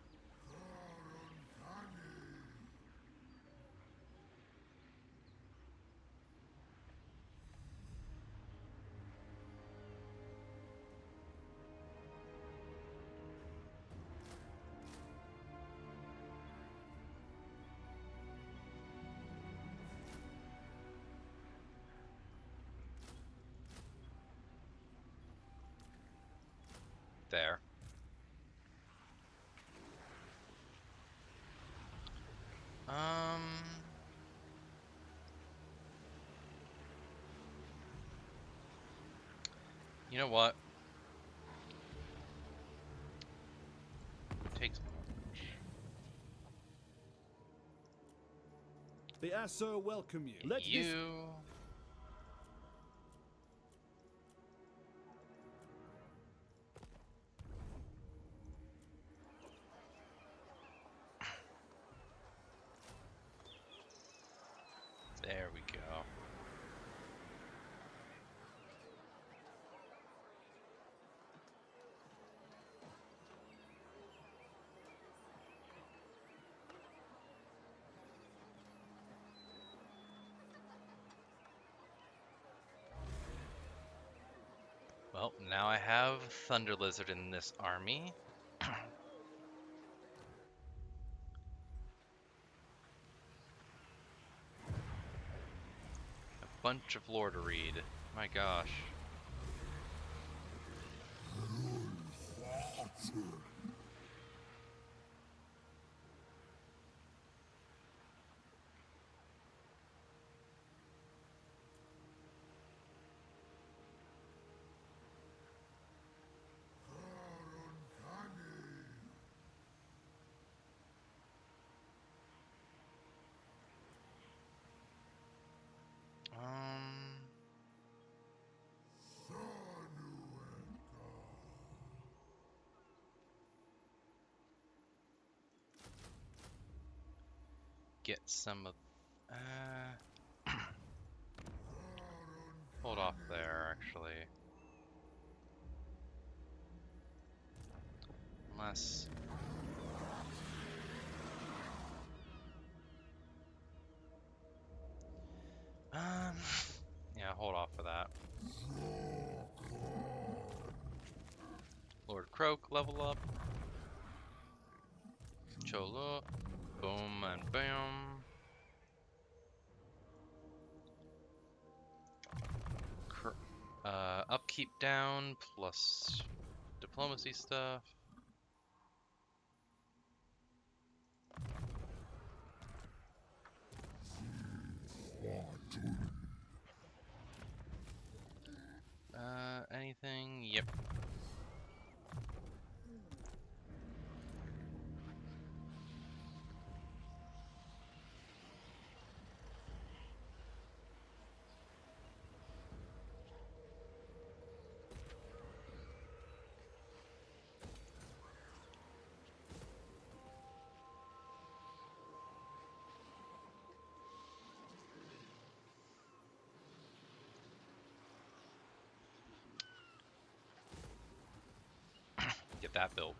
There. Um... You know what? Take The Asso welcome you. Let this you. There we go. Well, now I have Thunder Lizard in this army. A bunch of Lord to read. My gosh. Get some of. Hold off there, actually. Unless. Yeah, hold off for that. Lord Croak, level up. Cholo. Boom and boom. Upkeep down, plus diplomacy stuff. Anything? Yep. Get that built.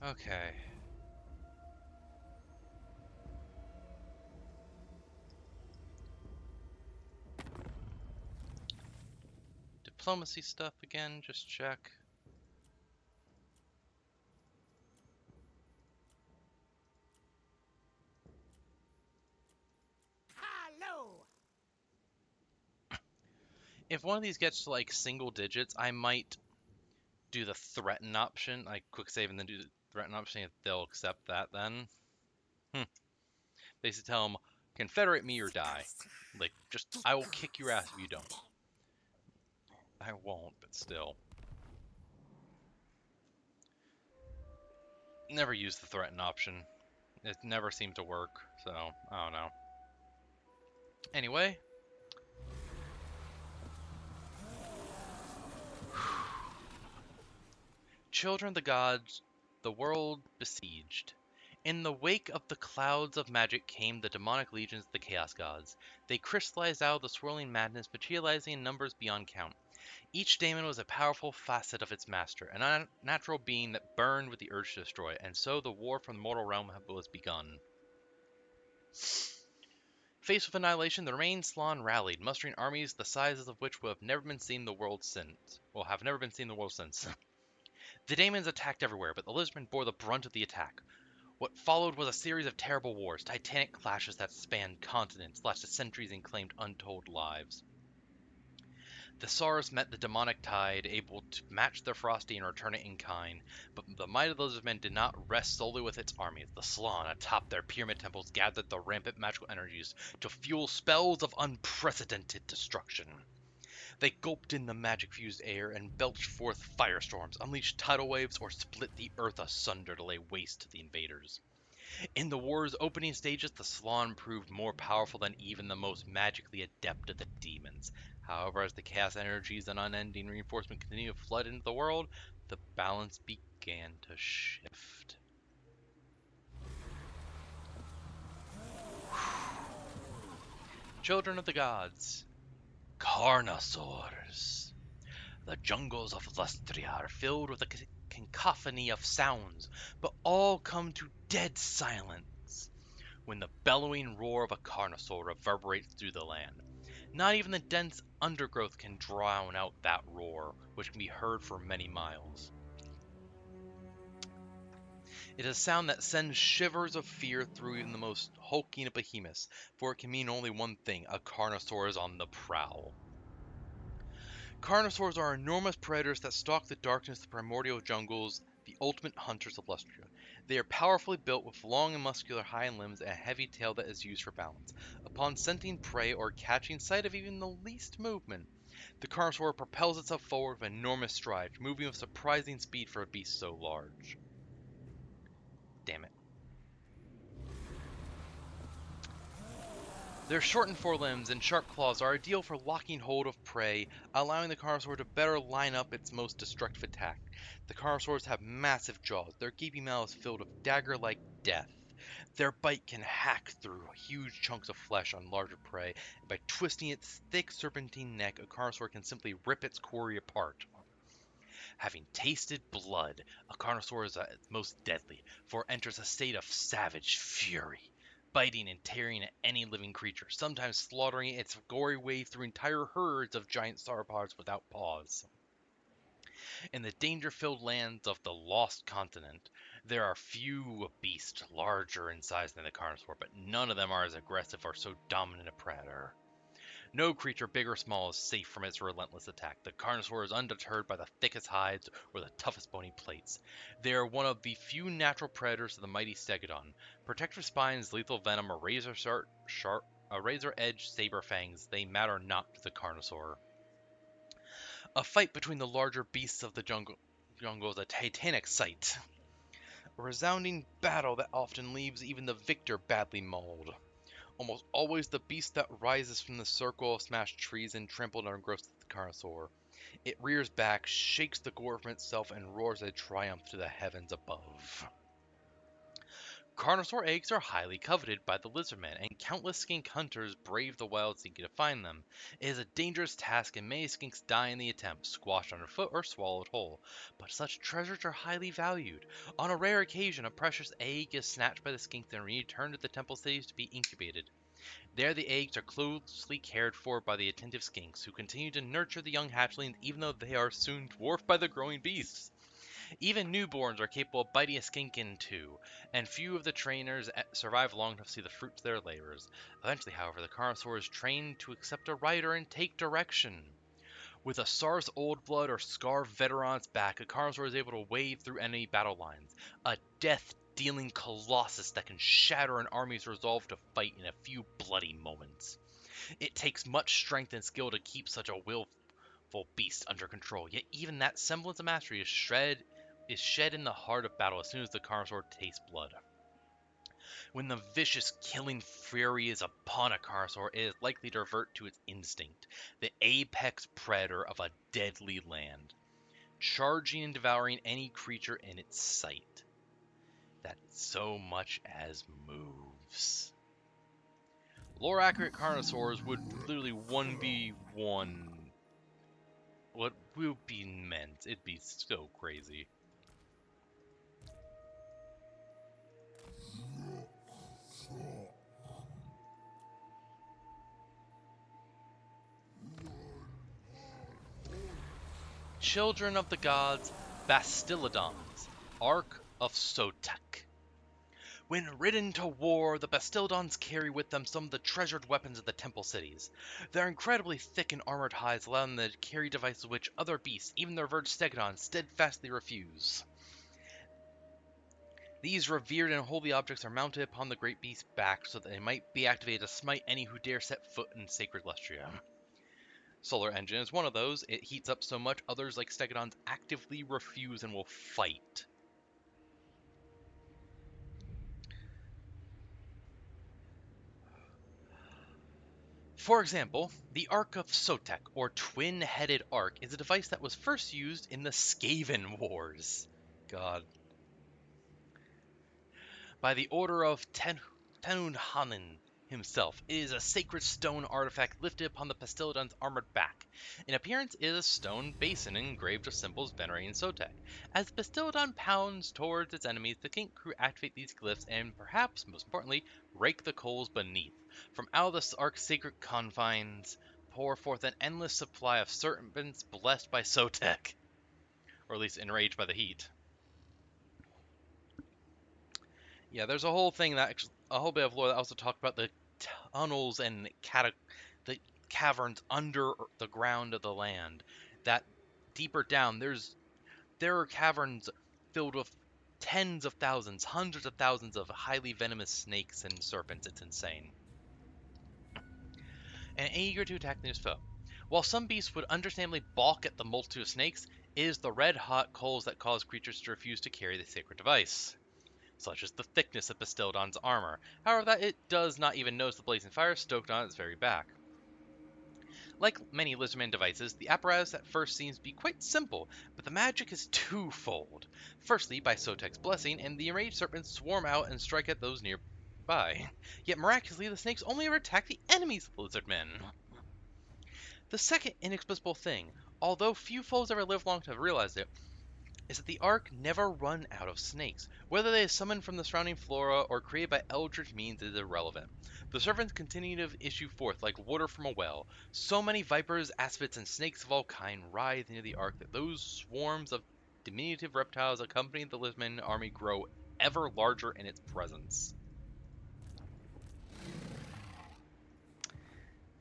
Okay. Diplomacy stuff again, just check. Hello. If one of these gets to like single digits, I might do the threaten option, like quick save and then do the threaten option if they'll accept that then. Basically tell them, Confederate me or die. Like, just, I will kick your ass if you don't. I won't, but still. Never use the threaten option. It never seemed to work, so, I don't know. Anyway. Children of the gods, the world besieged. In the wake of the clouds of magic came the demonic legions of the chaos gods. They crystallized out of the swirling madness, materializing in numbers beyond count. Each daemon was a powerful facet of its master, an unnatural being that burned with the urge to destroy, and so the war from the mortal realm was begun. Faced with annihilation, the remaining Slan rallied, mustering armies the sizes of which have never been seen the world since. Have never been seen the world since. The daemons attacked everywhere, but the lizardmen bore the brunt of the attack. What followed was a series of terrible wars, titanic clashes that spanned continents, lasted centuries, and claimed untold lives. The Sars met the demonic tide, able to match their frosty and return it in kind, but the might of the lizardmen did not rest solely with its armies. The Slan, atop their pyramid temples, gathered the rampant magical energies to fuel spells of unprecedented destruction. They gulped in the magic-fused air and belched forth firestorms, unleashed tidal waves, or split the earth asunder to lay waste to the invaders. In the war's opening stages, the Slan proved more powerful than even the most magically adept of the demons. However, as the chaos energies and unending reinforcement continued to flood into the world, the balance began to shift. Children of the gods, Carnosaurs. The jungles of Lustria are filled with a cacophony of sounds, but all come to dead silence when the bellowing roar of a Carnosaur reverberates through the land. Not even the dense undergrowth can drown out that roar, which can be heard for many miles. It is a sound that sends shivers of fear through even the most hulking of behemoths, for it can mean only one thing: a Carnosaur is on the prowl. Carnosaurs are enormous predators that stalk the darkness of the primordial jungles, the ultimate hunters of Lustria. They are powerfully built with long and muscular hind limbs and a heavy tail that is used for balance. Upon scenting prey or catching sight of even the least movement, the Carnosaur propels itself forward with enormous strides, moving with surprising speed for a beast so large. Damn it. Their shortened forelimbs and sharp claws are ideal for locking hold of prey, allowing the Carnosaur to better line up its most destructive attack. The Carnosaurs have massive jaws, their gaping mouths filled with dagger-like death. Their bite can hack through huge chunks of flesh on larger prey, and by twisting its thick serpentine neck, a Carnosaur can simply rip its quarry apart. Having tasted blood, a Carnosaur is at its most deadly, for it enters a state of savage fury, biting and tearing at any living creature, sometimes slaughtering its gory way through entire herds of giant sauropods without pause. In the danger-filled lands of the Lost Continent, there are few beasts larger in size than the Carnosaur, but none of them are as aggressive or so dominant a predator. No creature, big or small, is safe from its relentless attack. The Carnosaur is undeterred by the thickest hides or the toughest bony plates. They are one of the few natural predators of the mighty Stegodon. Protective spines, lethal venom, or razor-edged saber fangs, they matter not to the Carnosaur. A fight between the larger beasts of the jungle is a titanic sight. A resounding battle that often leaves even the victor badly mauled. Almost always the beast that rises from the circle of smashed trees and trampled undergrowth is the Carnosaur. It rears back, shakes the gore from itself, and roars a triumph to the heavens above. Carnosaur eggs are highly coveted by the lizardmen, and countless skink hunters brave the wild seeking to find them. It is a dangerous task, and many skinks die in the attempt, squashed underfoot or swallowed whole. But such treasures are highly valued. On a rare occasion, a precious egg is snatched by the skinks and returned to the temple cities to be incubated. There the eggs are closely cared for by the attentive skinks, who continue to nurture the young hatchlings even though they are soon dwarfed by the growing beasts. Even newborns are capable of biting a skink in two, and few of the trainers survive long enough to see the fruits of their labors. Eventually, however, the Carnosaur is trained to accept a rider and take direction. With a Sars Old Blood or Scar veteran on its back, a Carnosaur is able to wade through enemy battle lines. A death-dealing colossus that can shatter an army's resolve to fight in a few bloody moments. It takes much strength and skill to keep such a willful beast under control, yet even that semblance of mastery is shed in the heart of battle as soon as the Carnosaur tastes blood. When the vicious killing fury is upon a Carnosaur, it is likely to revert to its instinct, the apex predator of a deadly land, charging and devouring any creature in its sight that so much as moves. Lore-accurate Carnosaurs would literally 1v1 what will be meant. It'd be so crazy. Children of the gods, Bastillodons, Ark of Sotek. When ridden to war, the Bastildons carry with them some of the treasured weapons of the temple cities. Their incredibly thick and armored hides allow them to carry devices which other beasts, even their verged stegodons, steadfastly refuse. These revered and holy objects are mounted upon the great beast's back so that they might be activated to smite any who dare set foot in sacred Lustria. Solar Engine is one of those. It heats up so much others like stegodons actively refuse and will fight. For example, the Ark of Sotek, or Twin-Headed Ark, is a device that was first used in the Skaven Wars. God. By the order of Tenunhanen himself. It is a sacred stone artifact lifted upon the Bastildon's armored back. In appearance, it is a stone basin engraved with symbols venerating Sotek. As Bastildon pounds towards its enemies, the Kink crew activate these glyphs and, perhaps most importantly, rake the coals beneath. From out of the Ark's sacred confines, pour forth an endless supply of serpents blessed by Sotek. Or at least enraged by the heat. Yeah, there's a whole thing a whole bit of lore that also talked about the tunnels and the caverns under the ground of the land. That deeper down, there are caverns filled with tens of thousands, hundreds of thousands of highly venomous snakes and serpents. It's insane. And eager to attack the nearest foe. While some beasts would understandably balk at the multitude of snakes, it is the red-hot coals that cause creatures to refuse to carry the sacred device. Such as the thickness of Bastildon's armor, however that it does not even notice the blazing fire stoked on its very back. Like many lizardman devices, the apparatus at first seems to be quite simple, but the magic is twofold. Firstly, by Sotek's blessing, and the enraged serpents swarm out and strike at those nearby. Yet miraculously, the snakes only ever attack the enemies of the lizardmen. The second inexplicable thing, although few foes ever live long to have realized it, is that the Ark never run out of snakes. Whether they are summoned from the surrounding flora or created by eldritch means is irrelevant. The serpents continue to issue forth like water from a well. So many vipers, aspids, and snakes of all kinds writhe into the Ark that those swarms of diminutive reptiles accompanying the Lizardman army grow ever larger in its presence.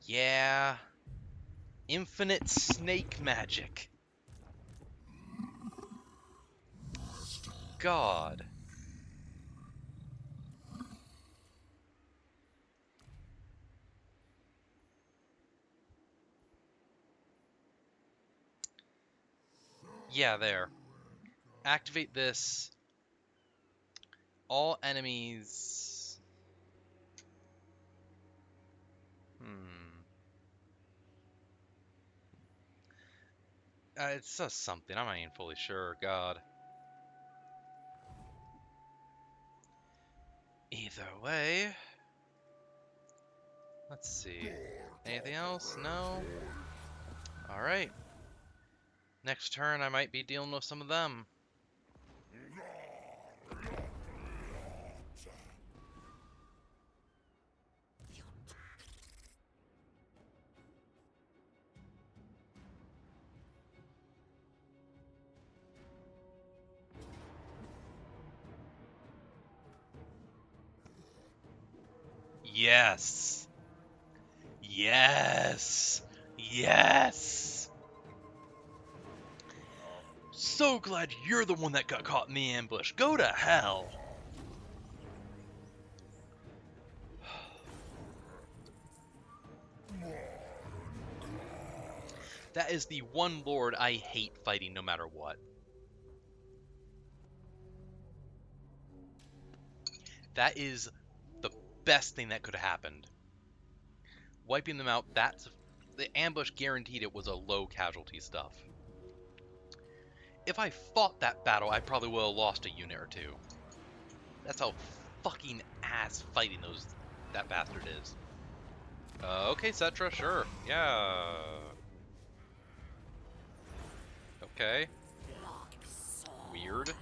Yeah. Infinite snake magic. God. Yeah, there. Activate this. All enemies... it says something. I'm not even fully sure. God. Either way... Let's see. Anything else? No? Alright. Next turn, I might be dealing with some of them. Yes! Yes! Yes! So glad you're the one that got caught in the ambush. Go to hell! That is the one lord I hate fighting no matter what. That is the best thing that could have happened. Wiping them out, the ambush guaranteed it was a low casualty stuff. If I fought that battle, I probably would have lost a unit or two. That's how fucking ass fighting that bastard is. Okay, Cetra, sure. Yeah. Okay. Weird.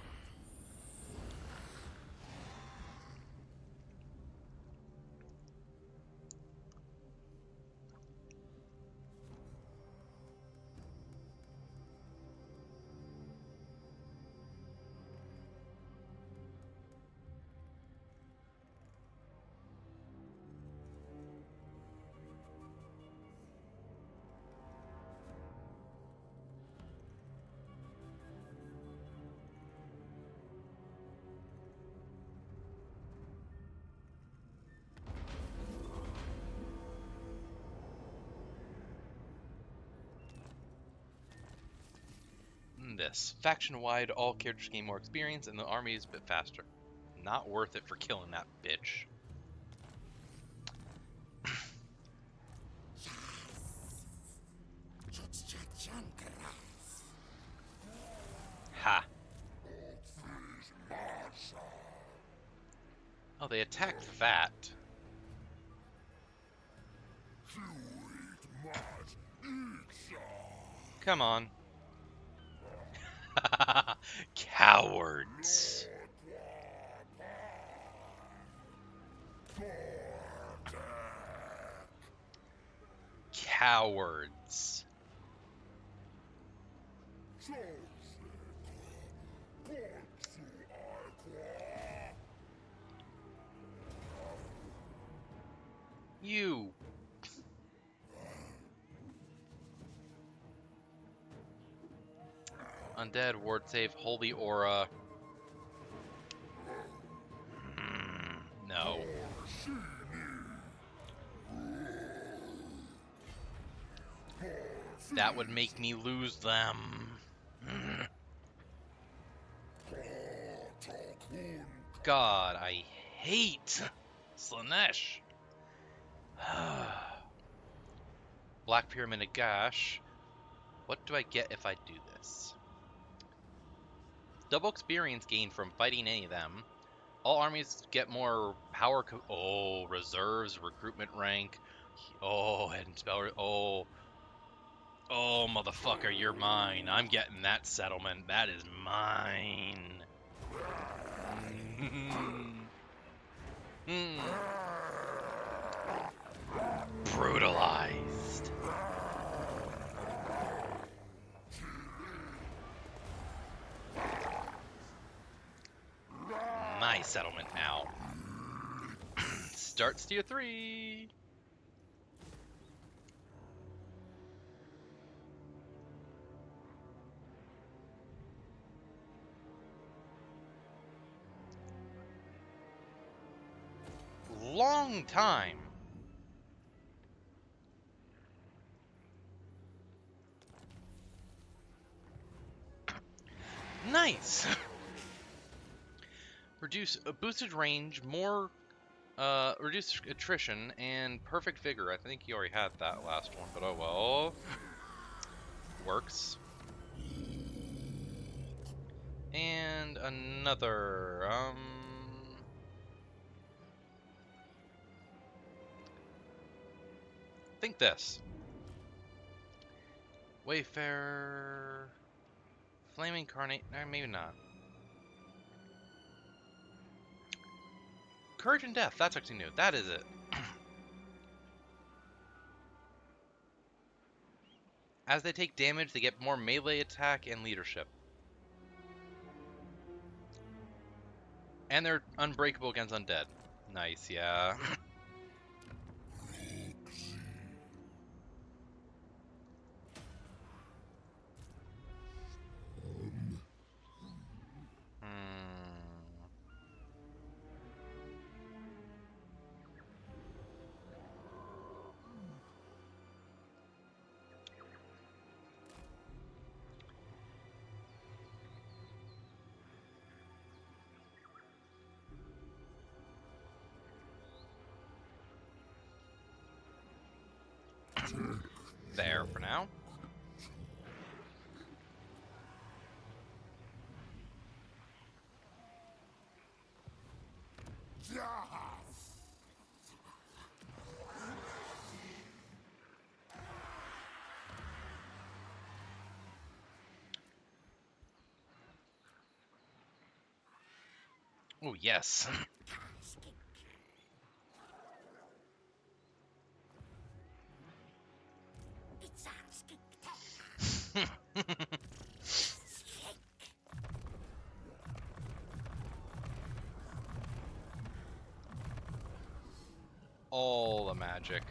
this. Faction-wide, all characters gain more experience, and the army is a bit faster. Not worth it for killing that bitch. Ha! Oh, they attacked that. Come on. Cowards. Cowards. You. Undead, ward save, holy aura. No. That would make me lose them. God, I hate Slanesh. Black Pyramid of Gash. What do I get if I do this? Double experience gain from fighting any of them. All armies get more power. Oh, reserves, recruitment rank. Oh, and spell. Oh, oh, motherfucker, you're mine. I'm getting that settlement. That is mine. Brutalized. My settlement now. Starts tier 3. Long time. Nice. Reduce boosted range, more reduced attrition, and perfect vigor. I think you already had that last one, but oh well. Works. And another think this. Wayfarer, Flame Incarnate, maybe not. Courage and Death, that's actually new. That is it. As they take damage, they get more melee attack and leadership. And they're unbreakable against undead. Nice, yeah. There for now. Oh, yes. All the magic.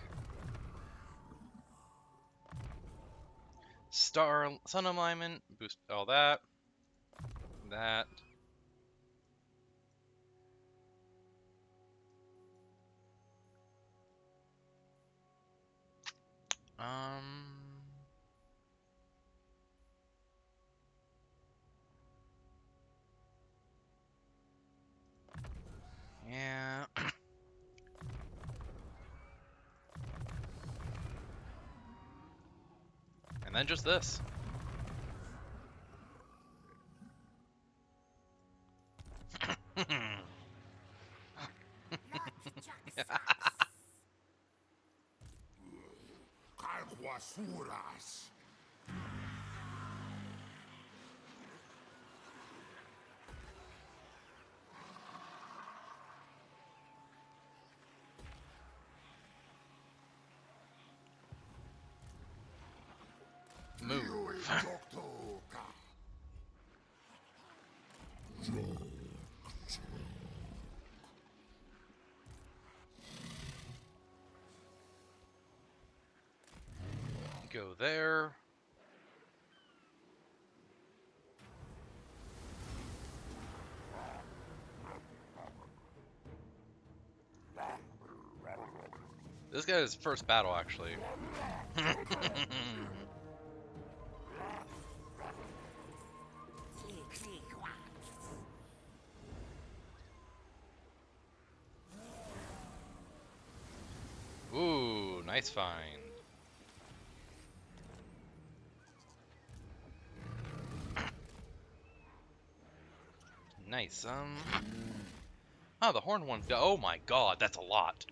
Sun alignment, boost all that. That. Um then just this. Calquasuras. Move. Go there. This guy's first battle, actually. Ooh, nice find. Nice. Oh, the horn one's got. Oh my god, that's a lot.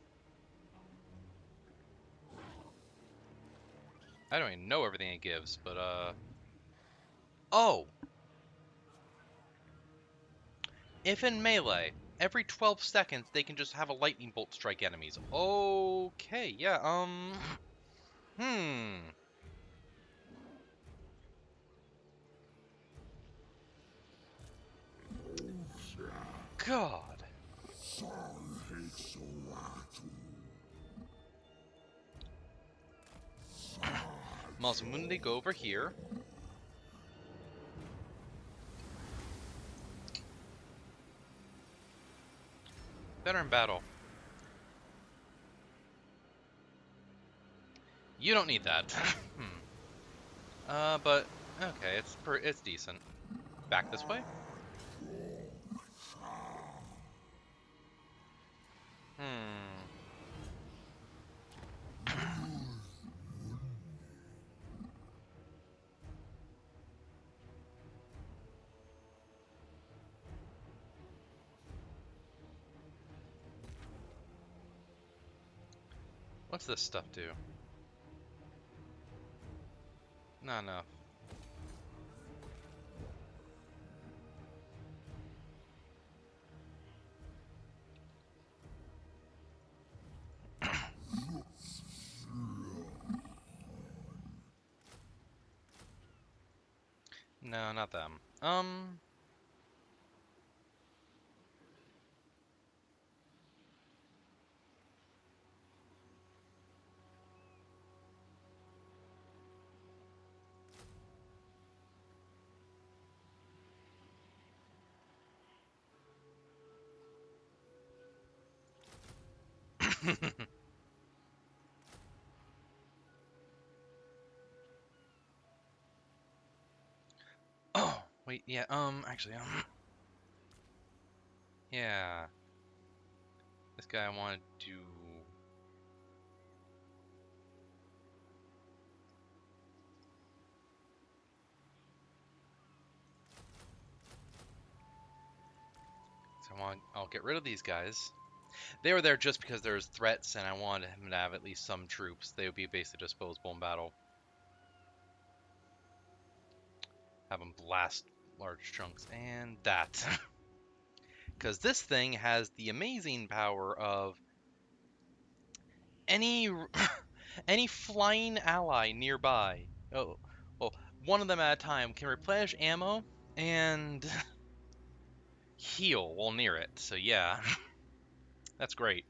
I don't even know everything it gives, but oh! If in melee, every 12 seconds they can just have a lightning bolt strike enemies. Okay, yeah, God. Mazmundi, go over here. Better in battle. You don't need that. But okay, it's decent. Back this way. What's this stuff do? Not enough. No, not them. Oh, wait, yeah, actually, yeah. This guy I wanted to... So I'll get rid of these guys. They were there just because there's threats, and I wanted him to have at least some troops. They would be basically disposable in battle. Have them blast large chunks, and that. Because this thing has the amazing power of any any flying ally nearby. Oh, well, one of them at a time can replenish ammo and heal while near it. So yeah, that's great.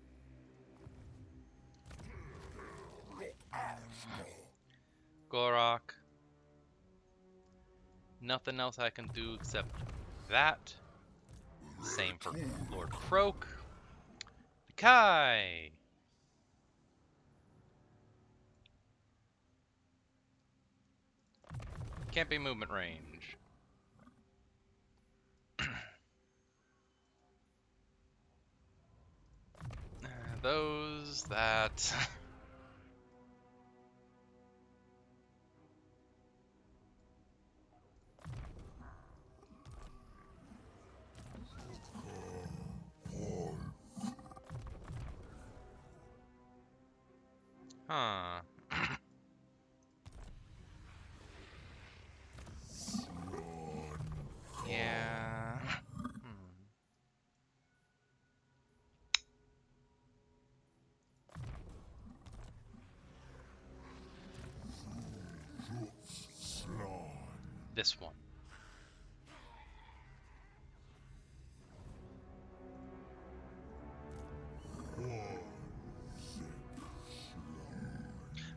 Gorok. Nothing else I can do except that. Same for Lord Croak. Kai! Can't be movement range. That. Huh. Yeah. This one.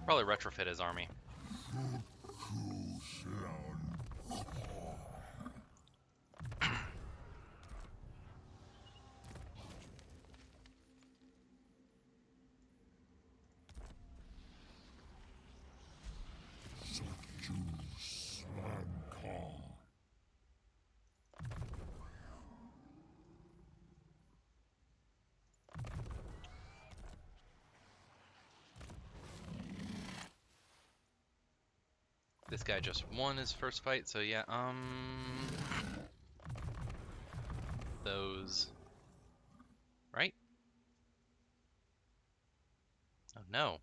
Probably retrofit his army. This guy just won his first fight, so yeah, those, right? Oh no.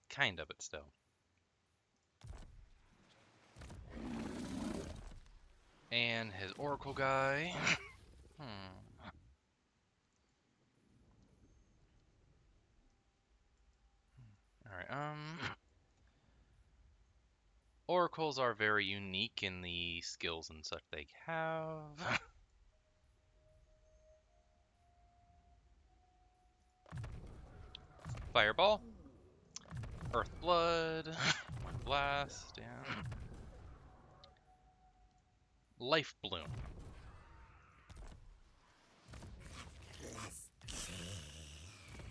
Kinda, but still. And his Oracle guy. Alright, Oracles are very unique in the skills and such they have. Fireball. Earth Blood. Wind Blast, yeah. Life Bloom.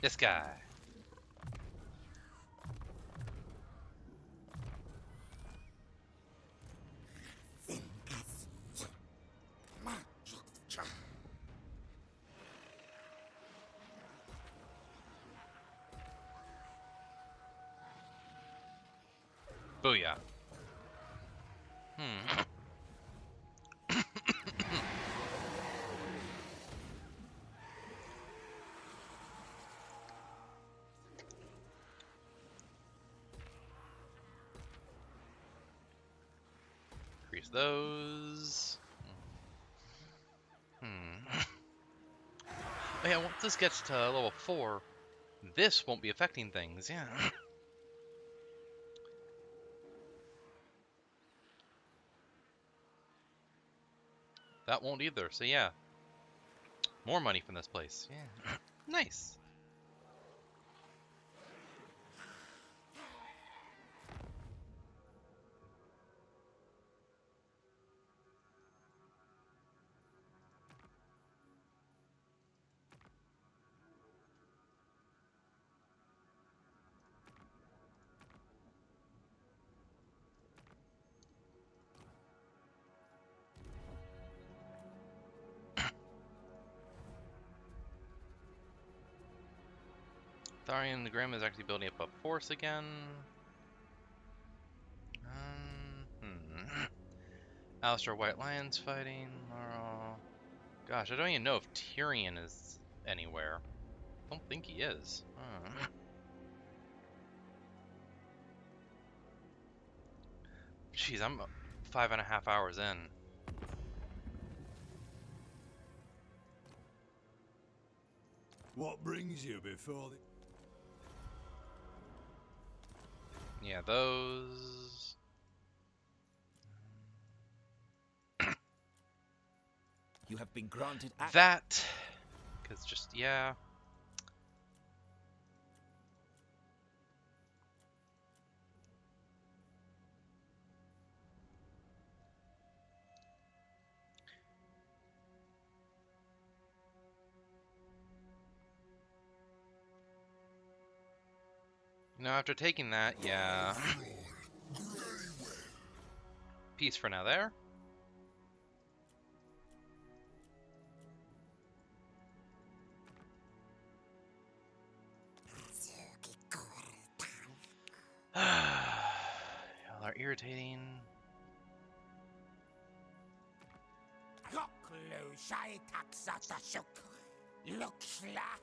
This guy. Booyah. Increase those. Oh yeah, once this gets to level 4, this won't be affecting things, yeah. That won't either, so yeah. More money from this place, yeah. Nice. Tharian the Grim is actually building up a force again. Alistair White Lion's fighting. Gosh, I don't even know if Tyrion is anywhere. Don't think he is. Jeez, I'm 5.5 hours in. What brings you before the... Yeah, those. You have been granted access. That. Because just, yeah. You know, after taking that, yeah. Peace for now there. Y'all are irritating. Koklu shai taksata shuk. Luxla.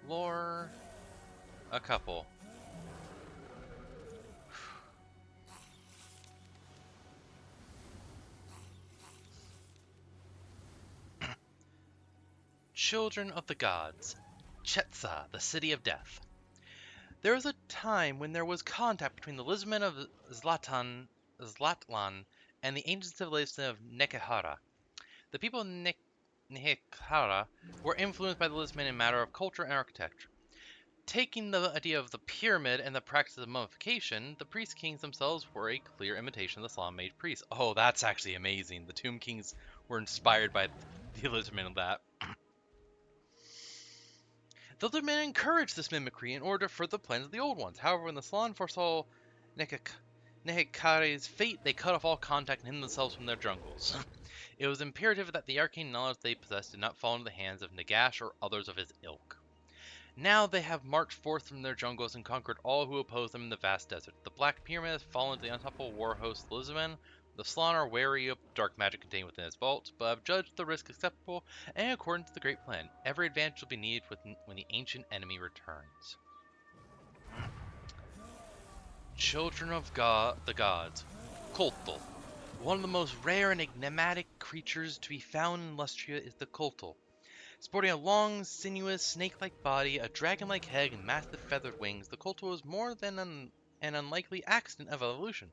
Lore. A couple. Children of the Gods. Chetza, the City of Death. There was a time when there was contact between the lizardmen of Zlatlan and the ancient civilization of Nekahara. The people of Nekahara were influenced by the lizardmen in matter of culture and architecture. Taking the idea of the pyramid and the practice of mummification, the priest kings themselves were a clear imitation of the Islam-made priests. Oh, that's actually amazing. The Tomb Kings were inspired by the lizardmen of that. The lizardmen encouraged this mimicry in order to further the plans of the old ones. However, when the Salon foresaw Nehekare's fate, they cut off all contact and hid themselves from their jungles. It was imperative that the arcane knowledge they possessed did not fall into the hands of Nagash or others of his ilk. Now they have marched forth from their jungles and conquered all who opposed them in the vast desert. The Black Pyramid has fallen to the unstoppable war host, the Lizardmen. The Slann are wary of dark magic contained within its vaults, but have judged the risk acceptable, and in accordance to the Great Plan, every advantage will be needed when the ancient enemy returns. Children of the Gods. Koltl. One of the most rare and enigmatic creatures to be found in Lustria is the Koltl. Sporting a long, sinuous, snake-like body, a dragon-like head, and massive feathered wings, the Koltl was more than an unlikely accident of evolution.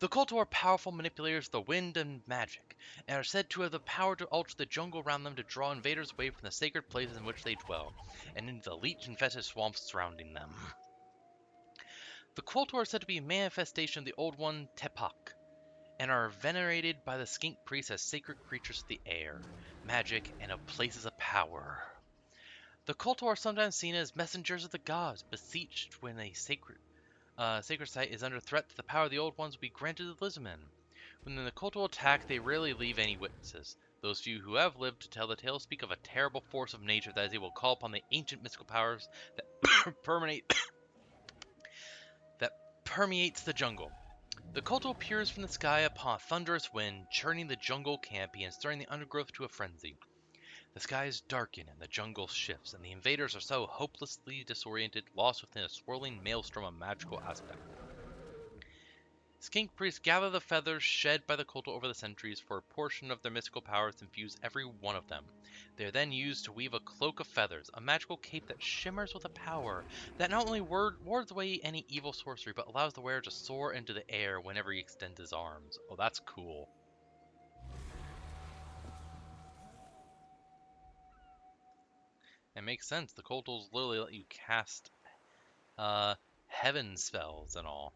The Koltl are powerful manipulators of the wind and magic, and are said to have the power to alter the jungle around them to draw invaders away from the sacred places in which they dwell, and into the leech-infested swamps surrounding them. The Koltl are said to be a manifestation of the Old One Tepak, and are venerated by the skink priests as sacred creatures of the air, magic, and of places of power. The Koltl are sometimes seen as messengers of the gods, beseeched when a sacred site is under threat that the power of the Old Ones will be granted to the Lizardmen. When the Koltl attack, they rarely leave any witnesses. Those few who have lived to tell the tale speak of a terrible force of nature that is able to call upon the ancient mystical powers that permeates the jungle. The Koltl appears from the sky upon a thunderous wind, churning the jungle canopy and stirring the undergrowth to a frenzy. The skies darken and the jungle shifts, and the invaders are so hopelessly disoriented, lost within a swirling maelstrom of magical aspect. Skink priests gather the feathers shed by the Koltl over the centuries, for a portion of their mystical powers infuse every one of them. They are then used to weave a cloak of feathers, a magical cape that shimmers with a power that not only wards away any evil sorcery, but allows the wearer to soar into the air whenever he extends his arms. Oh, that's cool. It makes sense. The Koltls literally let you cast heaven spells and all.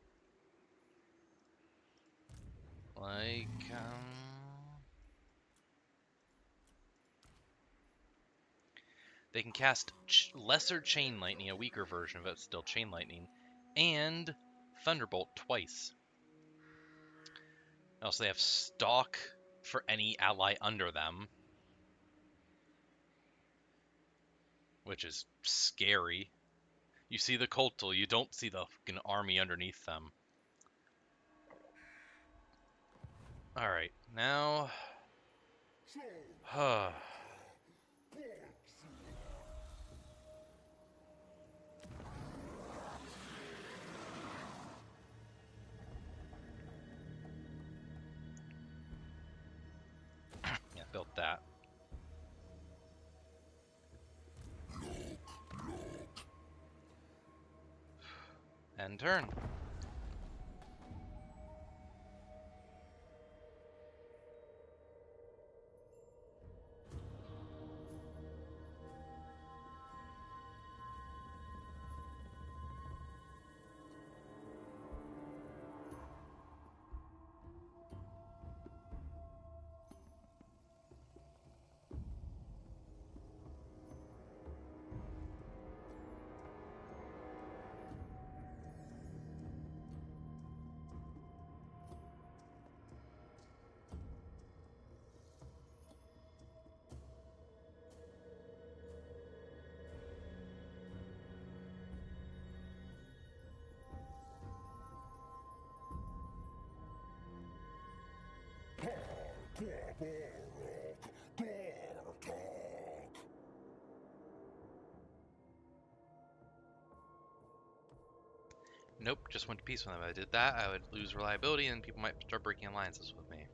Like, they can cast lesser chain lightning, a weaker version of it, still chain lightning, and thunderbolt twice. Also, they have stalk for any ally under them, which is scary. You see the Koltl, you don't see the fucking army underneath them. Alright, now... yeah, built that. End turn. Nope, just went to peace with them. If I did that, I would lose reliability and people might start breaking alliances with me.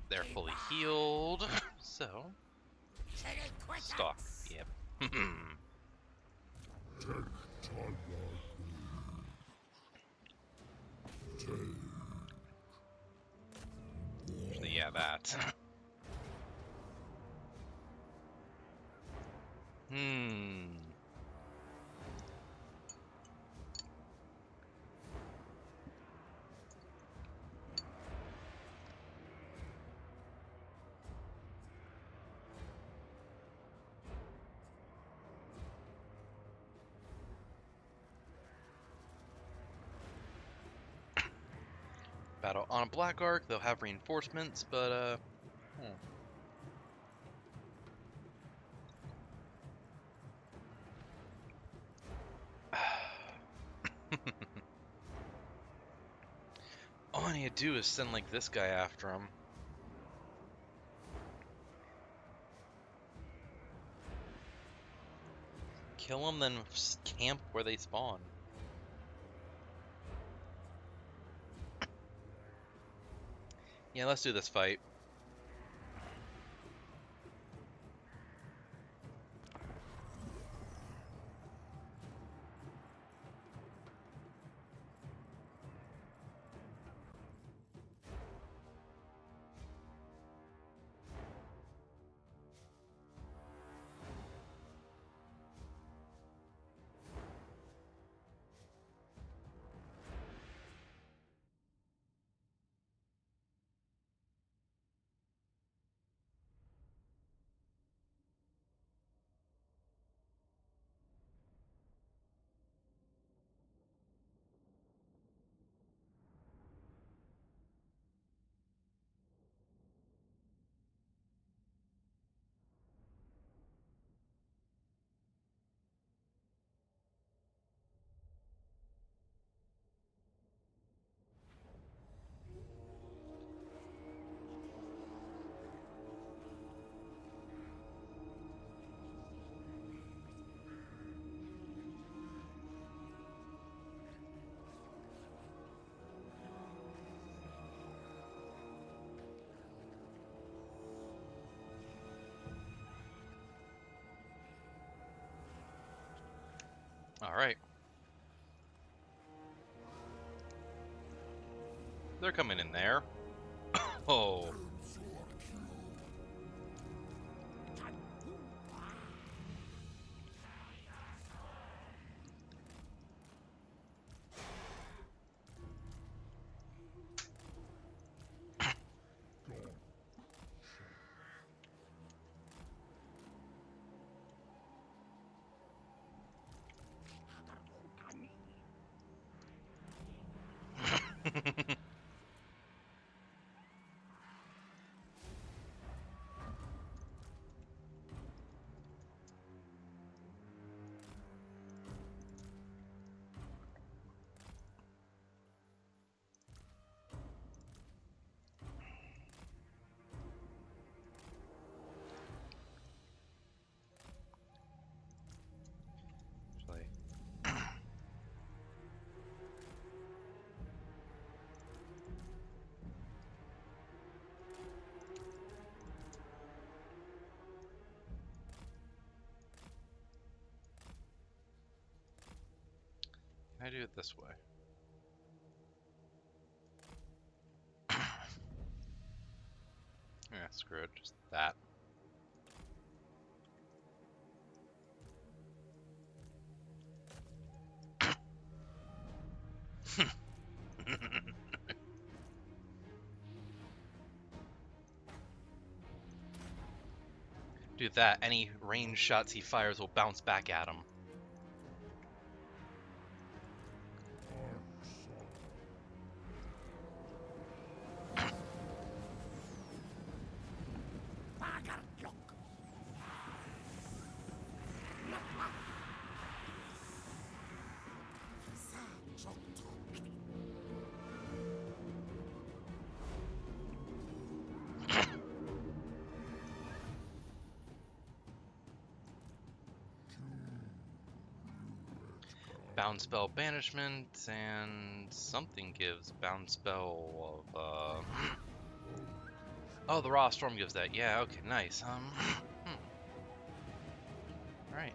They're fully healed, so stalk. Yep. Actually, yeah, that. Hmm. Battle on a black arc. They'll have reinforcements, but all I need to do is send like this guy after him. Kill them, then camp where they spawn. Yeah, let's do this fight. All right. They're coming in there. Oh. Actually, can I do it this way? Yeah, screw it. Just that. Do that. Any range shots he fires will bounce back at him. Bound spell banishment, and something gives bound spell of oh, the raw storm gives that. Yeah, okay, nice. Alright.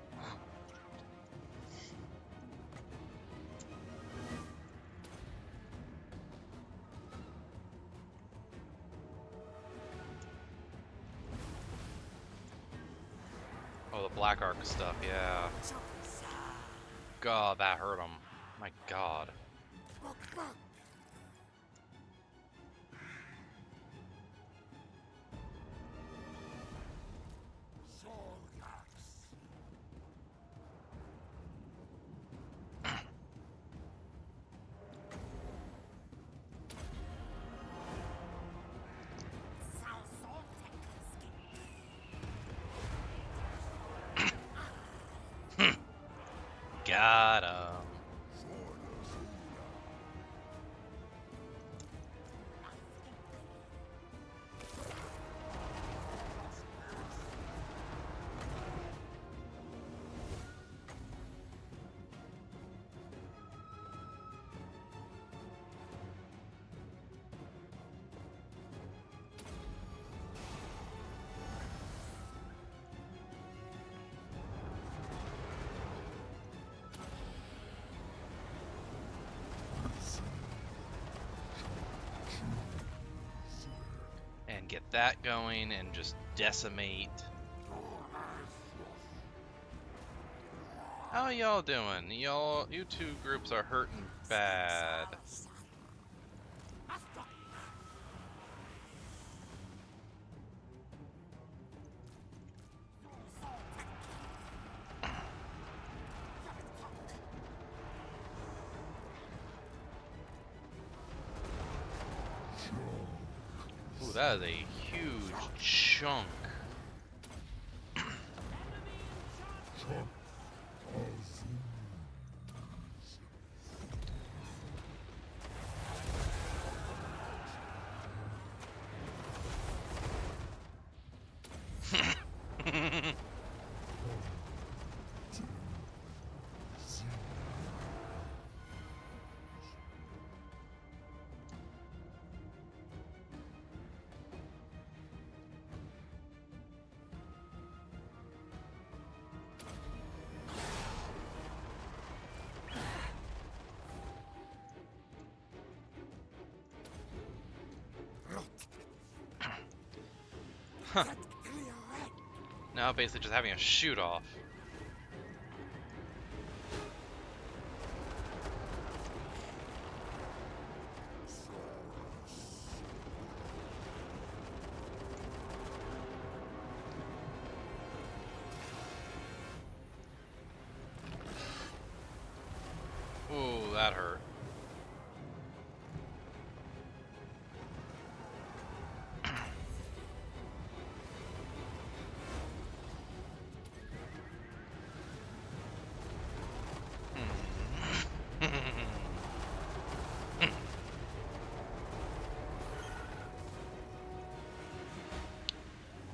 Oh, the black arc stuff, yeah. God, that hurt him. My God. Got him. And get that going and just decimate. How y'all doing? You two groups are hurting bad. Ooh, that is a huge chunk. Huh. Now basically just having a shoot off. Ooh, that hurt.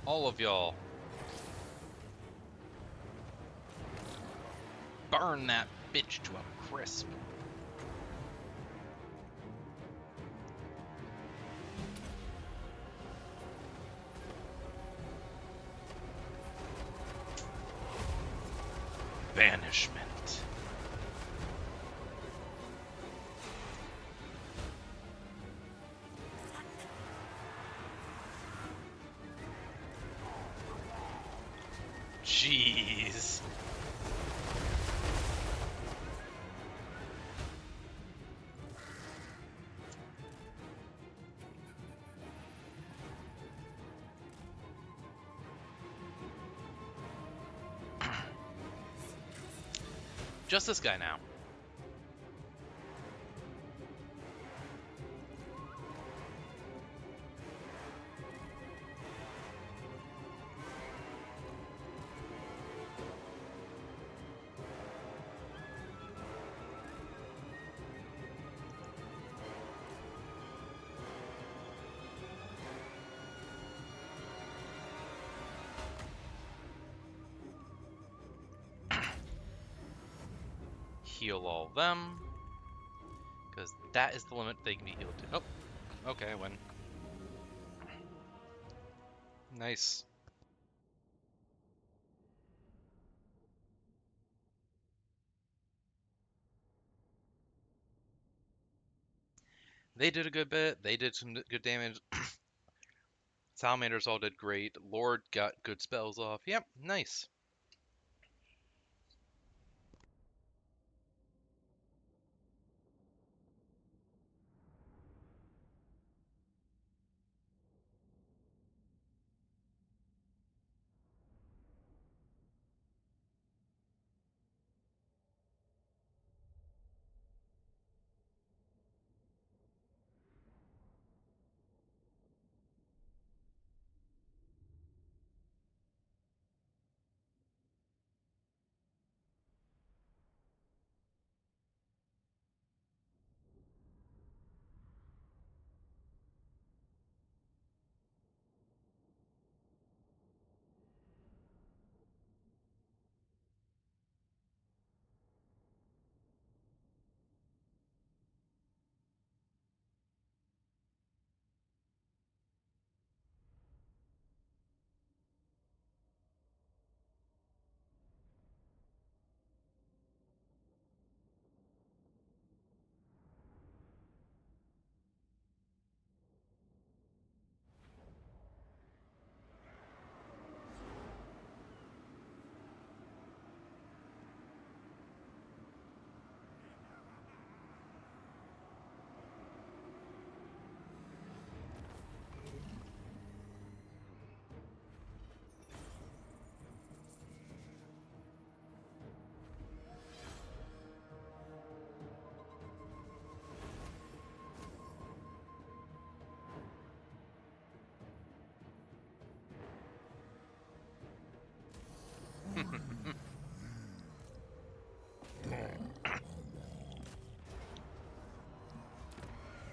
All of y'all. Burn that bitch to a crisp. Banishment. Jeez. Just this guy now. Heal all of them, because that is the limit they can be healed to. Oh, okay, I win. Nice. They did a good bit. They did some good damage. Salamanders all did great. Lord got good spells off. Yep, nice.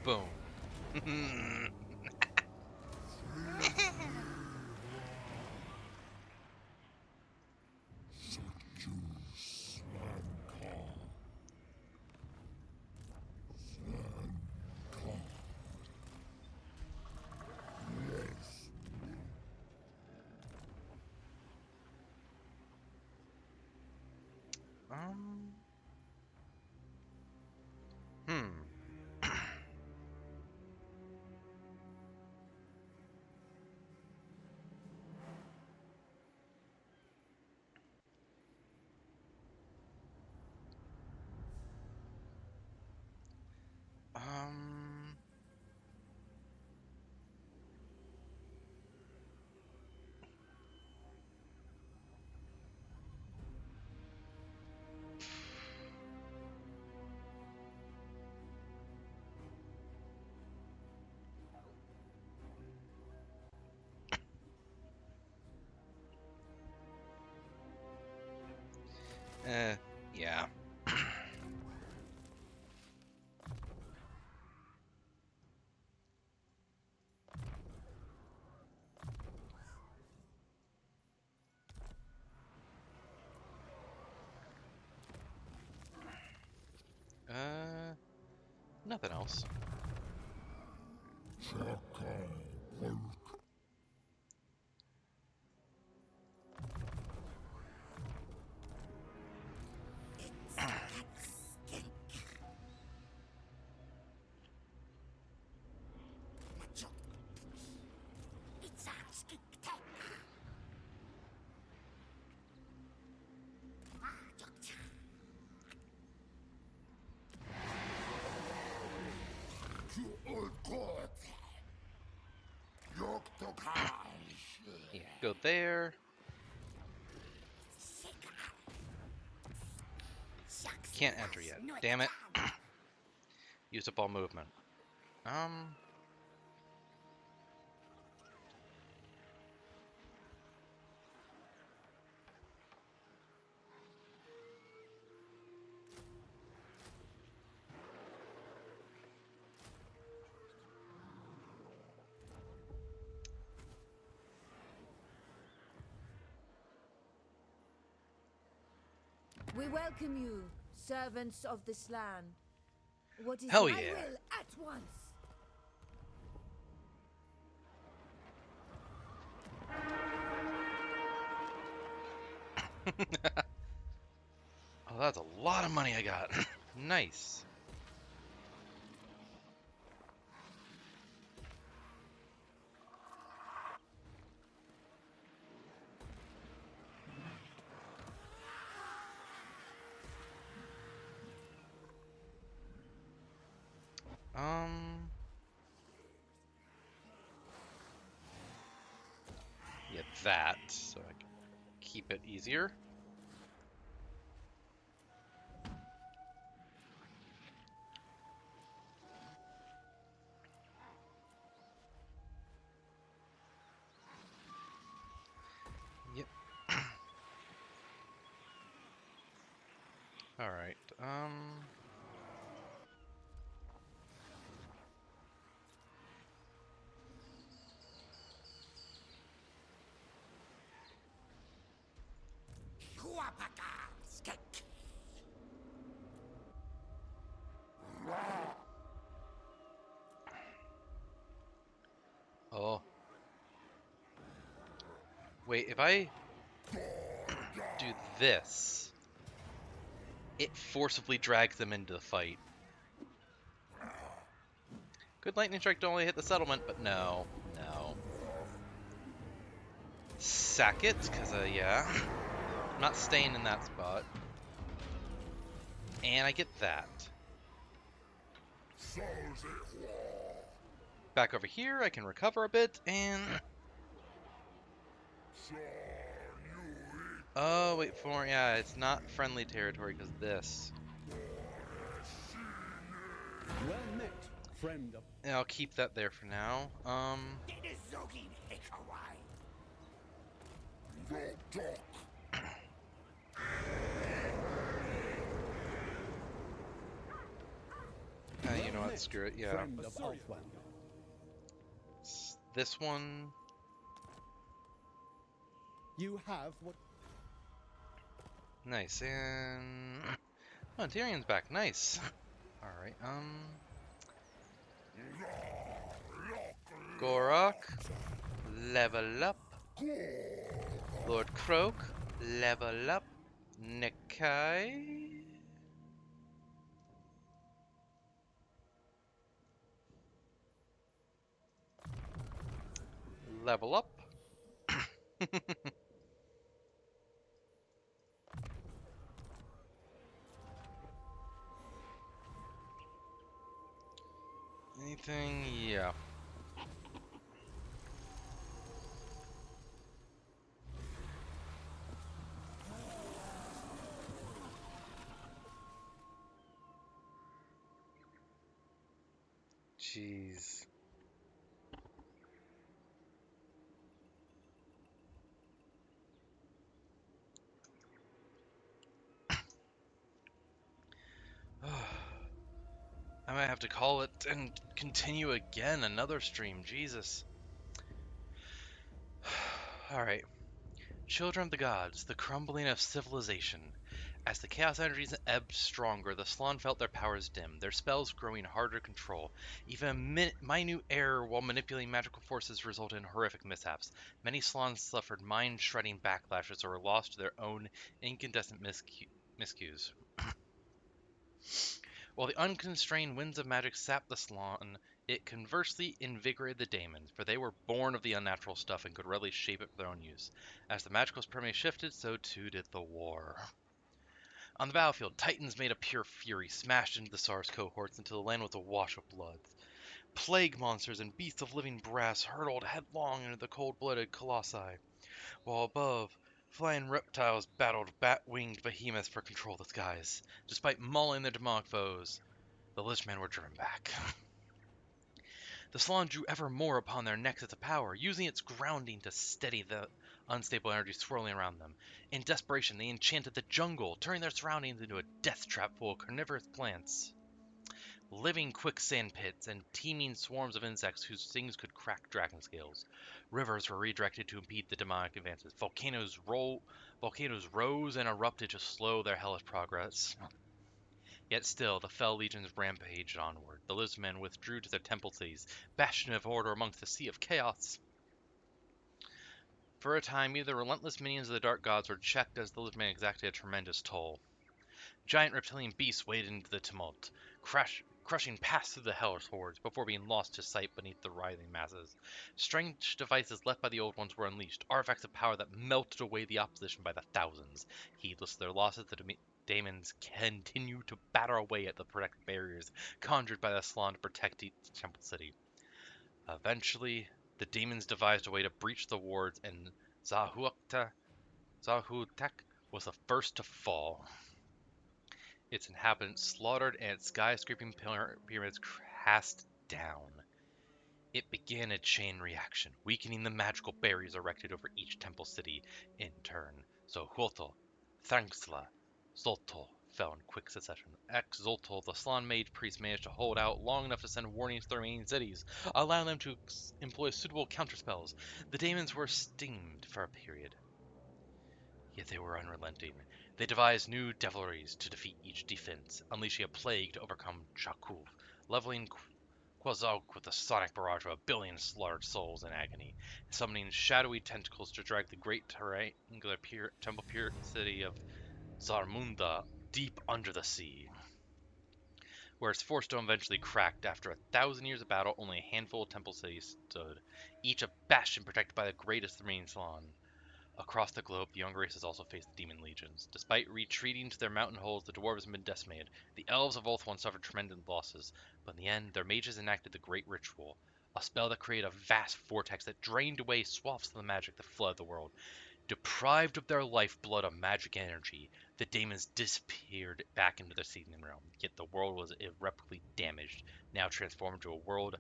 Boom. Um. Hmm. Um. Yeah. Nothing else. It's a skink tech. Yeah. Go there. can't enter yet. Damn it. Used up all movement. We welcome you, servants of this land. What is Hell your yeah. will at once? Oh, that's a lot of money I got. Nice. Yeah, that, so I can keep it easier. Yep. Alright, Kuapaka, skek. oh. Wait, if I do this, it forcibly drags them into the fight. Good lightning strike to only hit the settlement, but no, no. Sack it, because, yeah. I'm not staying in that spot. And I get that. Back over here, I can recover a bit, and... Oh, wait for... Yeah, it's not friendly territory, because this. Well met, friend of... And I'll keep that there for now. Zogin Hekawai. You know what, screw it, yeah. Friend of Althwan. This one... You have what... Nice, and... Oh, Tyrion's back, nice. Alright, Gorok, level up. Lord Croak, level up. Nikai. Level up. Anything? Yeah. Jeez. I might have to call it and continue again another stream. Jesus. Alright. Children of the gods, the crumbling of civilization. As the chaos energies ebbed stronger, the Slann felt their powers dim, their spells growing harder to control. Even a minute error while manipulating magical forces resulted in horrific mishaps. Many Slann suffered mind-shredding backlashes or were lost to their own incandescent miscues. While the unconstrained winds of magic sapped the Slann, it conversely invigorated the daemons, for they were born of the unnatural stuff and could readily shape it for their own use. As the magical supremacy shifted, so too did the war. On the battlefield, Titans made a pure fury, smashed into the SARS cohorts until the land was awash with blood. Plague monsters and beasts of living brass hurtled headlong into the cold-blooded colossi, while above, Flying reptiles battled bat-winged behemoths for control of the skies. Despite mauling their demonic foes, the lizardmen were driven back. The salon drew ever more upon their nexus of power, using its grounding to steady the unstable energy swirling around them. In desperation, they enchanted the jungle, turning their surroundings into a death trap full of carnivorous plants, living quicksand pits, and teeming swarms of insects whose stings could crack dragon scales. Rivers were redirected to impede the demonic advances. Volcanoes rose and erupted to slow their hellish progress. Yet still, the fell legions rampaged onward. The lizardmen withdrew to their temple cities, bastion of order amongst the sea of chaos. For a time, even the relentless minions of the dark gods were checked as the lizardmen exacted a tremendous toll. Giant reptilian beasts waded into the tumult, crushing past through the hellish hordes before being lost to sight beneath the writhing masses. Strange devices left by the old ones were unleashed, artifacts of power that melted away the opposition by the thousands. Heedless of their losses, the Daemons continued to batter away at the protective barriers conjured by the Salon to protect each temple city. Eventually, the demons devised a way to breach the wards, and Zahutek was the first to fall. Its inhabitants slaughtered and its skyscraping pyramids cast down. It began a chain reaction, weakening the magical barriers erected over each temple city in turn. So Huoto, Thanxla, Zoltol fell in quick succession. Ex-Zoltol, the Slan mage priest, managed to hold out long enough to send warnings to the remaining cities, allowing them to employ suitable counterspells. The demons were steamed for a period, yet they were unrelenting. They devised new devilries to defeat each defense, unleashing a plague to overcome Chakuv, leveling Quazalk with a sonic barrage of 1 billion slaughtered souls in agony, summoning shadowy tentacles to drag the great triangular temple city of Zarmunda deep under the sea, where its force dome eventually cracked. After 1,000 years of battle, only a handful of temple cities stood, each a bastion protected by the greatest remaining Salon. Across the globe, the younger races also faced the demon legions. Despite retreating to their mountain holes, the dwarves had been decimated. The elves of Ulthuan suffered tremendous losses, but in the end, their mages enacted the Great Ritual, a spell that created a vast vortex that drained away swaths of the magic that flooded the world. Deprived of their lifeblood of magic energy, the demons disappeared back into their seething realm. Yet the world was irreparably damaged, now transformed into a world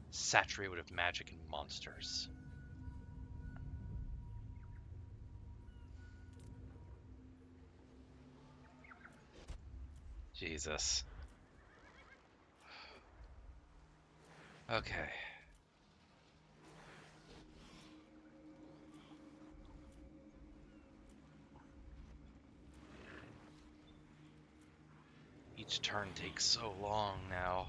saturated with magic and monsters. Jesus. Okay. Each turn takes so long now.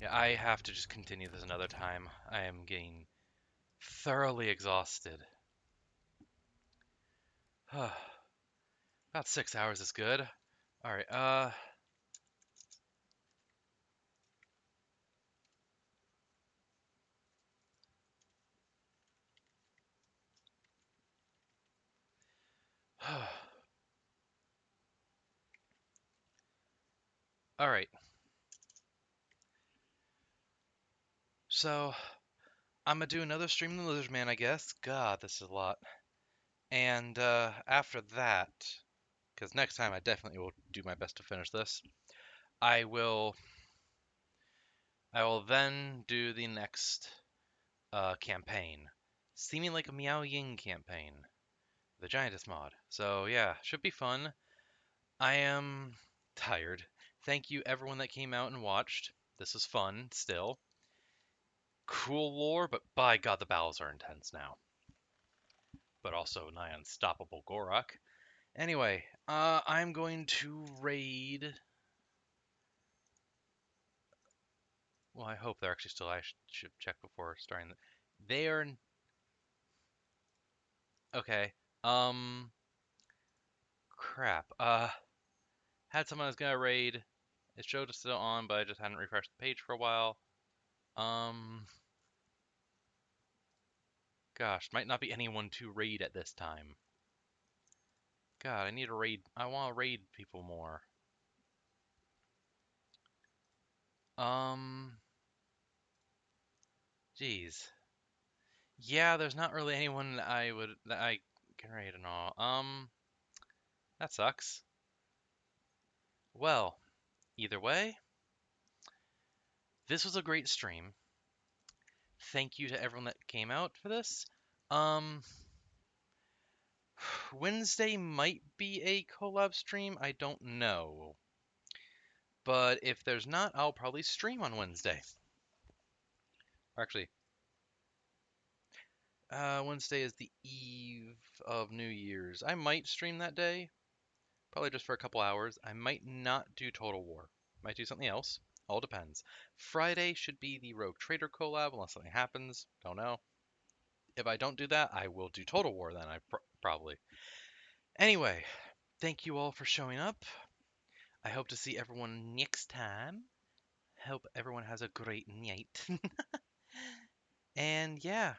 Yeah, I have to just continue this another time. I am getting thoroughly exhausted. About 6 hours is good. Alright, Alright. So, I'm gonna do another stream of the Lizardman, I guess. God, this is a lot. And, after that, because next time I definitely will do my best to finish this, I will then do the next, campaign. Seeming like a Meow Ying campaign. The Giantess mod. So, yeah, should be fun. I am tired. Thank you everyone that came out and watched. This was fun, still. Cool lore, but by God, the battles are intense now. But also nigh unstoppable Gorak. Anyway, I'm going to raid. Well, I hope they're actually still. I should check before starting. They are. Okay. Crap. Had someone I was gonna raid. It showed it's still on, but I just hadn't refreshed the page for a while. Gosh, might not be anyone to raid at this time. God, I need to raid. I want to raid people more. Jeez. Yeah, there's not really anyone that I getting ready to know. That sucks. Well, either way, this was a great stream. Thank you to everyone that came out for this. Um, Wednesday might be a collab stream. I don't know. But if there's not, I'll probably stream on Wednesday. Actually, Wednesday is the eve of New Year's. I might stream that day, probably just for a couple hours. I might not do Total War. Might do something else. All depends. Friday should be the Rogue Trader collab, unless something happens. Don't know. If I don't do that, I will do Total War then, probably. Anyway, thank you all for showing up. I hope to see everyone next time. Hope everyone has a great night. And yeah,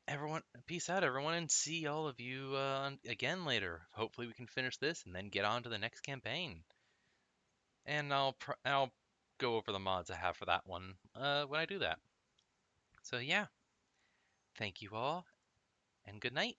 everyone, peace out, everyone, and see all of you again later. Hopefully, we can finish this and then get on to the next campaign. And I'll go over the mods I have for that one when I do that. So yeah, thank you all, and good night.